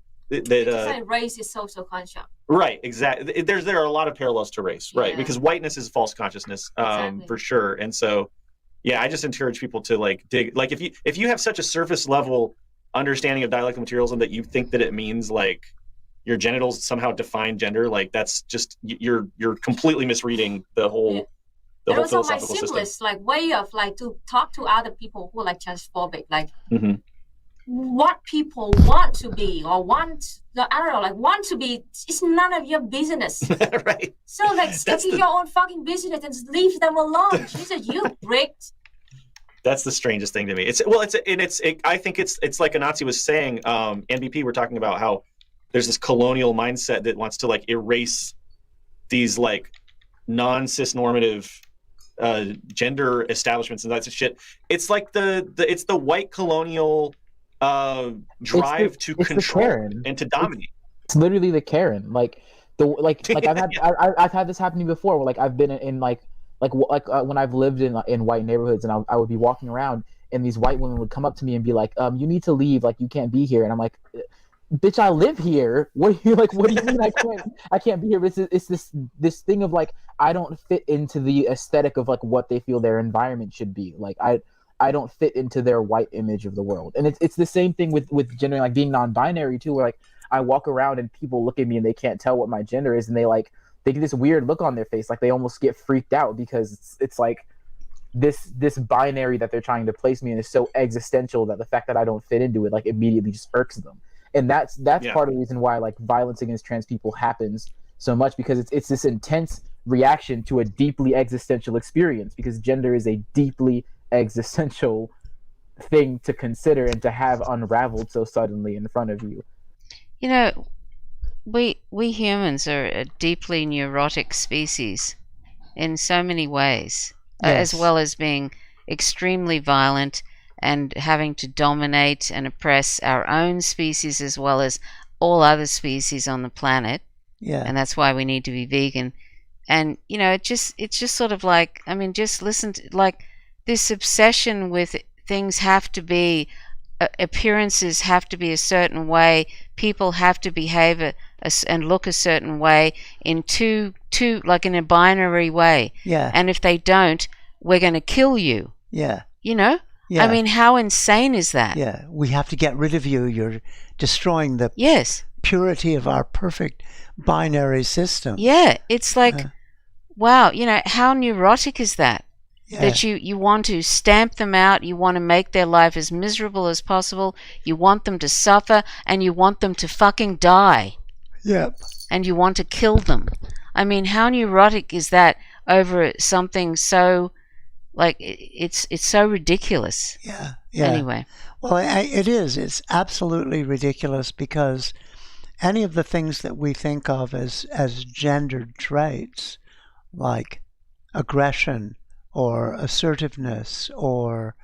race is social construct. Right, exactly. There are a lot of parallels to race, right? Because whiteness is false consciousness, for sure. And so, yeah, I just encourage people to like dig. Like if you have such a surface level understanding of dialectical materialism that you think that it means like your genitals somehow define gender, like that's just you're completely misreading the whole and also my philosophical simplest system. like way of like to talk to other people who are like transphobic, like what people want to be or want to be, it's none of your business. Right. So like stick to your own fucking business and just leave them alone. Jesus, you bricks. That's the strangest thing to me. I think it's like Anansi was saying, NBP, we're talking about how there's this colonial mindset that wants to like erase these like non-cis normative gender establishments and that shit. It's like it's the white colonial drive to control and to dominate. It's literally the Karen. Like I've had this happen to me before, where like I've been in like when I've lived in white neighborhoods, and I would be walking around and these white women would come up to me and be like, you need to leave, like you can't be here. And I'm like, bitch, I live here. What do you mean I can't be here? But it's this thing of like, I don't fit into the aesthetic of like what they feel their environment should be. Like I don't fit into their white image of the world. And it's the same thing with gender, like being non-binary too, where like I walk around and people look at me and they can't tell what my gender is, and they get this weird look on their face, like they almost get freaked out because it's like this binary that they're trying to place me in is so existential that the fact that I don't fit into it like immediately just irks them. And that's part of the reason why like violence against trans people happens so much, because it's this intense reaction to a deeply existential experience, because gender is a deeply existential thing to consider and to have unraveled so suddenly in front of you. We humans are a deeply neurotic species in so many ways, as well as being extremely violent and having to dominate and oppress our own species as well as all other species on the planet. Yeah. And that's why we need to be vegan. And it's just sort of like, I mean, just listen to like this obsession with things have to be appearances have to be a certain way, people have to behave and look a certain way in two like in a binary way. Yeah. And if they don't, we're going to kill you. Yeah. Yeah. I mean, how insane is that? Yeah. We have to get rid of you. You're destroying the purity of our perfect binary system. Yeah. It's like, wow, how neurotic is that? Yeah. That you want to stamp them out, you want to make their life as miserable as possible, you want them to suffer, and you want them to fucking die. Yep. And you want to kill them. I mean, how neurotic is that over something so, like, it's so ridiculous. Yeah. Anyway. Well, it is. It's absolutely ridiculous because, any of the things that we think of as gendered traits, like aggression or assertiveness or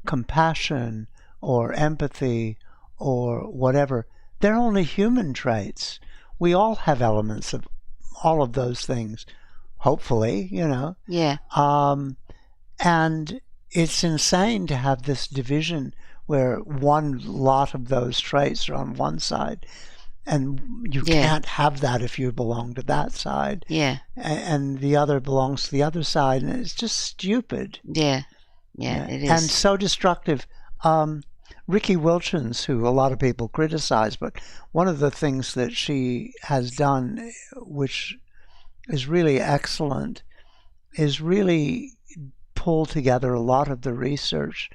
compassion or empathy or whatever, they're only human traits. We all have elements of all of those things, hopefully, Yeah. And it's insane to have this division where one lot of those traits are on one side, and you can't have that if you belong to that side. Yeah. And the other belongs to the other side, and it's just stupid. Yeah. Yeah, it is. And so destructive. Ricky Wilchins, who a lot of people criticize, but one of the things that she has done, which is really excellent, is really pull together a lot of the research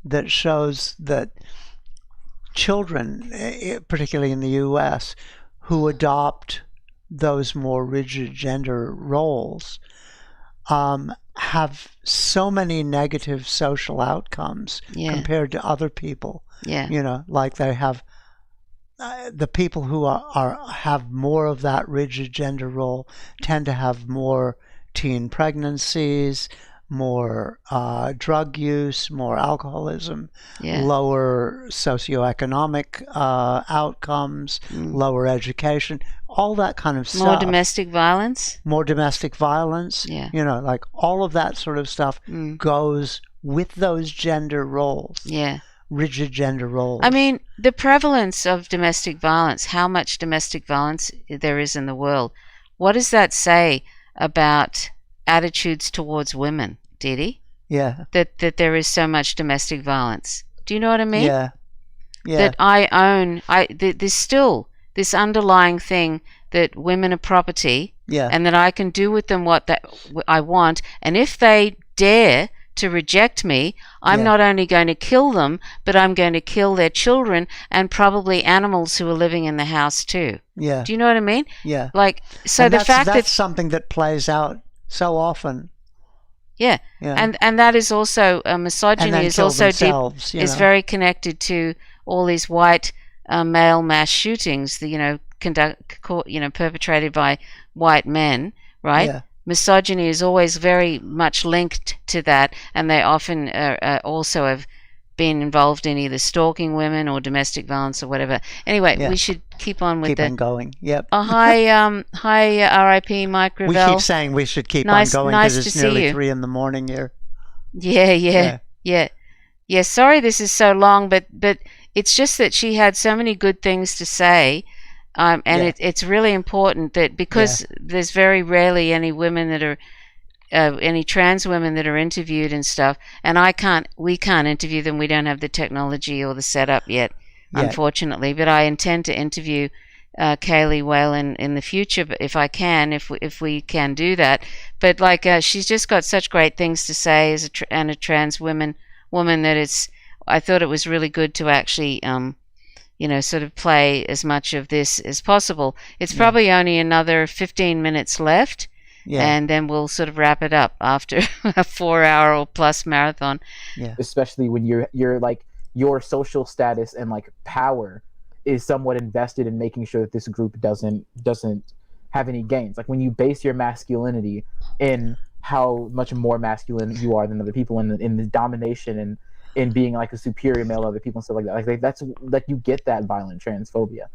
that shows that children, particularly in the US, who adopt those more rigid gender roles have so many negative social outcomes compared to other people. Yeah. Like they have the people who have more of that rigid gender role tend to have more teen pregnancies, more drug use, more alcoholism, lower socioeconomic outcomes, lower education, all that kind of stuff. More domestic violence? More domestic violence. Yeah. Like all of that sort of stuff goes with those gender roles. Yeah. Rigid gender roles. I mean, the prevalence of domestic violence, how much domestic violence there is in the world, what does that say about attitudes towards women, Didi? Yeah. That there is so much domestic violence. Do you know what I mean? Yeah. Yeah. That there's still this underlying thing that women are property, and that I can do with them what I want, and if they dare to reject me, I'm not only going to kill them, but I'm going to kill their children and probably animals who are living in the house too. Yeah. Do you know what I mean? Yeah. Like, so and the fact that's that something that plays out so often. Yeah. And that is also misogyny is also themselves, is very connected to all these white male mass shootings, perpetrated by white men, right? Yeah. Misogyny is always very much linked to that, and they often also have been involved in either stalking women or domestic violence or whatever. Anyway, we should keep on with going. Yep. Hi, R.I.P. Mike Gravel. We keep saying we should keep on going because it's nearly 3 a.m. here. Yeah. Sorry, this is so long, but it's just that she had so many good things to say. It's really important that because there's very rarely any women that are any trans women that are interviewed and stuff, and we can't interview them. We don't have the technology or the setup yet, unfortunately. But I intend to interview Kaylee Whalen in the future, if I can, if we can do that. But like she's just got such great things to say as a trans woman that I thought it was really good to actually sort of play as much of this as possible. It's probably only another 15 minutes left, and then we'll sort of wrap it up after a 4-hour or plus marathon. Yeah. Especially when you're like your social status and like power is somewhat invested in making sure that this group doesn't have any gains. Like when you base your masculinity in how much more masculine you are than other people in the domination and in being like a superior male to other people and stuff like that. Like that's like you get that violent transphobia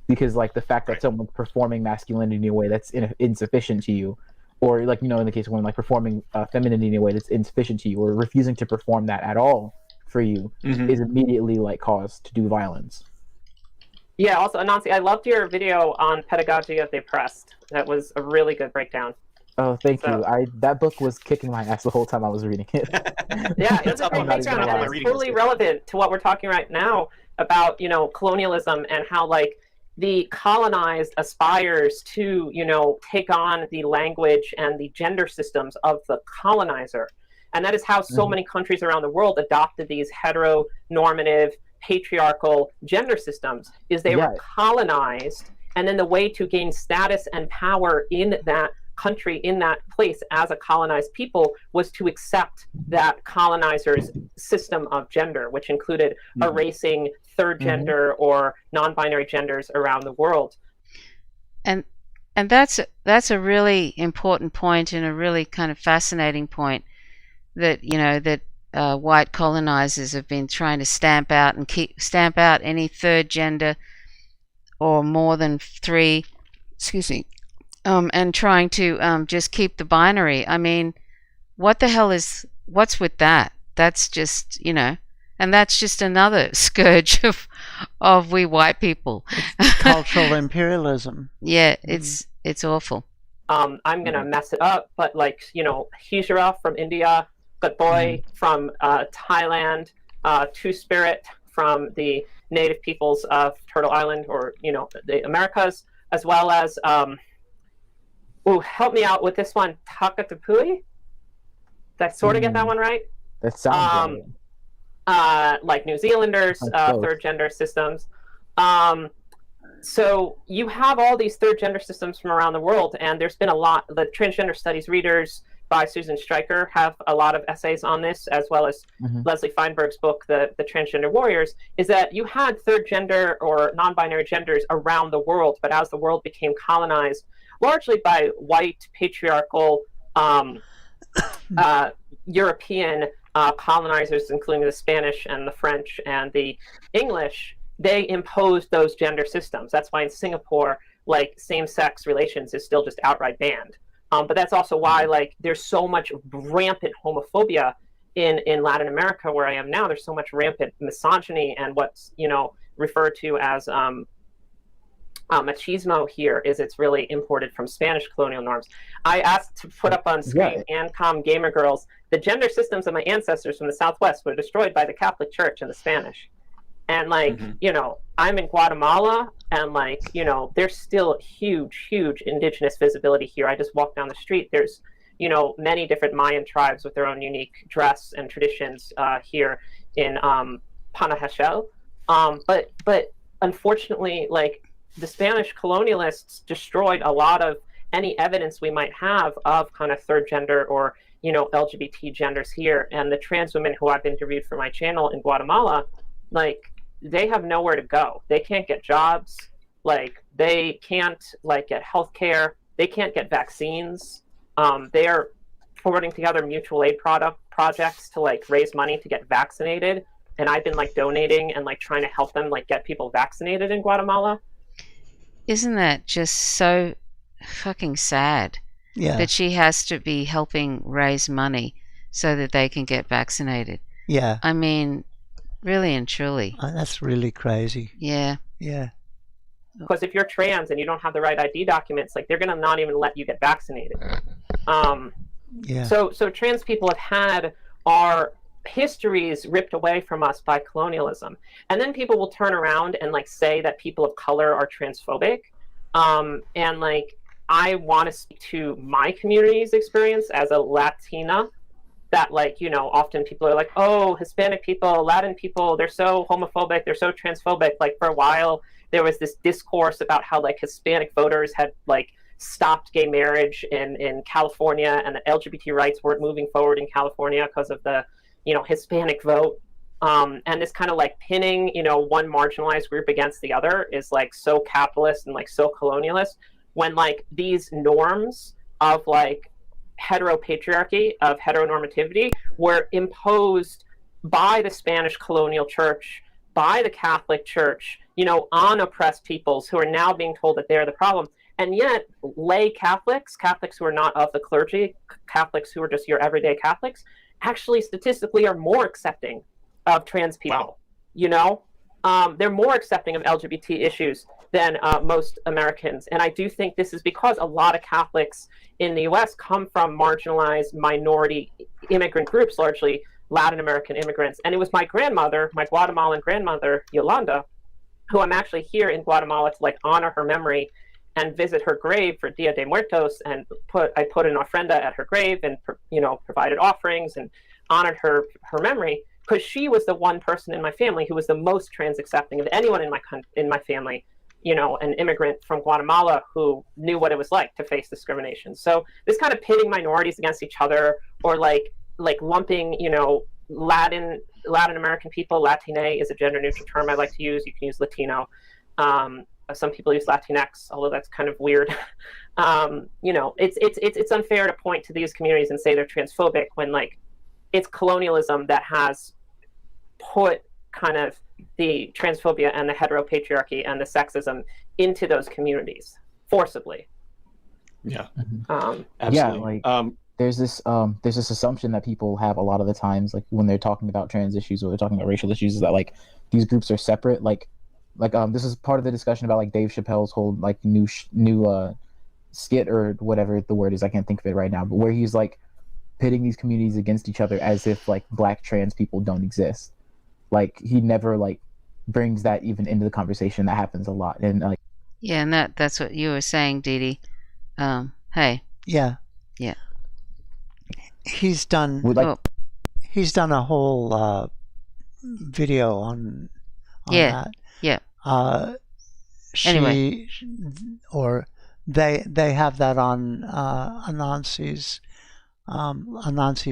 because like the fact that someone's performing masculinity in a way that's insufficient to you, or like in the case of women, like performing femininity in a way that's insufficient to you, or refusing to perform that at all for you is immediately like cause to do violence. Yeah. Also, Anansi, I loved your video on pedagogy of the oppressed. That was a really good breakdown. Oh, thank you. That book was kicking my ass the whole time I was reading it. Yeah, it's a great background, and it's totally relevant to what we're talking right now about, colonialism and how like the colonized aspires to, take on the language and the gender systems of the colonizer. And that is how so many countries around the world adopted these heteronormative, patriarchal gender systems, is they were colonized, and then the way to gain status and power in that country, in that place as a colonized people, was to accept that colonizer's system of gender, which included erasing third gender or non-binary genders around the world. And that's a really important point and a really kind of fascinating point that white colonizers have been trying to stamp out any third gender or more than 3, and trying to just keep the binary. I mean, what's with that? That's just, and that's just another scourge of we white people. Cultural imperialism. Yeah, it's awful. I'm gonna mess it up, but Hijra from India, Gatboy from Thailand, Two Spirit from the native peoples of Turtle Island, or the Americas, as well as help me out with this one, Takatapui. Did I sort of get that one right? That sounds right. Like New Zealanders, third gender systems. So you have all these third gender systems from around the world, and there's been a lot. The transgender studies readers by Susan Stryker have a lot of essays on this, as well as Leslie Feinberg's book, The Transgender Warriors, is that you had third gender or non-binary genders around the world, but as the world became colonized, largely by white, patriarchal, European colonizers, including the Spanish and the French and the English, they imposed those gender systems. That's why in Singapore, same-sex relations is still just outright banned. But that's also why there's so much rampant homophobia in Latin America, where I am now. There's so much rampant misogyny, and what's referred to as machismo here it's really imported from Spanish colonial norms. I asked to put up on screen Ancom Gamer Girls. The gender systems of my ancestors from the Southwest were destroyed by the Catholic Church and the Spanish. And I'm in Guatemala, and there's still huge indigenous visibility here. I just walked down the street. There's many different Mayan tribes with their own unique dress and traditions here in Panajachel. But unfortunately, the Spanish colonialists destroyed a lot of any evidence we might have of kind of third gender or LGBT genders here. And the trans women who I've interviewed for my channel in Guatemala, they have nowhere to go. They can't get jobs. They can't get health care. They can't get vaccines. They are putting together mutual aid projects to raise money to get vaccinated. And I've been donating and trying to help them get people vaccinated in Guatemala. Isn't that just so fucking sad? Yeah. That she has to be helping raise money so that they can get vaccinated. Yeah. I mean, really and truly. That's really crazy. Yeah. Yeah. Because if you're trans and you don't have the right ID documents, they're going to not even let you get vaccinated. Yeah. So trans people have had our histories ripped away from us by colonialism. And then people will turn around and say that people of color are transphobic. And I want to speak to my community's experience as a Latina, that often people are oh, Hispanic people, Latin people, they're so homophobic, they're so transphobic. For a while there was this discourse about how Hispanic voters had stopped gay marriage in California, and that LGBT rights weren't moving forward in California because of the Hispanic vote. And this kind of pinning one marginalized group against the other is so capitalist and so colonialist, when these norms of heteropatriarchy, of heteronormativity, were imposed by the Spanish colonial church, by the Catholic Church, on oppressed peoples who are now being told that they're the problem. And yet lay Catholics who are not of the clergy, Catholics who are just your everyday Catholics, actually statistically are more accepting of trans people. Wow. They're more accepting of LGBT issues than most Americans. And I do think this is because a lot of Catholics in the US come from marginalized minority immigrant groups, largely Latin American immigrants. And it was my grandmother, my Guatemalan grandmother, Yolanda, who I'm actually here in Guatemala to honor her memory and visit her grave for Dia de Muertos, and I put an ofrenda at her grave and provided offerings and honored her memory, because she was the one person in my family who was the most trans accepting of anyone in my family, an immigrant from Guatemala who knew what it was like to face discrimination. So this kind of pitting minorities against each other, or lumping Latin American people. Latine is a gender neutral term I like to use. You can use Latino. Some people use Latinx, although that's kind of weird. It's unfair to point to these communities and say they're transphobic when like it's colonialism that has put kind of the transphobia and the heteropatriarchy and the sexism into those communities forcibly. Yeah. Absolutely. There's this assumption that people have a lot of the times, like when they're talking about trans issues or they're talking about racial issues, is that like these groups are separate. Like this is part of the discussion about like Dave Chappelle's whole like new skit or whatever the word is. I can't think of it right now, but where he's like pitting these communities against each other as if like Black trans people don't exist. Like he never like brings that even into the conversation. That happens a lot, and like and that's what you were saying, Dee Dee. Hey. Yeah. He's done a whole video on that. Anyway, or they have that on Anansi's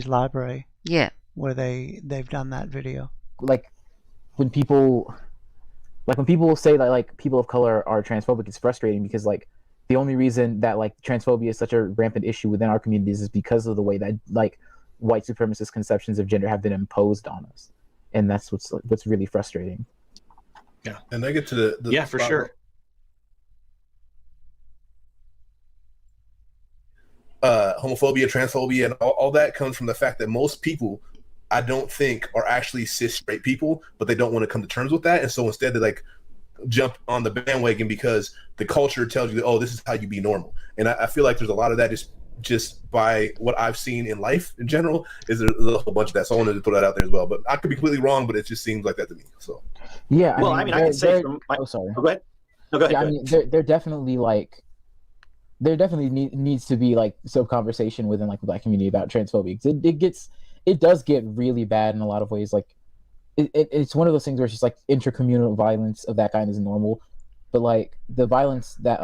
library. Yeah, where they've done that video. Like when people say that like people of color are transphobic, it's frustrating because like the only reason that like transphobia is such a rampant issue within our communities is because of the way that like white supremacist conceptions of gender have been imposed on us, and that's what's really frustrating. Yeah, and I get to the for sure. Homophobia, transphobia, and all that comes from the fact that most people, I don't think, are actually cis straight people, but they don't want to come to terms with that, and so instead they like jump on the bandwagon because the culture tells you that, oh, this is how you be normal. And I feel like there's a lot of that just by what I've seen in life in general. Is there's a whole bunch of that, so I wanted to throw that out there as well. But I could be completely wrong, but it just seems like that to me. So yeah, I can say from my... sorry. Go ahead. No, go ahead. Yeah, I mean, there definitely needs to be like some conversation within like the Black community about transphobia. It does get really bad in a lot of ways. Like it's one of those things where it's just like intracommunal violence of that kind is normal, but like the violence that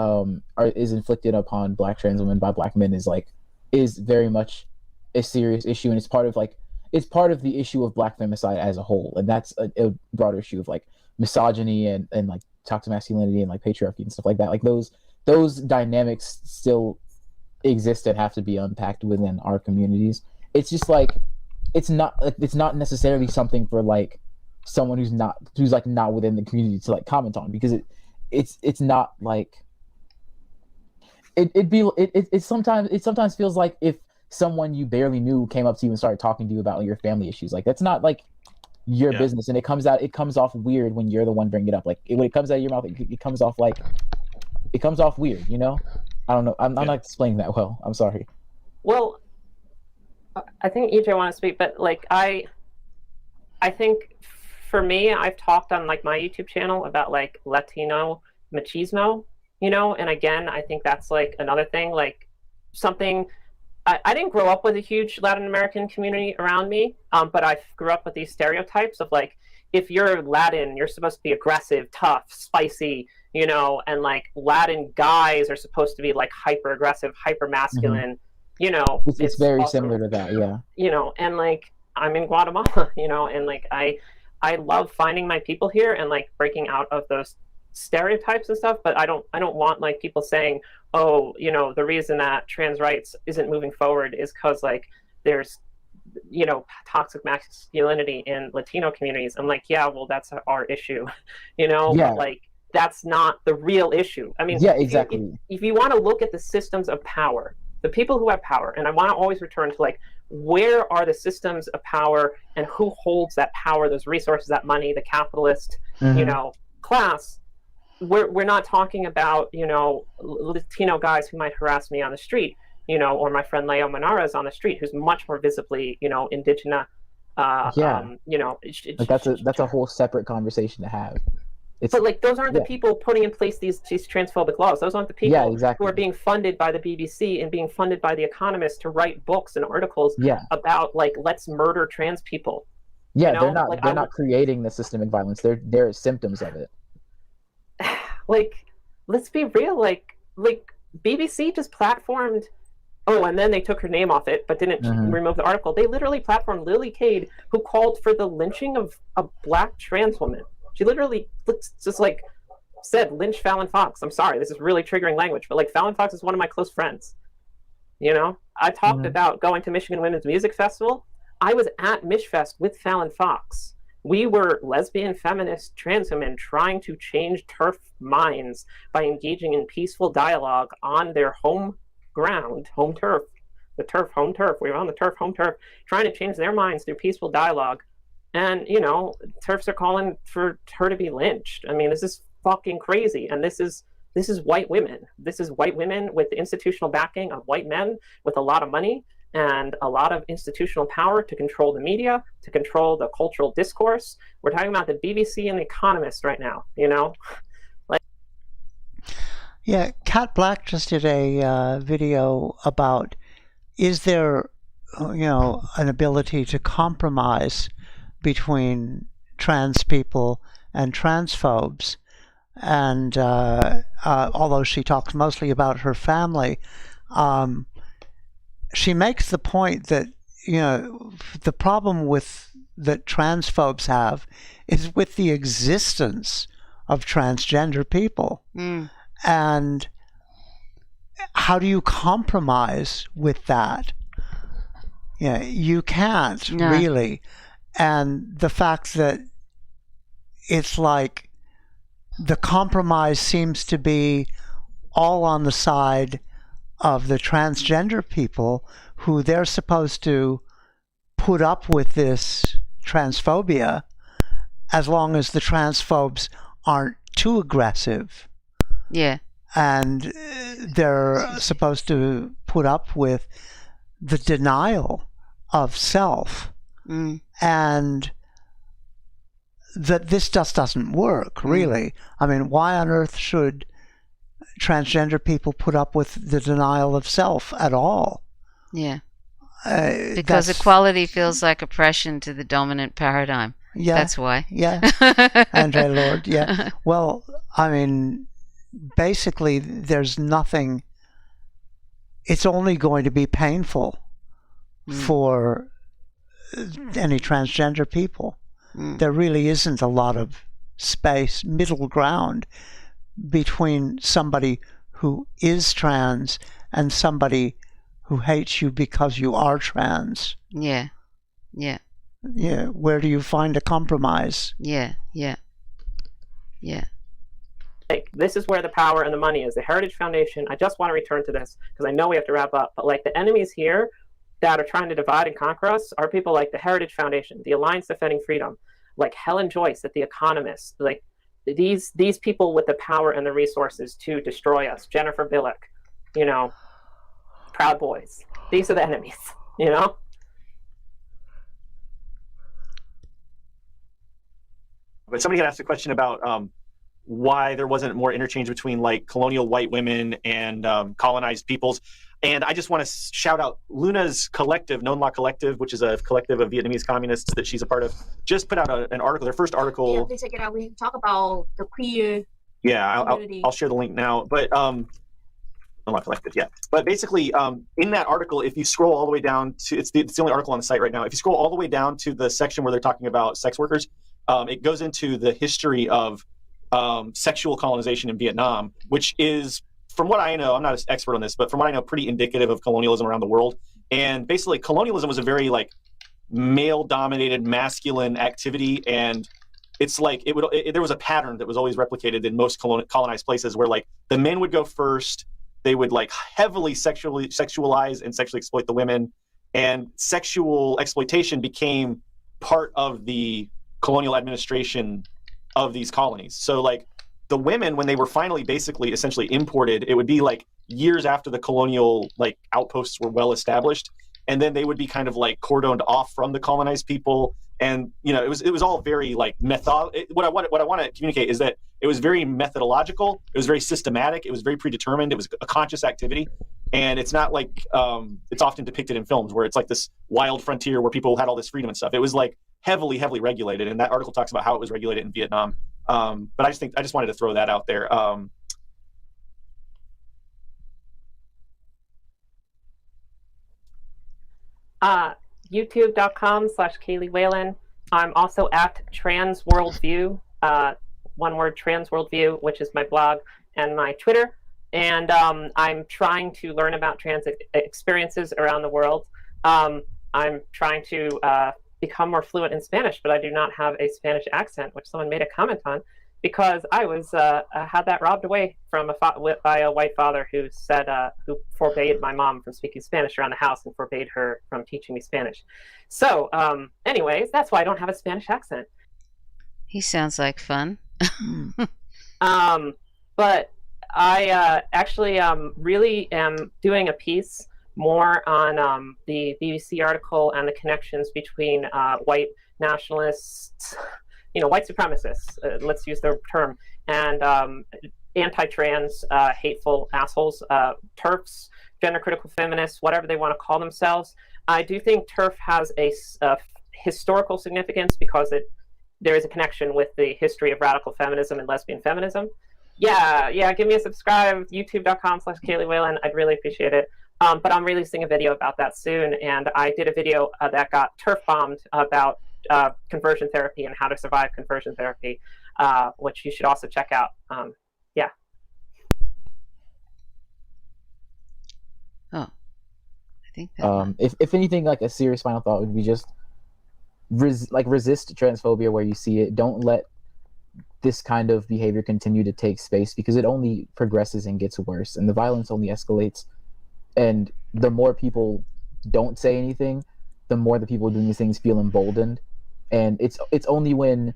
is inflicted upon Black trans women by Black men is very much a serious issue, and it's part of the issue of Black femicide as a whole, and that's a broader issue of like misogyny and like toxic masculinity and like patriarchy and stuff like that. Like those dynamics still exist and have to be unpacked within our communities. It's just like it's not necessarily something for like someone who's not within the community to like comment on, because it's not like it sometimes feels like if someone you barely knew came up to you and started talking to you about your family issues. Like that's not like your business, and it comes off weird when you're the one bringing it up. Like when it comes out of your mouth, it comes off weird, you know? I don't know. I'm not explaining that well. I'm sorry. Well, I think EJ want to speak, but like I think for me, I've talked on like my YouTube channel about like Latino machismo, you know, and again, I think that's like another thing, like something. I didn't grow up with a huge Latin American community around me, but I grew up with these stereotypes of like, if you're Latin, you're supposed to be aggressive, tough, spicy, you know, and like Latin guys are supposed to be like hyper aggressive, hyper masculine, you know. It's very also similar to that, yeah. You know, and like I'm in Guatemala, you know, and like I love finding my people here and like breaking out of those stereotypes and stuff, but I don't want like people saying, oh, you know, the reason that trans rights isn't moving forward is because like there's, you know, toxic masculinity in Latino communities. I'm like, yeah, well, that's our issue, you know, but like that's not the real issue. I mean, yeah, exactly. If you want to look at the systems of power, the people who have power, and I want to always return to like, where are the systems of power and who holds that power, those resources, that money, the capitalist, you know, class. We're not talking about, you know, Latino guys who might harass me on the street, you know, or my friend Leo Manara's on the street, who's much more visibly, you know, indigenous. You know, like that's a whole separate conversation to have. But like those aren't the people putting in place these transphobic laws. Those aren't the people who are being funded by the BBC and being funded by The Economist to write books and articles about like, let's murder trans people. Yeah, you know? they're not creating the systemic violence. They're symptoms of it. Like, let's be real. Like BBC just platformed Oh, and then they took her name off it, but didn't remove the article. They literally platformed Lily Cade, who called for the lynching of a black trans woman. She literally just like said, lynch Fallon Fox. I'm sorry, this is really triggering language, but like Fallon Fox is one of my close friends. You know, I talked about going to Michigan Women's Music Festival. I was at MishFest with Fallon Fox. We were lesbian, feminist, trans women trying to change TERF minds by engaging in peaceful dialogue on their home ground, home turf, the turf, home turf. We were on the turf, home turf, trying to change their minds through peaceful dialogue. And, you know, TERFs are calling for her to be lynched. I mean, this is fucking crazy. And this is white women. This is white women with the institutional backing of white men with a lot of money and a lot of institutional power to control the media, to control the cultural discourse. We're talking about the BBC and The Economist right now, you know? Yeah, Kat Black just did a video about, is there, an ability to compromise between trans people and transphobes? And although she talks mostly about her family, she makes the point that, the problem that transphobes have is with the existence of transgender people. And how do you compromise with that? You can't really. And the fact that it's like the compromise seems to be all on the side of the transgender people, who they're supposed to put up with this transphobia as long as the transphobes aren't too aggressive. Yeah. And they're supposed to put up with the denial of self. And that this just doesn't work, really. I mean, why on earth should transgender people put up with the denial of self at all? Yeah. Because equality feels like oppression to the dominant paradigm. Yeah. That's why. Yeah. Andre Lord, yeah. Well, I mean, basically, there's nothing. It's only going to be painful for any transgender people. There really isn't a lot of space, middle ground between somebody who is trans and somebody who hates you because you are trans. Yeah. Yeah. Yeah. Where do you find a compromise? Yeah. Yeah. Yeah. Like, this is where the power and the money is. The Heritage Foundation, I just want to return to this because I know we have to wrap up, but like the enemies here that are trying to divide and conquer us are people like the Heritage Foundation, the Alliance Defending Freedom, like Helen Joyce at The Economist, like these people with the power and the resources to destroy us. Jennifer Billick, Proud Boys. These are the enemies, But somebody had asked a question about why there wasn't more interchange between like colonial white women and colonized peoples. And I just want to shout out Luna's collective, Non Law Collective, which is a collective of Vietnamese communists that she's a part of, just put out an article, their first article. Yeah, please check it out. We talk about the queer Yeah, I'll share the link now. But Non Law Collective, yeah. But basically, in that article, if you scroll all the way down to, it's the only article on the site right now. If you scroll all the way down to the section where they're talking about sex workers, it goes into the history of sexual colonization in Vietnam, which is, from what I know, I'm not an expert on this, but from what I know, pretty indicative of colonialism around the world. And basically, colonialism was a very like male-dominated, masculine activity, and it's like there was a pattern that was always replicated in most colonized places, where like the men would go first, they would like heavily sexualize and sexually exploit the women, and sexual exploitation became part of the colonial administration of these colonies. So like the women, when they were finally basically essentially imported, it would be like years after the colonial like outposts were well established, and then they would be kind of like cordoned off from the colonized people. And it was all very like what I want to communicate is that it was very methodological, it was very systematic, it was very predetermined, it was a conscious activity. And it's not like it's often depicted in films where it's like this wild frontier where people had all this freedom and stuff. It was like heavily regulated, and that article talks about how it was regulated in Vietnam. But I just wanted to throw that out there. YouTube.com/Kaylee Whalen. I'm also at Trans Worldview, one word, Trans Worldview, which is my blog and my Twitter. And I'm trying to learn about trans experiences around the world. I'm trying to become more fluent in Spanish, but I do not have a Spanish accent, which someone made a comment on, because I was had that robbed away from by a white father who said who forbade my mom from speaking Spanish around the house and forbade her from teaching me Spanish. So, anyways, that's why I don't have a Spanish accent. He sounds like fun. But I actually really am doing a piece more on the BBC article and the connections between white nationalists, white supremacists, let's use the term, and anti-trans, hateful assholes, TERFs, gender-critical feminists, whatever they want to call themselves. I do think TERF has a historical significance because there is a connection with the history of radical feminism and lesbian feminism. Yeah, give me a subscribe, youtube.com/Kaylee Whalen. I'd really appreciate it. But I'm releasing a video about that soon, and I did a video that got TERF bombed about conversion therapy and how to survive conversion therapy, which you should also check out. Yeah. Oh, I think that. If anything, like a serious final thought would be just resist transphobia where you see it. Don't let this kind of behavior continue to take space, because it only progresses and gets worse, and the violence only escalates. And the more people don't say anything, the more the people doing these things feel emboldened. And it's only when,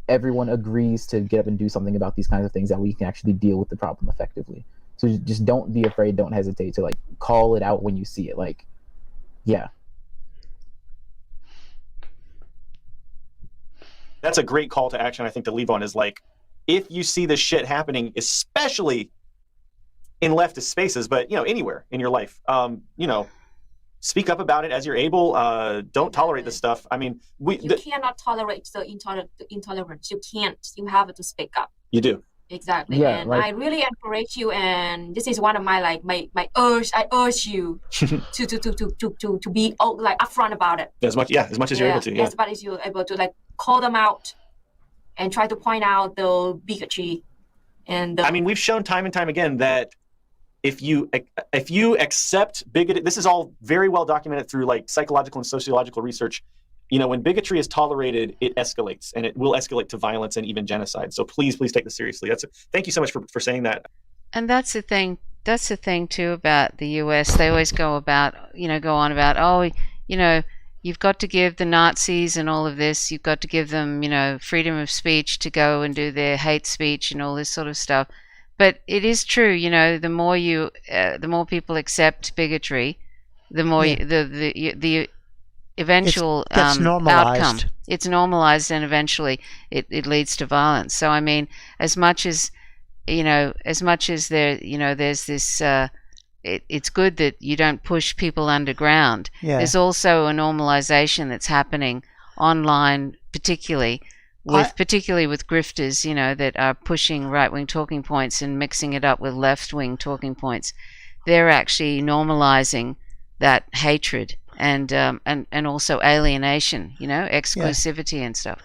everyone agrees to get up and do something about these kinds of things that we can actually deal with the problem effectively. So just don't be afraid, don't hesitate to call it out when you see it. Yeah. That's a great call to action, I think, to leave on, is if you see this shit happening, especially in leftist spaces, but anywhere in your life, speak up about it as you're able. Don't tolerate this stuff. I mean, you cannot tolerate the intolerance. You can't. You have to speak up. You do. Exactly. Yeah, and I really encourage you, and this is one of my my urge. I urge you to be upfront about it. As much as you're able to. Yeah. As much as you're able to call them out and try to point out the bigotry. And I mean, we've shown time and time again that if you accept bigotry, this is all very well documented through psychological and sociological research. When bigotry is tolerated, it escalates, and it will escalate to violence and even genocide. So please take this seriously. Thank you so much for saying that. And that's the thing. That's the thing too about the U.S. They always go on about, you've got to give the Nazis and all of this. You've got to give them, freedom of speech to go and do their hate speech and all this sort of stuff. But it is true, the more people accept bigotry, the more the eventual outcome. It's normalized, and eventually it leads to violence. So I mean, as much as there's this. It's good that you don't push people underground. Yeah. There's also a normalization that's happening online, particularly with grifters, that are pushing right-wing talking points and mixing it up with left-wing talking points. They're actually normalizing that hatred and also alienation, exclusivity and stuff.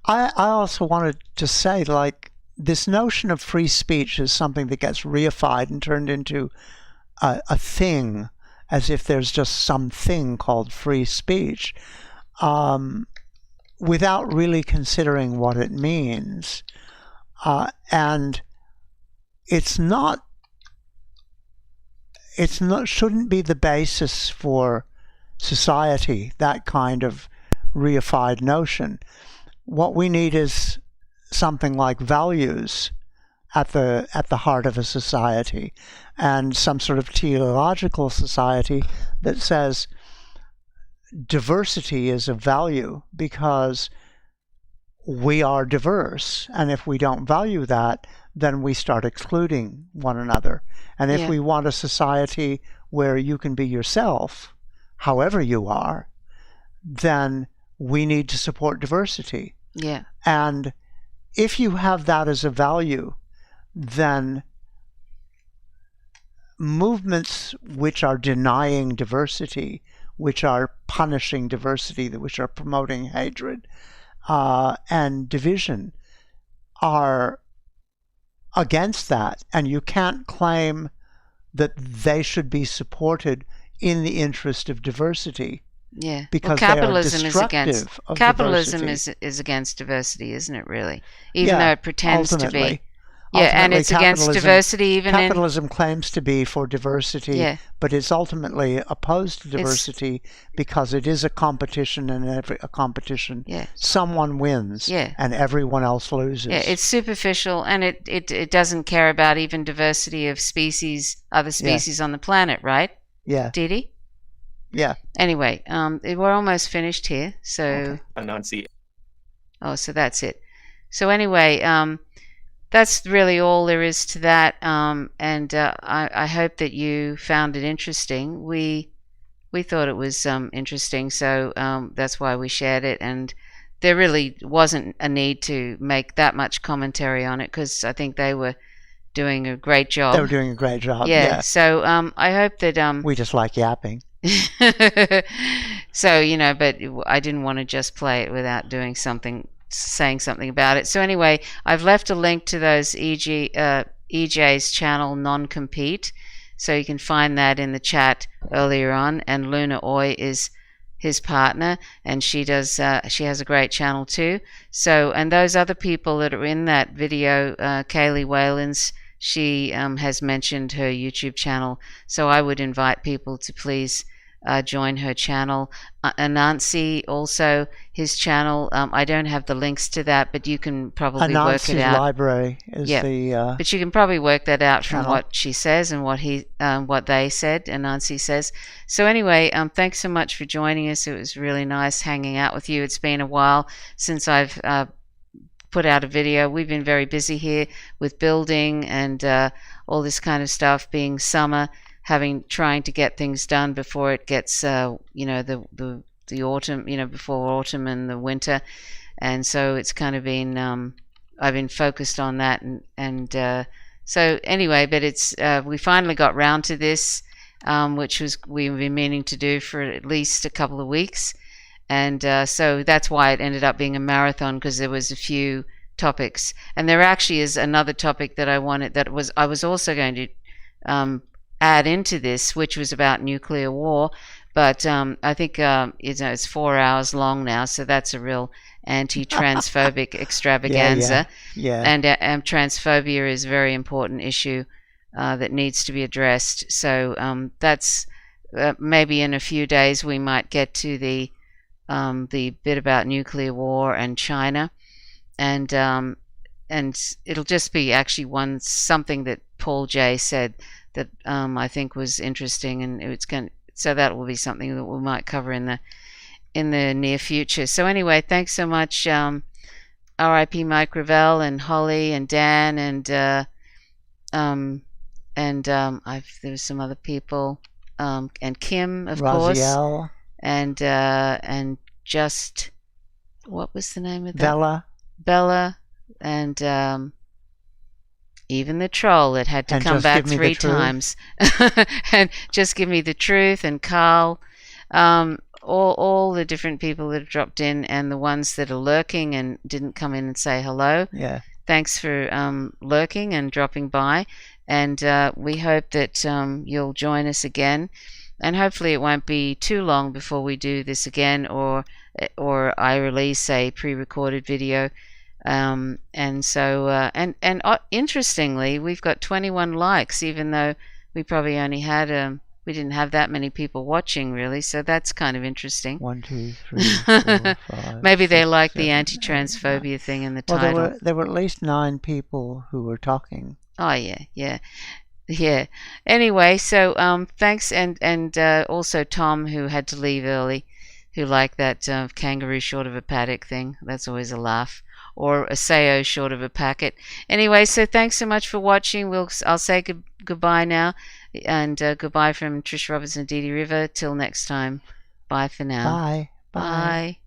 I also wanted to say, this notion of free speech is something that gets reified and turned into a thing, as if there's just some thing called free speech, without really considering what it means. And shouldn't be the basis for society, that kind of reified notion. What we need is something like values at the heart of a society, and some sort of teleological society that says diversity is a value because we are diverse, and if we don't value that, then we start excluding one another. And if we want a society where you can be yourself, however you are, then we need to support diversity. Yeah. And if you have that as a value, then movements which are denying diversity which are punishing diversity, which are promoting hatred and division, are against that. And you can't claim that they should be supported in the interest of diversity. Yeah, because capitalism they are is against destructive of capitalism diversity. is against diversity, isn't it? Really, even though it pretends ultimately. to be. Yeah, and Ultimately, it's against diversity even capitalism claims to be for diversity, but it's ultimately opposed to diversity because it is a competition, and every a competition, someone wins, and everyone else loses. Yeah, it's superficial, and it doesn't care about even diversity of species, other species on the planet, right? Yeah. Didi? Yeah. Anyway, we're almost finished here, so. Enunciate. Oh, so that's it. So anyway, that's really all there is to that, and I hope that you found it interesting. We thought it was interesting, so that's why we shared it, and there really wasn't a need to make that much commentary on it because I think they were doing a great job. They were doing a great job, yeah. So I hope that... we just like yapping. So, but I didn't want to just play it without saying something about it. So anyway, I've left a link to those EJ's channel, Non-Compete, so you can find that in the chat earlier on. And Luna Oy is his partner, and she has a great channel too. So, and those other people that are in that video, Kaylee Whalens, she has mentioned her YouTube channel, so I would invite people to please join her channel. Anansi also, his channel, I don't have the links to that, but you can probably work it out. Library is the but you can probably work that out from channel. what she says and what they said, Anansi says. So anyway, thanks so much for joining us. It was really nice hanging out with you. It's been a while since I've put out a video. We've been very busy here with building and all this kind of stuff, being summer, trying to get things done before it gets the autumn, before autumn and the winter, and so it's kind of been I've been focused on that, and so anyway, but it's we finally got round to this, which we've been meaning to do for at least a couple of weeks, and so that's why it ended up being a marathon, because there was a few topics, and there actually is another topic that I was also going to add into this, which was about nuclear war, but I think it's 4 hours long now, so that's a real anti-transphobic extravaganza. Yeah. And transphobia is a very important issue that needs to be addressed. So that's maybe in a few days we might get to the bit about nuclear war and China, and it'll just be actually something that Paul J said that I think was interesting, and so that will be something that we might cover in the near future. So anyway, thanks so much, R.I.P. Mike Ravel and Holly and Dan and there was some other people, and Kim, of Raziel. course, and just what was the name of that? Bella, and even the troll that had to come back 3 times. And Just Give Me the Truth, and Carl, all the different people that have dropped in, and the ones that are lurking and didn't come in and say hello. Yeah. Thanks for lurking and dropping by, and we hope that you'll join us again, and hopefully it won't be too long before we do this again, or I release a pre-recorded video. And so interestingly, we've got 21 likes, even though we probably only had we didn't have that many people watching, really. So that's kind of interesting. 1, 2, 3, 4, 5. Maybe they 6, like 7, the anti-transphobia thing in the well, title. There were at least 9 people who were talking. Oh yeah. Anyway, so thanks, and also Tom, who had to leave early, who liked that kangaroo short of a paddock thing. That's always a laugh. Or a Sao short of a packet. Anyway, so thanks so much for watching. I'll say goodbye now, and goodbye from Trish Roberts and Dee Dee River. Till next time. Bye for now. Bye. Bye.